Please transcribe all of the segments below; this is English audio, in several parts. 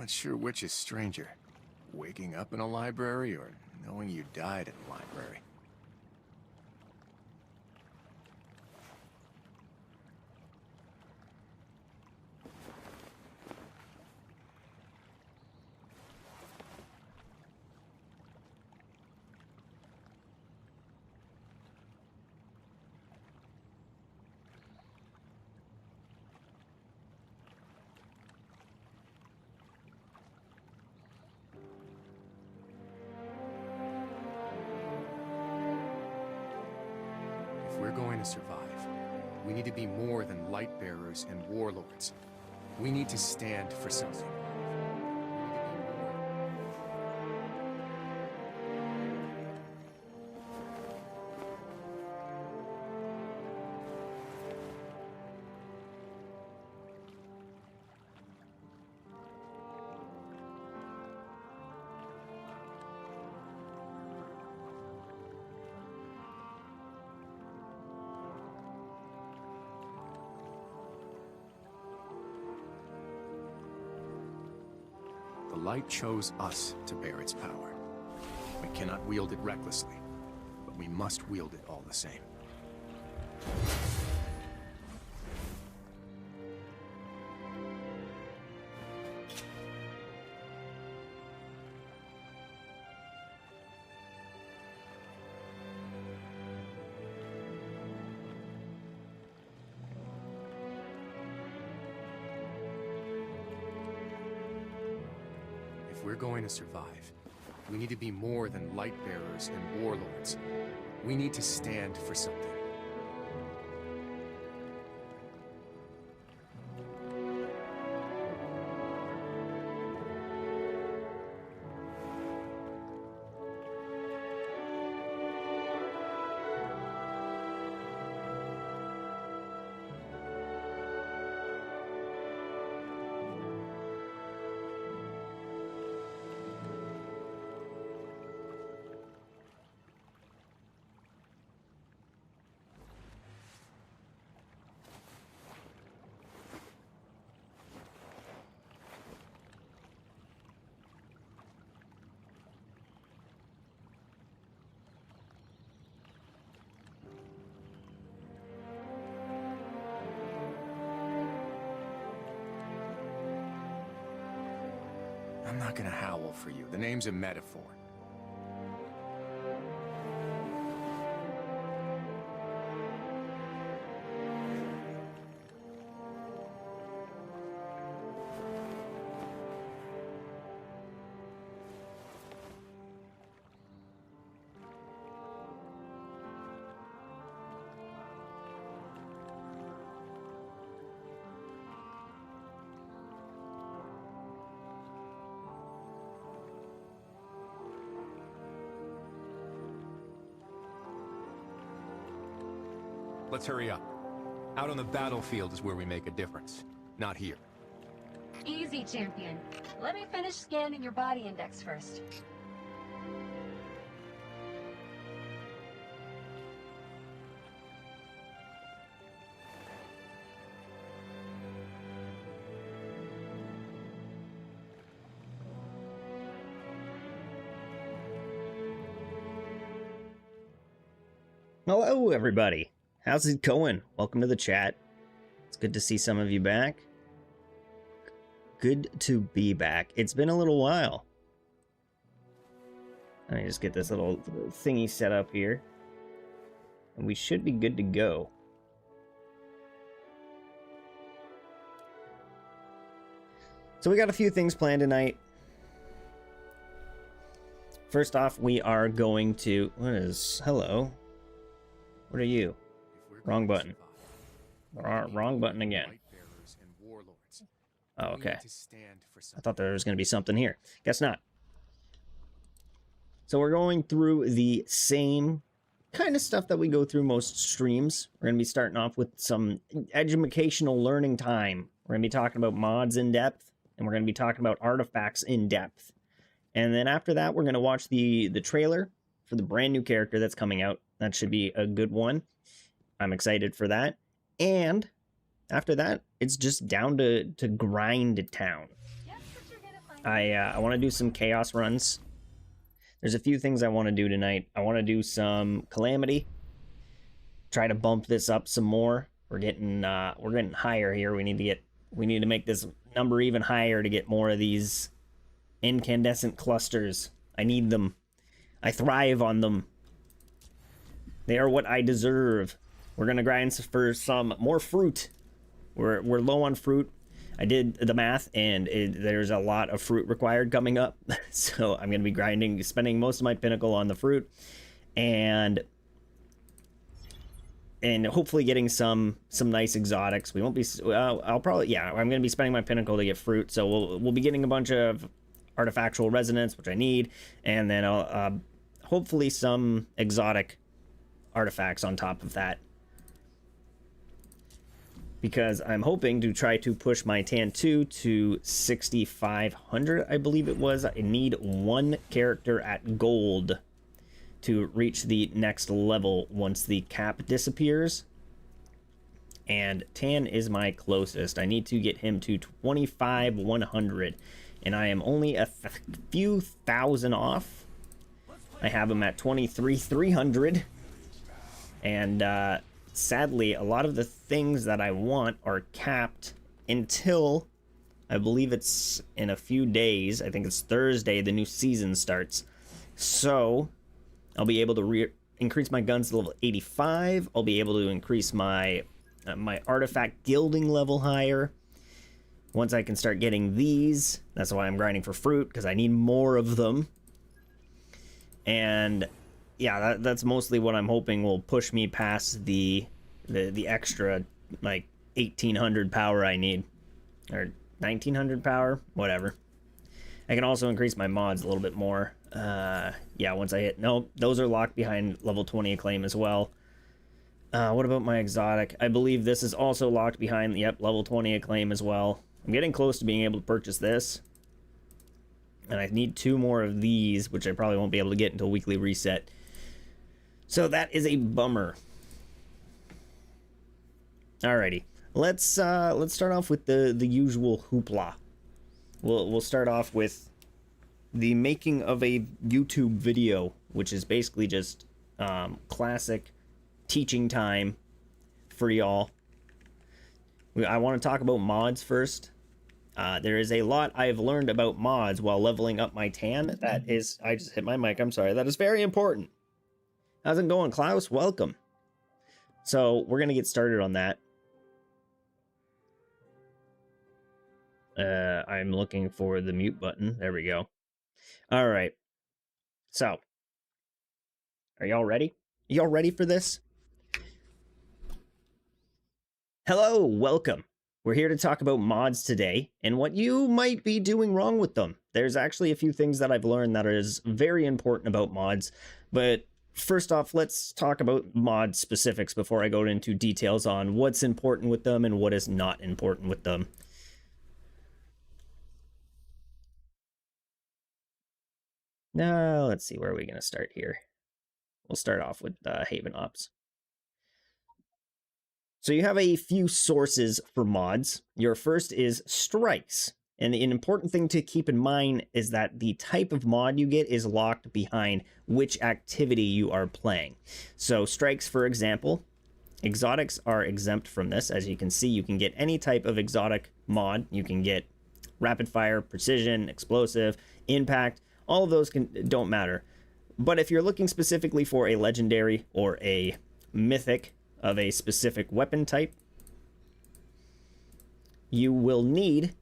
Not sure which is stranger. Waking up in a library or knowing you died in a library. If we're going to survive, we need to be more than light bearers and warlords. We need to stand for something. The light chose us to bear its power. We cannot wield it recklessly, but we must wield it all the same. If we're going to survive, we need to be more than light bearers and warlords. We need to stand for something. I'm not gonna howl for you. The name's a metaphor. Let's hurry up. Out on the battlefield is where we make a difference, not here. Easy, champion. Let me finish scanning your body index first. Hello, everybody. How's it going? Welcome to the chat. It's good to see some of you back. Good to be back. It's been a little while. Let me just get this little thingy set up here. And we should be good to go. So we got a few things planned tonight. First off, we are going to... Hello. What are you? Wrong button. Wrong button again. Oh, okay. I thought there was going to be something here. Guess not. So we're going through the same kind of stuff that we go through most streams. We're going to be starting off with some educational learning time. We're going to be talking about mods in depth, and we're going to be talking about artifacts in depth. And then after that, we're going to watch the trailer for the brand new character that's coming out. That should be a good one. I'm excited for that. And after that, it's just down to grind town. Guess what you're gonna find I want to do some chaos runs. There's a few things I want to do tonight. I want to do some calamity. Try to bump this up some more. We're getting higher here. We need to make this number even higher to get more of these incandescent clusters. I need them. I thrive on them. They are what I deserve. We're gonna grind for some more fruit. We're low on fruit. I did the math, and there's a lot of fruit required coming up. So I'm gonna be spending most of my pinnacle on the fruit, and hopefully getting some nice exotics. We won't be. I'm gonna be spending my pinnacle to get fruit. So we'll be getting a bunch of artifactual resonance, which I need, and then I'll hopefully some exotic artifacts on top of that, because I'm hoping to try to push my Tan 2 to 6,500, I believe it was. I need one character at gold to reach the next level once the cap disappears. And Tan is my closest. I need to get him to 25,100, and I am only a few thousand off. I have him at 23,300. And sadly, a lot of the things that I want are capped until, I believe it's in a few days. I think it's Thursday, the new season starts. So I'll be able to increase my guns to level 85. I'll be able to increase my my artifact gilding level higher once I can start getting these. That's why I'm grinding for fruit, because I need more of them. And yeah, that's mostly what I'm hoping will push me past the extra, like, 1,800 power I need. Or 1,900 power, whatever. I can also increase my mods a little bit more. Yeah, once I hit... No, those are locked behind level 20 acclaim as well. What about my exotic? I believe this is also locked behind, level 20 acclaim as well. I'm getting close to being able to purchase this. And I need 2 more of these, which I probably won't be able to get until weekly reset. So that is a bummer. Alrighty, let's start off with the usual hoopla. We'll start off with the making of a YouTube video, which is basically just classic teaching time for y'all. I want to talk about mods first. There is a lot I've learned about mods while leveling up my tan. That is, I just hit my mic, I'm sorry. That is very important. How's it going, Klaus? Welcome. So we're going to get started on that. I'm looking for the mute button. There we go. All right. So, are y'all ready? Y'all ready for this? Hello, welcome. We're here to talk about mods today and what you might be doing wrong with them. There's actually a few things that I've learned that is very important about mods, but first off, let's talk about mod specifics before I go into details on what's important with them and what is not important with them. Now, let's see, where are we going to start here? We'll start off with Haven Ops. So you have a few sources for mods. Your first is strikes. And an important thing to keep in mind is that the type of mod you get is locked behind which activity you are playing. So strikes, for example, exotics are exempt from this. As you can see, you can get any type of exotic mod. You can get rapid fire, precision, explosive, impact. All of those don't matter. But if you're looking specifically for a legendary or a mythic of a specific weapon type, you will need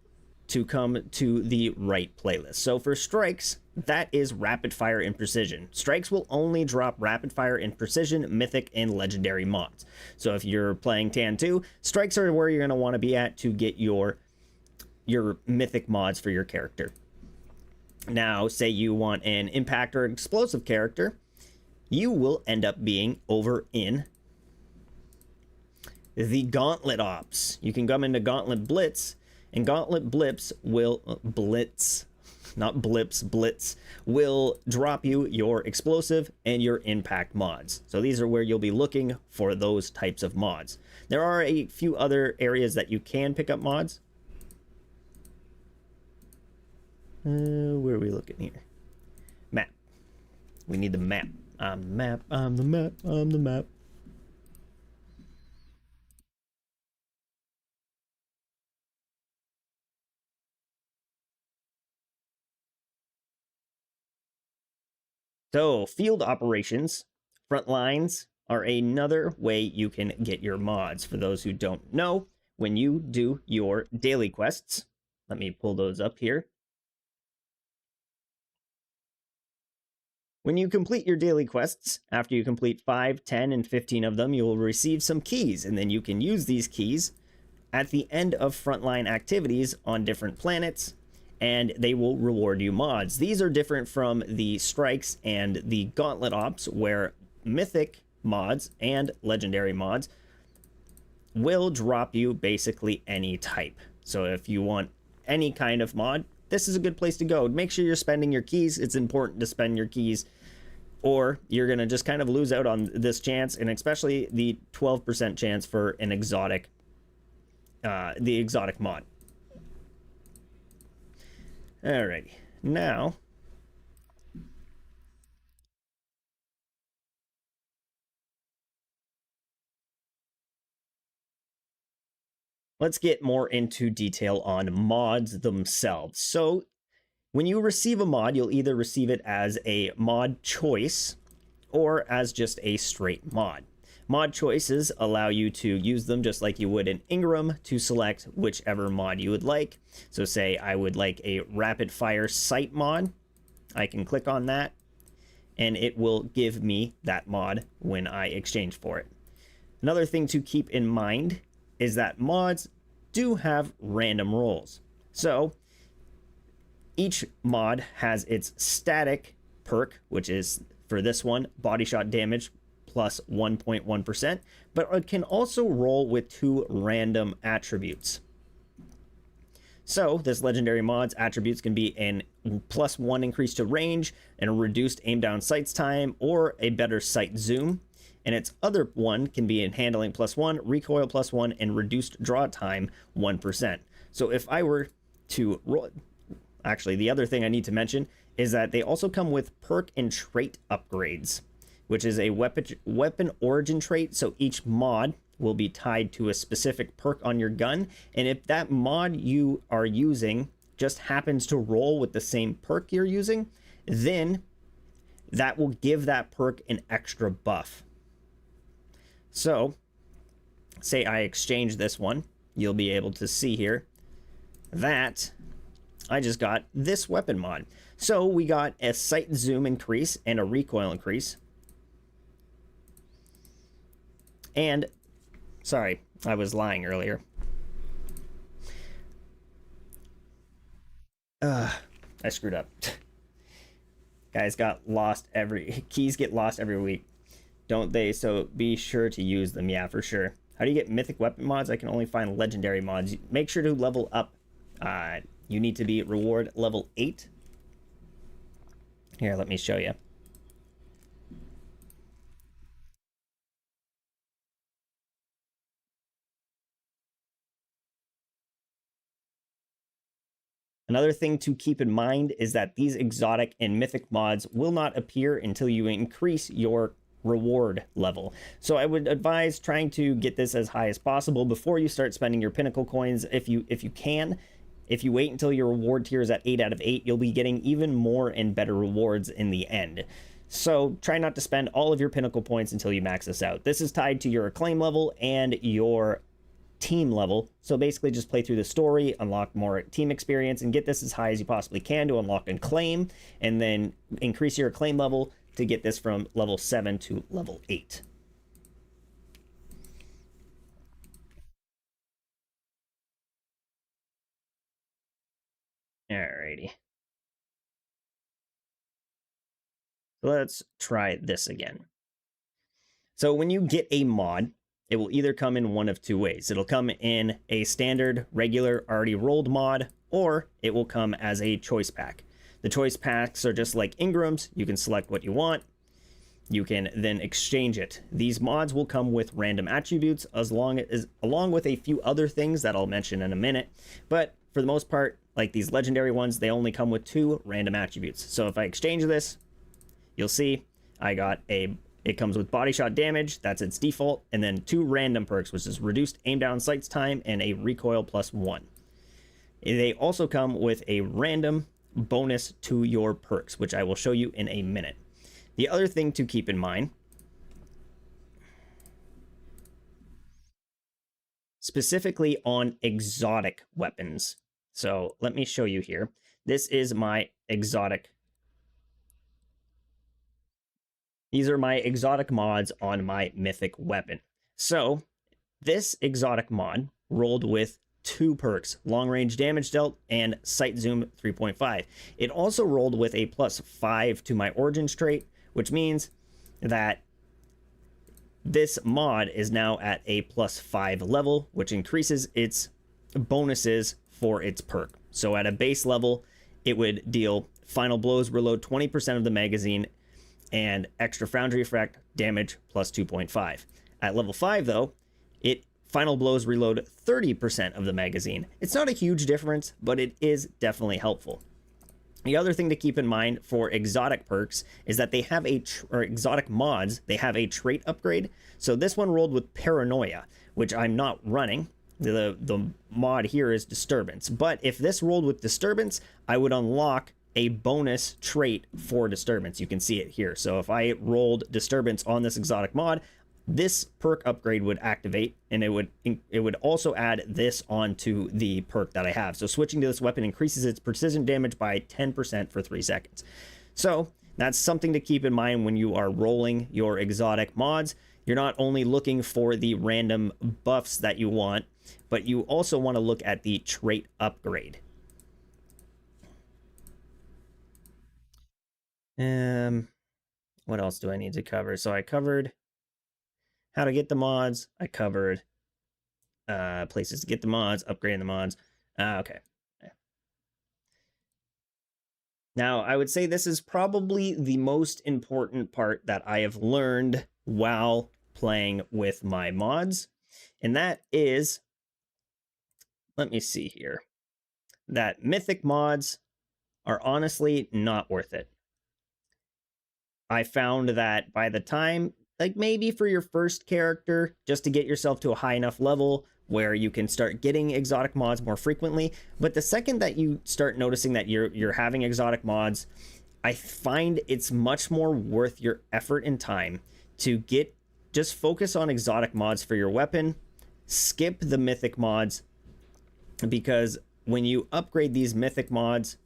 to come to the right playlist. So for strikes, that is rapid fire and precision. Strikes will only drop rapid fire and precision, mythic, and legendary mods. So if you're playing Tan 2, strikes are where you're going to want to be at to get your mythic mods for your character. Now, say you want an impact or explosive character, you will end up being over in the Gauntlet Ops. You can come into Gauntlet Blitz, and Gauntlet Blips will Blitz will drop you your explosive and your impact mods. So these are where you'll be looking for those types of mods. There are a few other areas that you can pick up mods. Where are we looking here? Map. We need the map. I'm the map, I'm the map, I'm the map. So, field operations, front lines, are another way you can get your mods. For those who don't know, when you do your daily quests, let me pull those up here. When you complete your daily quests, after you complete 5, 10, and 15 of them, you will receive some keys, and then you can use these keys at the end of frontline activities on different planets, and they will reward you mods. These are different from the strikes and the gauntlet ops, where mythic mods and legendary mods will drop you basically any type. So if you want any kind of mod, this is a good place to go. Make sure you're spending your keys. It's important to spend your keys, or you're going to just kind of lose out on this chance, and especially the 12% chance for an exotic, the exotic mod. Alrighty, now let's get more into detail on mods themselves. So when you receive a mod, you'll either receive it as a mod choice or as just a straight mod. Mod choices allow you to use them just like you would in Ingram to select whichever mod you would like. So say I would like a rapid fire sight mod. I can click on that and it will give me that mod when I exchange for it. Another thing to keep in mind is that mods do have random rolls. So each mod has its static perk, which is for this one, body shot damage plus 1.1%, but it can also roll with 2 random attributes. So this legendary mod's attributes can be an +1 increase to range and a reduced aim down sights time or a better sight zoom. And its other one can be in handling +1, recoil +1, and reduced draw time 1%. So if I were to roll, actually the other thing I need to mention is that they also come with perk and trait upgrades, which is a weapon origin trait. So each mod will be tied to a specific perk on your gun, and if that mod you are using just happens to roll with the same perk you're using, then that will give that perk an extra buff. So say I exchange this one, you'll be able to see here that I just got this weapon mod. So we got a sight zoom increase and a recoil increase. And sorry, I was lying earlier. I screwed up. Guys keys get lost every week, don't they? So be sure to use them. Yeah, for sure. How do you get mythic weapon mods? I can only find legendary mods. Make sure to level up. You need to be reward level 8. Here, let me show you. Another thing to keep in mind is that these exotic and mythic mods will not appear until you increase your reward level. So I would advise trying to get this as high as possible before you start spending your pinnacle coins if you can. If you wait until your reward tier is at 8 out of 8, you'll be getting even more and better rewards in the end. So try not to spend all of your pinnacle points until you max this out. This is tied to your acclaim level and your team level. So basically just play through the story, unlock more team experience, and get this as high as you possibly can to unlock and claim, and then increase your acclaim level to get this from level 7 to level 8. Alrighty. Let's try this again. So when you get a mod, it will either come in one of 2 ways. It'll come in a standard, regular, already rolled mod, or it will come as a choice pack. The choice packs are just like Ingram's. You can select what you want. You can then exchange it. These mods will come with random attributes along with a few other things that I'll mention in a minute. But for the most part, like these legendary ones, they only come with 2 random attributes. So if I exchange this, you'll see I got it comes with body shot damage, that's its default, and then 2 random perks, which is reduced aim down sights time and a recoil +1. They also come with a random bonus to your perks, which I will show you in a minute. The other thing to keep in mind, specifically on exotic weapons. So let me show you here. This is my exotic. These are my exotic mods on my mythic weapon. So this exotic mod rolled with 2 perks, long range damage dealt and sight zoom 3.5. It also rolled with a +5 to my origins trait, which means that this mod is now at a +5 level, which increases its bonuses for its perk. So at a base level, it would deal final blows, reload 20% of the magazine, and extra foundry effect damage +2.5. At level 5, though, it final blows reload 30% of the magazine. It's not a huge difference, but it is definitely helpful. The other thing to keep in mind for exotic perks is that they have or exotic mods, they have a trait upgrade. So this one rolled with Paranoia, which I'm not running. The mod here is Disturbance. But if this rolled with Disturbance, I would unlock a bonus trait for Disturbance. You can see it here. So if I rolled Disturbance on this exotic mod, this perk upgrade would activate, and it would also add this onto the perk that I have. So switching to this weapon increases its precision damage by 10% for 3 seconds. So that's something to keep in mind when you are rolling your exotic mods. You're not only looking for the random buffs that you want, but you also want to look at the trait upgrade. What else do I need to cover? So I covered how to get the mods. I covered places to get the mods, upgrading the mods. Okay. Now, I would say this is probably the most important part that I have learned while playing with my mods. And that is, let me see here, that mythic mods are honestly not worth it. I found that by the time, like maybe for your first character, just to get yourself to a high enough level where you can start getting exotic mods more frequently. But the second that you start noticing that you're having exotic mods, I find it's much more worth your effort and time to just focus on exotic mods for your weapon, skip the mythic mods, because when you upgrade these mythic mods,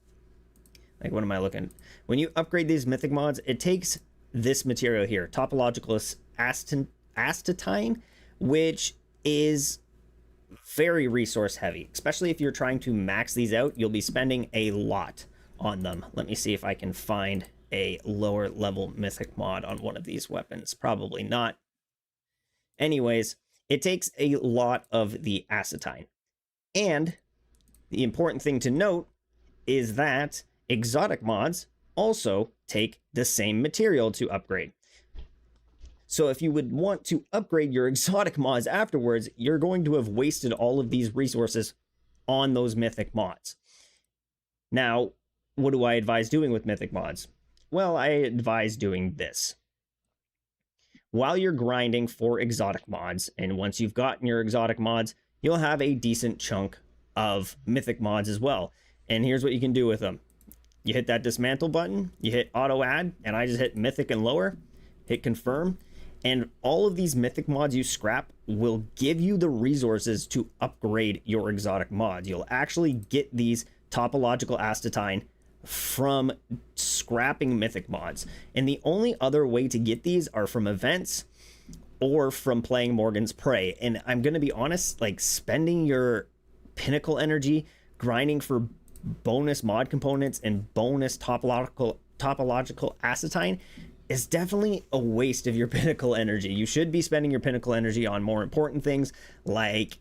like what am I looking? When you upgrade these mythic mods, it takes this material here, topological astatine, which is very resource heavy, especially if you're trying to max these out. You'll be spending a lot on them. Let me see if I can find a lower level mythic mod on one of these weapons. Probably not. Anyways, it takes a lot of the astatine. And the important thing to note is that exotic mods also take the same material to upgrade. So if you would want to upgrade your exotic mods afterwards, you're going to have wasted all of these resources on those mythic mods. Now, what do I advise doing with mythic mods? Well, I advise doing this. While you're grinding for exotic mods, and once you've gotten your exotic mods, you'll have a decent chunk of mythic mods as well. And here's what you can do with them. You hit that dismantle button, you hit auto add, and I just hit mythic and lower, hit confirm, and all of these mythic mods you scrap will give you the resources to upgrade your exotic mods. You'll actually get these topological astatine from scrapping mythic mods. And the only other way to get these are from events or from playing Morgan's Prey. And I'm going to be honest, like spending your pinnacle energy grinding for bonus mod components and bonus topological astatine is definitely a waste of your pinnacle energy. You should be spending your pinnacle energy on more important things like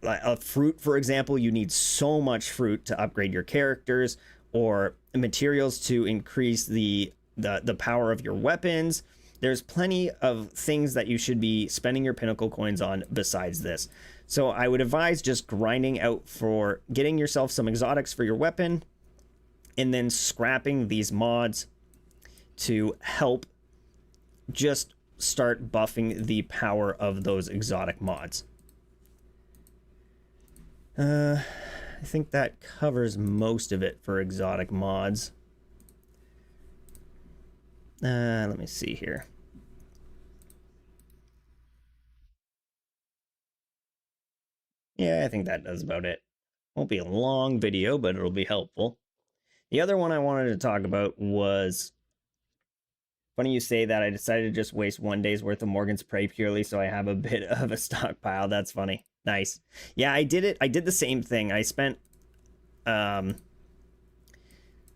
a fruit, for example. You need so much fruit to upgrade your characters, or materials to increase the power of your weapons, there's plenty of things that you should be spending your pinnacle coins on besides this. So I would advise just grinding out for getting yourself some exotics for your weapon, and then scrapping these mods to help just start buffing the power of those exotic mods. I think that covers most of it for exotic mods. Let me see here. Yeah, I think that does about it. Won't be a long video, but it'll be helpful. The other one I wanted to talk about was, funny you say that, I decided to just waste 1 day's worth of Morgan's Prey purely so I have a bit of a stockpile. That's funny. Nice. Yeah, I did it. I did the same thing. I spent, what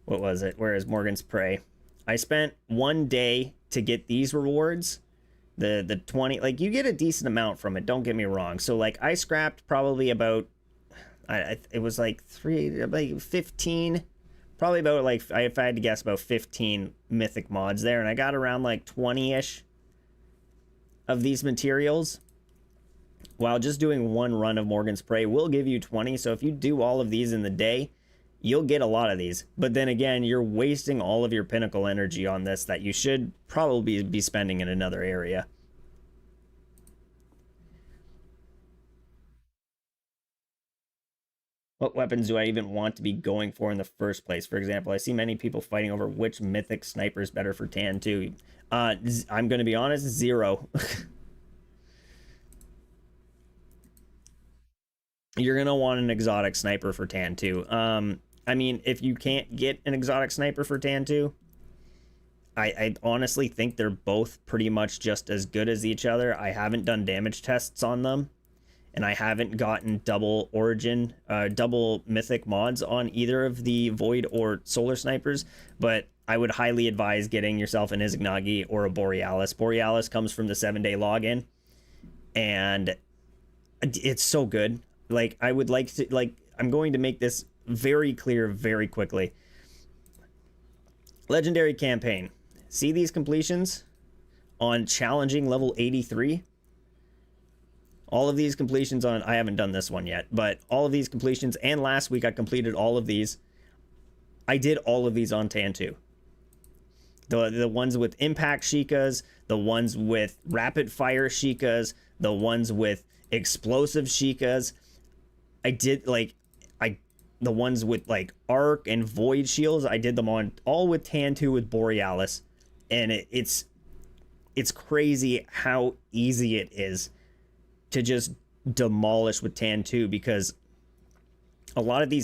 was it? Where is Morgan's Prey? I spent 1 day to get these rewards. The 20, like, you get a decent amount from it, don't get me wrong. So, like, I scrapped probably about, it was like 15, probably about, like, if I had to guess, about 15 mythic mods there, and I got around like 20-ish of these materials, while just doing one run of Morgan's Prey will give you 20. So if you do all of these in the day, you'll get a lot of these. But then again, you're wasting all of your pinnacle energy on this that you should probably be spending in another area. What weapons do I even want to be going for in the first place? For example, I see many people fighting over which mythic sniper is better for Tan 2. I'm going to be honest, 0. You're going to want an exotic sniper for Tan 2. I mean, if you can't get an exotic sniper for Tan 2, I honestly think they're both pretty much just as good as each other. I haven't done damage tests on them, and I haven't gotten double mythic mods on either of the Void or Solar Snipers, but I would highly advise getting yourself an Izanagi or a Borealis. Borealis comes from the 7-day login, and it's so good. Like, I would like to, like, I'm going to make this very clear very quickly. Legendary campaign. See these completions on challenging level 83? All of these completions on, I haven't done this one yet, but all of these completions, and last week I completed all of these. I did all of these on Tan 2. The ones with impact Sheikahs, the ones with rapid fire Sheikahs, the ones with explosive Sheikahs. I did, like, the ones with, like, arc and void shields, I did them on all with Tan 2 with Borealis, and it's crazy how easy it is to just demolish with Tan 2, because a lot of the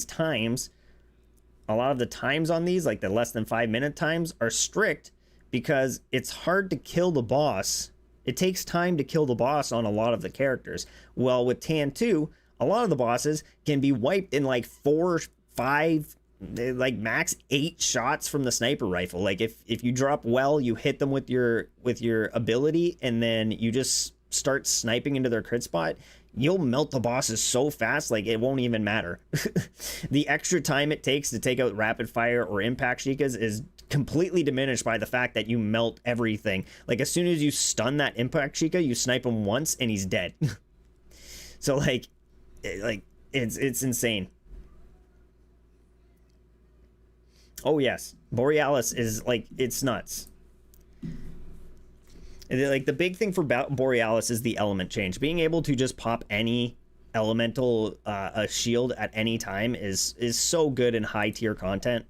times on these, like the less than 5 minute times, are strict because it's hard to kill the boss. It takes time to kill the boss on a lot of the characters. Well, with Tan 2, a lot of the bosses can be wiped in like 4, 5, like max 8 shots from the sniper rifle. Like if you drop well, you hit them with your ability, and then you just start sniping into their crit spot, you'll melt the bosses so fast, like it won't even matter. The extra time it takes to take out rapid fire or impact Sheikahs is completely diminished by the fact that you melt everything. Like, as soon as you stun that impact Sheikah, you snipe him once and he's dead. So like it's insane. Oh yes, Borealis is, like, it's nuts. Like, the big thing for Borealis is the element change. Being able to just pop any elemental a shield at any time is so good in high tier content.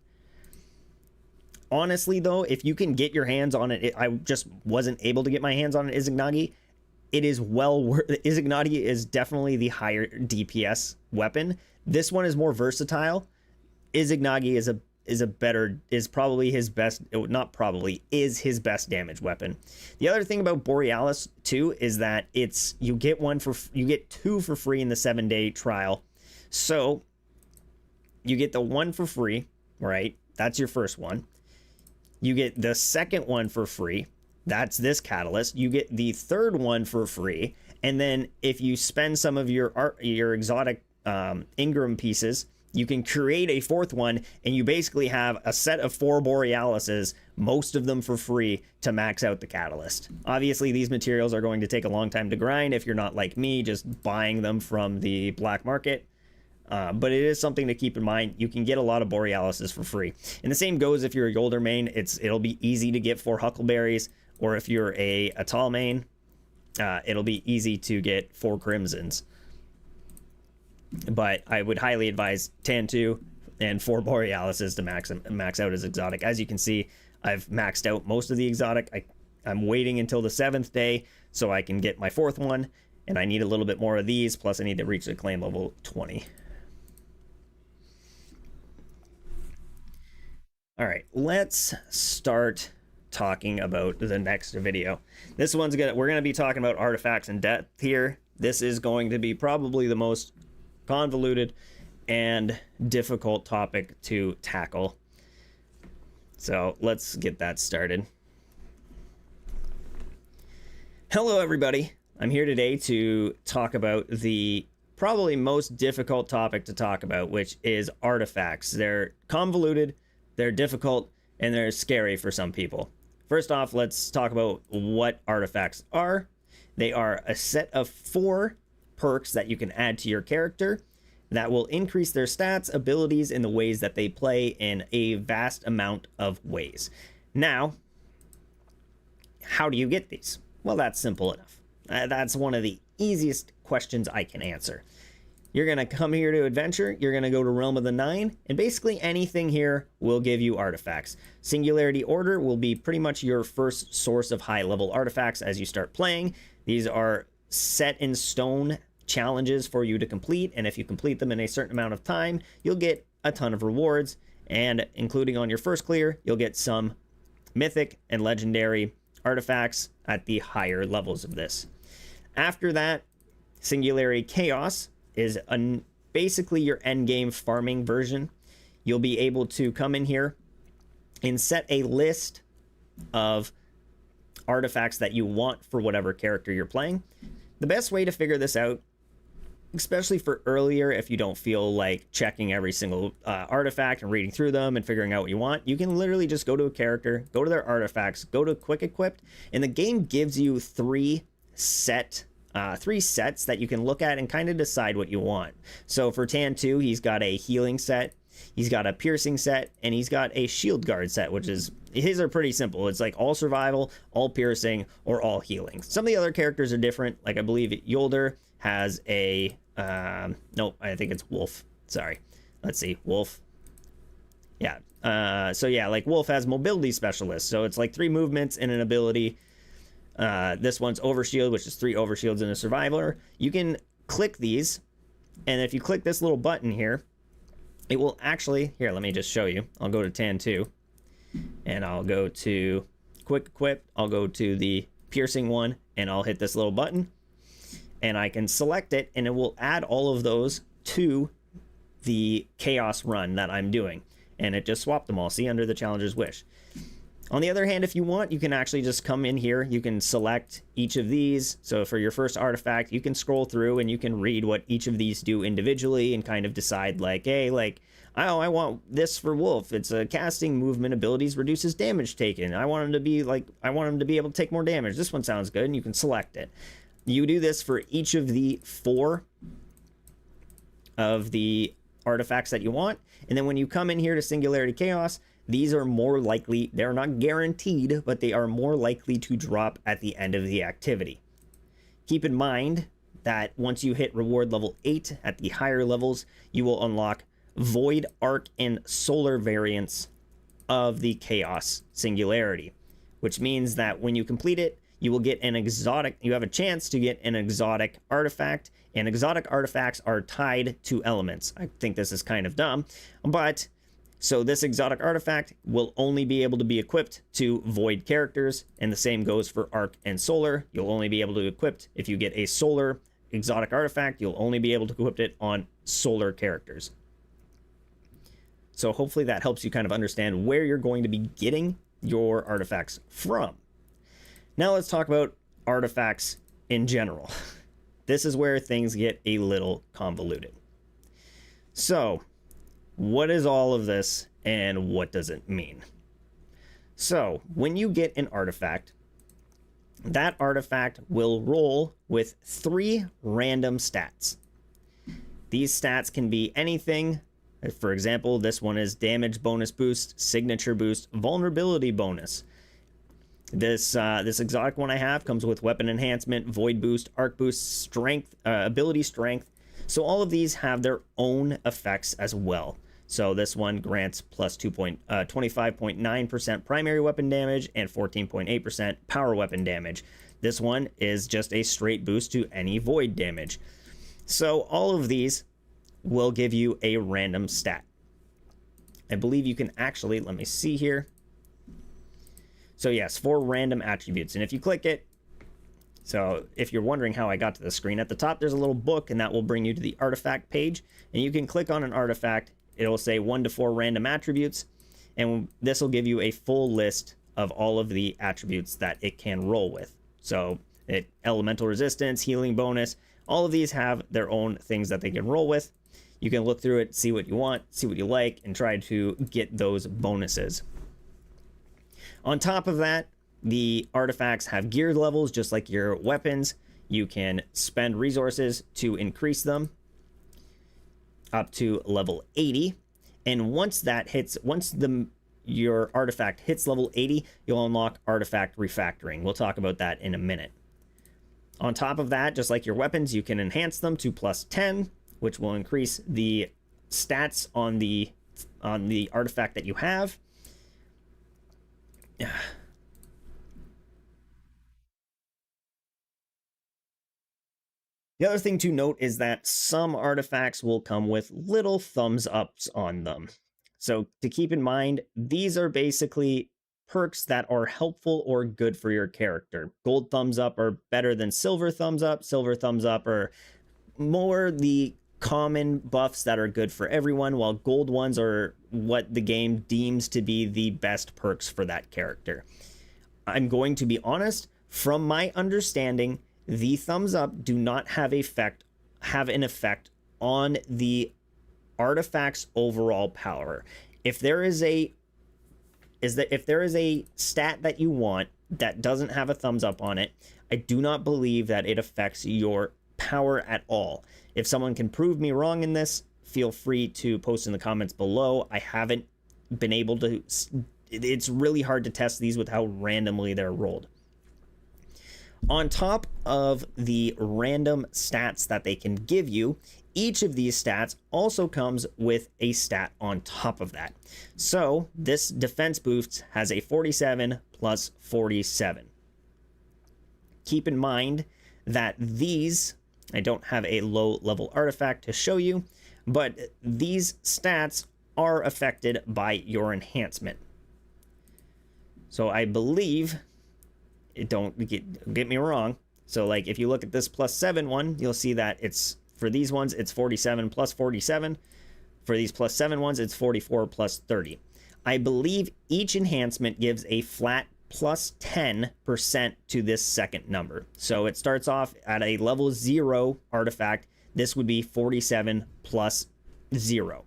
Honestly though, if you can get your hands on it, I just wasn't able to get my hands on an Izanagi. It is well worth. Izanagi is definitely the higher DPS weapon. This one is more versatile. Izanagi is probably his best, not probably, is his best damage weapon. The other thing about Borealis too is that you get 2 for free in the 7-day trial. So you get the 1 for free, right? That's your first one. You get the second one for free. That's this catalyst. You get the third one for free, and then if you spend some of your exotic Ingram pieces, you can create a fourth one, and you basically have a set of 4 Borealises, most of them for free, to max out the catalyst. Obviously, these materials are going to take a long time to grind if you're not like me, just buying them from the black market. But it is something to keep in mind. You can get a lot of Borealises for free. And the same goes if you're a Yolder main. It'll be easy to get 4 Huckleberries, or if you're a Atal main, it'll be easy to get 4 Crimsons. But I would highly advise Tan 2 and 4 Borealises to max out as exotic. As you can see, I've maxed out most of the exotic. I'm waiting until the 7th day so I can get my 4th one, and I need a little bit more of these, plus I need to reach the claim level 20. All right, let's start talking about the next video. This one's we're gonna be talking about artifacts in depth here. This is going to be probably the most convoluted and difficult topic to tackle. So let's get that started. Hello everybody. I'm here today to talk about the probably most difficult topic to talk about, which is artifacts. They're convoluted, they're difficult, and they're scary for some people. First off, let's talk about what artifacts are. They are a set of 4 perks that you can add to your character that will increase their stats, abilities, and the ways that they play in a vast amount of ways. Now, how do you get these? Well, that's simple enough. That's one of the easiest questions I can answer. You're going to come here to Adventure, you're going to go to Realm of the Nine, and basically anything here will give you artifacts. Singularity Order will be pretty much your first source of high-level artifacts as you start playing. These are set in stone challenges for you to complete, and if you complete them in a certain amount of time, you'll get a ton of rewards, and including on your first clear, you'll get some mythic and legendary artifacts at the higher levels of this. After that, Singularity Chaos is basically your endgame farming version. You'll be able to come in here and set a list of artifacts that you want for whatever character you're playing. The best way to figure this out, especially for earlier, if you don't feel like checking every single artifact and reading through them and figuring out what you want, you can literally just go to a character, go to their artifacts, go to Quick Equipped, and the game gives you 3 sets that you can look at and kind of decide what you want. So for Tan 2, he's got a healing set, he's got a piercing set, and he's got a shield guard set, which is, his are pretty simple. It's like all survival, all piercing, or all healing. Some of the other characters are different. Like I believe Yolder has a, nope, I think it's Wolf. Sorry. Let's see, Wolf. Yeah. So yeah, like Wolf has mobility specialist. So it's like 3 movements and an ability. This one's overshield, which is 3 overshields and a survivor. You can click these, and if you click this little button here, it will actually, here, let me just show you. I'll go to Tan 2, and I'll go to Quick Equip. I'll go to the piercing one, and I'll hit this little button, and I can select it, and it will add all of those to the chaos run that I'm doing. And it just swapped them all, see, under the challenger's wish. On the other hand, if you want, you can actually just come in here. You can select each of these. So for your first artifact, you can scroll through and you can read what each of these do individually and kind of decide like, hey, like, oh, I want this for Wolf. It's a casting movement abilities, reduces damage taken. I want him to be like, I want him to be able to take more damage. This one sounds good, and you can select it. You do this for each of the 4 of the artifacts that you want. And then when you come in here to Singularity Chaos, these are more likely, they're not guaranteed, but they are more likely to drop at the end of the activity. Keep in mind that once you hit reward level 8 at the higher levels, you will unlock Void, Arc, and Solar variants of the Chaos Singularity, which means that when you complete it, you will get an exotic, you have a chance to get an exotic artifact, and exotic artifacts are tied to elements. I think this is kind of dumb, but so this exotic artifact will only be able to be equipped to Void characters, and the same goes for Arc and Solar. You'll only be able to equip, if you get a Solar exotic artifact, you'll only be able to equip it on Solar characters. So hopefully that helps you kind of understand where you're going to be getting your artifacts from. Now let's talk about artifacts in general. This is where things get a little convoluted. So what is all of this and what does it mean? So when you get an artifact, that artifact will roll with 3 random stats. These stats can be anything. For example, this one is damage bonus boost, signature boost, vulnerability bonus. This exotic one I have comes with weapon enhancement, void boost, arc boost, strength, ability strength. So all of these have their own effects as well. So this one grants plus 25.9% primary weapon damage and 14.8% power weapon damage. This one is just a straight boost to any void damage. So all of these will give you a random stat. I believe you can actually, let me see here. So yes, 4 random attributes. And if you click it, so if you're wondering how I got to the screen, at the top there's a little book and that will bring you to the artifact page. And you can click on an artifact. It'll say 1 to 4 random attributes. And this will give you a full list of all of the attributes that it can roll with. So elemental resistance, healing bonus, all of these have their own things that they can roll with. You can look through it, see what you want, see what you like, and try to get those bonuses. On top of that, the artifacts have gear levels, just like your weapons. You can spend resources to increase them up to level 80. And once your artifact hits level 80, you'll unlock artifact refactoring. We'll talk about that in a minute. On top of that, just like your weapons, you can enhance them to plus 10, which will increase the stats on the artifact that you have. The other thing to note is that some artifacts will come with little thumbs ups on them. So to keep in mind, these are basically perks that are helpful or good for your character. Gold thumbs up are better than silver thumbs up. Silver thumbs up are more the common buffs that are good for everyone, while gold ones are what the game deems to be the best perks for that character. I'm going to be honest, from my understanding, the thumbs up do not have an effect on the artifact's overall power. If there is a stat that you want that doesn't have a thumbs up on it, I do not believe that it affects your power at all. If someone can prove me wrong in this, feel free to post in the comments below. I haven't been able to. It's really hard to test these with how randomly they're rolled. On top of the random stats that they can give you, each of these stats also comes with a stat on top of that. So this defense boost has a 47 plus 47. Keep in mind that these, I don't have a low level artifact to show you, but these stats are affected by your enhancement. So I believe, don't get me wrong. So like if you look at this plus 7 one, you'll see that it's, for these ones, it's 47 plus 47. For these plus 7 ones, it's 44 plus 30. I believe each enhancement gives a flat plus 10% to this second number. So it starts off at a level 0 artifact. This would be 47 plus 0.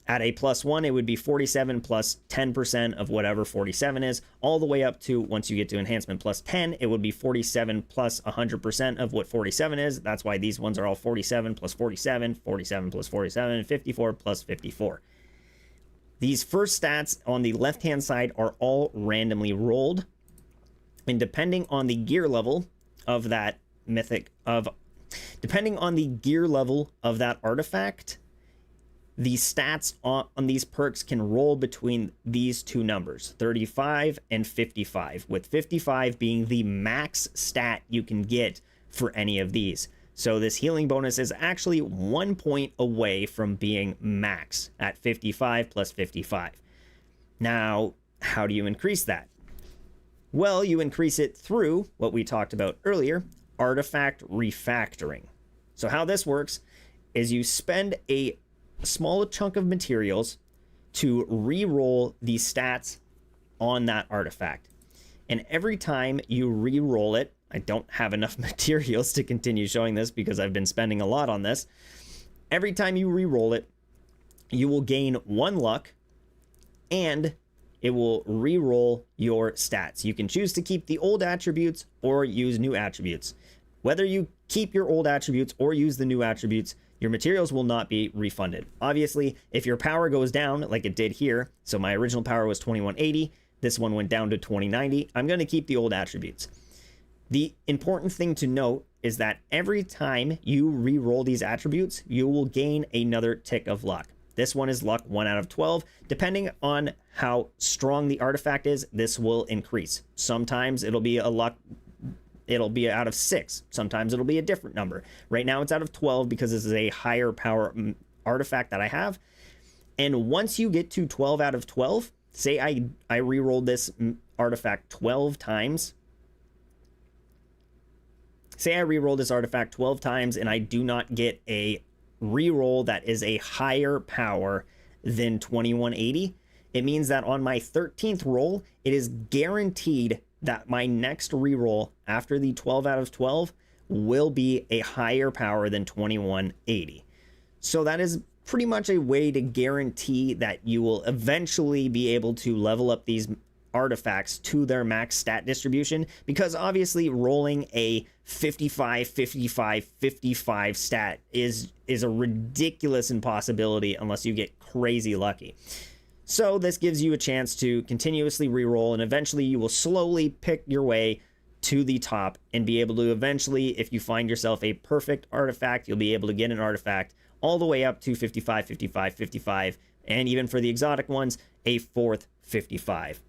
At a plus 1, it would be 47 plus 10% of whatever 47 is, all the way up to, once you get to enhancement plus 10, it would be 47 plus 100% of what 47 is. That's why these ones are all 47 plus 47, 47 plus 47, and 54 plus 54. These first stats on the left-hand side are all randomly rolled, and depending on the gear level of that artifact, the stats on these perks can roll between these two numbers, 35 and 55, with 55 being the max stat you can get for any of these. So this healing bonus is actually 1 point away from being max at 55 plus 55. Now, how do you increase that? Well, you increase it through what we talked about earlier, artifact refactoring. So how this works is you spend a small chunk of materials to re-roll the stats on that artifact. And every time you re-roll it, I don't have enough materials to continue showing this because I've been spending a lot on this. Every time you re-roll it, you will gain 1 luck, and it will re-roll your stats. You can choose to keep the old attributes or use new attributes. Whether you keep your old attributes or use the new attributes, your materials will not be refunded. Obviously, if your power goes down, like it did here, so my original power was 2180, this one went down to 2090, I'm going to keep the old attributes. The important thing to note is that every time you re-roll these attributes, you will gain another tick of luck. This one is luck 1 out of 12. Depending on how strong the artifact is, this will increase. Sometimes it'll be out of 6. Sometimes it'll be a different number. Right now it's out of 12 because this is a higher power artifact that I have. And once you get to 12 out of 12, say I re-rolled this artifact 12 times. Say I re-roll this artifact 12 times and I do not get a re-roll that is a higher power than 2180. It means that on my 13th roll, it is guaranteed that my next re-roll after the 12 out of 12 will be a higher power than 2180. So that is pretty much a way to guarantee that you will eventually be able to level up these artifacts to their max stat distribution, because obviously rolling a 55 55 55 stat is a ridiculous impossibility unless you get crazy lucky. So this gives you a chance to continuously reroll, and eventually you will slowly pick your way to the top and be able to eventually, if you find yourself a perfect artifact, you'll be able to get an artifact all the way up to 55 55 55, and even for the exotic ones, a 4th 55.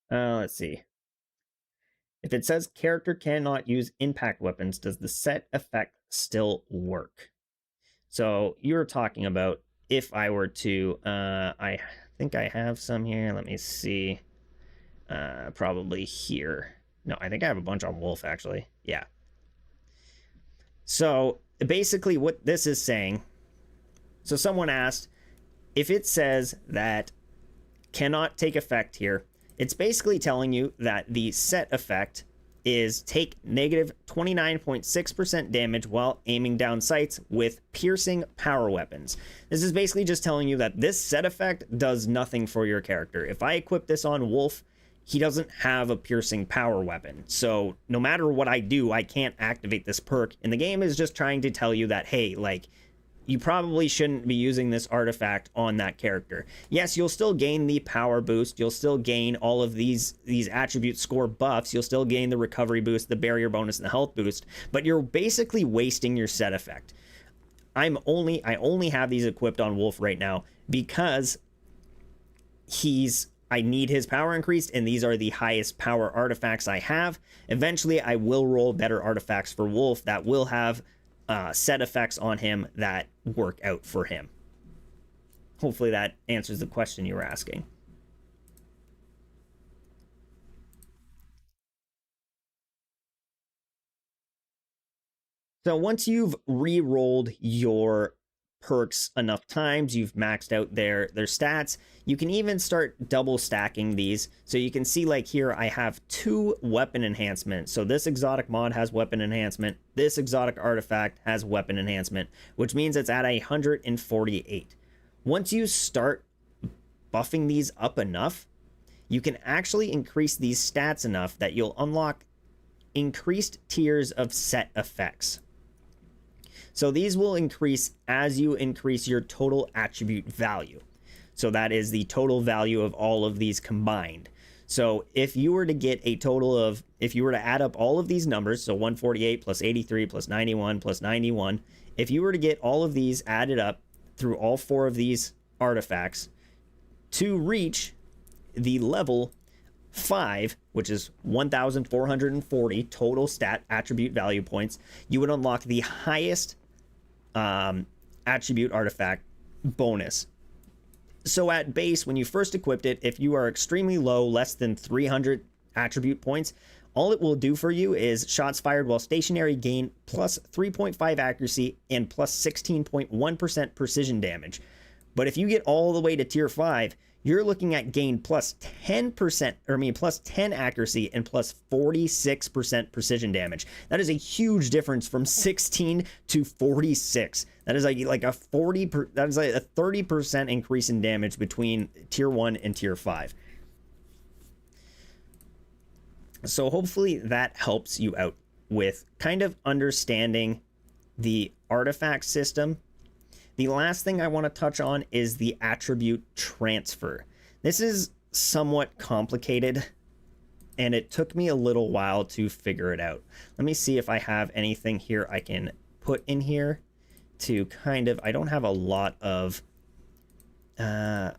Let's see. If it says character cannot use impact weapons, does the set effect still work? So you're talking about if I were to, I think I have some here. Let me see. Probably here. No, I think I have a bunch on Wolf, actually. Yeah. So basically what this is saying, so someone asked, if it says that cannot take effect here, it's basically telling you that the set effect is take negative 29.6% damage while aiming down sights with piercing power weapons. This is basically just telling you that this set effect does nothing for your character. If I equip this on Wolf, he doesn't have a piercing power weapon. So no matter what I do, I can't activate this perk. And the game is just trying to tell you that, hey, like, you probably shouldn't be using this artifact on that character. Yes, you'll still gain the power boost. You'll still gain all of these attribute score buffs. You'll still gain the recovery boost, the barrier bonus, and the health boost. But you're basically wasting your set effect. I only have these equipped on Wolf right now because I need his power increased, and these are the highest power artifacts I have. Eventually, I will roll better artifacts for Wolf that will have set effects on him that work out for him. Hopefully that answers the question you were asking. So once you've re-rolled your perks enough times, you've maxed out their stats, you can even start double stacking these. So you can see, like here, I have 2 weapon enhancements. So this exotic mod has weapon enhancement, this exotic artifact has weapon enhancement, which means it's at 148. Once you start buffing these up enough, you can actually increase these stats enough that you'll unlock increased tiers of set effects. So these will increase as you increase your total attribute value. So that is the total value of all of these combined. So if you were to get a total of, if you were to add up all of these numbers, so 148 plus 83 plus 91 plus 91, if you were to get all of these added up through all 4 of these artifacts to reach the level 5, which is 1,440 total stat attribute value points, you would unlock the highest attribute artifact bonus. So at base, when you first equipped it, if you are extremely low, less than 300 attribute points, all it will do for you is shots fired while stationary gain plus 3.5 accuracy and plus 16.1% precision damage. But if you get all the way to tier 5, you're looking at gain plus 10%, or I mean plus 10 accuracy and plus 46% precision damage. That is a huge difference from 16 to 46. That is like a that is like a 30% increase in damage between tier 1 and tier 5. So hopefully that helps you out with kind of understanding the artifact system. The last thing I want to touch on is the attribute transfer. This is somewhat complicated, and it took me a little while to figure it out. Let me see if I have anything here I can put in here to kind of... I don't have a lot of... I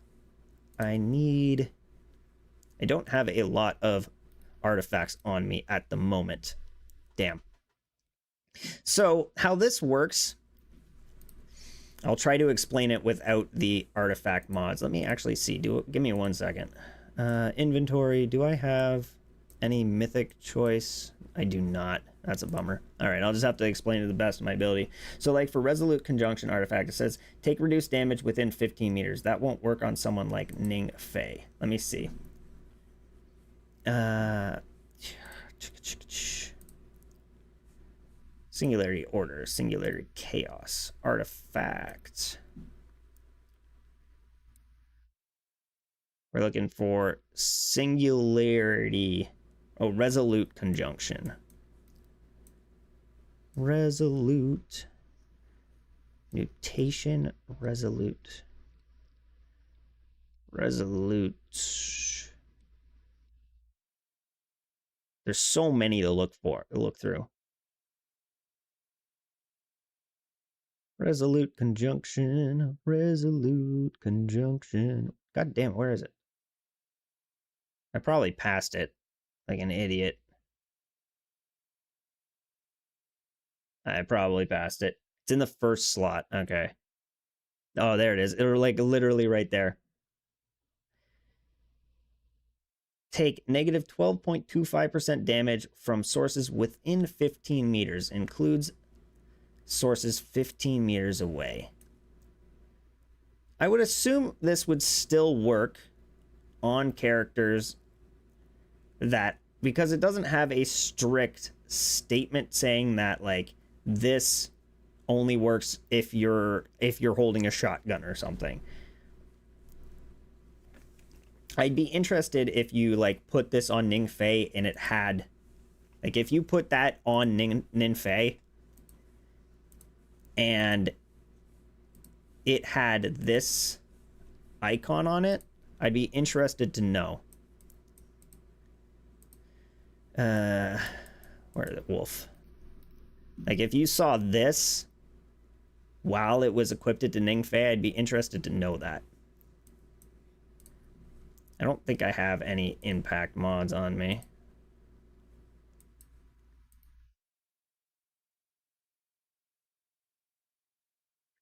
don't have a lot of artifacts on me at the moment. Damn. So how this works, I'll try to explain it without the artifact mods. Let me actually see. Give me 1 second. Inventory. Do I have any mythic choice? I do not. That's a bummer. All right, I'll just have to explain it to the best of my ability. So like for Resolute Conjunction artifact, it says take reduced damage within 15 meters. That won't work on someone like Ning Fei. Let me see. Singularity Order, Singularity Chaos, Artifact. We're looking for Singularity. Oh, Resolute Conjunction. Resolute. Mutation, Resolute. Resolute. There's so many to look through. Resolute Conjunction, Resolute Conjunction. God damn, where is it? I probably passed it like an idiot. I probably passed it. It's in the first slot. Okay. Oh, there it is. It was like literally right there. Take negative 12.25% damage from sources within 15 meters. Includes sources 15 meters away. I would assume this would still work on characters that, because it doesn't have a strict statement saying that like this only works if you're holding a shotgun or something. I'd be interested if you like put this on Ning Fei and it had, like if you put that on Ning Fei and it had this icon on it, I'd be interested to know. Where is it? Wolf. Like if you saw this while it was equipped to Ning Fei, I'd be interested to know that. I don't think I have any impact mods on me.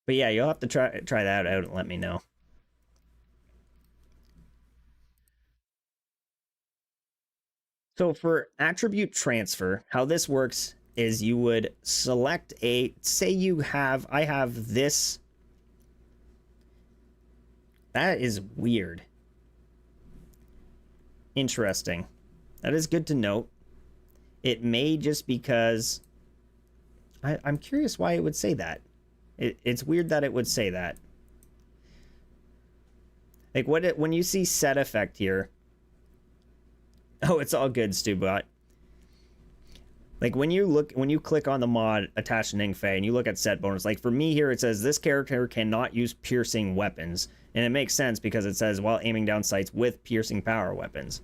But yeah, you'll have to try that out and let me know. So for attribute transfer, how this works is you would select a, say you have, I have this. That is weird. Interesting. That is good to note. It may just because I'm curious why it would say that. It's weird that it would say that. Like when you see set effect here. Oh, it's all good, Stubot. Like when you click on the mod attached to Ning Fei and you look at set bonus, like for me here it says this character cannot use piercing weapons. And it makes sense because it says while aiming down sights with piercing power weapons.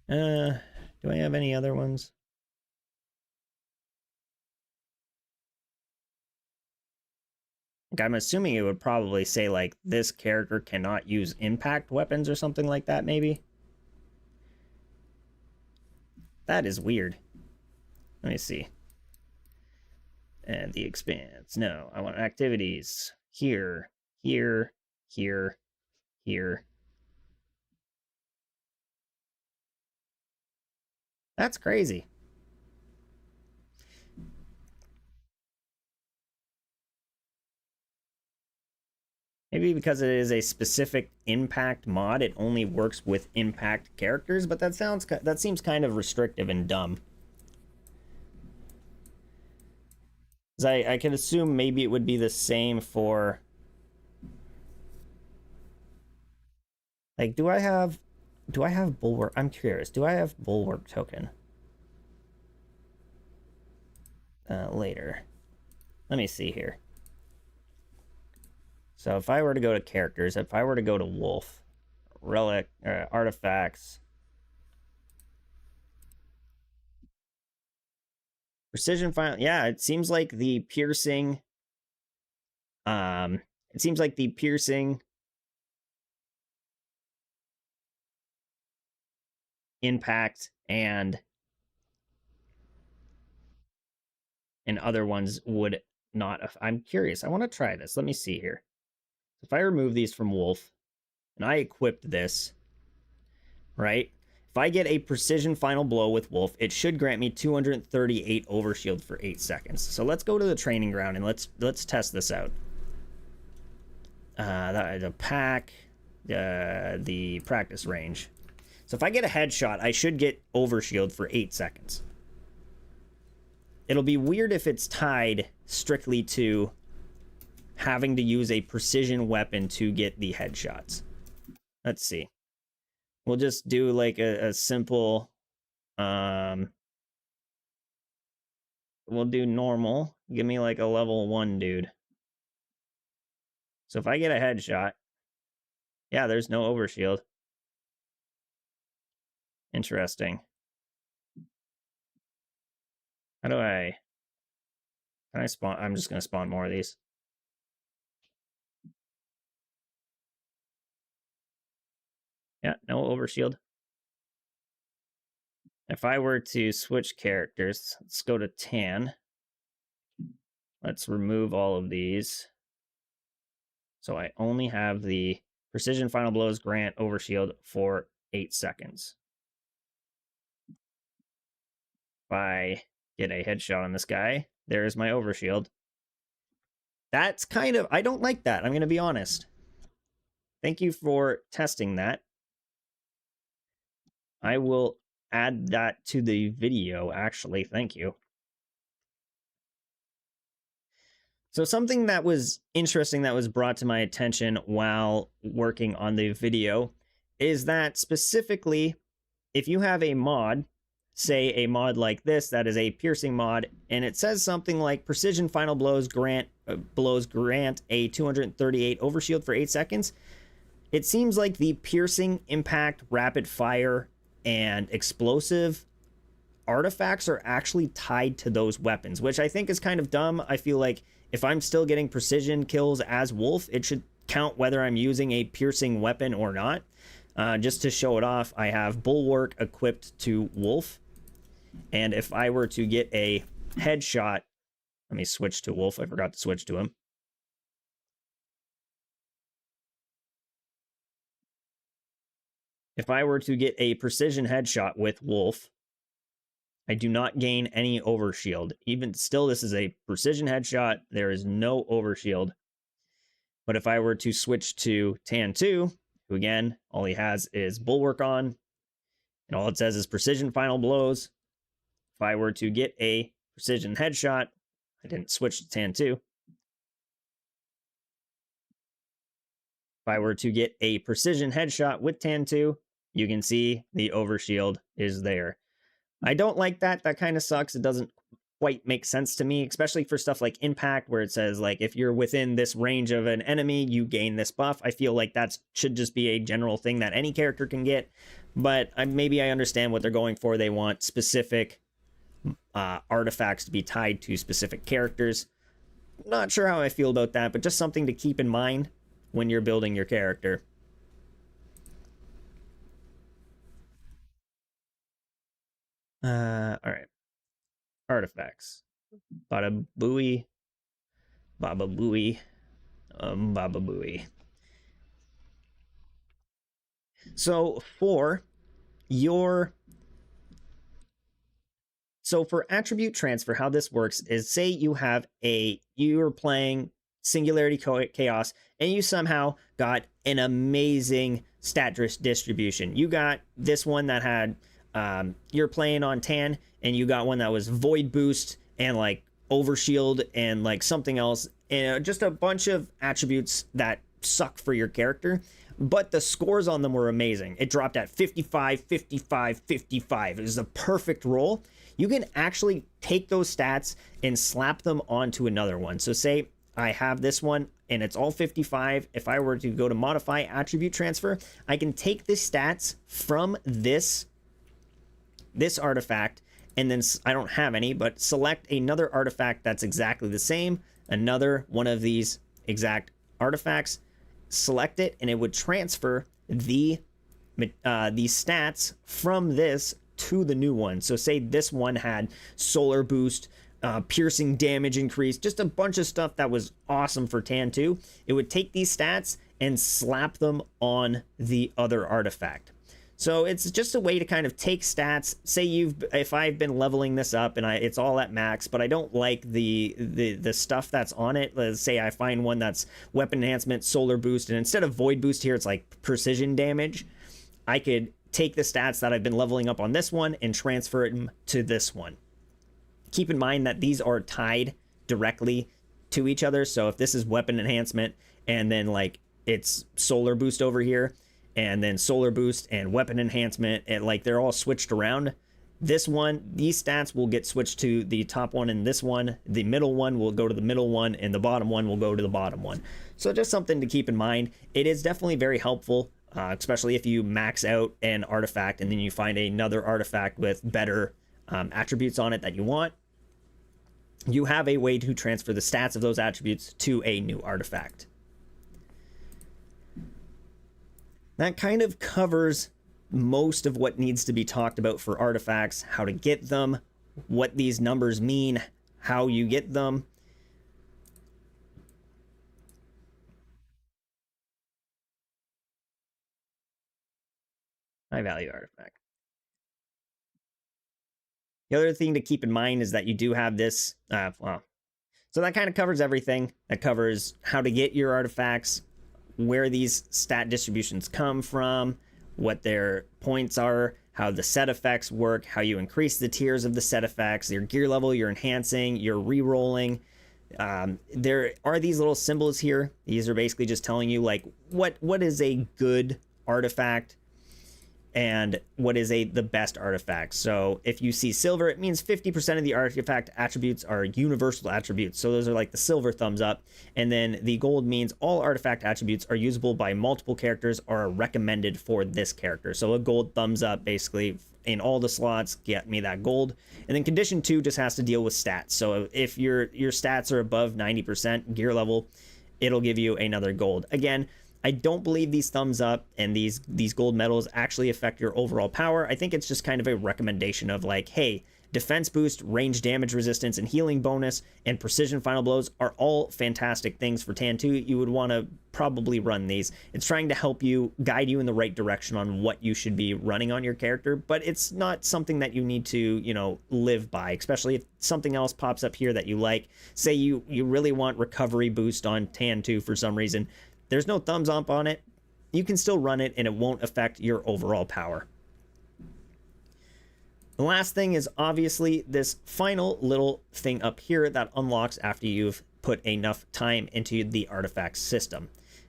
Do I have any other ones? Like I'm assuming it would probably say like this character cannot use impact weapons or something like that, maybe. That is weird. Let me see. And the expanse. No, I want activities. Here, here, here, here. That's crazy. Maybe because it is a specific impact mod, it only works with impact characters, but that seems kind of restrictive and dumb. 'Cause I can assume maybe it would be the same for... Like, do I have Bulwark? I'm curious. Do I have Bulwark token? Later. Let me see here. So if I were to go to characters, if I were to go to Wolf, Relic, artifacts, precision final, yeah, it seems like the piercing, impact and other ones would not. I'm curious. I want to try this. Let me see here. If I remove these from Wolf and I equipped this, right? If I get a precision final blow with Wolf, it should grant me 238 overshield for 8 seconds. So let's go to the training ground and let's test this out. The pack, the practice range. So if I get a headshot, I should get overshield for 8 seconds. It'll be weird if it's tied strictly to having to use a precision weapon to get the headshots. Let's see. We'll just do like a simple... we'll do normal. Give me like a level 1 dude. So if I get a headshot... Yeah, there's no overshield. Interesting. How do I... Can I spawn? I'm just going to spawn more of these. Yeah, no overshield. If I were to switch characters, let's go to Tan. Let's remove all of these. So I only have the precision final blows grant overshield for 8 seconds. If I get a headshot on this guy, there's my overshield. That's kind of... I don't like that. I'm going to be honest. Thank you for testing that. I will add that to the video, actually. Thank you. So something that was interesting that was brought to my attention while working on the video is that specifically, if you have a mod, say a mod like this, that is a piercing mod, and it says something like precision final blows grant a 238 overshield for 8 seconds, it seems like the piercing, impact, rapid fire, and explosive artifacts are actually tied to those weapons, which I think is kind of dumb. I feel like if I'm still getting precision kills as Wolf, it should count whether I'm using a piercing weapon or not. Just to show it off, I have Bulwark equipped to Wolf. And if I were to get a headshot, let me switch to Wolf. I forgot to switch to him. If I were to get a precision headshot with Wolf, I do not gain any overshield. Even still, this is a precision headshot. There is no overshield. But if I were to switch to Tan 2, who again, all he has is Bulwark on, and all it says is precision final blows. If I were to get a precision headshot, I didn't switch to Tan 2. If I were to get a precision headshot with Tan 2, you can see the overshield is there. I don't like that. That kind of sucks. It doesn't quite make sense to me, especially for stuff like Impact, where it says, like, if you're within this range of an enemy, you gain this buff. I feel like that should just be a general thing that any character can get. But maybe I understand what they're going for. They want specific artifacts to be tied to specific characters. Not sure how I feel about that, but just something to keep in mind when you're building your character. All right. Artifacts. Bada booey. Baba booey. Baba booey. So for attribute transfer, how this works is, say you're playing Singularity Chaos, and you somehow got an amazing stat distribution. You got this one that had, you're playing on Tan, and you got one that was Void Boost and like Overshield and like something else, and just a bunch of attributes that suck for your character, but the scores on them were amazing. It dropped at 55, 55, 55. It was the perfect roll. You can actually take those stats and slap them onto another one. So say I have this one and it's all 55. If I were to go to modify attribute transfer, I can take the stats from this artifact, and then I don't have any, but select another artifact that's exactly the same, another one of these exact artifacts, select it, and it would transfer the stats from this to the new one. So say this one had solar boost, piercing damage increase, just a bunch of stuff that was awesome for Tan 2. It would take these stats and slap them on the other artifact. So it's just a way to kind of take stats. Say if I've been leveling this up and it's all at max, but I don't like the stuff that's on it. Let's say I find one that's weapon enhancement, solar boost, and instead of void boost here, it's like precision damage. I could take the stats that I've been leveling up on this one and transfer them to this one. Keep in mind that these are tied directly to each other. So if this is weapon enhancement and then like it's solar boost over here, and then solar boost and weapon enhancement, and like they're all switched around. This one, these stats will get switched to the top one, and this one, the middle one will go to the middle one, and the bottom one will go to the bottom one. So just something to keep in mind. It is definitely very helpful, especially if you max out an artifact and then you find another artifact with better attributes on it that you want. You have a way to transfer the stats of those attributes to a new artifact. That kind of covers most of what needs to be talked about for artifacts, how to get them, what these numbers mean, how you get them. High value artifact. The other thing to keep in mind is that you do have this, so that kind of covers everything. That covers how to get your artifacts, where these stat distributions come from, what their points are, how the set effects work, how you increase the tiers of the set effects, your gear level, you're enhancing, you're re-rolling. There are these little symbols here. These are basically just telling you like what is a good artifact and what is the best artifact. So if you see silver, it means 50% of the artifact attributes are universal attributes. So those are like the silver thumbs up. And then the gold means all artifact attributes are usable by multiple characters or are recommended for this character. So a gold thumbs up basically in all the slots, get me that gold. And then condition 2 just has to deal with stats. So if your stats are above 90% gear level, it'll give you another gold. Again, I don't believe these thumbs up and these gold medals actually affect your overall power. I think it's just kind of a recommendation of like, hey, defense boost, range damage resistance, and healing bonus, and precision final blows are all fantastic things for Tan 2. You would want to probably run these. It's trying to help you, guide you in the right direction on what you should be running on your character, but it's not something that you need to, live by, especially if something else pops up here that you like. Say you really want recovery boost on Tan 2 for some reason. There's no thumbs up on it. You can still run it and it won't affect your overall power. The last thing is obviously this final little thing up here that unlocks after you've put enough time into the artifact system.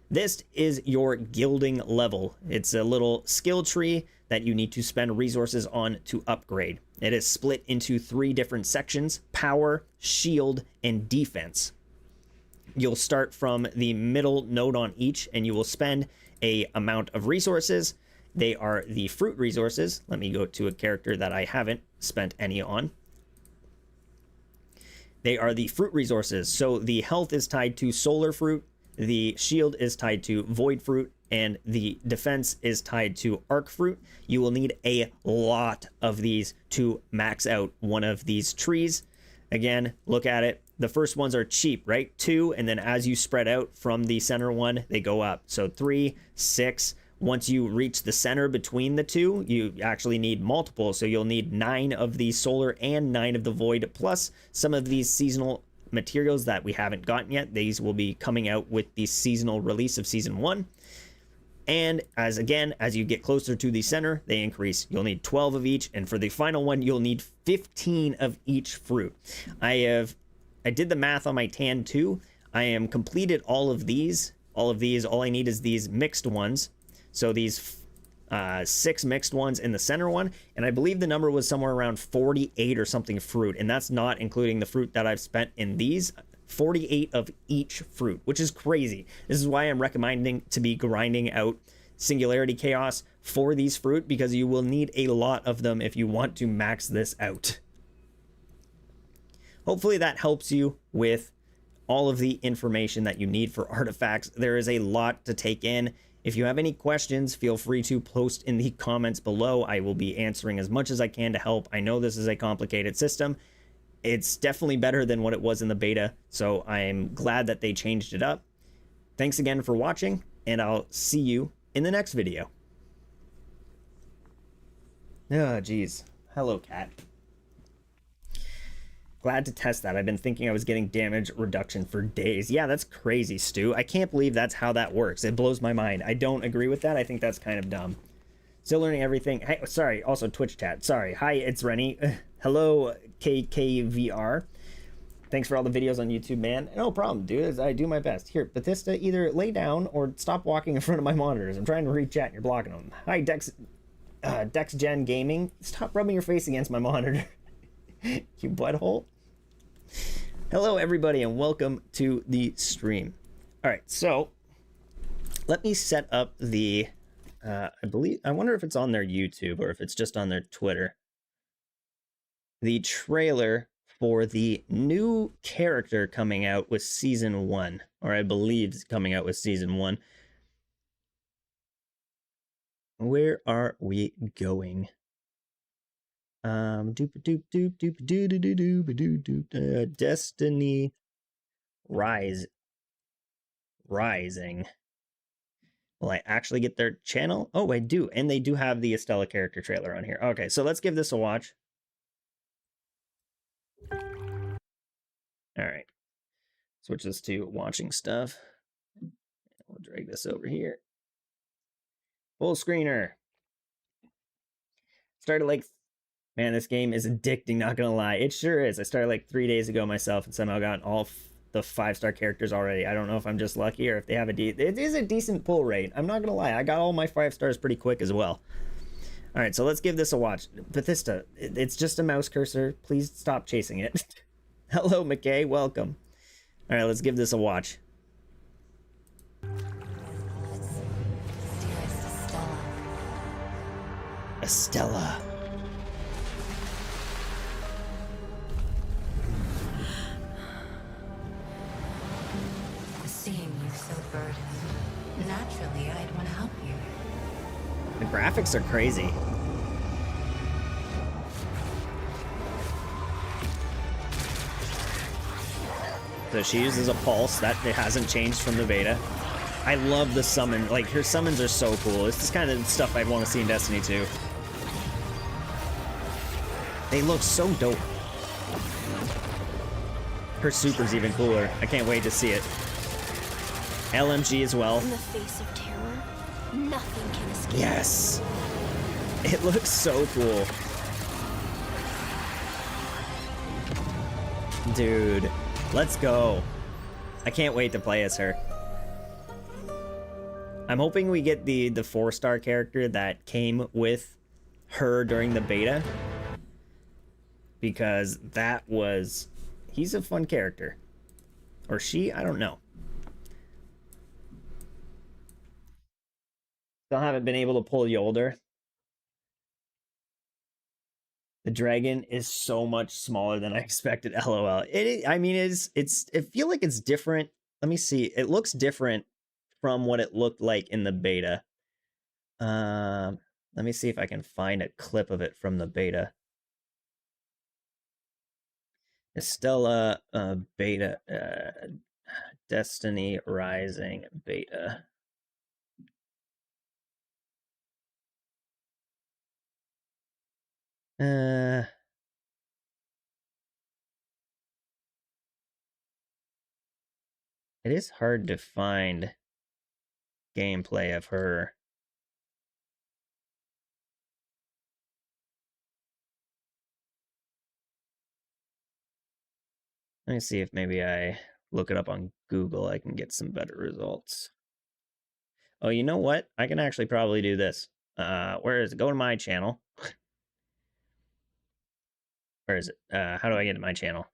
This is your gilding level. It's a little skill tree that you need to spend resources on to upgrade. It is split into 3 different sections: power, shield, and defense. You'll start from the middle node on each, and you will spend a amount of resources. They are the fruit resources. Let me go to a character that I haven't spent any on. They are the fruit resources. So the health is tied to solar fruit, the shield is tied to void fruit, and the defense is tied to arc fruit. You will need a lot of these to max out one of these trees. Again, look at it. The first ones are cheap, right? 2, and then as you spread out from the center one, they go up. So 3, 6. Once you reach the center between the 2, you actually need multiple. So you'll need 9 of the solar and 9 of the void, plus some of these seasonal materials that we haven't gotten yet. These will be coming out with the seasonal release of Season 1. And as you get closer to the center, they increase. You'll need 12 of each, and for the final one, you'll need 15 of each fruit. I did the math on my tan too. I am completed all of these. All I need is these mixed ones. So these 6 mixed ones in the center one, and I believe the number was somewhere around 48 or something fruit, and that's not including the fruit that I've spent in these. 48 of each fruit, which is crazy. This is why I'm recommending to be grinding out Singularity Chaos for these fruit, because you will need a lot of them if you want to max this out. Hopefully that helps you with all of the information that you need for artifacts. There is a lot to take in. If you have any questions, feel free to post in the comments below. I will be answering as much as I can to help. I know this is a complicated system. It's definitely better than what it was in the beta, so I'm glad that they changed it up. Thanks again for watching, and I'll see you in the next video. Oh, geez. Hello, cat. Glad to test that. I've been thinking I was getting damage reduction for days. Yeah, that's crazy, Stu. I can't believe that's how that works. It blows my mind. I don't agree with that. I think that's kind of dumb. Still learning everything. Hey, sorry, also Twitch chat. Sorry. Hi, it's Rennie. Hello, KKVR. Thanks for all the videos on YouTube, man. No problem, dude. I do my best. Here, Bethesda, either lay down or stop walking in front of my monitors. I'm trying to read chat and you're blocking them. Hi, DexGen Gaming. Stop rubbing your face against my monitor. You butthole. Hello, everybody, and welcome to the stream. All right, so let me set up the... I wonder if it's on their YouTube or if it's just on their Twitter. The trailer for the new character coming out with Season 1. Or I believe it's coming out with Season 1. Where are we going? Destiny Rising. Will I actually get their channel? Oh, I do. And they do have the Estella character trailer on here. Okay, so let's give this a watch. All right. Switch this to watching stuff. We'll drag this over here. Full screener. Started like... Man, this game is addicting, not gonna lie. It sure is. I started like 3 days ago myself and somehow got all the 5-star characters already. I don't know if I'm just lucky or if they have it is a decent pull rate. I'm not gonna lie. I got all my 5 stars pretty quick as well. All right, so let's give this a watch. Bethesda, it's just a mouse cursor. Please stop chasing it. Hello, McKay. Welcome. All right, let's give this a watch. Estella. Naturally, I'd want to help you. The graphics are crazy. So she uses a pulse. That it hasn't changed from the beta. I love the summon. Like, her summons are so cool. It's this kind of stuff I'd want to see in Destiny 2. They look so dope. Her super's even cooler. I can't wait to see it. LMG as well. In the face of terror, nothing can escape. Yes. It looks so cool. Dude, let's go. I can't wait to play as her. I'm hoping we get the 4-star character that came with her during the beta. Because that was... He's a fun character. Or she? I don't know. Still haven't been able to pull Yolder. The dragon is so much smaller than I expected. LOL. I mean, I feel like it's different. Let me see. It looks different from what it looked like in the beta. Let me see if I can find a clip of it from the beta. Estella beta, Destiny Rising beta. It is hard to find gameplay of her. Let me see if maybe I look it up on Google. I can get some better results. Oh, you know what? I can actually probably do this. Where is it? Go to my channel. Where is it? How do I get to my channel?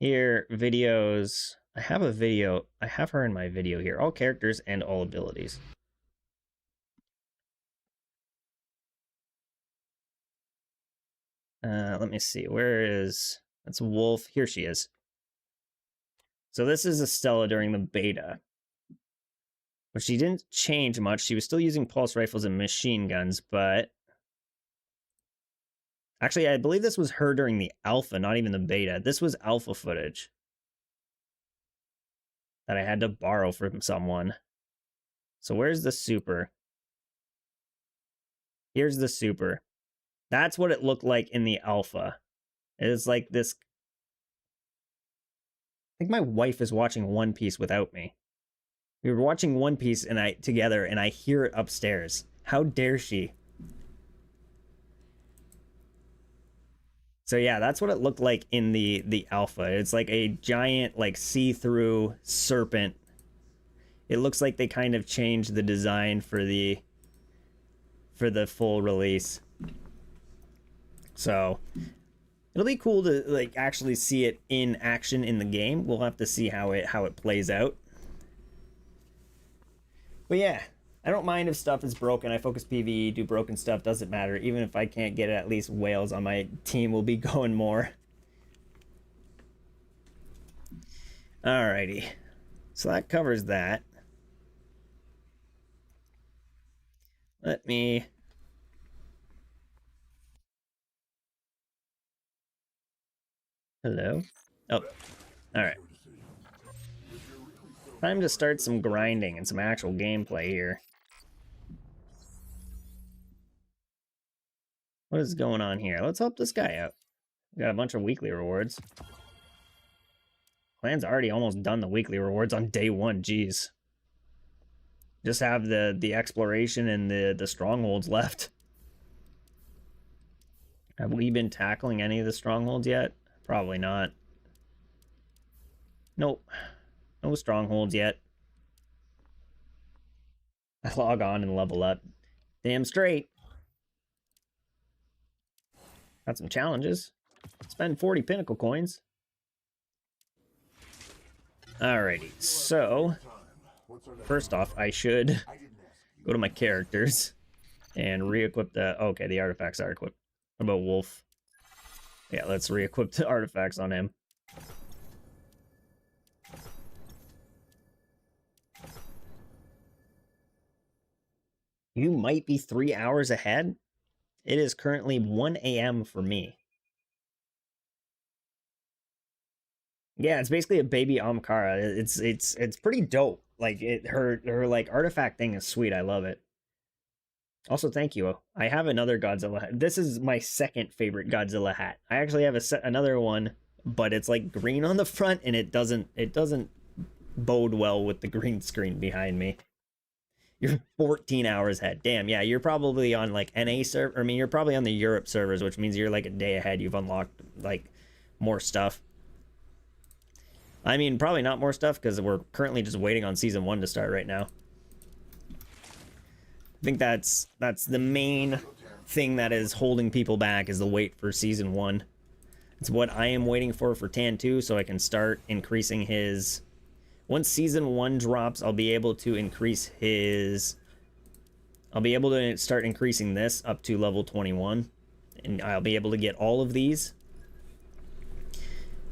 Here, videos. I have a video. I have her in my video here. All characters and all abilities. Let me see. Where is... That's Wolf. Here she is. So this is Estella during the beta. But she didn't change much. She was still using pulse rifles and machine guns, but... Actually, I believe this was her during the alpha, not even the beta. This was alpha footage that I had to borrow from someone. So where's the super? Here's the super. That's what it looked like in the alpha. It's like this... I think my wife is watching One Piece without me. We were watching One Piece together, and I hear it upstairs. How dare she? So yeah, that's what it looked like in the alpha. It's like a giant, like, see-through serpent. It looks like they kind of changed the design for the full release. So it'll be cool to like actually see it in action in the game. We'll have to see how it plays out. But yeah, I don't mind if stuff is broken. I focus PvE, do broken stuff, doesn't matter. Even if I can't get at least whales on my team, will be going more. Alrighty. So that covers that. Let me... Hello? Oh, alright. Time to start some grinding and some actual gameplay here. What is going on here? Let's help this guy out. We got a bunch of weekly rewards. Clan's already almost done the weekly rewards on day one, jeez. Just have the exploration and the strongholds left. Have we been tackling any of the strongholds yet? Probably not. Nope. No strongholds yet. I log on and level up. Damn straight. Got some challenges. Spend 40 pinnacle coins. Alrighty, so... First off, I should go to my characters and re-equip the... Okay, the artifacts are equipped. What about Wolf? Yeah, let's re-equip the artifacts on him. You might be 3 hours ahead. It is currently 1 a.m. for me. Yeah, it's basically a baby Amkara. It's pretty dope. Like her like artifact thing is sweet. I love it. Also, thank you. I have another Godzilla hat. This is my second favorite Godzilla hat. I actually have another one, but it's like green on the front, and it doesn't bode well with the green screen behind me. You're 14 hours ahead. Damn, yeah, you're probably on like NA server. I mean, you're probably on the Europe servers, which means you're like a day ahead. You've unlocked like more stuff. I mean, probably not more stuff because we're currently just waiting on season 1 to start right now. I think that's the main thing that is holding people back is the wait for season 1. It's what I am waiting for Tan 2, so I can start increasing his... Once season 1 drops, I'll be able to increase his... I'll be able to start increasing this up to level 21. And I'll be able to get all of these.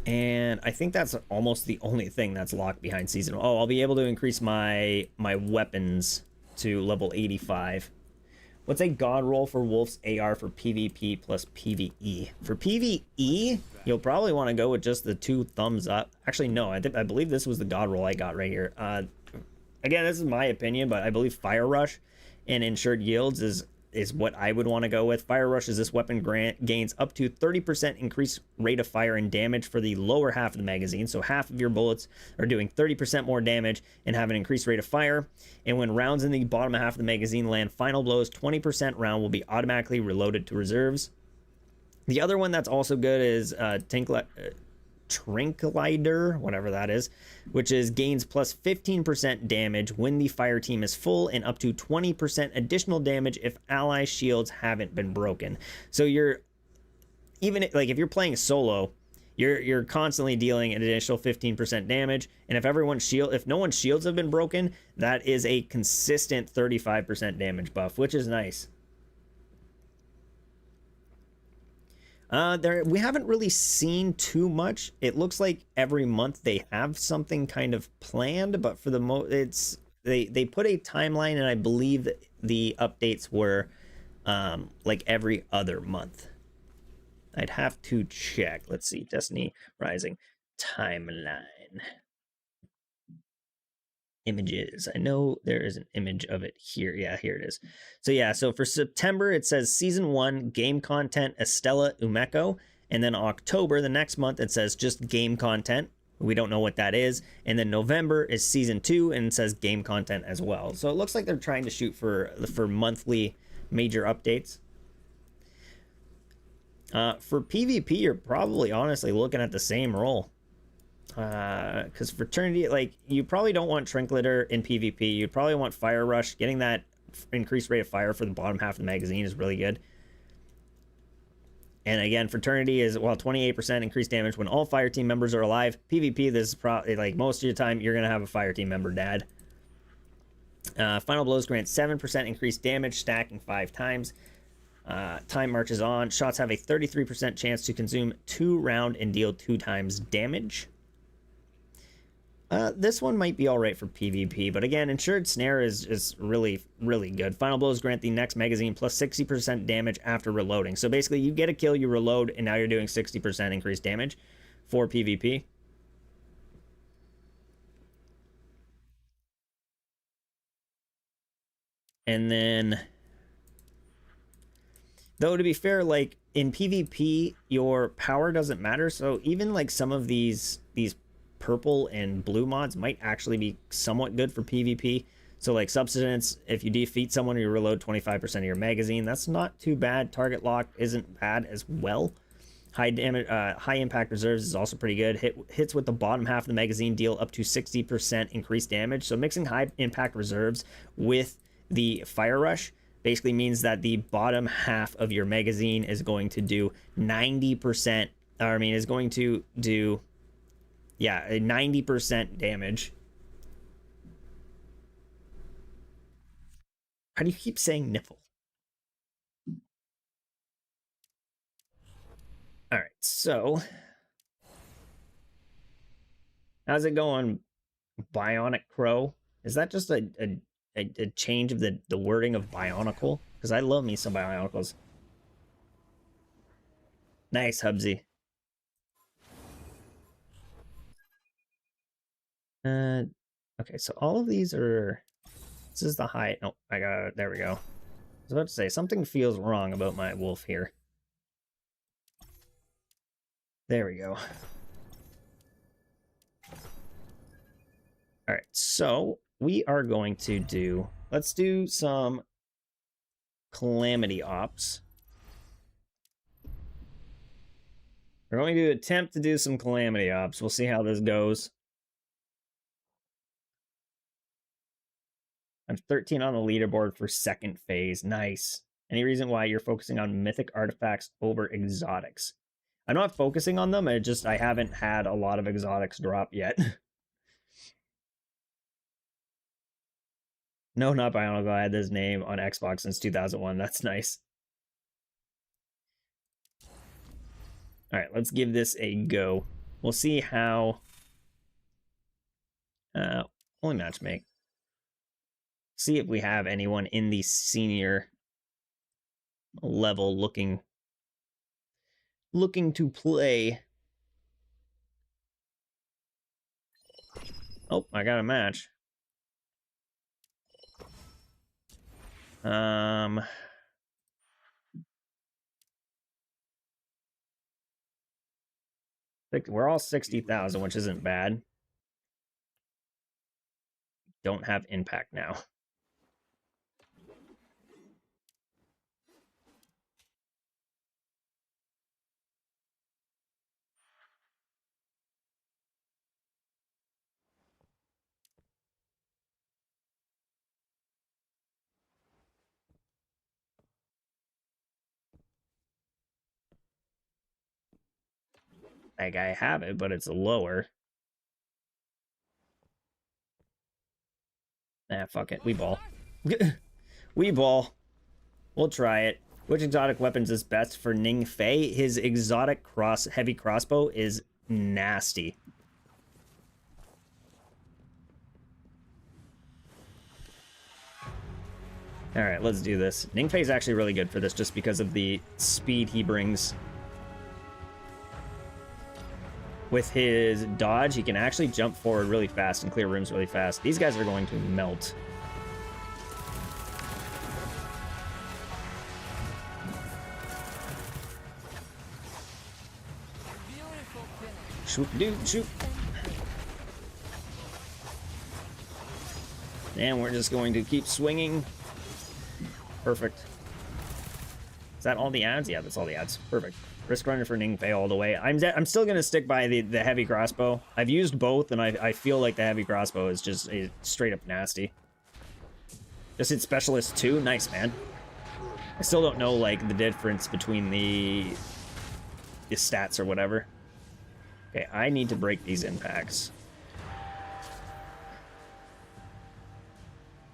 And I think that's almost the only thing that's locked behind season 1. Oh, I'll be able to increase my weapons to level 85. What's a god roll for Wolf's AR for PvP plus PvE? For PvE, you'll probably want to go with just the 2 thumbs up. Actually, no, I believe this was the god roll I got right here. Again, this is my opinion, but I believe Fire Rush and Ensured Yields is is what I would want to go with. Fire Rush is this weapon gains up to 30% increased rate of fire and damage for the lower half of the magazine. So half of your bullets are doing 30% more damage and have an increased rate of fire. And when rounds in the bottom half of the magazine land final blows, 20% round will be automatically reloaded to reserves. The other one that's also good is Trinklider, whatever that is, which is gains plus 15% damage when the fire team is full and up to 20% additional damage if ally shields haven't been broken. So you're, even like if you're playing solo, you're constantly dealing an additional 15% damage, and if no one's shields have been broken, that is a consistent 35% damage buff, which is nice. We haven't really seen too much. It looks like every month they have something kind of planned, but for the they put a timeline, and I believe that the updates were like every other month. I'd have to check. Let's see, Destiny Rising timeline. Images. I know there is an image of it here. Yeah, here it is. So yeah, so for September, it says Season 1, game content, Estella Umeko. And then October, the next month, it says just game content. We don't know what that is. And then November is Season 2, and it says game content as well. So it looks like they're trying to shoot for monthly major updates. For PvP, you're probably honestly looking at the same role. Because Fraternity, like, you probably don't want Trinklitter in PvP. You'd probably want Fire Rush. Getting that increased rate of fire for the bottom half of the magazine is really good. And again, Fraternity is, well, 28% increased damage when all fire team members are alive. PvP, this is probably, like, most of your time, you're going to have a fire team member dead. Final Blows grant 7% increased damage, stacking 5 times. Time marches on. Shots have a 33% chance to consume 2 rounds and deal 2 times damage. This one might be alright for PvP, but again, Ensured Snare is really, really good. Final Blows grant the next magazine plus 60% damage after reloading. So basically, you get a kill, you reload, and now you're doing 60% increased damage for PvP. And then, though, to be fair, like, in PvP, your power doesn't matter, so even, like, some of these purple and blue mods might actually be somewhat good for PvP. So like Subsistence, if you defeat someone, you reload 25% of your magazine. That's not too bad. Target lock isn't bad as well. High damage, high impact reserves is also pretty good. Hits with the bottom half of the magazine deal up to 60% increased damage. So mixing high impact reserves with the Fire Rush basically means that the bottom half of your magazine is going to do 90%, or I mean, is going to do, yeah, 90% damage. How do you keep saying nipple? All right, so how's it going, Bionic Crow? Is that just a change of the wording of Bionicle? Because I love me some Bionicles. Nice, Hubsy. Okay, so all of these are... This is the height. Oh, I got it. There we go. I was about to say, something feels wrong about my wolf here. There we go. Alright, so we are going to do... Let's do some Calamity Ops. We're going to attempt to do some Calamity Ops. We'll see how this goes. I'm 13 on the leaderboard for second phase. Nice. Any reason why you're focusing on mythic artifacts over exotics? I'm not focusing on them. I haven't had a lot of exotics drop yet. No, not Bionicle. I had this name on Xbox since 2001. That's nice. All right, let's give this a go. We'll see how... only matchmake. See if we have anyone in the senior level looking to play. Oh, I got a match. We're all 60,000, which isn't bad. Don't have impact now. Like, I have it, but it's lower. Nah, fuck it. We ball. We ball. We'll try it. Which exotic weapons is best for Ning Fei? His exotic heavy crossbow is nasty. Alright, let's do this. Ning Fei is actually really good for this just because of the speed he brings. With his dodge, he can actually jump forward really fast and clear rooms really fast. These guys are going to melt. Shoot, dude, shoot. And we're just going to keep swinging. Perfect. Is that all the ads? Yeah, that's all the ads. Perfect. Risk runner for Ning Fei all the way. I'm still going to stick by the heavy crossbow. I've used both, and I feel like the heavy crossbow is just straight up nasty. Just hit specialist 2. Nice, man. I still don't know, like, the difference between the stats or whatever. Okay, I need to break these impacts.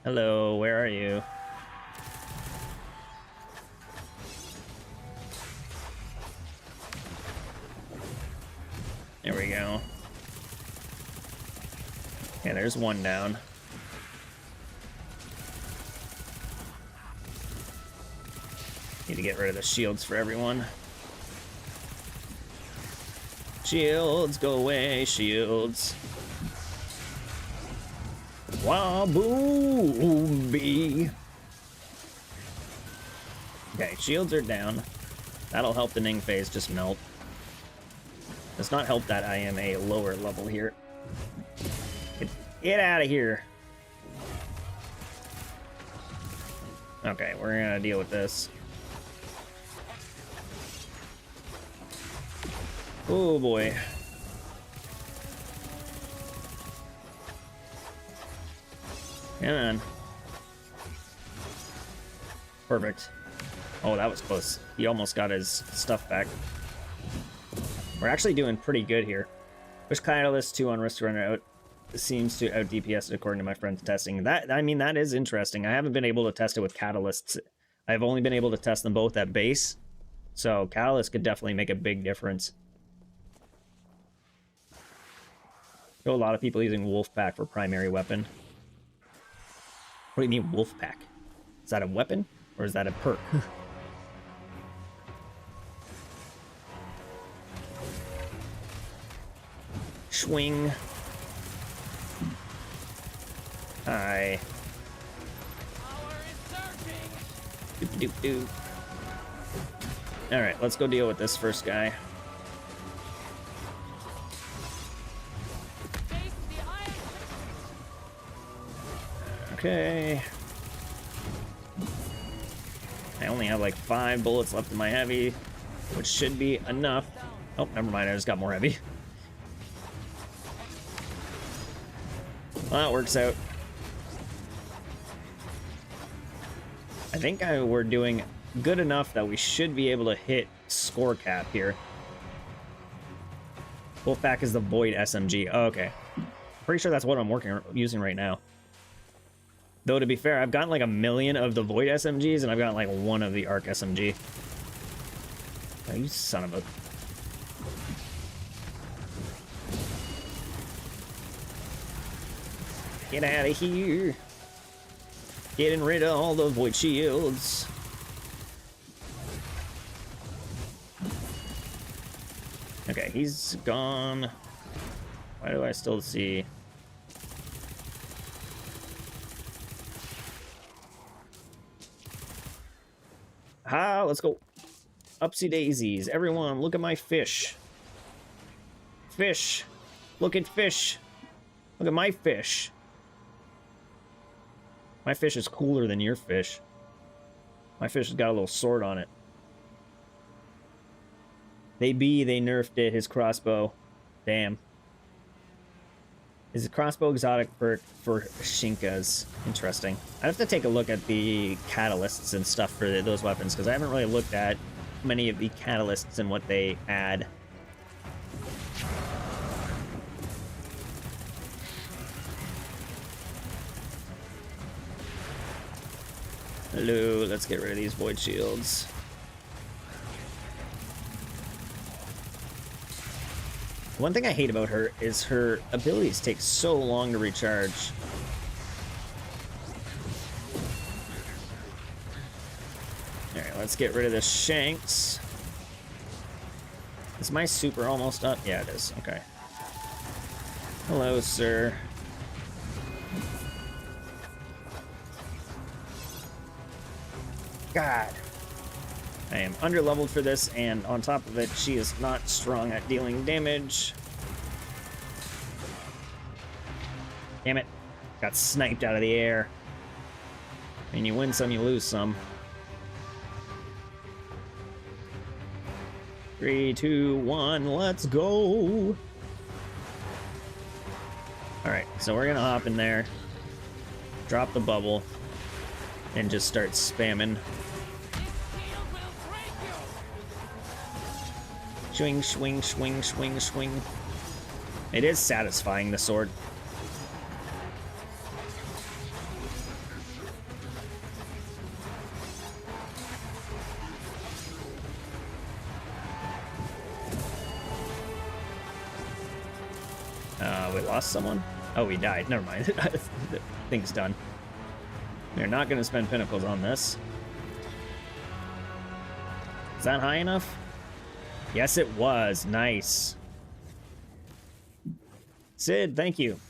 Hello, where are you? There we go. Yeah, there's one down. Need to get rid of the shields for everyone. Shields, go away, shields. Wabooby. Okay, shields are down. That'll help the Ning Feis just melt. Does not help that I am a lower level here. Get out of here. Okay, we're gonna deal with this. Oh boy. Come on. Perfect. Oh, that was close. He almost got his stuff back. We're actually doing pretty good here. Push Catalyst 2 on Risk Runner out. Seems to out DPS it according to my friend's testing. I mean, that is interesting. I haven't been able to test it with Catalysts. I've only been able to test them both at base. So Catalyst could definitely make a big difference. I know a lot of people using Wolfpack for primary weapon. What do you mean Wolfpack? Is that a weapon? Or is that a perk? Swing. Hi. Doop doop doop. Alright, let's go deal with this first guy. Okay. I only have like 5 bullets left in my heavy, which should be enough. Oh, never mind, I just got more heavy. Well, that works out. I think we're doing good enough that we should be able to hit score cap here. Wolfpack is the Void SMG. Oh, okay. Pretty sure that's what I'm using right now. Though, to be fair, I've gotten like 1 million of the Void SMGs, and I've gotten like 1 of the Arc SMG. Oh, you son of a... Get out of here. Getting rid of all the Void shields. Okay, he's gone. Why do I still see... Ah, let's go. Upsy daisies. Everyone, look at my fish. Fish. Look at fish. Look at my fish. My fish is cooler than your fish. My fish has got a little sword on it. They nerfed it, his crossbow. Damn. Is a crossbow exotic perk for Shinkas? Interesting. I have to take a look at the catalysts and stuff for those weapons, because I haven't really looked at many of the catalysts and what they add. Hello, let's get rid of these void shields. One thing I hate about her is her abilities take so long to recharge. Alright, let's get rid of the shanks. Is my super almost up? Yeah, it is. Okay. Hello, sir. God. I am underleveled for this, and on top of it, she is not strong at dealing damage. Damn it. Got sniped out of the air. I mean, you win some, you lose some. 3, 2, 1, let's go! Alright, so we're gonna hop in there, drop the bubble, and just start spamming. Swing, swing, swing, swing, swing. It is satisfying, the sword. We lost someone? Oh, we died. Never mind. The thing's done. We're not going to spend pinnacles on this. Is that high enough? Yes, it was. Nice. Sid, thank you.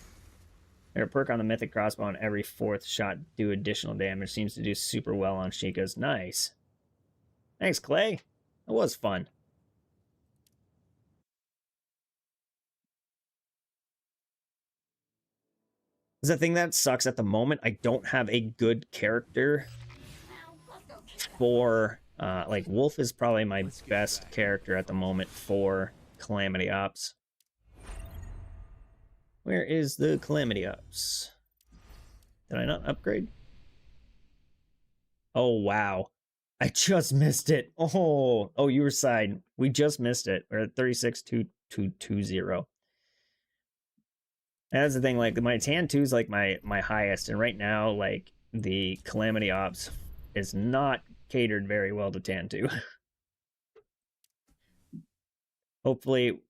There, a perk on the mythic crossbow on every 4th shot do additional damage. Seems to do super well on Sheikah's. Nice. Thanks, Clay. That was fun. The thing that sucks at the moment, I don't have a good character for, like, Wolf is probably my best character at the moment for Calamity Ops. Where is the Calamity Ops? Did I not upgrade? Oh, wow. I just missed it. Oh, you were side. We just missed it. We're at 36,220. That's the thing, like, my Tan 2 is, like, my highest, and right now, like, the Calamity Ops is not catered very well to Tan 2. Hopefully,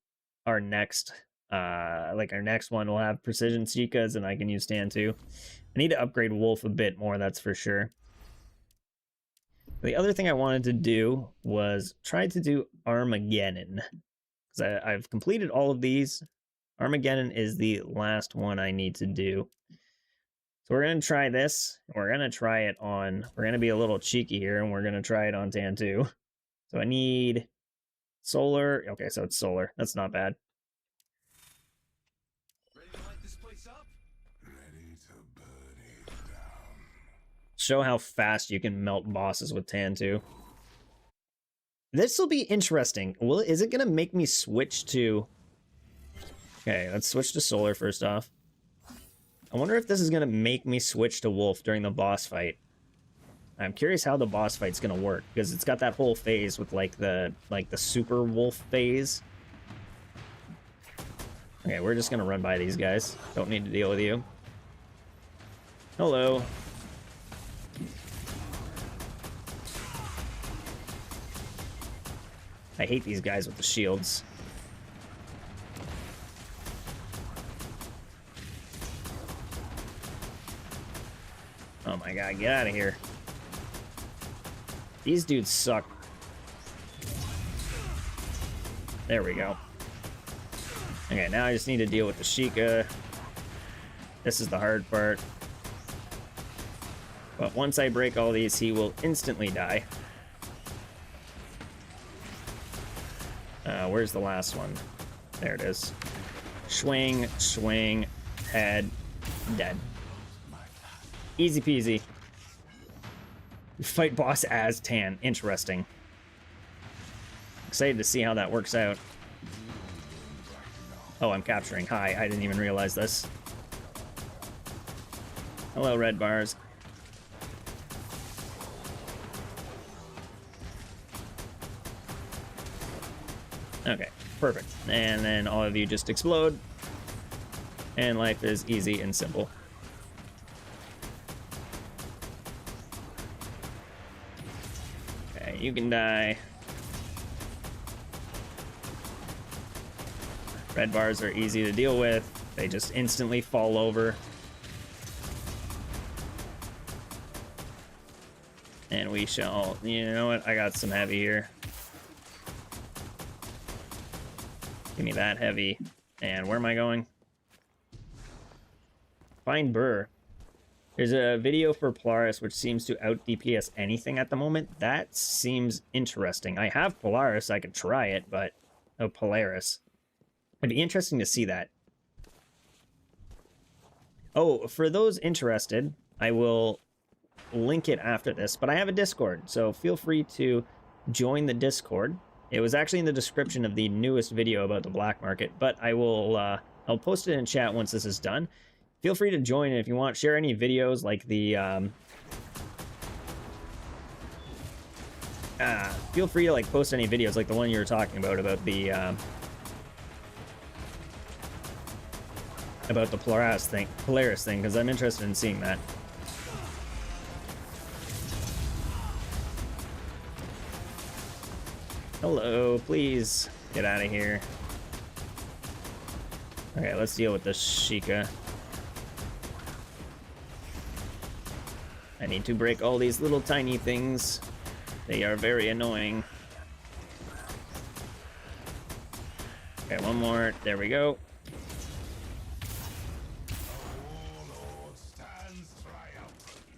our next, our next one will have Precision Seekers, and I can use Tan 2. I need to upgrade Wolf a bit more, that's for sure. The other thing I wanted to do was try to do Armageddon, because I've completed all of these. Armageddon is the last one I need to do. So we're going to try this. We're going to try it on... We're going to be a little cheeky here, and we're going to try it on Tan 2. So I need solar. Okay, so it's solar. That's not bad. Ready to light this place up? Ready to burn it down. Show how fast you can melt bosses with Tan 2. This will be interesting. Is it going to make me switch to... Okay, let's switch to solar first off. I wonder if this is going to make me switch to Wolf during the boss fight. I'm curious how the boss fight's going to work, because it's got that whole phase with, like, the super Wolf phase. Okay, we're just going to run by these guys. Don't need to deal with you. Hello. I hate these guys with the shields. Oh my god, get out of here. These dudes suck. There we go. Okay, now I just need to deal with the Sheikah. This is the hard part. But once I break all these, he will instantly die. Where's the last one? There it is. Swing, swing, head, dead. Easy peasy. Fight boss as Tan. Interesting. Excited to see how that works out. Oh, I'm capturing. Hi, I didn't even realize this. Hello, red bars. Okay, perfect. And then all of you just explode. And life is easy and simple. Okay, you can die. Red bars are easy to deal with. They just instantly fall over. And we shall... You know what? I got some heavy here. Give me that heavy. And where am I going? Find Burr. There's a video for Polaris which seems to out DPS anything at the moment. That seems interesting. I have Polaris, I could try it, but... Oh, Polaris. It'd be interesting to see that. Oh, for those interested, I will link it after this, but I have a Discord, so feel free to join the Discord. It was actually in the description of the newest video about the black market, but I will, I'll post it in chat once this is done. Feel free to join if you want. Share any videos like the, feel free to, like, post any videos like the one you were talking about the, about the Polaris thing, because I'm interested in seeing that. Hello, please get out of here. Okay, let's deal with this Sheikah. I need to break all these little tiny things. They are very annoying. Okay, one more. There we go.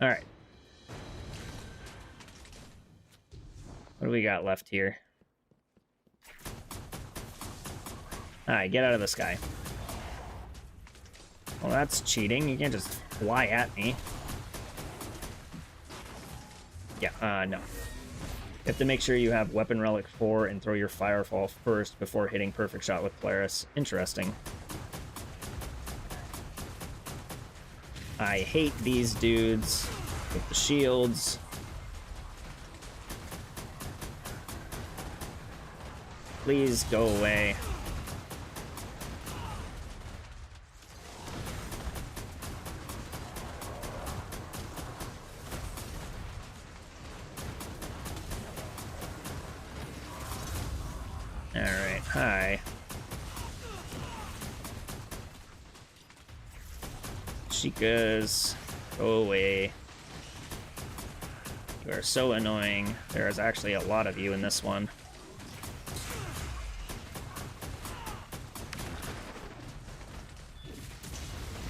Alright. What do we got left here? Alright, get out of the sky. Well, that's cheating. You can't just fly at me. Yeah, no. You have to make sure you have Weapon Relic 4 and throw your Firefall first before hitting Perfect Shot with Polaris. Interesting. I hate these dudes with the shields. Please go away. Alright, hi. Sheikahs, go away. You are so annoying. There is actually a lot of you in this one.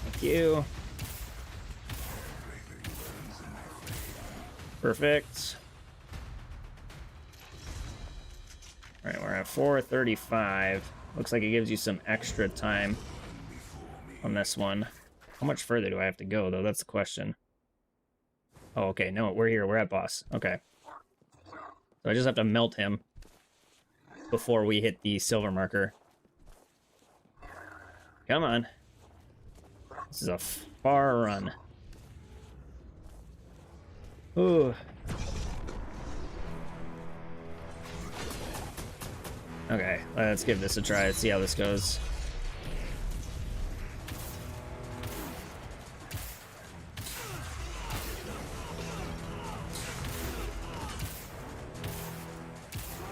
Thank you. Perfect. Alright, we're at 435. Looks like it gives you some extra time on this one. How much further do I have to go, though? That's the question. Oh, okay. No, we're here. We're at boss. Okay. So I just have to melt him before we hit the silver marker. Come on. This is a far run. Ooh. Okay, let's give this a try. Let's see how this goes.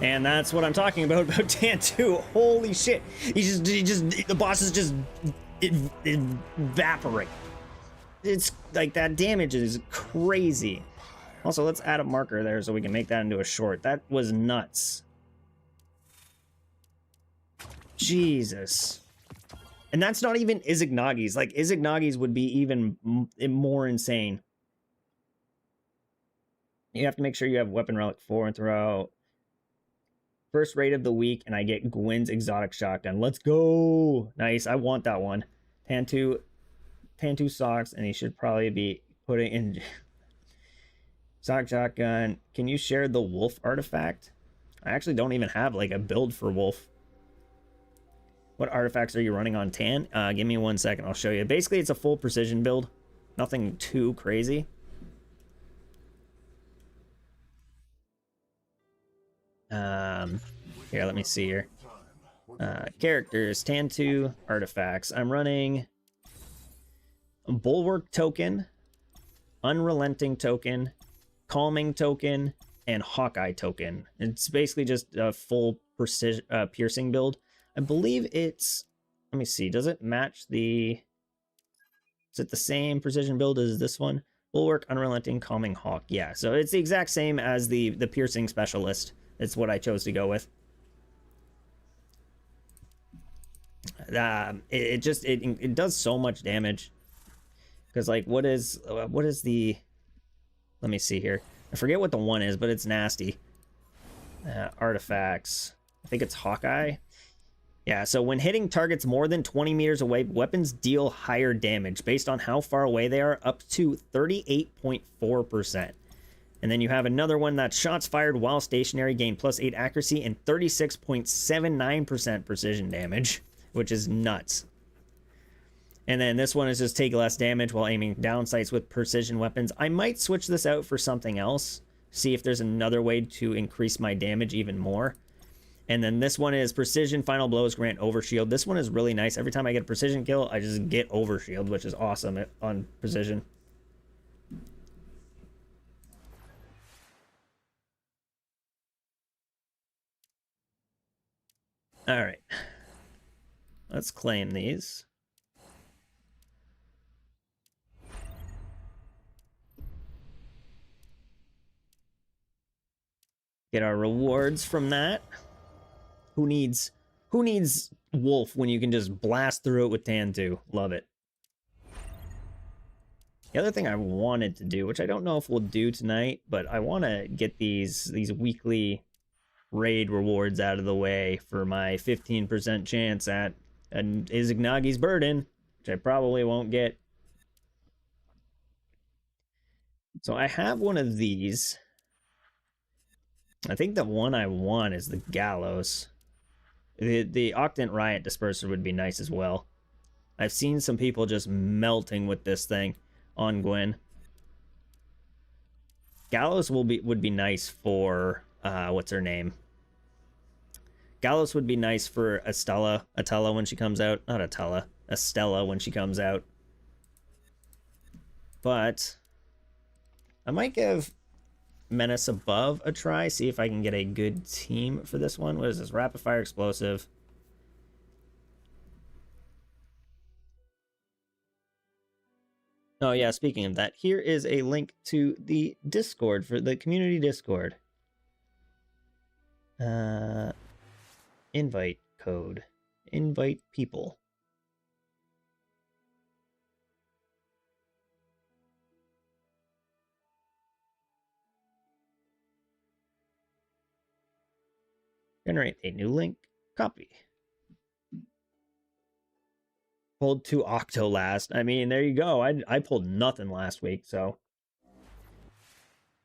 And that's what I'm talking about Tan 2. Holy shit. The bosses just evaporate. It's like that damage is crazy. Also, let's add a marker there so we can make that into a short. That was nuts. Jesus. And that's not even Izignagi's. Like, Izignagi's would be even more insane. You have to make sure you have Weapon Relic 4 and throw out First raid of the week, and I get Gwyn's exotic shotgun. Let's go! Nice, I want that one. Tantu socks, and he should probably be putting in... Exotic shotgun. Can you share the wolf artifact? I actually don't even have, like, a build for wolf. What artifacts are you running on Tan? Give me 1 second, I'll show you. Basically, it's a full precision build. Nothing too crazy. Here, let me see here. Characters, Tan2, artifacts. I'm running a Bulwark token, Unrelenting token, Calming token, and Hawkeye token. It's basically just a full precision piercing build. I believe it's... Let me see. Does it match the... Is it the same precision build as this one? Bulwark, Unrelenting, Calming, Hawk. Yeah, so it's the exact same as the piercing specialist. It's what I chose to go with. It does so much damage. Because, like, what is the... Let me see here. I forget what the one is, but it's nasty. Artifacts. I think it's Hawkeye. Yeah, so when hitting targets more than 20 meters away, weapons deal higher damage based on how far away they are, up to 38.4%. And then you have another one that's shots fired while stationary gain +8 accuracy and 36.79% precision damage, which is nuts. And then this one is just take less damage while aiming down sights with precision weapons. I might switch this out for something else, see if there's another way to increase my damage even more. And then this one is precision final blows grant overshield. This one is really nice. Every time I get a precision kill, I just get overshield, which is awesome on precision. All right. Let's claim these. Get our rewards from that. Who needs wolf when you can just blast through it with Tan2? Love it. The other thing I wanted to do, which I don't know if we'll do tonight, but I want to get these weekly raid rewards out of the way for my 15% chance at an Izignagi's Burden, which I probably won't get. So I have one of these. I think the one I want is the Gallows. The Octant Riot Disperser would be nice as well. I've seen some people just melting with this thing on Gwen. Gallows would be nice for what's her name? Gallows would be nice for Atella when she comes out. Not Atella, Estella when she comes out. But I might give Menace Above a try, see if I can get a good team for this one. What is this? Rapid Fire Explosive. Oh yeah, speaking of that, here is a link to the Discord, for the community Discord. Invite code. Invite people. Generate a new link. Copy. Pulled 2 Octo last. I mean, there you go. I pulled nothing last week, so.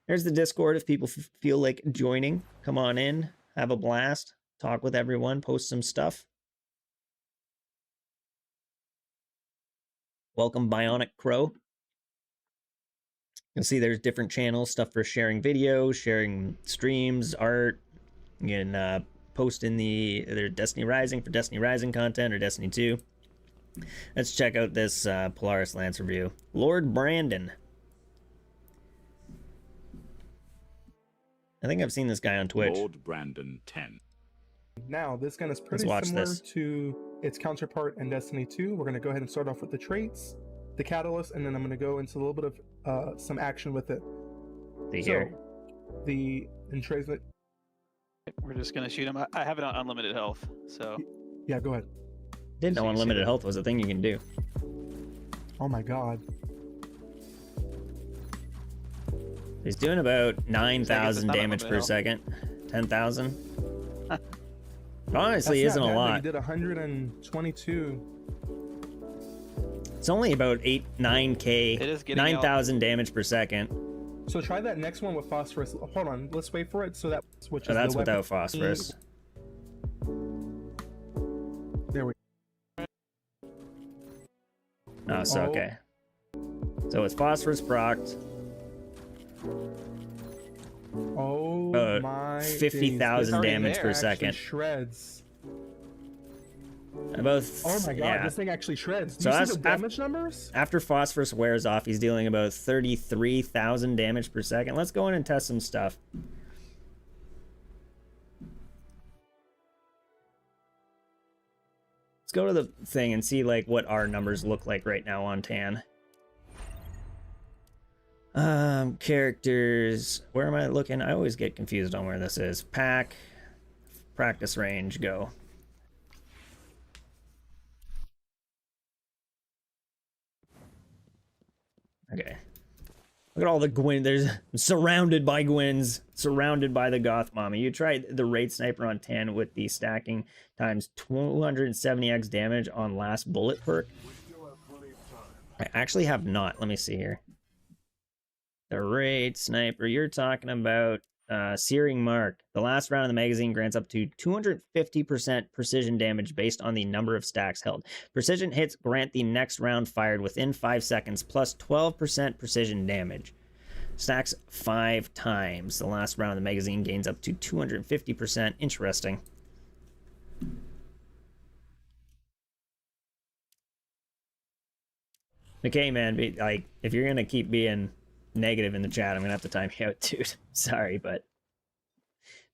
There's the Discord if people feel like joining. Come on in. Have a blast. Talk with everyone. Post some stuff. Welcome, Bionic Crow. You'll see there's different channels, stuff for sharing videos, sharing streams, art. You can post in either Destiny Rising for Destiny Rising content or Destiny 2. Let's check out this Polaris Lance review. Lord Brandon. I think I've seen this guy on Twitch. Lord Brandon 10. Now, this gun is pretty similar to its counterpart in Destiny 2. We're going to go ahead and start off with the traits, the catalyst, and then I'm going to go into a little bit of some action with it. The entrancement. We're just going to shoot him. I have it on unlimited health, so... Yeah, go ahead. Didn't know unlimited health was a thing you can do. Oh my god. He's doing about 9,000 damage per second. 10,000. Honestly, That's isn't not a bad, though. lot. You did 122. It's only about 9k, It is getting 9,000 damage per second. So try that next one with phosphorus. Hold on, let's wait for it. So that switches. Oh, that's the weapon. without phosphorus. There we Oh, so Oh. okay. So it's phosphorus procced. Oh About my 50,000 already damage there, per Actually second. shreds. About Oh my god, yeah. this thing actually shreds. Do So you that's see the damage numbers? After phosphorus wears off, he's dealing about 33,000 damage per second. Let's go in and test some stuff. Let's go to the thing and see like what our numbers look like right now on Tan. Characters. Where am I looking? I always get confused on where this is. Pack, practice range, go. Okay. Look at all the Gwyn. There's surrounded by Gwyns, surrounded by the Goth Mama. You tried the raid sniper on 10 with the stacking times 270x damage on last bullet perk. I actually have not. Let me see here. The raid sniper. You're talking about Searing Mark. The last round of the magazine grants up to 250% precision damage based on the number of stacks held. Precision hits grant the next round fired within 5 seconds plus 12% precision damage. Stacks 5 times. The last round of the magazine gains up to 250%. Interesting. Okay, man. Like, if you're gonna keep being negative in the chat, I'm gonna have to time you out, dude. Sorry, but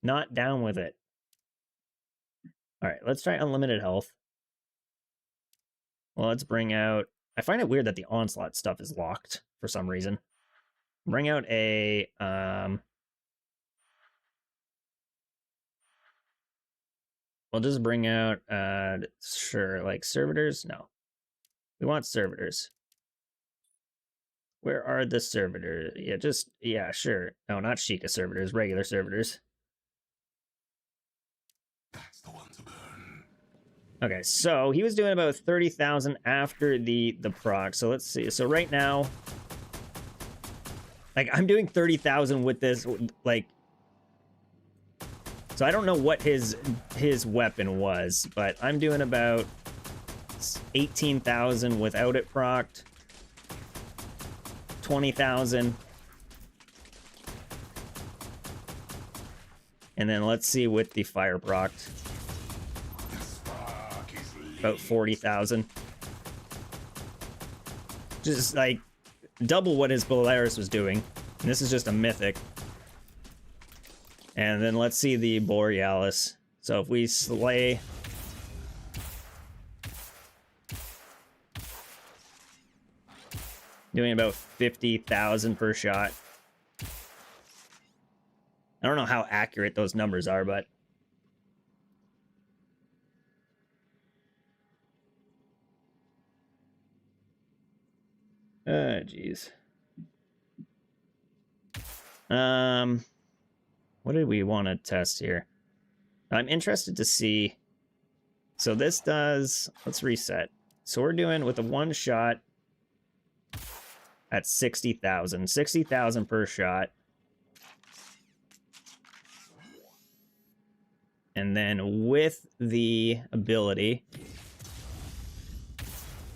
not down with it. All right, let's try unlimited health. Well, let's bring out... I find it weird that the onslaught stuff is locked for some reason. Bring out a... We'll just bring out... sure, like servitors? No. We want servitors. Where are the servitors? Yeah, sure. No, not Sheikah servitors, regular servitors. That's the one to burn. Okay, so he was doing about 30,000 after the proc. So let's see. So right now, like I'm doing 30,000 with this, like. So I don't know what his weapon was, but I'm doing about 18,000 without it procced. 20,000. And then let's see with the fire procced. About 40,000. Just like double what his Polaris was doing. And this is just a mythic. And then let's see the Borealis. So if we slay... Doing about 50,000 per shot. I don't know how accurate those numbers are, but... Jeez. What did we want to test here? I'm interested to see... So this does... Let's reset. So we're doing with a one shot... At 60,000. 60,000 per shot. And then with the ability,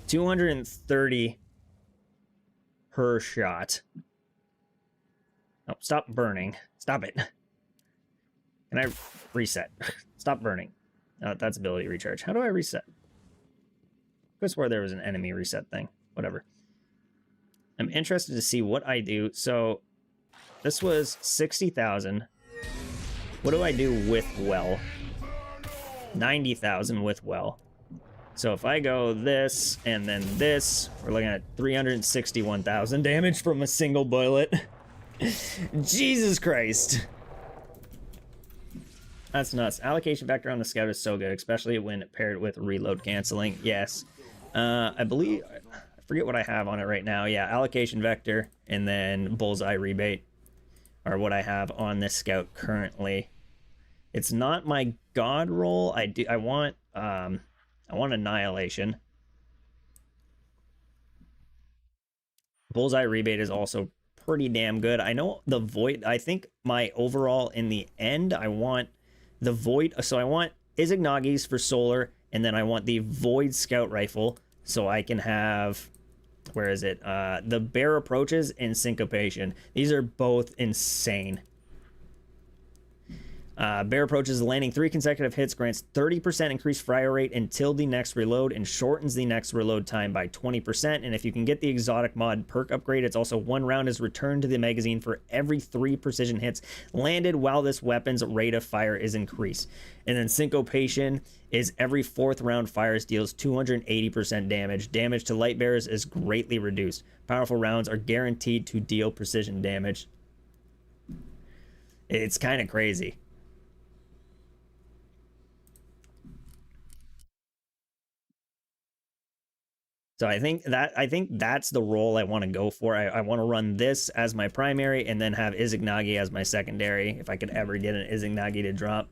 230 per shot. Oh, stop burning. Stop it. Can I reset? Stop burning. That's ability recharge. How do I reset? I swear there was an enemy reset thing. Whatever. I'm interested to see what I do. So this was 60,000. What do I do with well? 90,000 with well. So if I go this and then this, we're looking at 361,000 damage from a single bullet. Jesus Christ. That's nuts. Allocation vector on the scout is so good, especially when paired with reload canceling. Yes. I believe... I forget what I have on it right now. Yeah, allocation vector and then bullseye rebate are what I have on this scout currently. It's not my god roll. I want Annihilation. Bullseye Rebate is also pretty damn good. I know the Void, I think my overall in the end, I want the Void, so I want Izignagi's for Solar, and then I want the Void Scout Rifle, so I can have, where is it? The Bear Approaches and Syncopation. These are both insane. Bear Approaches, landing 3 consecutive hits, grants 30% increased fire rate until the next reload and shortens the next reload time by 20%. And if you can get the exotic mod perk upgrade, it's also 1 round is returned to the magazine for every 3 precision hits landed while this weapon's rate of fire is increased. And then Syncopation is every 4th round fires deals 280% damage. Damage to light bearers is greatly reduced. Powerful rounds are guaranteed to deal precision damage. It's kind of crazy. So I think that's the role I want to go for. I want to run this as my primary and then have Izignagi as my secondary if I could ever get an Izignagi to drop.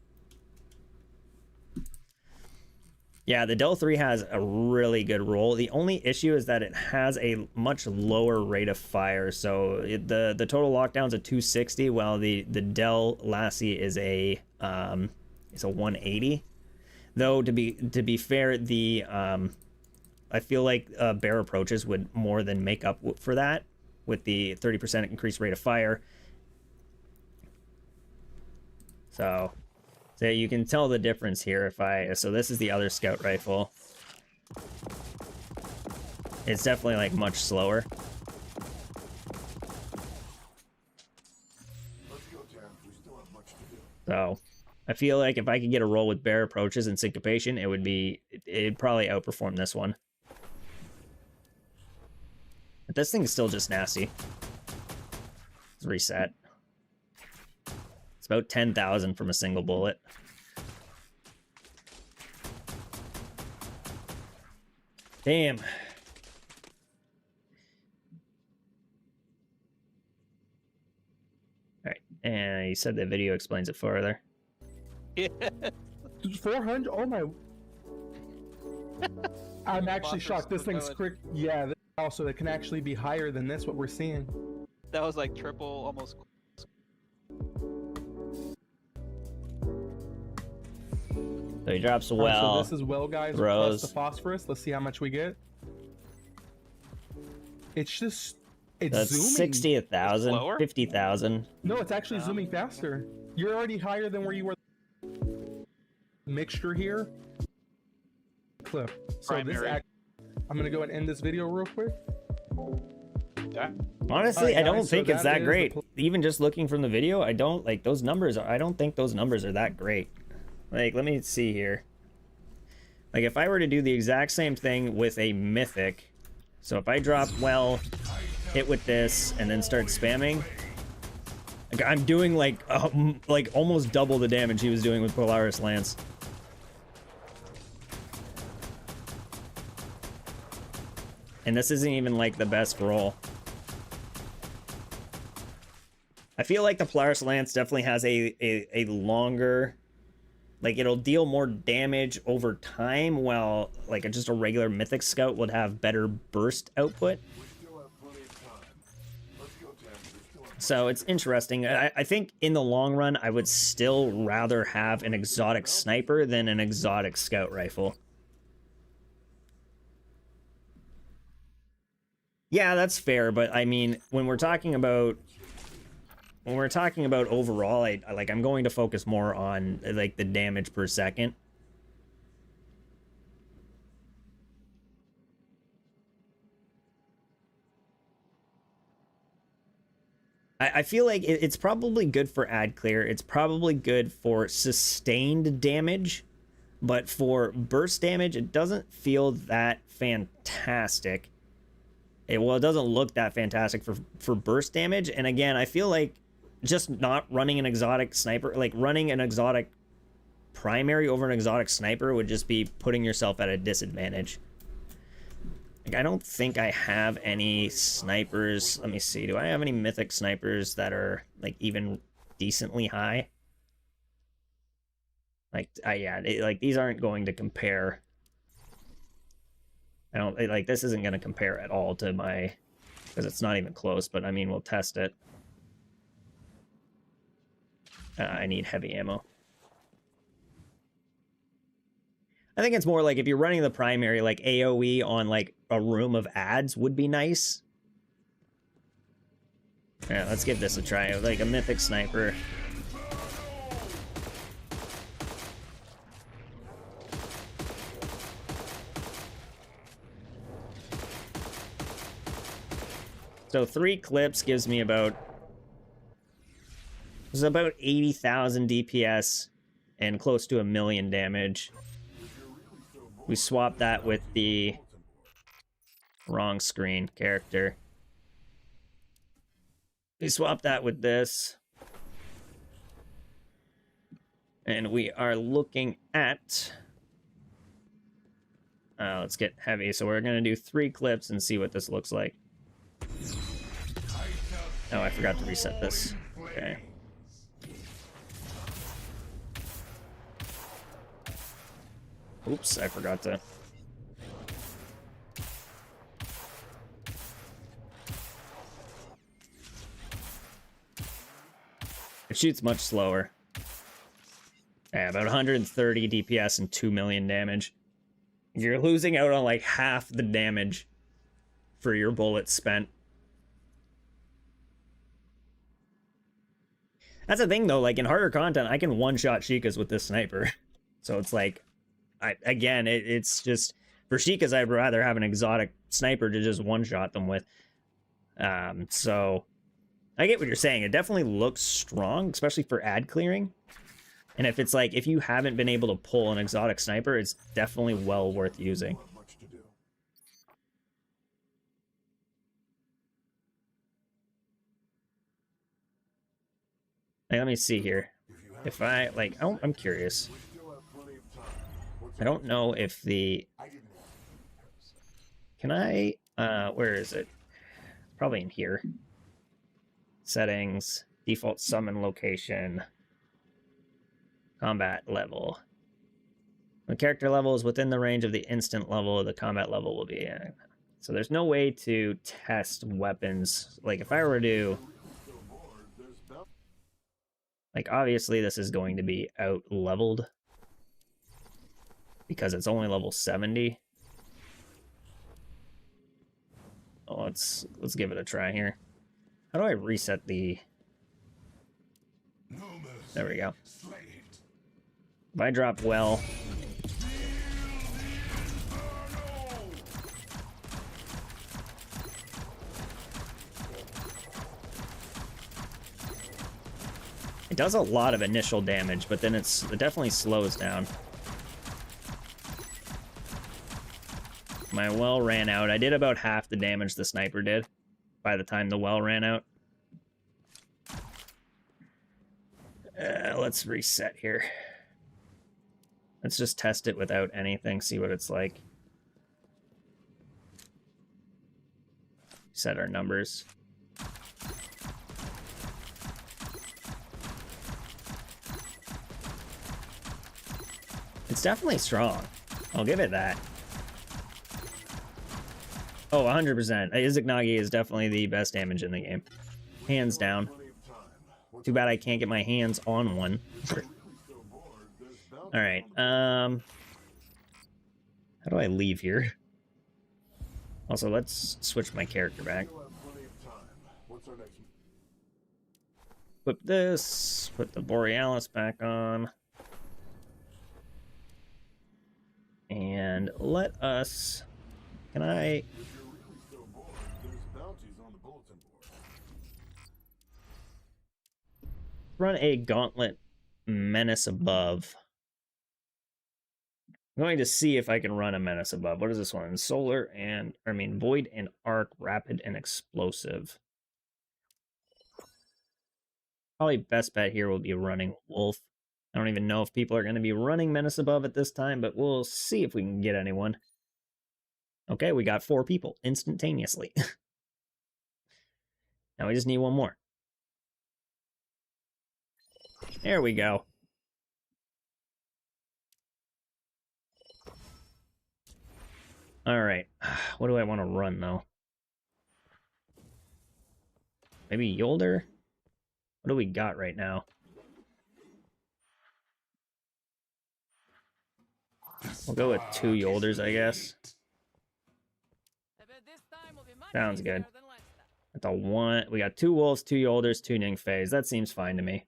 Yeah, the Del 3 has a really good roll. The only issue is that it has a much lower rate of fire. So the total lockdown's a 260, while the Del Lassie is a 180. Though to be fair, the I feel like Bear Approaches would more than make up for that with the 30% increased rate of fire. So you can tell the difference here so this is the other scout rifle. It's definitely like much slower. So I feel like if I could get a roll with Bear Approaches and Syncopation, it'd probably outperform this one. But this thing is still just nasty. Let's reset. It's about 10,000 from a single bullet. Damn. Alright, and you said the video explains it further. Yeah. 400? Oh my... I'm actually shocked. This thing's quick. Yeah, also, it can actually be higher than this, what we're seeing. That was like triple, almost. So he drops a well. So this is well, guys, throws. plus the phosphorus. Let's see how much we get. It's just... It's That's zooming. 60,000, 50,000. No, it's actually zooming faster. You're already higher than where you were. Mixture here. Clip. So Primary. I'm gonna go and end this video real quick. Honestly, Right, I don't guys, think so it's that that is great. Even just looking from the video, I don't think those numbers are that great. Like, let me see here. Like, if I were to do the exact same thing with a mythic, so if I drop well, hit with this, and then start spamming, like, I'm doing like almost double the damage he was doing with Polaris Lance. And this isn't even like the best roll. I feel like the Polaris Lance definitely has a longer, like, it'll deal more damage over time, while like just a regular Mythic Scout would have better burst output. So it's interesting. I think in the long run, I would still rather have an exotic sniper than an exotic scout rifle. Yeah, that's fair, but I mean, when we're talking about overall, I'm going to focus more on like the damage per second. I feel like it's probably good for ad clear. It's probably good for sustained damage, but for burst damage, it doesn't feel that fantastic. It doesn't look that fantastic for burst damage. And again, I feel like just not running an exotic sniper, like running an exotic primary over an exotic sniper, would just be putting yourself at a disadvantage. Like, I don't think I have any snipers. Let me see. Do I have any mythic snipers that are like even decently high? Like, like these aren't going to compare. I don't like this isn't going to compare at all to my, because it's not even close. But I mean, we'll test it. I need heavy ammo. I think it's more like if you're running the primary, like AoE on like a room of ads would be nice. Yeah, let's give this a try. Like a mythic sniper. So 3 clips gives me about 80,000 DPS and close to 1 million damage. We swap that with the wrong screen character. We swap that with this. And we are looking at... let's get heavy. So we're going to do 3 clips and see what this looks like. Oh, I forgot to reset this. Okay. Oops, I forgot to. It shoots much slower. Yeah, about 130 DPS and 2 million damage. You're losing out on like half the damage for your bullets spent. That's the thing though, like in harder content, I can one-shot Sheikas with this sniper. So it's like, it's just, for Sheikas, I'd rather have an exotic sniper to just one-shot them with. So, I get what you're saying. It definitely looks strong, especially for ad clearing. And if it's like, if you haven't been able to pull an exotic sniper, it's definitely well worth using. Like, let me see here. If I, like, I'm curious. I don't know if the... Can I, where is it? Probably in here. Settings, default summon location, combat level. When character level is within the range of the instant level, the combat level will be... So there's no way to test weapons. Like, if I were to... Like, obviously this is going to be out-leveled. Because it's only level 70. Oh, let's give it a try here. How do I reset the... There we go. If I drop well... It does a lot of initial damage, but then it definitely slows down. My well ran out. I did about half the damage the sniper did by the time the well ran out. Let's reset here. Let's just test it without anything, see what it's like. Set our numbers. It's definitely strong. I'll give it that. Oh, 100%. Izanagi is definitely the best damage in the game. Hands down. Too bad I can't get my hands on one. Alright, how do I leave here? Also, let's switch my character back. Flip this, put the Borealis back on. And let us... Can I... Run a gauntlet menace above. I'm going to see if I can run a menace above. What is this one? Solar and, void and arc, rapid and explosive. Probably best bet here will be running wolf. I don't even know if people are going to be running menace above at this time, but we'll see if we can get anyone. Okay, we got 4 people instantaneously. Now we just need one more. There we go. Alright. What do I want to run, though? Maybe Yolder? What do we got right now? We'll go with 2 Yolders, I guess. Sounds good. At the 1, we got 2 Wolves, 2 Yolders, 2 Ningfeis. That seems fine to me.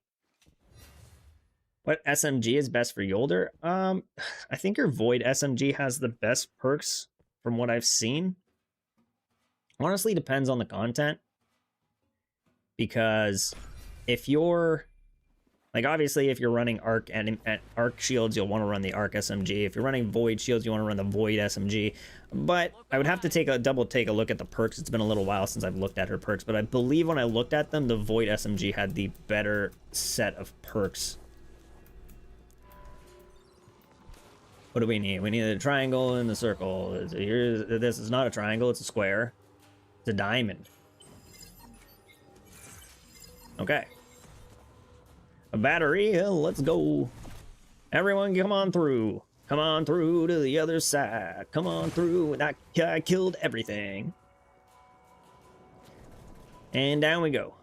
What SMG is best for Yolder? I think your Void SMG has the best perks from what I've seen. Honestly, depends on the content. Because if you're... Like, obviously, if you're running Arc and Arc Shields, you'll want to run the Arc SMG. If you're running Void Shields, you want to run the Void SMG. But I would have to take a look at the perks. It's been a little while since I've looked at her perks. But I believe when I looked at them, the Void SMG had the better set of perks. What do we need? We need a triangle and a circle. This is not a triangle, it's a square. It's a diamond. Okay. A battery, let's go. Everyone come on through. Come on through to the other side. Come on through. I killed everything. And down we go.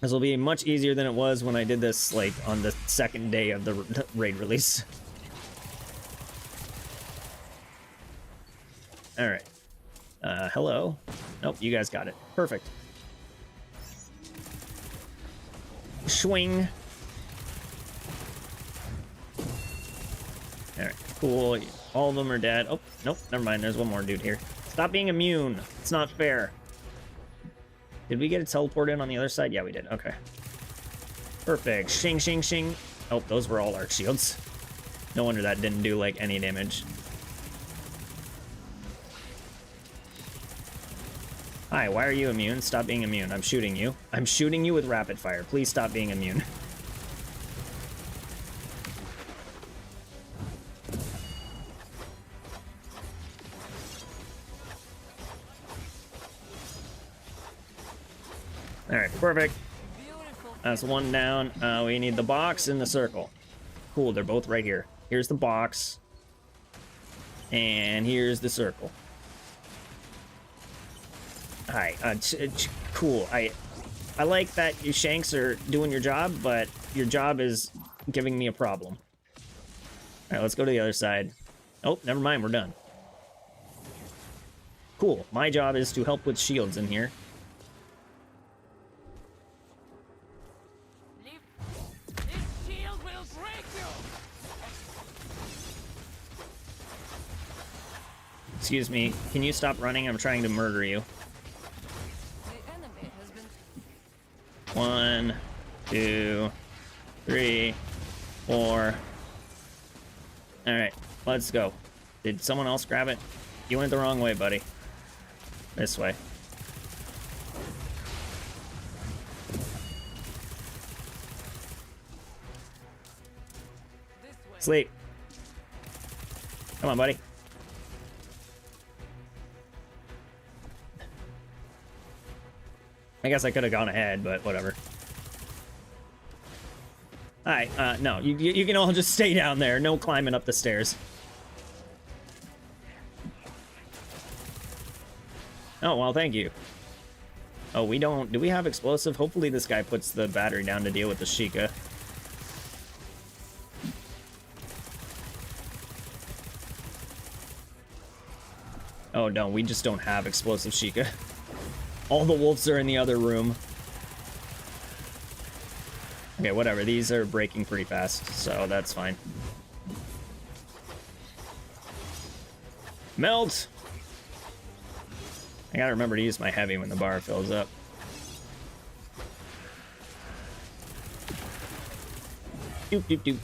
This will be much easier than it was when I did this, like, on the second day of the raid release. Alright. Hello? Nope, you guys got it. Perfect. Swing. Alright, cool. All of them are dead. Oh, nope, never mind. There's one more dude here. Stop being immune. It's not fair. Did we get a teleport in on the other side? Yeah, we did. Okay. Perfect. Shing, shing, shing. Oh, those were all arc shields. No wonder that didn't do, like, any damage. Hi, why are you immune? Stop being immune. I'm shooting you. I'm shooting you with rapid fire. Please stop being immune. Alright, perfect. That's one down. We need the box and the circle. Cool, they're both right here. Here's the box. And here's the circle. Hi, cool. I like that you Shanks are doing your job, but your job is giving me a problem. Alright, let's go to the other side. Oh, never mind, we're done. Cool, my job is to help with shields in here. Excuse me, can you stop running? I'm trying to murder you. 1, 2, 3, 4. Alright, let's go. Did someone else grab it? You went the wrong way, buddy. This way. Sleep. Come on, buddy. I guess I could have gone ahead, but whatever. Hi, no, you can all just stay down there. No climbing up the stairs. Oh, well, thank you. Oh, we don't... Do we have explosive? Hopefully this guy puts the battery down to deal with the Sheikah. Oh, no, we just don't have explosive Sheikah. All the wolves are in the other room. Okay, whatever. These are breaking pretty fast, so that's fine. Melt! I gotta remember to use my heavy when the bar fills up. Doop, doop, doop.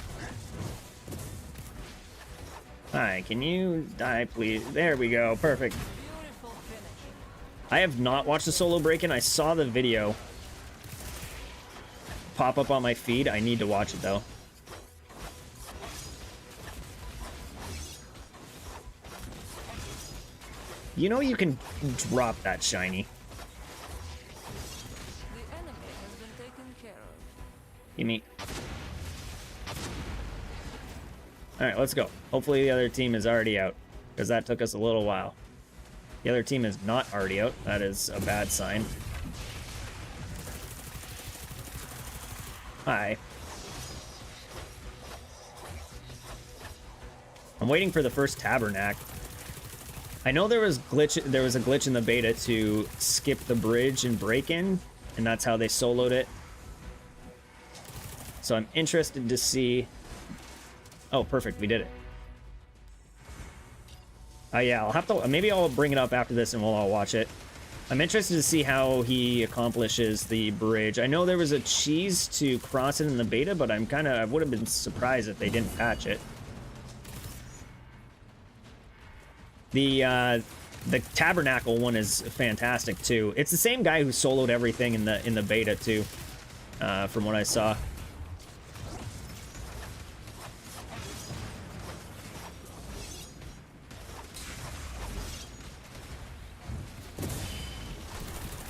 Hi, can you die, please? There we go. Perfect. I have not watched the solo break-in. I saw the video pop up on my feed. I need to watch it, though. You know you can drop that shiny. The enemy has been taken care of. Give me. Alright, let's go. Hopefully the other team is already out. because that took us a little while. The other team is not already out. That is a bad sign. Hi. I'm waiting for the first tabernacle. I know there was a glitch in the beta to skip the bridge and break in, and that's how they soloed it. So I'm interested to see. Oh, perfect, we did it. Yeah, I'll have to, maybe I'll bring it up after this and we'll all watch it. I'm interested to see how he accomplishes the bridge. I know there was a cheese to cross it in the beta, but I would have been surprised if they didn't patch it. The tabernacle one is fantastic too. It's the same guy who soloed everything in the beta too, from what I saw.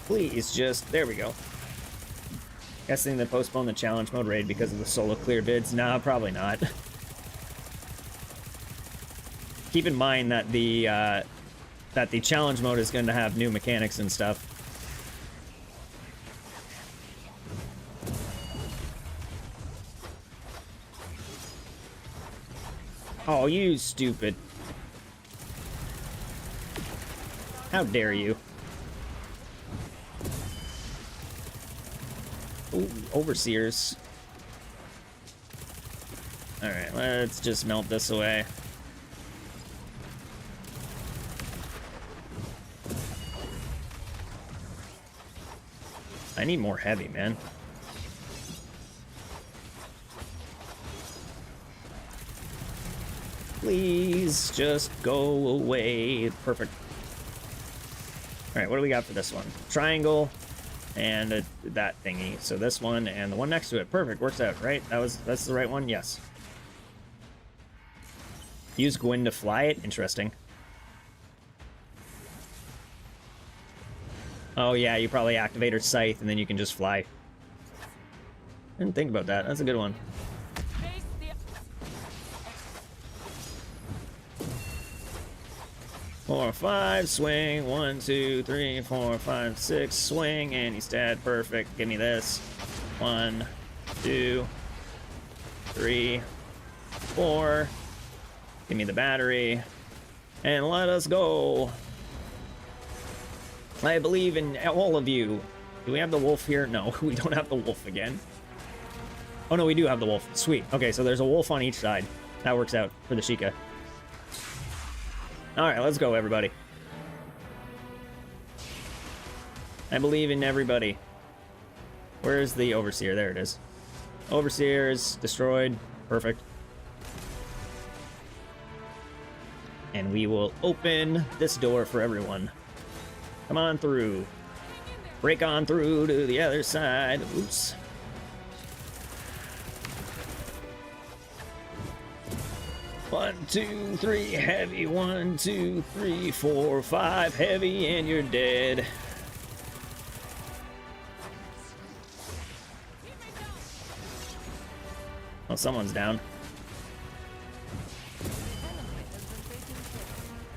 Please just, there we go. Guessing they postponed the challenge mode raid because of the solo clear bids. Nah, probably not. Keep in mind that the challenge mode is going to have new mechanics and stuff. Oh, you stupid. How dare you? Ooh, overseers. Alright, let's just melt this away. I need more heavy, man. Please just go away. Perfect. Alright, what do we got for this one? Triangle and that thingy. So this one and the one next to it. Perfect, works out, right? That's the right one? Yes. Use Gwyn to fly it? Interesting. Oh yeah, you probably activate her scythe and then you can just fly. Didn't think about that. That's a good one. 4, 5, swing. 1, 2, 3, 4, 5, 6, swing, and he's dead. Perfect. Give me this. 1, 2, 3, 4. Give me the battery. And let us go. I believe in all of you. Do we have the wolf here? No, we don't have the wolf again. Oh no, we do have the wolf. Sweet. Okay, so there's a wolf on each side. That works out for the Sheikah. Alright, let's go, everybody. I believe in everybody. Where's the Overseer? There it is. Overseer is destroyed. Perfect. And we will open this door for everyone. Come on through. Break on through to the other side. Oops. One, 2, 3, heavy. 1, 2, 3, 4, 5, heavy, and you're dead. Well, someone's down.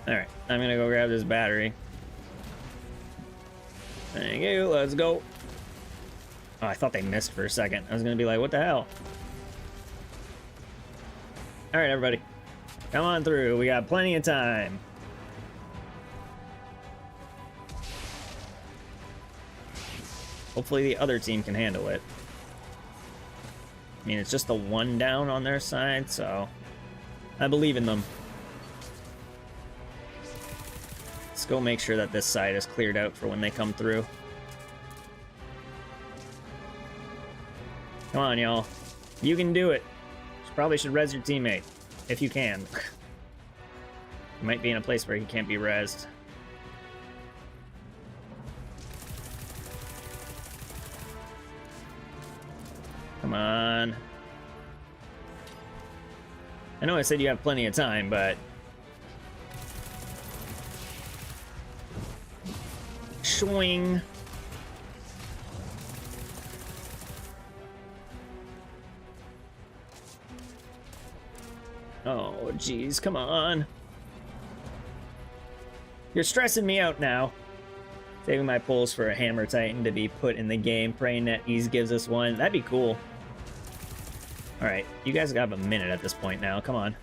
Alright, I'm gonna go grab this battery. Thank you, let's go. Oh, I thought they missed for a second. I was gonna be like, what the hell? Alright, everybody. Come on through, we got plenty of time. Hopefully the other team can handle it. I mean, it's just the one down on their side, so I believe in them. Let's go make sure that this side is cleared out for when they come through. Come on, y'all. You can do it. You probably should res your teammate, if you can. You might be in a place where he can't be rezzed. Come on. I know I said you have plenty of time, but... Swing. Oh, jeez, come on. You're stressing me out now. Saving my pulls for a Hammer Titan to be put in the game. Praying that Ease gives us one. That'd be cool. Alright, you guys have a minute at this point now. Come on.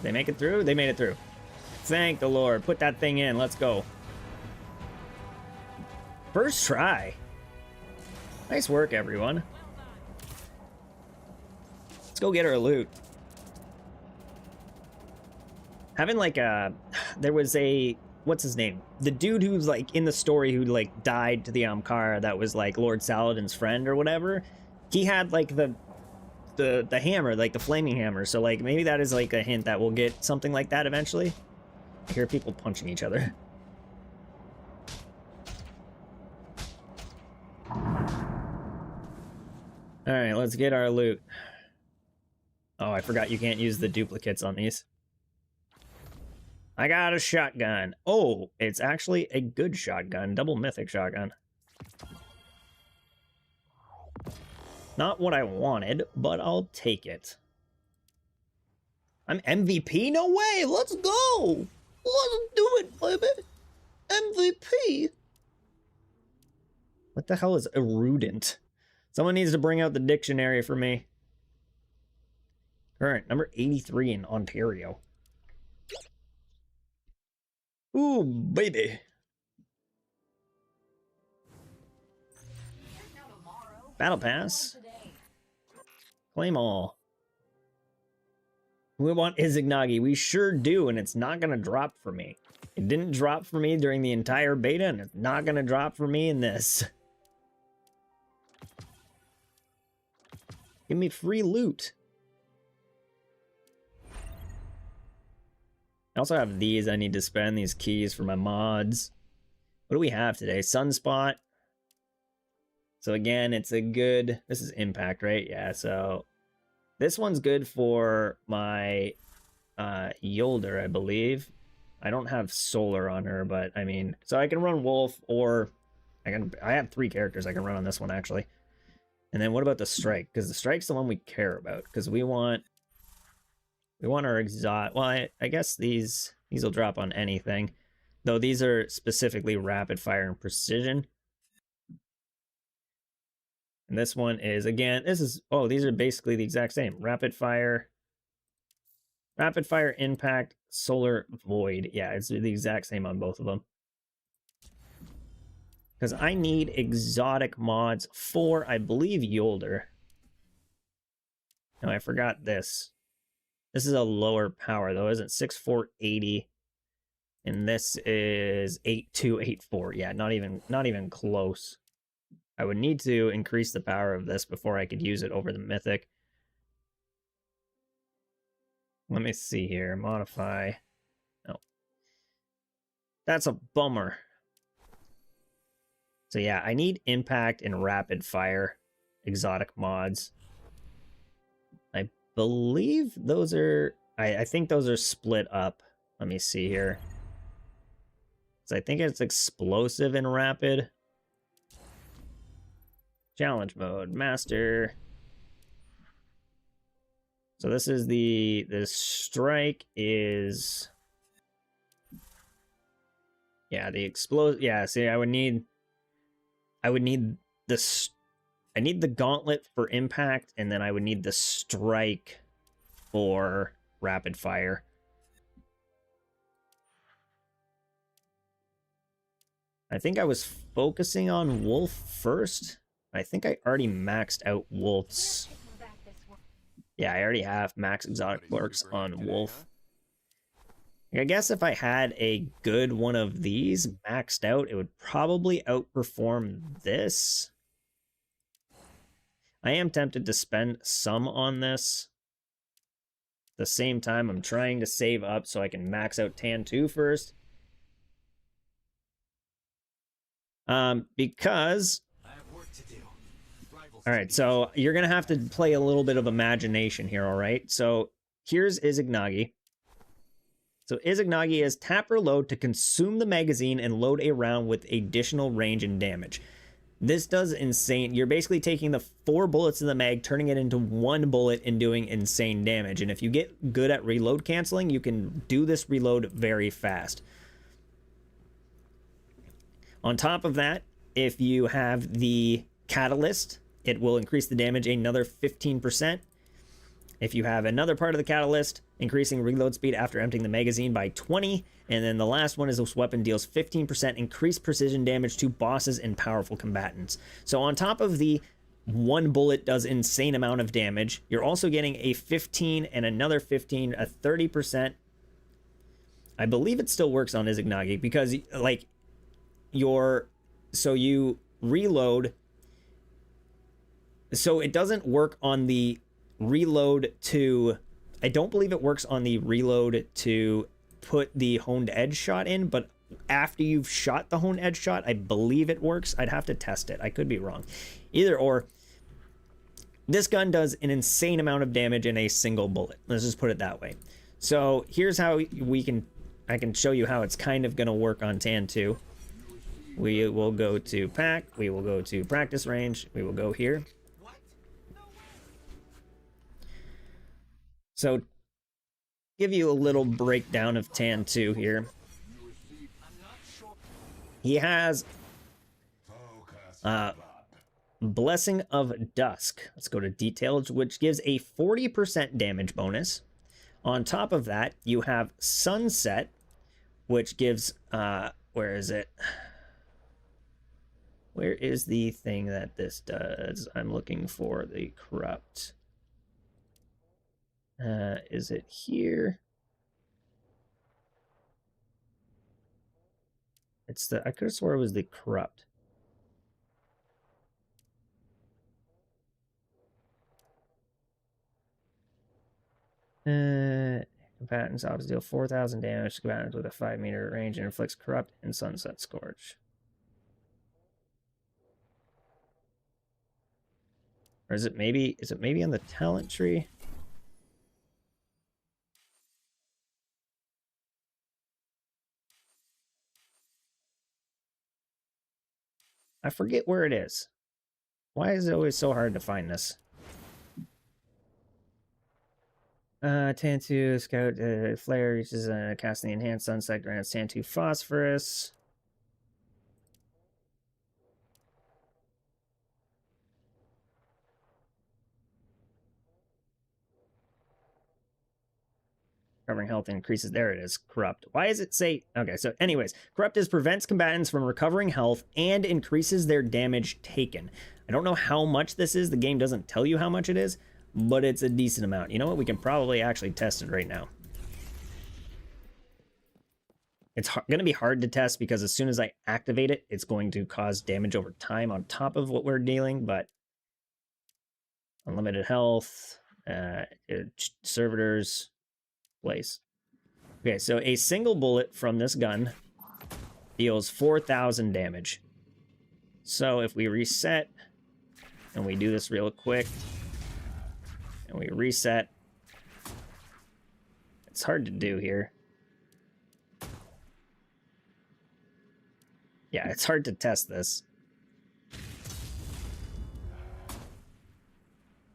They make it through? They made it through. Thank the Lord. Put that thing in. Let's go. First try. Nice work, everyone. Let's go get our loot. Having like a... There was a... What's his name? The dude who's like in the story who like died to the Amkara that was like Lord Saladin's friend or whatever. He had like the hammer, like the flaming hammer. So like maybe that is like a hint that we'll get something like that eventually. I hear people punching each other. Alright, let's get our loot. Oh, I forgot you can't use the duplicates on these. I got a shotgun. Oh, it's actually a good shotgun. Double mythic shotgun. Not what I wanted, but I'll take it. I'm MVP? No way! Let's go! Let's do it, baby! MVP! What the hell is erudent? Someone needs to bring out the dictionary for me. Alright, number 83 in Ontario. Ooh, baby. Battle Pass. Claim all. We want Izanagi. We sure do, and it's not going to drop for me. It didn't drop for me during the entire beta, and it's not going to drop for me in this. Give me free loot. I also have these I need to spend, these keys for my mods. What do we have today? Sunspot. So again, it's a good... This is impact, right? Yeah, so... This one's good for my Yolder, I believe. I don't have solar on her, but I mean... So I can run Wolf, or... I have 3 characters I can run on this one, actually. And then what about the Strike? Because the Strike's the one we care about. Because we want our exotic... Well, I guess these will drop on anything. Though these are specifically rapid fire and precision. And this one is, again, this is... Oh, these are basically the exact same. Rapid fire, impact, solar, void. Yeah, it's the exact same on both of them. Because I need exotic mods for, I believe, Yolder. No, I forgot this. This is a lower power, though, isn't it? 6,480. And this is 8,284. Yeah, not even close. I would need to increase the power of this before I could use it over the Mythic. Let me see here. Modify. No. That's a bummer. So yeah, I need impact and rapid fire exotic mods. I believe those are... I think those are split up. Let me see here. So I think it's explosive and rapid. Challenge mode, master. So this is the strike is... Yeah, the explode. Yeah, see, I need this. I need the gauntlet for impact, and then I would need the strike for rapid fire. I think I was focusing on Wolf first. I think I already maxed out Wolf's. Yeah, I already have max exotic quirks on Wolf. I guess if I had a good one of these maxed out, it would probably outperform this. I am tempted to spend some on this. At the same time, I'm trying to save up so I can max out Tan 2 first. Because... Alright, so you're going to have to play a little bit of imagination here, alright? So here's Izanagi. So Izanagi is tap or load to consume the magazine and load a round with additional range and damage. This does insane. You're basically taking the 4 bullets in the mag, turning it into 1 bullet and doing insane damage. And if you get good at reload canceling, you can do this reload very fast. On top of that, if you have the catalyst, it will increase the damage another 15%. If you have another part of the catalyst, increasing reload speed after emptying the magazine by 20. And then the last one is this weapon deals 15% increased precision damage to bosses and powerful combatants. So on top of the 1 bullet does insane amount of damage, you're also getting a 15 and another 15, a 30%. I believe it still works on Izanagi because like so you reload. So it doesn't work on the reload to, I don't believe it works on the reload to put the honed edge shot in, but after you've shot the honed edge shot, I believe it works. I'd have to test it. I could be wrong. Either or, this gun does an insane amount of damage in a single bullet. Let's just put it that way. So here's how I can show you how it's kind of going to work on TAN 2. We will go to pack. We will go to practice range. We will go here. So, give you a little breakdown of TAN 2 here. He has Blessing of Dusk. Let's go to details, which gives a 40% damage bonus. On top of that, you have Sunset, which gives, where is it? Where is the thing that this does? I'm looking for the corrupt. Is it here? It's the, I could have swore it was the corrupt. Combatants obviously deal 4,000 damage to combatants with a 5-meter range and inflicts corrupt and sunset scourge. Or is it maybe on the talent tree? I forget where it is. Why is it always so hard to find this? TAN 2, Scout, Flare reaches casting the Enhanced Sunset, grants TAN 2 Phosphorus. Recovering health increases. There it is. Corrupt. Why does it say? Okay, so anyways, Corrupt is prevents combatants from recovering health and increases their damage taken. I don't know how much this is. The game doesn't tell you how much it is, but it's a decent amount. You know what? We can probably actually test it right now. It's going to be hard to test because as soon as I activate it, it's going to cause damage over time on top of what we're dealing, but unlimited health, servitors, place. Okay, so a single bullet from this gun deals 4,000 damage. So if we reset, and we do this real quick, and we reset, it's hard to do here. Yeah, it's hard to test this.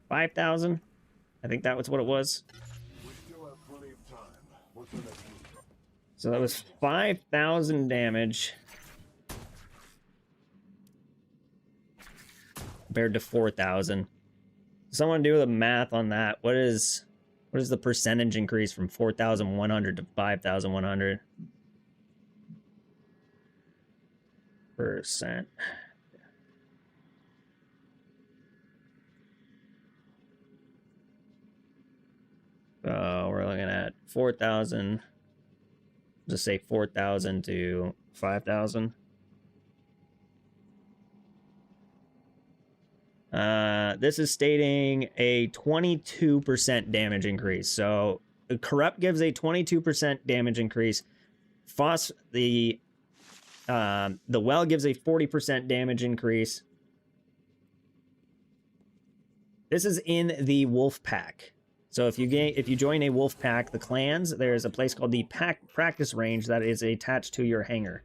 5,000? I think that was what it was. So that was 5,000 damage compared to 4,000. Someone do the math on that. What is the percentage increase from 4,100 to 5,100? %. So we're looking at 4,000. Just say 4,000 to 5,000. This is stating a 22% damage increase. So Corrupt gives a 22% damage increase. The Well gives a 40% damage increase. This is in the Wolf Pack. So if you join a wolf pack, the clans, there's a place called the practice range that is attached to your hangar.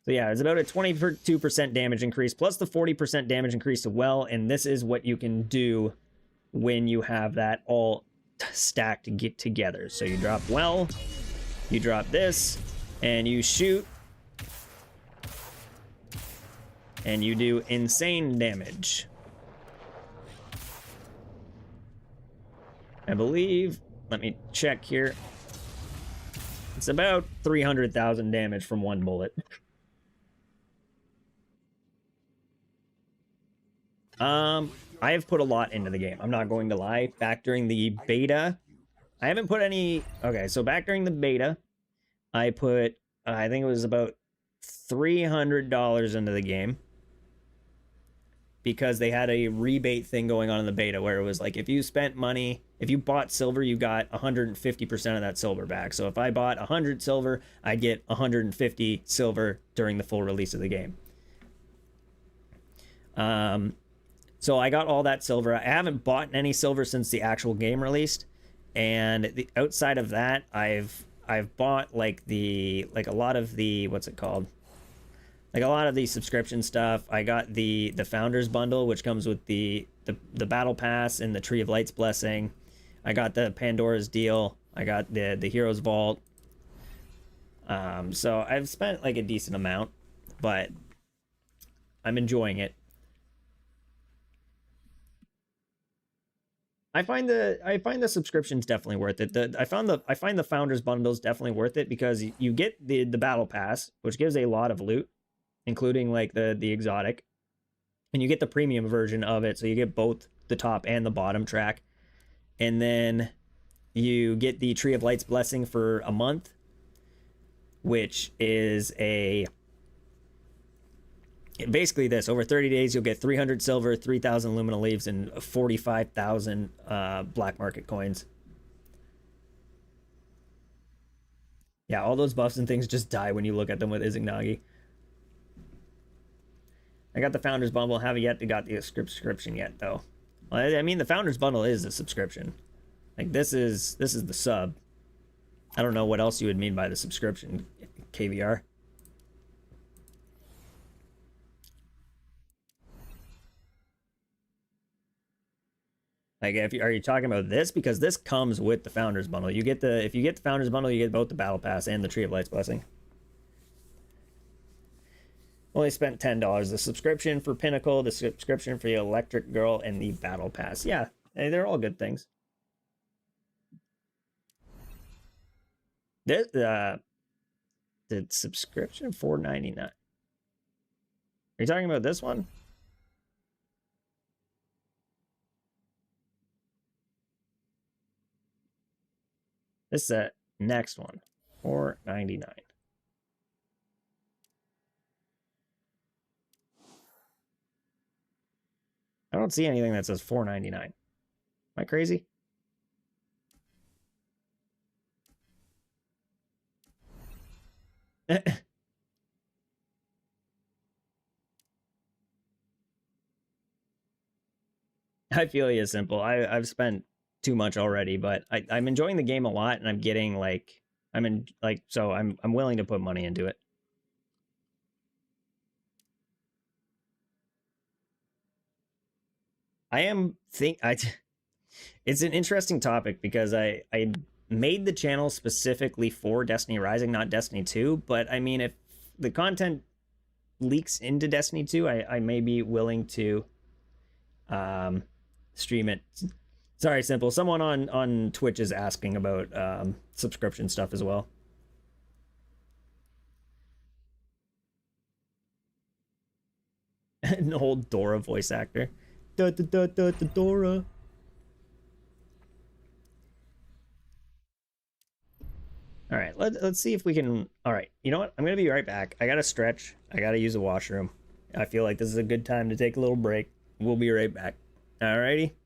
So yeah, it's about a 22% damage increase plus the 40% damage increase to well, and this is what you can do when you have that all stacked to get together. So you drop well, you drop this, and you shoot, and you do insane damage. I believe, let me check here. It's about 300,000 damage from one bullet. I have put a lot into the game. I'm not going to lie. Back during the beta, I haven't put any... Okay, so back during the beta, I put, I think it was about $300 into the game. Because they had a rebate thing going on in the beta where it was like, if you spent money, if you bought silver, you got 150% of that silver back. So if I bought 100 silver, I'd get 150 silver during the full release of the game. So I got all that silver. I haven't bought any silver since the actual game released, and outside of that, I've bought like a lot of the, what's it called? Like a lot of the subscription stuff. I got the Founders Bundle, which comes with the Battle Pass and the Tree of Light's Blessing. I got the Pandora's Deal. I got the Hero's Vault. So I've spent like a decent amount, but I'm enjoying it. I find the subscriptions definitely worth it. I find the Founders Bundles definitely worth it because you get the Battle Pass, which gives a lot of loot, including like the exotic, and you get the premium version of it, so you get both the top and the bottom track, and then you get the Tree of Light's Blessing for a month, which is basically this. Over 30 days, you'll get 300 silver, 3,000 Lumina Leaves, and 45,000 black market coins. Yeah, all those buffs and things just die when you look at them with Izanagi. I got the Founders Bundle. Haven't yet got the subscription yet, though. Well, I mean, the Founders Bundle is a subscription. Like, this is the sub. I don't know what else you would mean by the subscription, KVR. Like, are you talking about this? Because this comes with the Founders Bundle. If you get the Founders Bundle, you get both the Battle Pass and the Tree of Light's Blessing. Only spent $10. The subscription for Pinnacle, the subscription for the Electric Girl, and the Battle Pass. Yeah, they're all good things. The subscription $4.99. Are you talking about this one? This is the next one, $4.99. I don't see anything that says $4.99. Am I crazy? I feel you, Simple. I've spent too much already, but I'm enjoying the game a lot, and I'm getting like so I'm willing to put money into it. It's an interesting topic because I made the channel specifically for Destiny Rising, not Destiny 2, but I mean, if the content leaks into Destiny 2, I may be willing to stream it. Sorry, Simple. Someone on Twitch is asking about subscription stuff as well. An old Dora voice actor. Dora. All right, let's see if we can... All right, you know what? I'm going to be right back. I got to stretch. I got to use the washroom. I feel like this is a good time to take a little break. We'll be right back. All righty.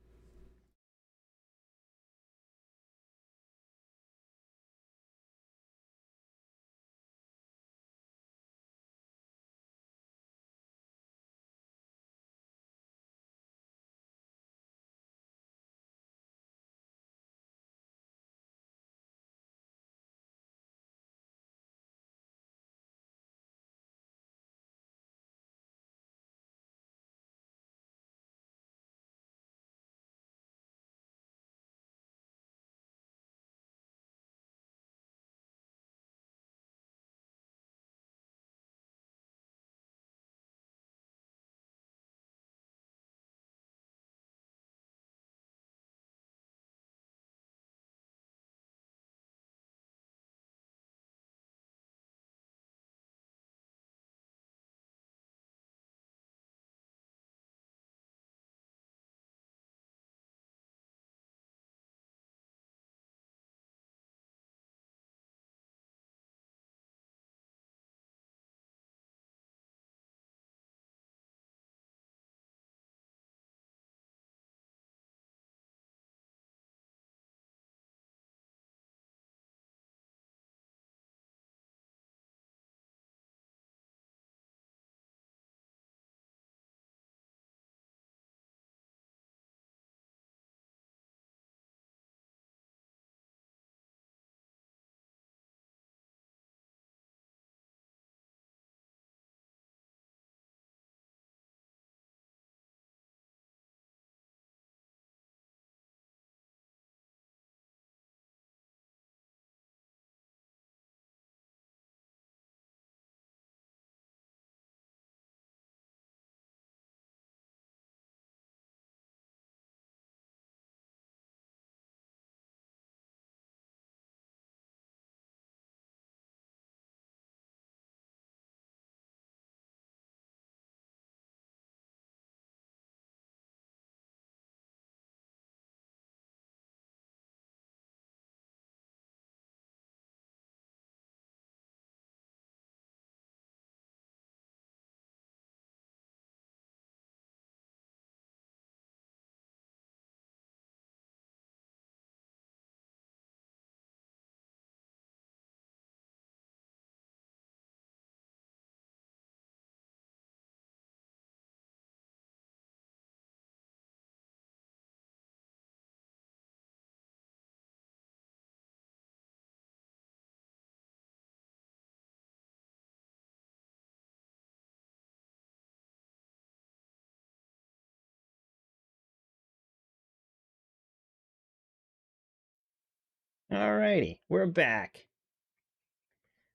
Alrighty, we're back.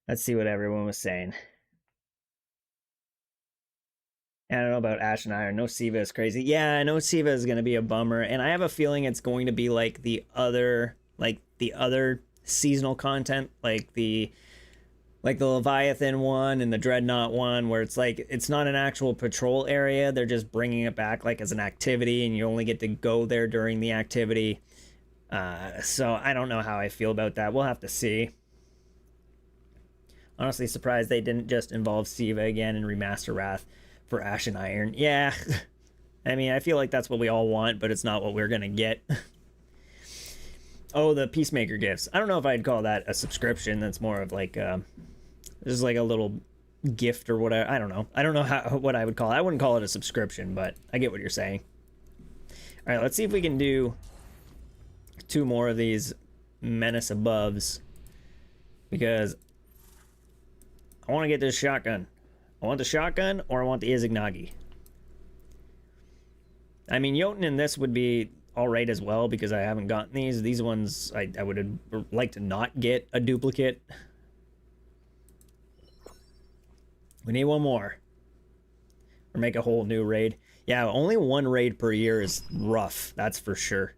Let's see what everyone was saying. I don't know about Ash and Iron. No Siva is crazy. Yeah, I know Siva is going to be a bummer, and I have a feeling it's going to be like the other seasonal content, like the Leviathan one and the Dreadnought one, where it's like it's not an actual patrol area. They're just bringing it back like as an activity, and you only get to go there during the activity. So I don't know how I feel about that. We'll have to see. Honestly, surprised they didn't just involve Siva again and remaster Wrath for Ash and Iron. Yeah, I mean, I feel like that's what we all want, but it's not what we're gonna get. Oh, the Peacemaker gifts. I don't know if I'd call that a subscription. That's more of like just like a little gift or whatever. I don't know. I don't know what I would call it. I wouldn't call it a subscription, but I get what you're saying. All right, let's see if we can do 2 more of these Menace Aboves, because I want to get this shotgun. I want the shotgun, or I want the Izanagi. I mean, Jotun in this would be alright as well, because I haven't gotten these. These ones, I would like to not get a duplicate. We need one more. Or make a whole new raid. Yeah, only 1 raid per year is rough, that's for sure.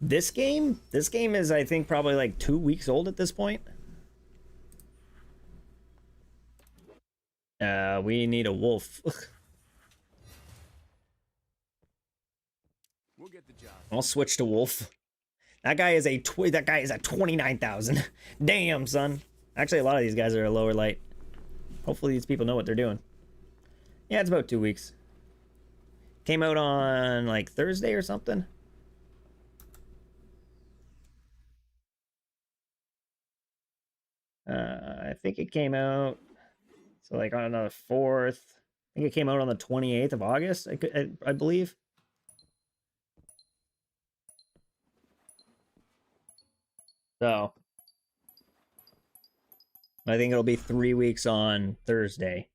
This game is, I think, probably like 2 weeks old at this point. We need a wolf. We'll get the job. I'll switch to wolf. That guy is at 29,000. Damn, son. Actually, a lot of these guys are a lower light. Hopefully these people know what they're doing. Yeah, it's about 2 weeks. Came out on like Thursday or something. I think it came out so like on the 4th. I think it came out on the 28th of August, I believe. So I think it'll be 3 weeks on Thursday.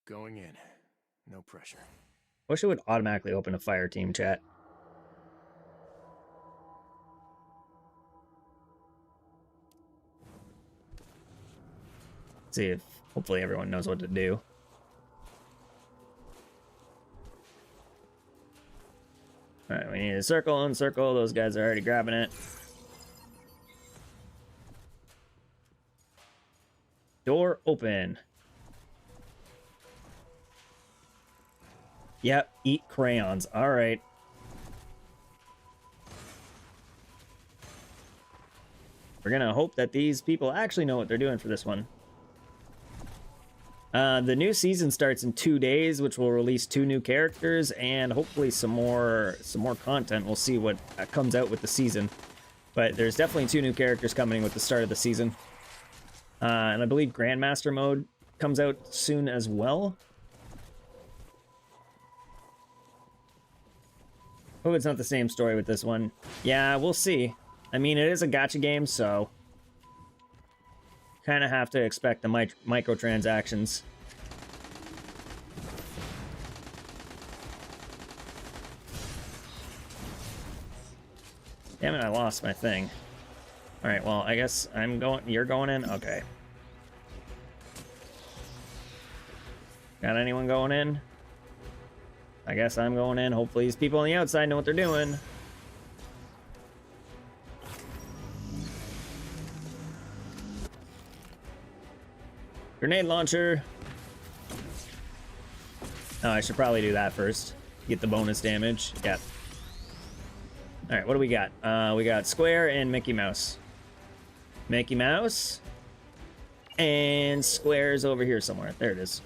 Going in. No pressure. Wish it would automatically open a fire team chat. See if hopefully everyone knows what to do. Alright, we need a circle, uncircle. Those guys are already grabbing it. Door open. Yep, eat crayons. Alright. We're gonna hope that these people actually know what they're doing for this one. The new season starts in 2 days, which will release 2 new characters and hopefully some more content. We'll see what comes out with the season. But there's definitely 2 new characters coming with the start of the season. And I believe Grandmaster mode comes out soon as well. Hope it's not the same story with this one. Yeah, we'll see. I mean, it is a gacha game, so kind of have to expect the microtransactions. Damn it, I lost my thing. Alright, well, I guess you're going in? Okay. Got anyone going in? I guess I'm going in. Hopefully these people on the outside know what they're doing. Grenade launcher. Oh, I should probably do that first. Get the bonus damage. Yep. Alright, what do we got? We got Square and Mickey Mouse. Mickey Mouse. And Square's over here somewhere. There it is.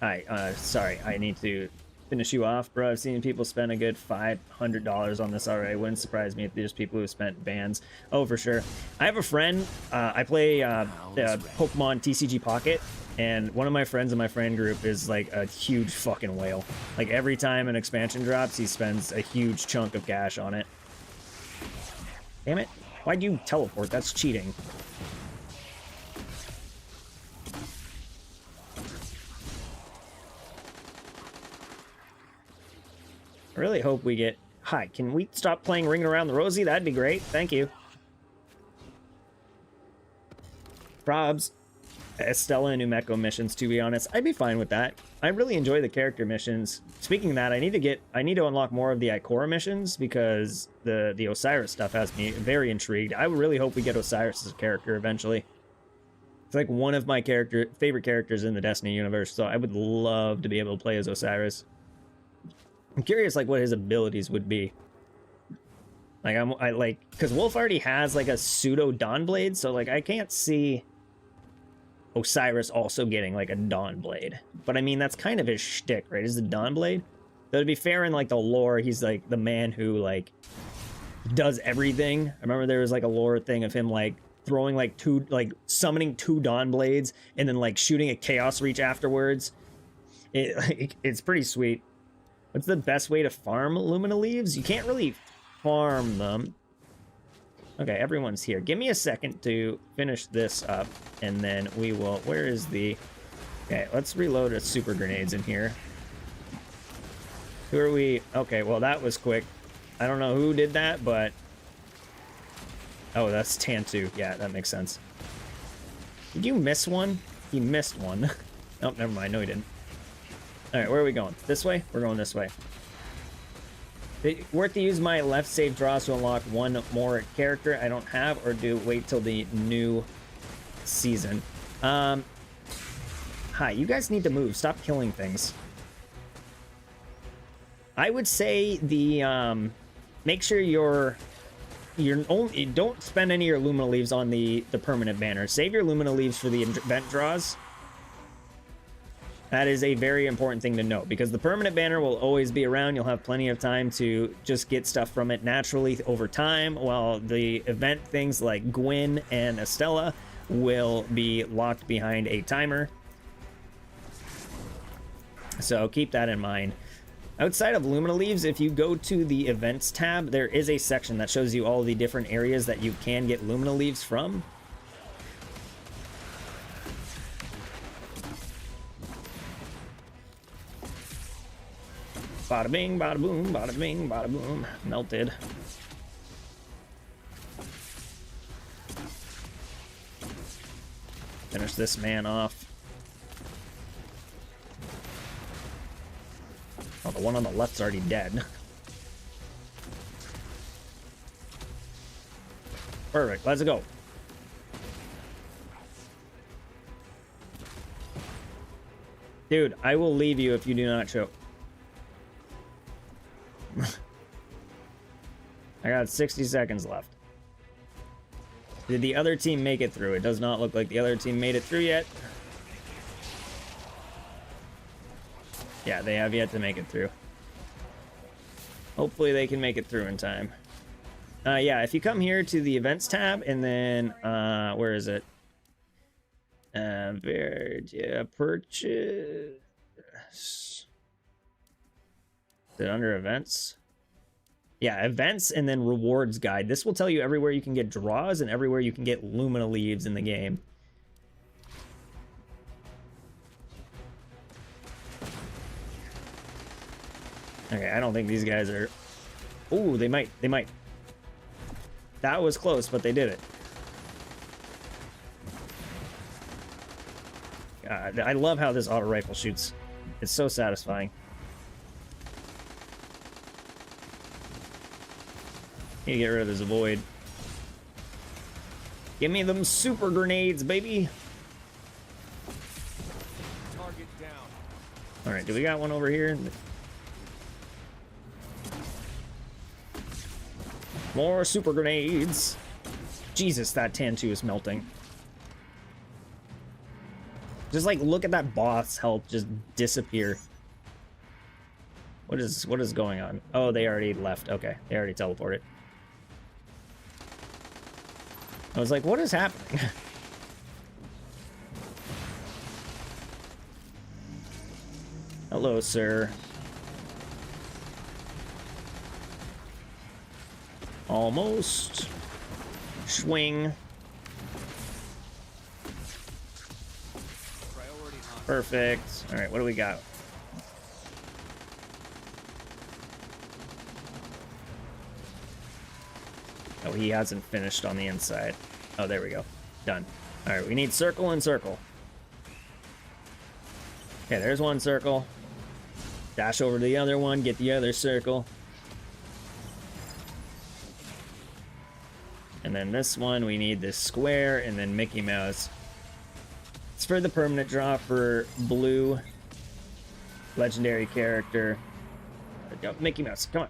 Alright, sorry. I need to finish you off, bro. I've seen people spend a good $500 on this already. Wouldn't surprise me if there's people who spent bands. Oh, for sure. I have a friend. I play Pokemon TCG Pocket, and one of my friends in my friend group is like a huge fucking whale. Like every time an expansion drops, he spends a huge chunk of cash on it. Damn it. Why'd you teleport? That's cheating. I really hope we get... Hi, can we stop playing Ring Around the Rosie? That'd be great. Thank you. Probs. Estella and Umeko missions, to be honest. I'd be fine with that. I really enjoy the character missions. Speaking of that, I need to unlock more of the Ikora missions because the Osiris stuff has me very intrigued. I really hope we get Osiris as a character eventually. It's like one of my favorite characters in the Destiny universe, so I would love to be able to play as Osiris. I'm curious like what his abilities would be. Like because Wolf already has like a pseudo Dawn Blade, so like I can't see Osiris also getting like a Dawn Blade. But I mean that's kind of his shtick, right? Is the Dawn Blade? But to be fair in like the lore, he's like the man who like does everything. I remember there was like a lore thing of him like throwing like summoning 2 Dawn Blades and then like shooting a Chaos Reach afterwards. It's pretty sweet. What's the best way to farm Lumina Leaves? You can't really farm them. Okay, everyone's here. Give me a second to finish this up, and then we will... Where is the... Okay, let's reload a super grenades in here. Who are we? Okay, well, that was quick. I don't know who did that, but... Oh, that's Tantu. Yeah, that makes sense. Did you miss one? He missed one. Oh, never mind. No, he didn't. Alright, where are we going? This way? We're going this way. Worth to use my left save draws to unlock one more character I don't have, or do wait till the new season? Hi, you guys need to move. Stop killing things. I would say the make sure you're only don't spend any of your Lumina Leaves on the permanent banner. Save your Lumina Leaves for the event draws. That is a very important thing to note, because the permanent banner will always be around. You'll have plenty of time to just get stuff from it naturally over time, while the event things like Gwyn and Estella will be locked behind a timer. So keep that in mind. Outside of Lumina Leaves, if you go to the events tab, there is a section that shows you all the different areas that you can get Lumina Leaves from. Bada bing, bada boom, bada bing, bada boom. Melted. Finish this man off. Oh, the one on the left's already dead. Perfect, let's go. Dude, I will leave you if you do not choke. I got 60 seconds left. Did the other team make it through? It does not look like the other team made it through yet. Yeah, they have yet to make it through. Hopefully they can make it through in time. Yeah, if you come here to the events tab and then, where is it? Purchase. Is it under events? Yeah, events and then rewards guide. This will tell you everywhere you can get draws and everywhere you can get Lumina Leaves in the game. Okay, I don't think these guys are... Ooh, they might. That was close, but they did it. God, I love how this auto rifle shoots. It's so satisfying. Need to get rid of this void. Give me them super grenades, baby. Target down. All right, do we got one over here? More super grenades. Jesus, that Tantu is melting. Just like look at that boss health just disappear. What is going on? Oh, they already left. Okay, they already teleported. I was like, what is happening? Hello, sir. Almost. Swing. Perfect. All right, what do we got? Oh, he hasn't finished on the inside. Oh, there we go. Done. All right, we need circle and circle. Okay, there's one circle. Dash over to the other one, get the other circle. And then this one, we need this square, and then Mickey Mouse. It's for the permanent draw for blue. Legendary character. There we go. Mickey Mouse, come on.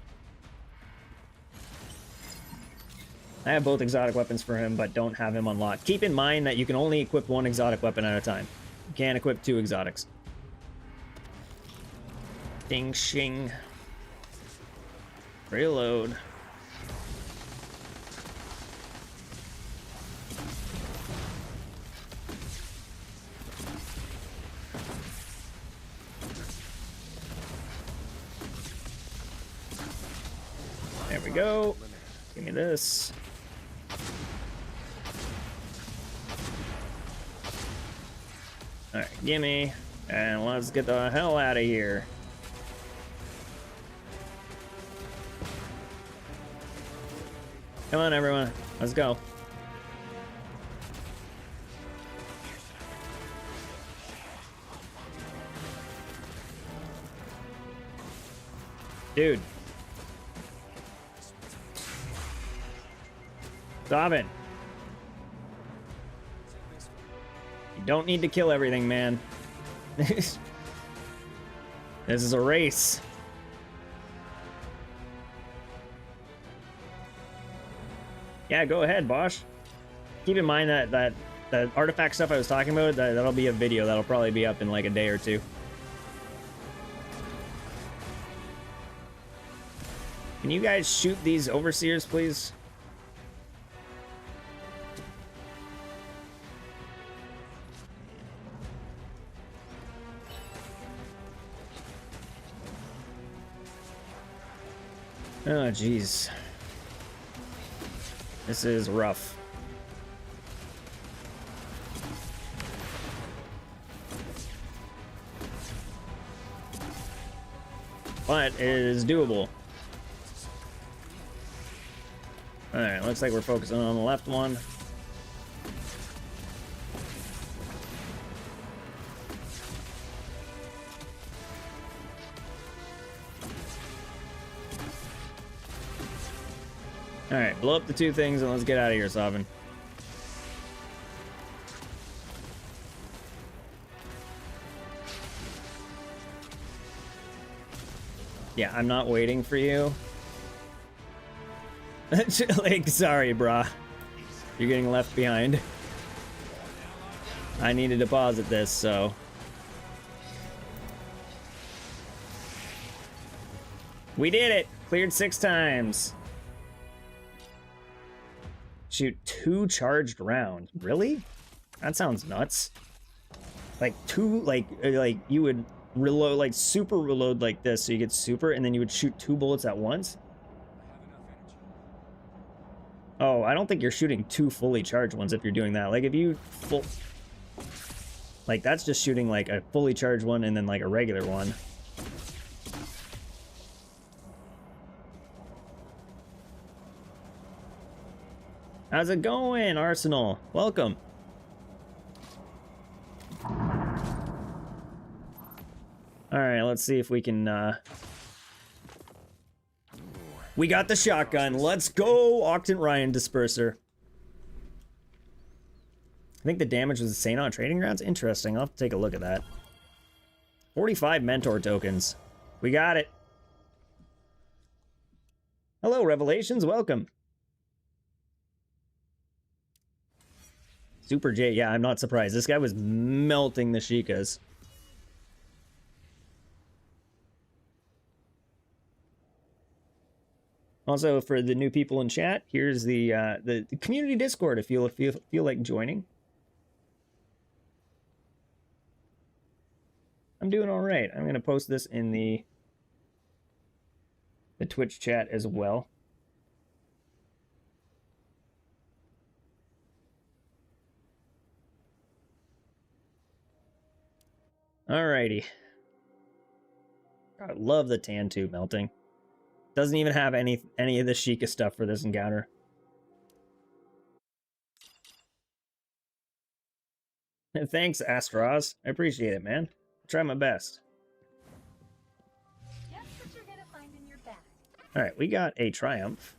I have both exotic weapons for him, but don't have him unlocked. Keep in mind that you can only equip one exotic weapon at a time. You can't equip 2 exotics. Ding shing. Reload. There we go. Give me this. Alright, gimme. And let's get the hell out of here. Come on, everyone. Let's go. Dude. Stop it. You don't need to kill everything, man. This is a race. Yeah, go ahead, Bosch. Keep in mind that artifact stuff I was talking about, that'll be a video that'll probably be up in like a day or two. Can you guys shoot these overseers, please? Oh, jeez. This is rough. But it is doable. Alright, looks like we're focusing on the left one. Alright, blow up the 2 things and let's get out of here, Sovereign. Yeah, I'm not waiting for you. Like, sorry, brah. You're getting left behind. I need to deposit this, so... We did it! Cleared 6 times. Shoot 2 charged rounds. Really? That sounds nuts. Like 2, like you would reload, like super reload like this, so you get super, and then you would shoot 2 bullets at once? Oh, I don't think you're shooting 2 fully charged ones if you're doing that. Like if you full... Like that's just shooting like a fully charged one and then like a regular one. How's it going, Arsenal? Welcome. Alright, let's see if we can, We got the shotgun. Let's go, Octant Ryan Disperser. I think the damage was the same on Trading Grounds. Interesting. I'll have to take a look at that. 45 Mentor tokens. We got it. Hello, Revelations. Welcome. Super J, yeah, I'm not surprised. This guy was melting the Sheikas. Also, for the new people in chat, here's the community Discord if you feel like joining. I'm doing all right. I'm gonna post this in the Twitch chat as well. Alrighty. I love the tan tube melting. Doesn't even have any of the Sheikah stuff for this encounter. Thanks, Astros. I appreciate it, man. I'll try my best. Guess what you're gonna find in your bag. Alright, we got a Triumph.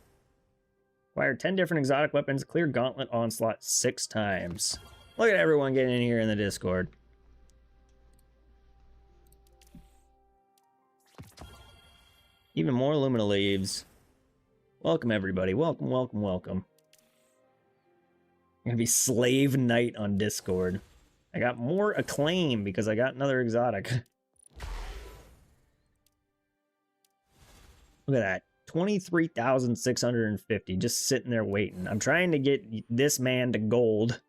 Acquire 10 different exotic weapons, clear Gauntlet Onslaught 6 times. Look at everyone getting in here in the Discord. Even more Lumina Leaves. Welcome, everybody. Welcome, welcome, welcome. I'm gonna be Slave Knight on Discord. I got more acclaim because I got another exotic. Look at that. 23,650 just sitting there waiting. I'm trying to get this man to gold.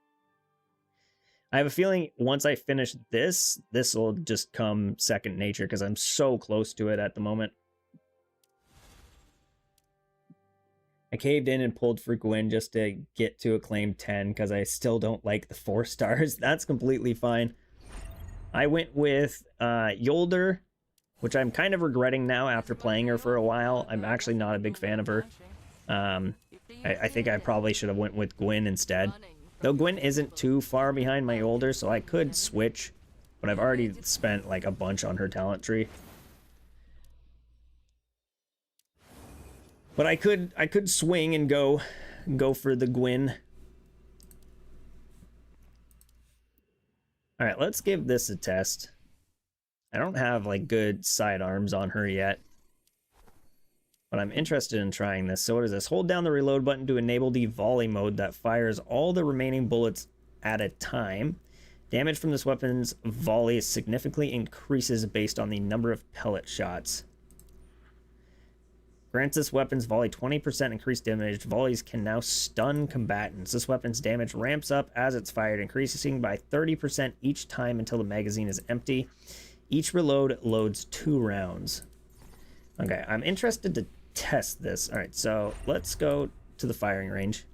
I have a feeling once I finish this, this will just come second nature because I'm so close to it at the moment. I caved in and pulled for Gwyn just to get to acclaim 10 because I still don't like the 4 stars. That's completely fine. I went with Yolder, which I'm kind of regretting now after playing her for a while. I'm actually not a big fan of her. I think I probably should have went with Gwyn instead. Though Gwyn isn't too far behind my Yolder, so I could switch. But I've already spent like a bunch on her talent tree. But I could swing and go for the Gwyn. All right, let's give this a test. I don't have like good sidearms on her yet, but I'm interested in trying this. So what is this? Hold down the reload button to enable the volley mode that fires all the remaining bullets at a time. Damage from this weapon's volley significantly increases based on the number of pellet shots. Grants this weapon's volley 20% increased damage. Volleys can now stun combatants. This weapon's damage ramps up as it's fired, increasing by 30% each time until the magazine is empty. Each reload loads 2 rounds. Okay, I'm interested to test this. All right, so let's go to the firing range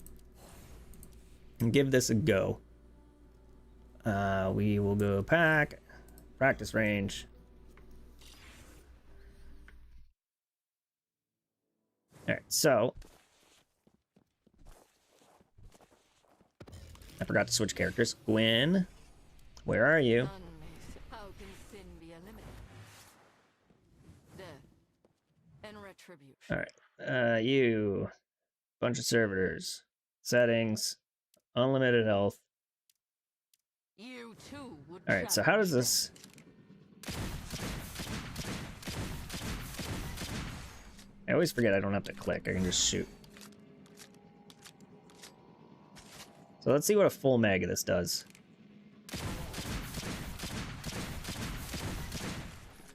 and give this a go. We will go practice range. Alright, so I forgot to switch characters. Gwyn, where are you? How can sin be eliminated? Death and retribution. Alright, you. Bunch of servitors. Settings. Unlimited health. You too would. Alright, so how does this... I always forget I don't have to click, I can just shoot. So let's see what a full mag of this does.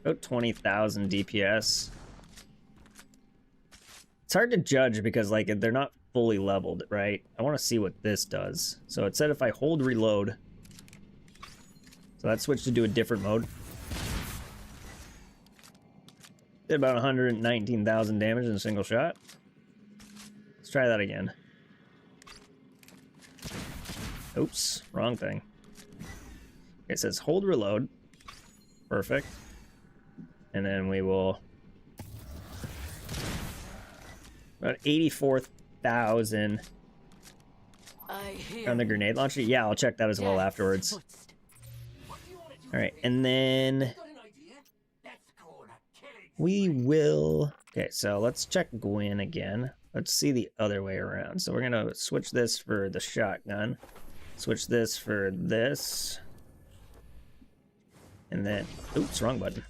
About 20,000 DPS. It's hard to judge because like they're not fully leveled, right? I want to see what this does. So it said if I hold reload, so that switched to do a different mode. Did about 119,000 damage in a single shot. Let's try that again. Oops, wrong thing. It says hold reload. Perfect. And then we will... About 84,000 on the grenade launcher. Yeah, I'll check that as well afterwards. Alright, and then... we will... Okay, so let's check Gwyn again. Let's see the other way around. So we're going to switch this for the shotgun. Switch this for this. And then... oops, wrong button.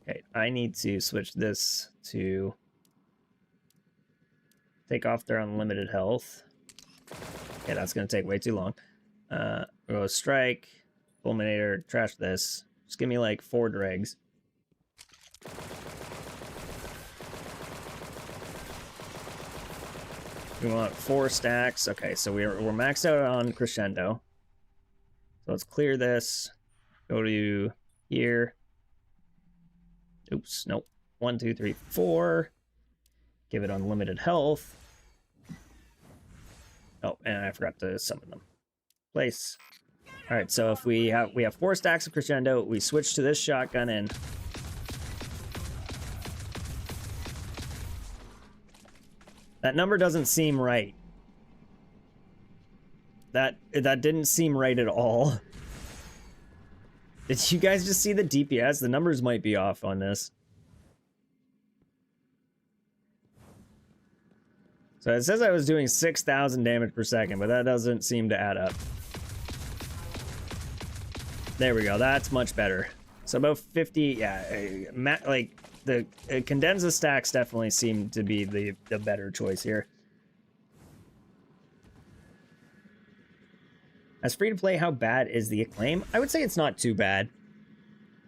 Okay, I need to switch this to... take off their unlimited health. Okay, that's going to take way too long. We'll go strike, fulminator, trash this. Just give me like 4 dregs. We want 4 stacks. Okay, so we're maxed out on Crescendo. So let's clear this. Go to here. Oops, nope. 1, 2, 3, 4. Give it unlimited health. Oh, and I forgot to summon them. Place. All right, so if we have 4 stacks of Crescendo, we switch to this shotgun and that number doesn't seem right. That didn't seem right at all. Did you guys just see the DPS? The numbers might be off on this. So it says I was doing 6,000 damage per second, but that doesn't seem to add up. There we go. That's much better. So about 50, yeah, like the Cadenza stacks definitely seem to be the better choice here. As free-to-play, how bad is the acclaim? I would say it's not too bad.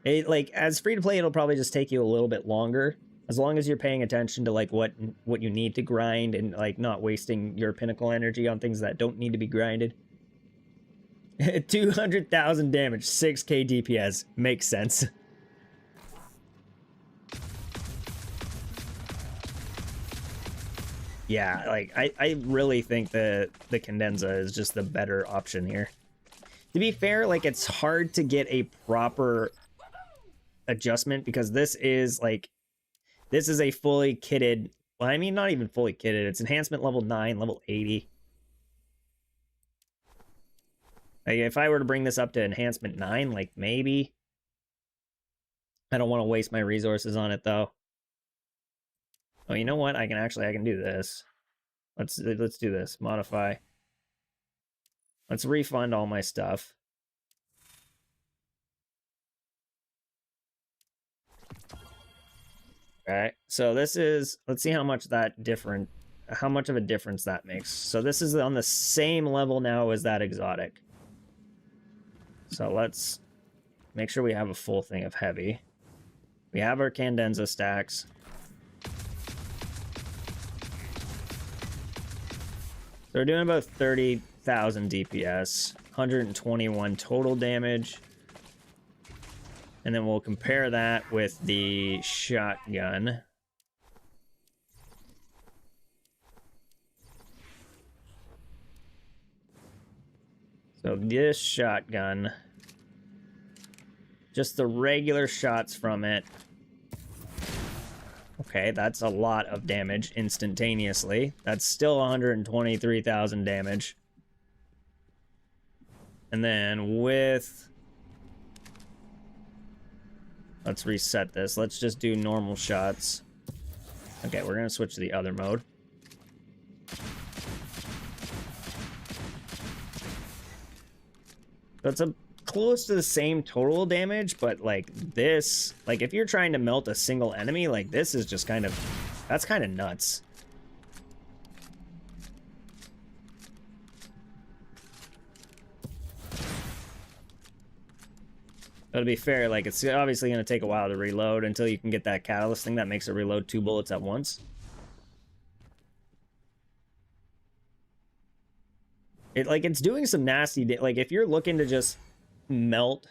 Like, as free-to-play, it'll probably just take you a little bit longer. As long as you're paying attention to, like, what you need to grind and, like, not wasting your pinnacle energy on things that don't need to be grinded. 200,000 damage, 6k DPS. Makes sense. Yeah, like, I really think the Cadenza is just the better option here. To be fair, like, it's hard to get a proper adjustment because this is, like, this is a fully kitted, well, I mean, not even fully kitted. It's enhancement level 9, level 80. Like, if I were to bring this up to enhancement 9, like, maybe. I don't want to waste my resources on it, though. Oh, you know what? I can do this. Let's do this. Modify. Let's refund all my stuff. Alright, so this is, let's see how much of a difference that makes. So this is on the same level now as that exotic. So let's make sure we have a full thing of heavy. We have our Cadenza stacks. So we're doing about 30,000 DPS, 121 total damage. And then we'll compare that with the shotgun. So this shotgun, just the regular shots from it. Okay, that's a lot of damage instantaneously. That's still 123,000 damage. And then with... Let's reset this. Let's just do normal shots. Okay, we're gonna switch to the other mode. That's close to the same total damage, but like this, like if you're trying to melt a single enemy, like this is just kind of, that's kind of nuts. But to be fair, like it's obviously going to take a while to reload until you can get that catalyst thing that makes it reload 2 bullets at once. It's doing some nasty, like if you're looking to just melt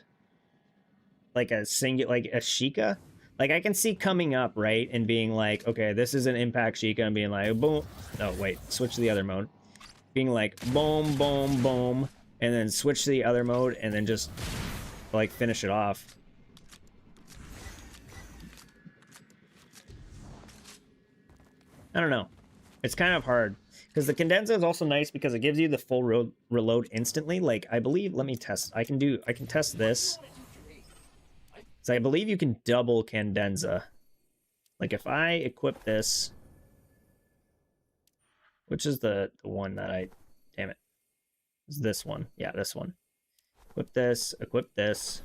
like a Sheikah, like I can see coming up, right, and being like, okay, this is an impact Sheikah, and being like, boom, no, wait, switch to the other mode. Being like, boom, boom, boom, and then switch to the other mode, and then just, like, finish it off. I don't know. It's kind of hard. Because the Cadenza is also nice because it gives you the full reload instantly. Like, I believe, let me test. I can test this. So I believe you can double Cadenza. Like, if I equip this, which is the one that damn it. It's this one. Yeah, this one. Equip this, equip this.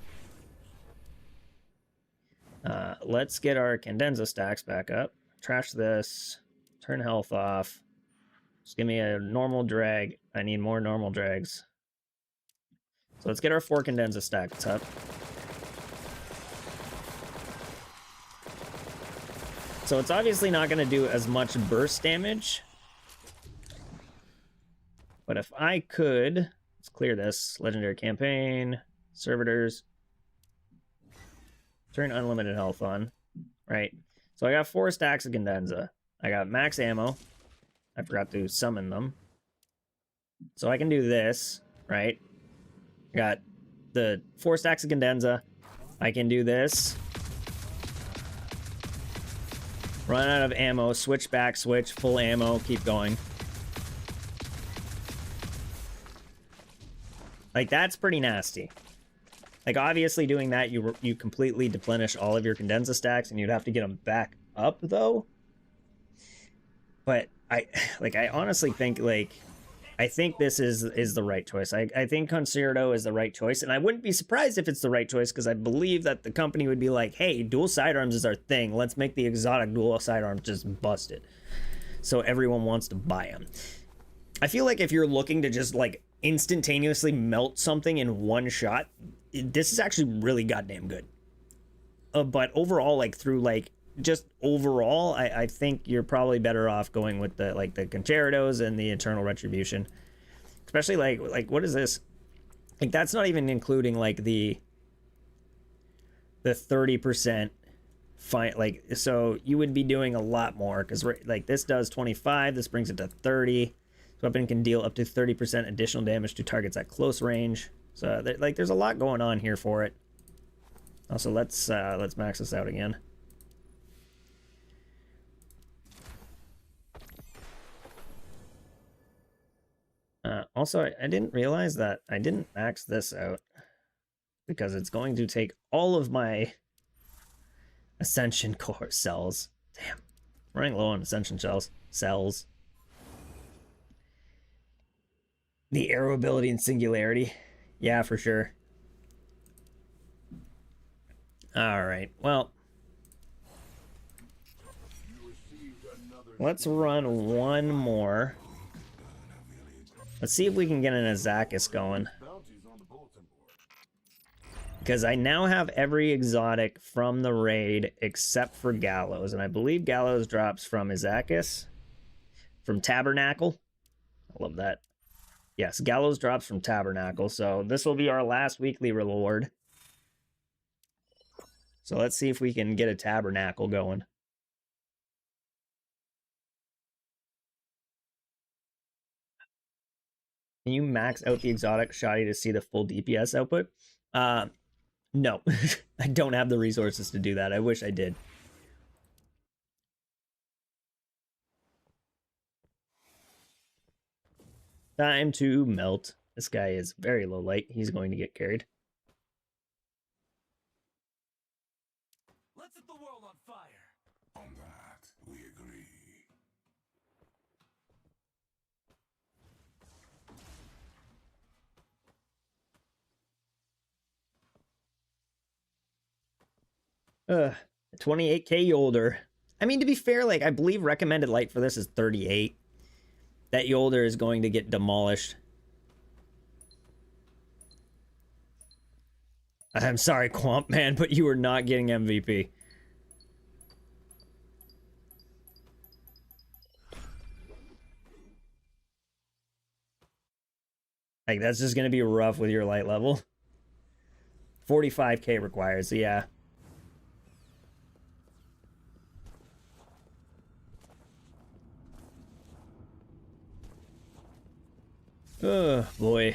Let's get our Cadenza stacks back up. Trash this. Turn health off. Just give me a normal drag. I need more normal drags. So let's get our 4 Cadenza stacks up. So it's obviously not going to do as much burst damage. But if I could... Let's clear this. Legendary campaign. Servitors. Turn unlimited health on. Right. So I got 4 stacks of Cadenza. I got max ammo. I forgot to summon them. So I can do this, right? I got the 4 stacks of Cadenza. I can do this. Run out of ammo, switch back, switch, full ammo, keep going. Like, that's pretty nasty. Like, obviously doing that, you completely deplenish all of your Condensa stacks, and you'd have to get them back up, though. But I honestly think, like, I think this is the right choice. I think Concerto is the right choice, and I wouldn't be surprised if it's the right choice, because I believe that the company would be like, hey, dual sidearms is our thing. Let's make the exotic dual sidearms just busted, so everyone wants to buy them. I feel like if you're looking to just, like, instantaneously melt something in one shot, this is actually really goddamn good. But overall, like, through, like, just overall, I think you're probably better off going with the, like, the Concertos and the Eternal Retribution. Especially, like, what is this? Like, that's not even including, like, the 30% fine, like, so you would be doing a lot more, because, like, this does 25, this brings it to 30. This weapon can deal up to 30% additional damage to targets at close range. So, like, there's a lot going on here for it. Also, let's max this out again. Also, I didn't realize that I didn't max this out, because it's going to take all of my Ascension core cells. Damn, running low on Ascension cells. The arrow ability and singularity. Yeah, for sure. Alright, well. Let's run one more. Let's see if we can get an Azakis going. Because I now have every exotic from the raid except for Gallows. And I believe Gallows drops from Azakis. From Tabernacle. I love that. Yes, Gallows drops from Tabernacle. So this will be our last weekly reward. So let's see if we can get a Tabernacle going. Can you max out the exotic shoddy to see the full DPS output? No. I don't have the resources to do that. I wish I did. Time to melt. This guy is very low light. He's going to get carried. Let's set the world on fire. On that, we agree. Ugh, 28k Yolder. I mean, to be fair, like, I believe recommended light for this is 38. That Yolder is going to get demolished. I'm sorry, Quamp Man, but you are not getting MVP. Like, that's just going to be rough with your light level. 45k required, so yeah. Oh, boy.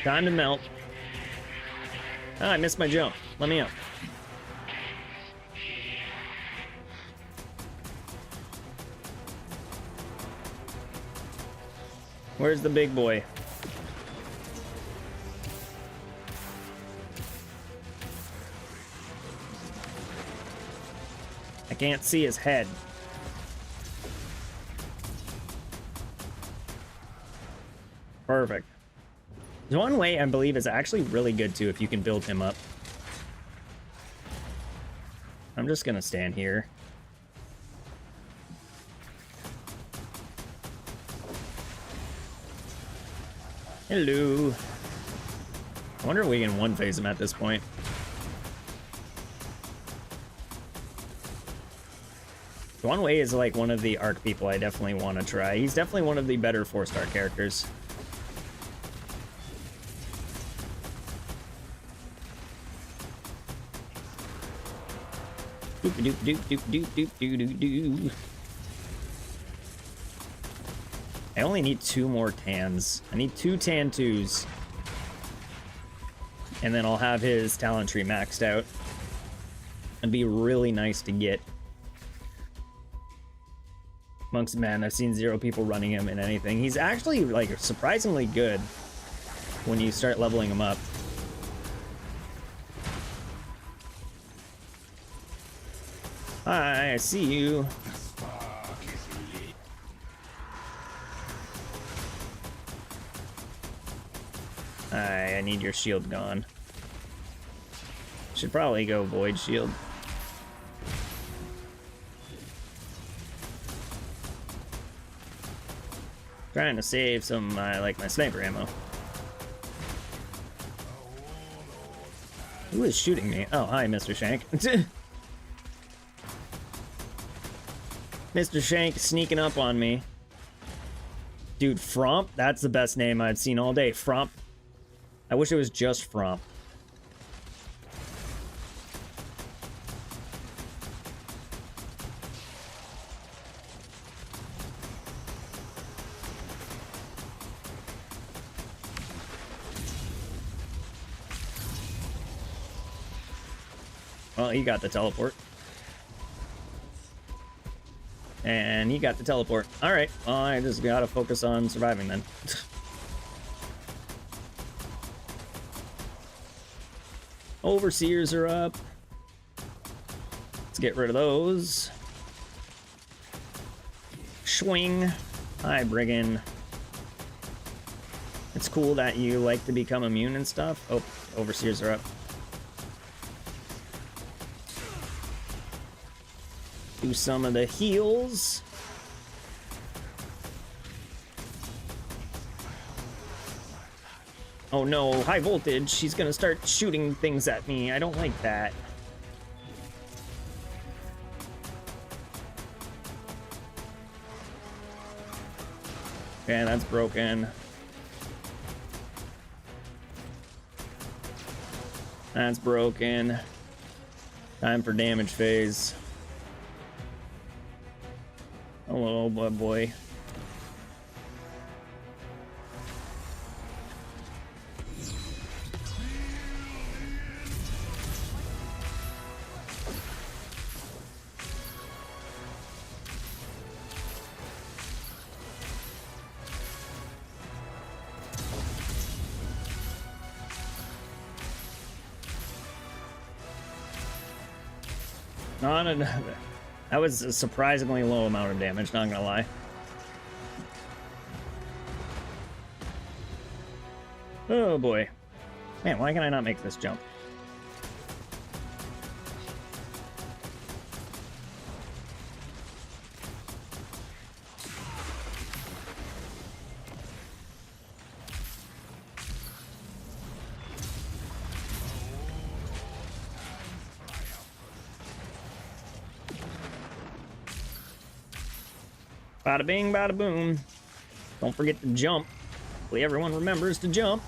Time to melt. Ah, I missed my jump. Let me up. Where's the big boy? I can't see his head. Perfect. There's one way I believe is actually really good too if you can build him up. I'm just gonna stand here. Hello. I wonder if we can one-phase him at this point. One way is like one of the arc people I definitely want to try. He's definitely one of the better 4-star characters. Doop doop doop doop doop doop doop doop. I only need 2 more tans. I need 2 tan 2s. And then I'll have his talent tree maxed out. It'd be really nice to get. Monk's man, I've seen 0 people running him in anything. He's actually, like, surprisingly good when you start leveling him up. Hi, I see you. I need your shield gone. Should probably go void shield. Trying to save some, like, my sniper ammo. Who is shooting me? Oh, hi, Mr. Shank. Mr. Shank sneaking up on me. Dude, Fromp? That's the best name I've seen all day. Fromp. I wish it was just Fromp. Well, he got the teleport. And he got the teleport. Alright, well, I just gotta focus on surviving then. Overseers are up. Let's get rid of those. Swing. Hi, Brigand. It's cool that you like to become immune and stuff. Oh, Overseers are up. Do some of the heals. Oh no, high voltage. She's gonna start shooting things at me. I don't like that. Okay, that's broken. That's broken. Time for damage phase. Hello, boy. Not another. That was a surprisingly low amount of damage, not gonna lie. Oh boy. Man, why can I not make this jump? Bada bing, bada boom. Don't forget to jump. Hopefully everyone remembers to jump.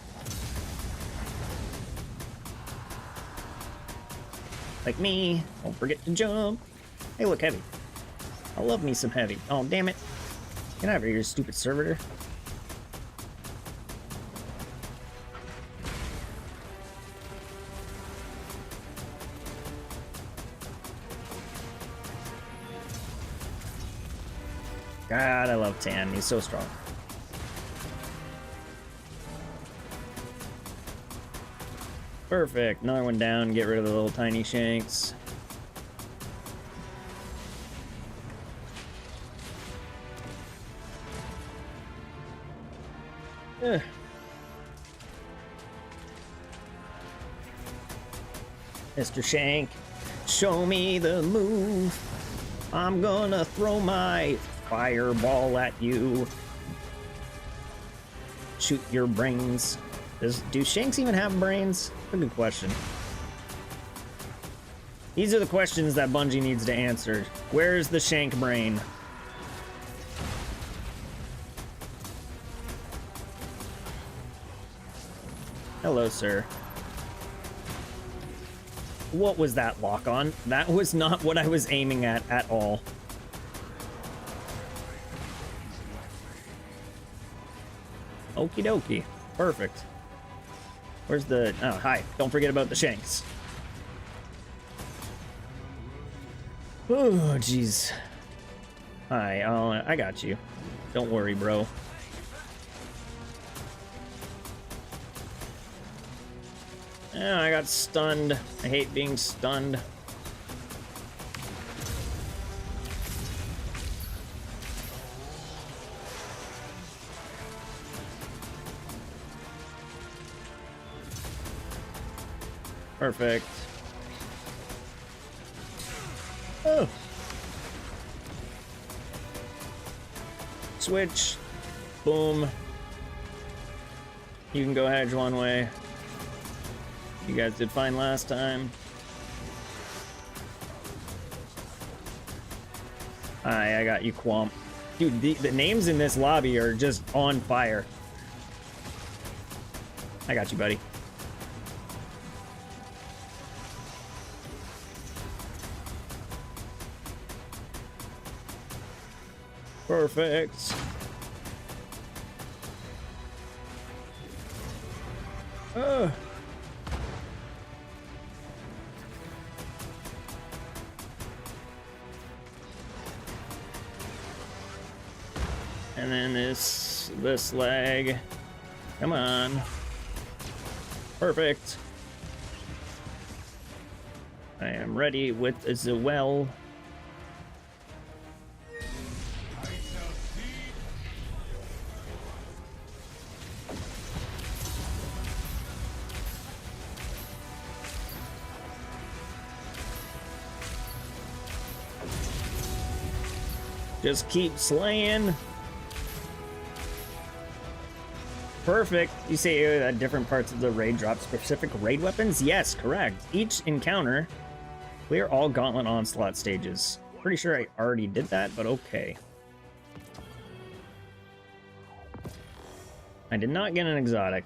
Like me. Don't forget to jump. Hey, look, heavy. I love me some heavy. Oh, damn it. Get out of here, you stupid servitor. God, I love Tan. He's so strong. Perfect. Another one down. Get rid of the little tiny shanks. Ugh. Mr. Shank, show me the move. I'm gonna throw my fireball at you. Shoot your brains. Do shanks even have brains? That's a good question. These are the questions that Bungie needs to answer. Where's the shank brain? Hello, sir. What was that lock on? That was not what I was aiming at all. Okie dokie. Perfect. Where's the... Oh, hi. Don't forget about the shanks. Oh, jeez. Hi, I got you. Don't worry, bro. Oh, I got stunned. I hate being stunned. Perfect. Oh. Switch. Boom. You can go hedge one way. You guys did fine last time. Hi, I got you, Quamp. Dude, the names in this lobby are just on fire. I got you, buddy. Perfect. And then this leg. Come on. Perfect. I am ready with the well. Just keep slaying. Perfect. You say that different parts of the raid drop specific raid weapons? Yes, correct. Each encounter, clear all gauntlet onslaught stages. Pretty sure I already did that, but okay. I did not get an exotic.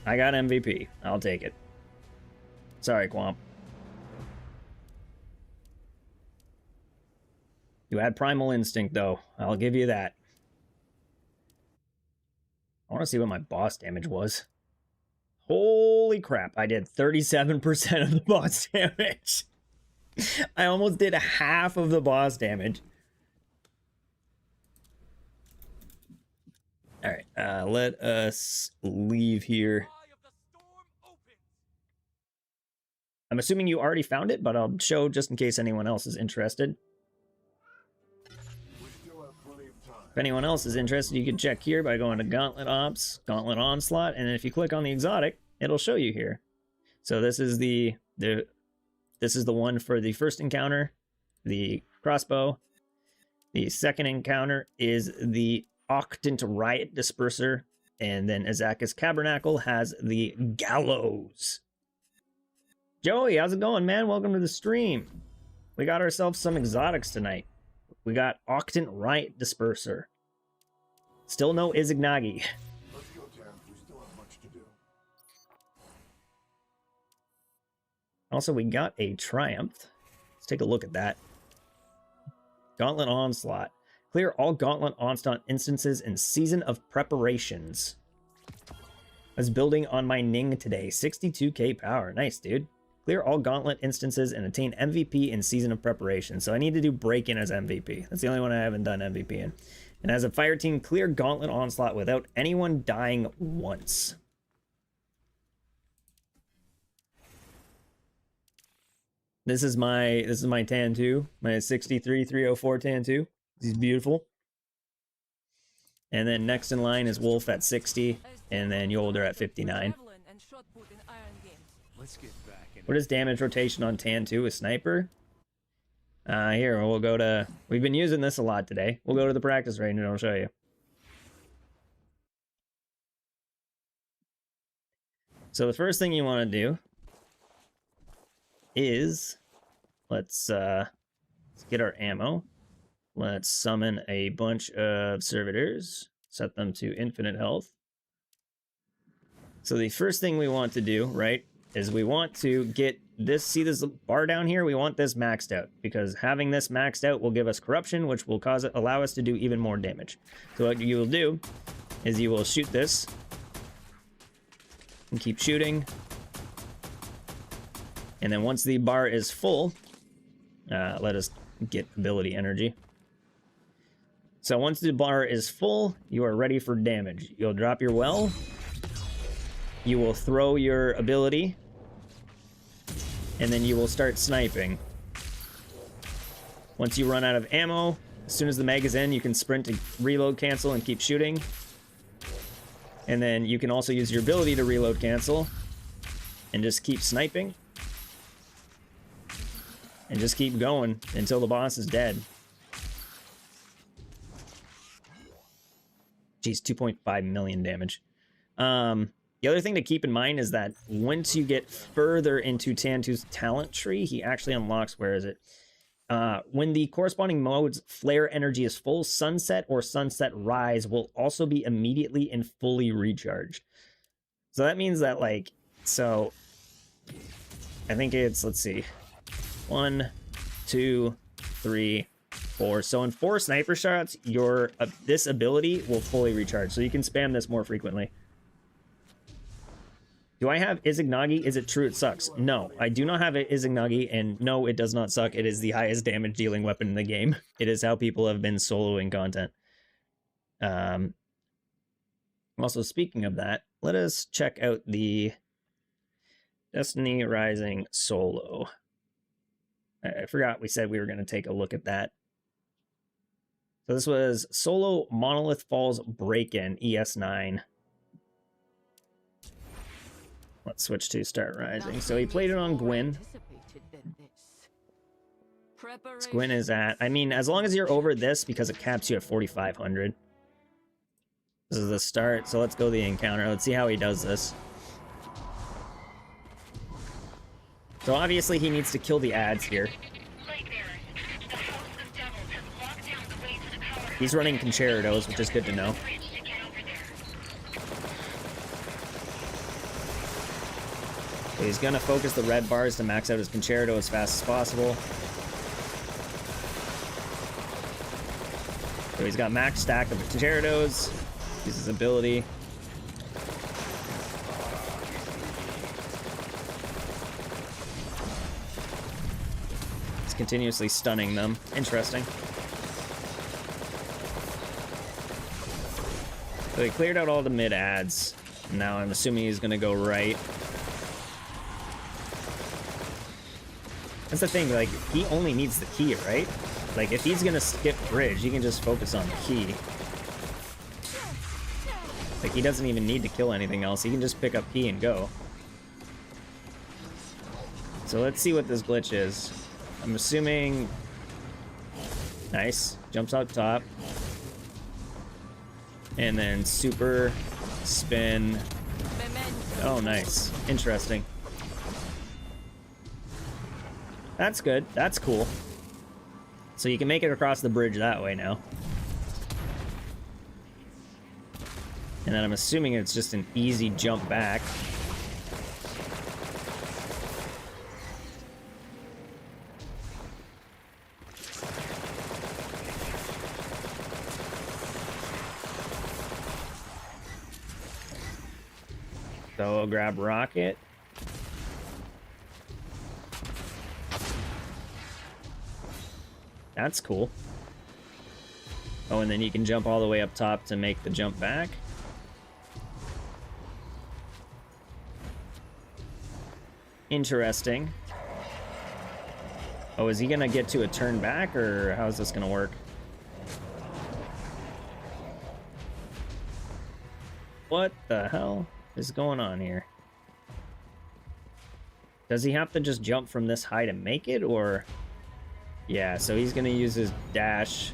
I got MVP. I'll take it. Sorry, Quamp. You had Primal Instinct, though. I'll give you that. I want to see what my boss damage was. Holy crap, I did 37% of the boss damage. I almost did half of the boss damage. Alright, let us leave here. I'm assuming you already found it, but I'll show just in case anyone else is interested. If anyone else is interested, you can check here by going to Gauntlet Ops, Gauntlet Onslaught, and if you click on the exotic, it'll show you here. So this is the one for the first encounter, the crossbow. The second encounter is the Octant Riot Disperser, and then Azaka's Tabernacle has the Gallows. Joey, how's it going, man? Welcome to the stream. We got ourselves some exotics tonight. We got Octant Riot Disperser. Still no Izignagi. Let's go, Tam. We still have much to do. Also, we got a Triumph. Let's take a look at that. Gauntlet Onslaught. Clear all Gauntlet Onslaught instances in Season of Preparations. I was building on my Ning today. 62k power. Nice, dude. Clear all Gauntlet instances and attain MVP in Season of Preparation. So I need to do Break-In as MVP. That's the only one I haven't done MVP in. And as a fire team, clear Gauntlet Onslaught without anyone dying once. This is my Tan 2, my 63-304 Tan 2. He's beautiful. And then next in line is Wolf at 60, and then Yolder at 59. Let's get back. What is damage rotation on Tan 2 with Sniper? Here, we'll go to... We've been using this a lot today. We'll go to the practice range and I'll show you. So the first thing you want to do is... Let's get our ammo. Let's summon a bunch of servitors. Set them to infinite health. So the first thing we want to do, right, is we want to get this, see this bar down here? We want this maxed out, because having this maxed out will give us corruption, which will allow us to do even more damage. So what you will do is you will shoot this and keep shooting. And then once the bar is full, let us get ability energy. So once the bar is full, you are ready for damage. You'll drop your well. You will throw your ability. And then you will start sniping. Once you run out of ammo, as soon as the mag is in, you can sprint to reload cancel and keep shooting. And then you can also use your ability to reload cancel and just keep sniping. And just keep going until the boss is dead. Geez, 2.5 million damage. The other thing to keep in mind is that once you get further into Tantu's talent tree, he actually unlocks, where is it? When the corresponding mode's flare energy is full, Sunset or Sunset Rise will also be immediately and fully recharged. So that means that, like, so I think it's, let's see, 1, 2, 3, 4. So in 4 sniper shots, your this ability will fully recharge. So you can spam this more frequently. Do I have Izanagi? Is it true it sucks? No, I do not have Izanagi, and no, it does not suck. It is the highest damage dealing weapon in the game. It is how people have been soloing content. Also, speaking of that, let us check out the Destiny Rising solo. I forgot we said we were going to take a look at that. So this was Solo Monolith Falls Break-In ES9. Let's switch to Start Rising. So he played it on Gwyn. Gwyn is at, I mean, as long as you're over this, because it caps you at 4,500. This is the start, so let's go to the encounter. Let's see how he does this. So obviously he needs to kill the ads here. He's running Concertos, which is good to know. So he's gonna focus the red bars to max out his Concerto as fast as possible. So he's got max stack of Concertos. Use his ability. He's continuously stunning them. Interesting. So he cleared out all the mid ads. Now I'm assuming he's gonna go right. That's the thing, like, he only needs the key, right? Like, if he's gonna skip bridge, he can just focus on the key. Like, he doesn't even need to kill anything else. He can just pick up key and go. So let's see what this glitch is. I'm assuming... Nice. Jumps out top. And then super spin. Oh, nice. Interesting. That's good. That's cool. So you can make it across the bridge that way now. And then I'm assuming it's just an easy jump back. So I'll grab Rocket. That's cool. Oh, and then you can jump all the way up top to make the jump back. Interesting. Oh, is he gonna get to a turn back, or how is this gonna work? What the hell is going on here? Does he have to just jump from this high to make it, or... Yeah, so he's gonna use his dash.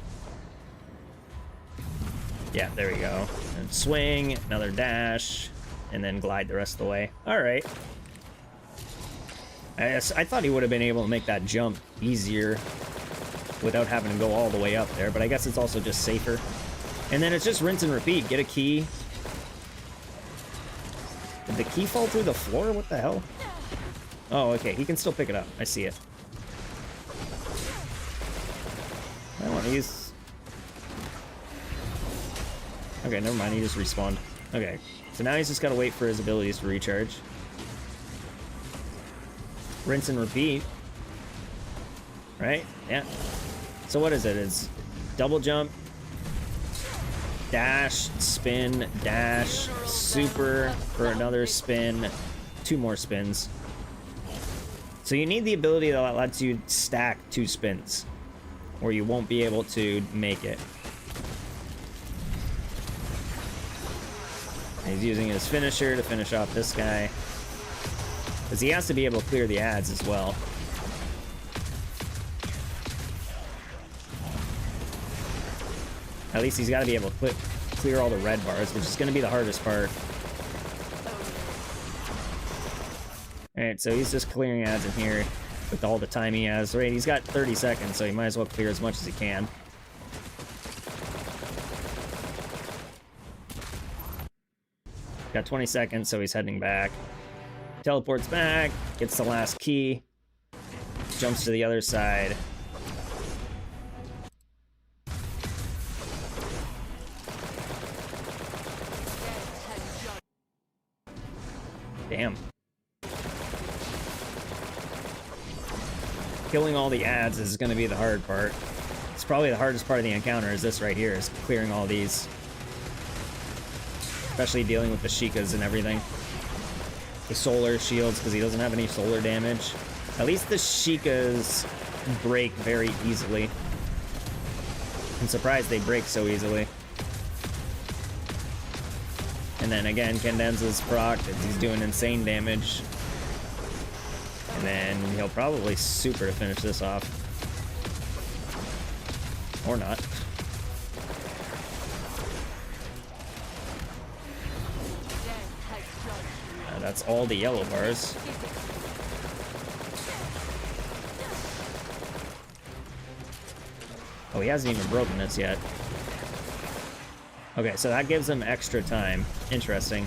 Yeah, there we go. And swing, another dash, and then glide the rest of the way. Alright. I thought he would have been able to make that jump easier without having to go all the way up there, but I guess it's also just safer. And then it's just rinse and repeat. Get a key. Did the key fall through the floor? What the hell? Oh, okay. He can still pick it up. I see it. I want to use... Okay, never mind. He just respawned. Okay. So now he's just got to wait for his abilities to recharge. rinse and repeat. Right? Yeah. So what is it? It's double jump, dash, spin, dash, super for another spin, 2 more spins. So you need the ability that lets you stack 2 spins, or you won't be able to make it. And he's using his finisher to finish off this guy, because he has to be able to clear the ads as well. At least he's got to be able to clear all the red bars, which is going to be the hardest part. Alright, so he's just clearing ads in here with all the time he has. Right, he's got 30 seconds, so he might as well clear as much as he can. Got 20 seconds, so he's heading back. Teleports back, gets the last key, jumps to the other side. Damn. Killing all the ads is going to be the hard part. It's probably the hardest part of the encounter is this right here, is clearing all these. Especially dealing with the Sheikahs and everything. The solar shields, because he doesn't have any solar damage. At least the Sheikahs break very easily. I'm surprised they break so easily. And then again, Candenza's proc, he's doing insane damage. And then he'll probably super to finish this off. Or not. That's all the yellow bars. Oh, he hasn't even broken this yet. Okay, so that gives him extra time. Interesting.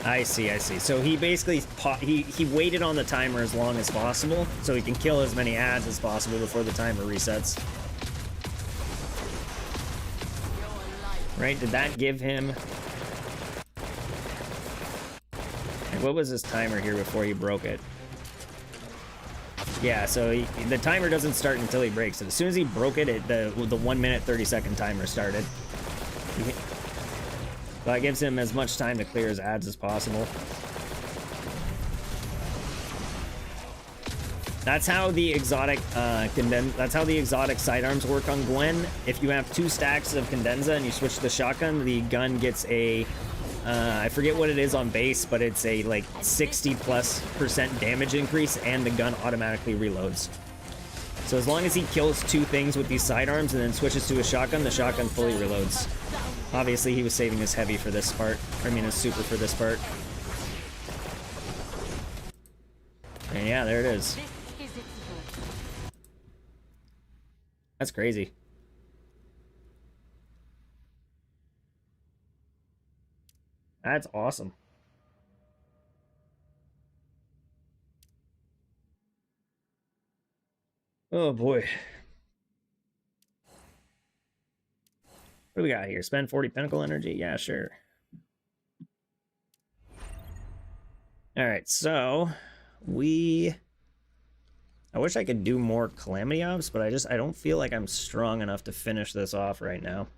I see, I see. So he basically he waited on the timer as long as possible, so he can kill as many ads as possible before the timer resets. Right? Did that give him... What was his timer here before he broke it? Yeah, so the timer doesn't start until he breaks it. As soon as he broke it, the 1 minute 30-second timer started. So that gives him as much time to clear his ads as possible. That's how the exotic that's how the exotic sidearms work on Gwen. If you have 2 stacks of Cadenza and you switch to the shotgun, the gun gets a I forget what it is on base, but it's a like 60+% damage increase, and the gun automatically reloads. So as long as he kills 2 things with these sidearms and then switches to a shotgun, the shotgun fully reloads. Obviously, he was saving his heavy for this part. I mean, his super for this part. And yeah, there it is. That's crazy. That's awesome. Oh boy. What do we got here? Spend 40 pinnacle energy? Yeah, sure. Alright, so I wish I could do more Calamity Ops, but I don't feel like I'm strong enough to finish this off right now.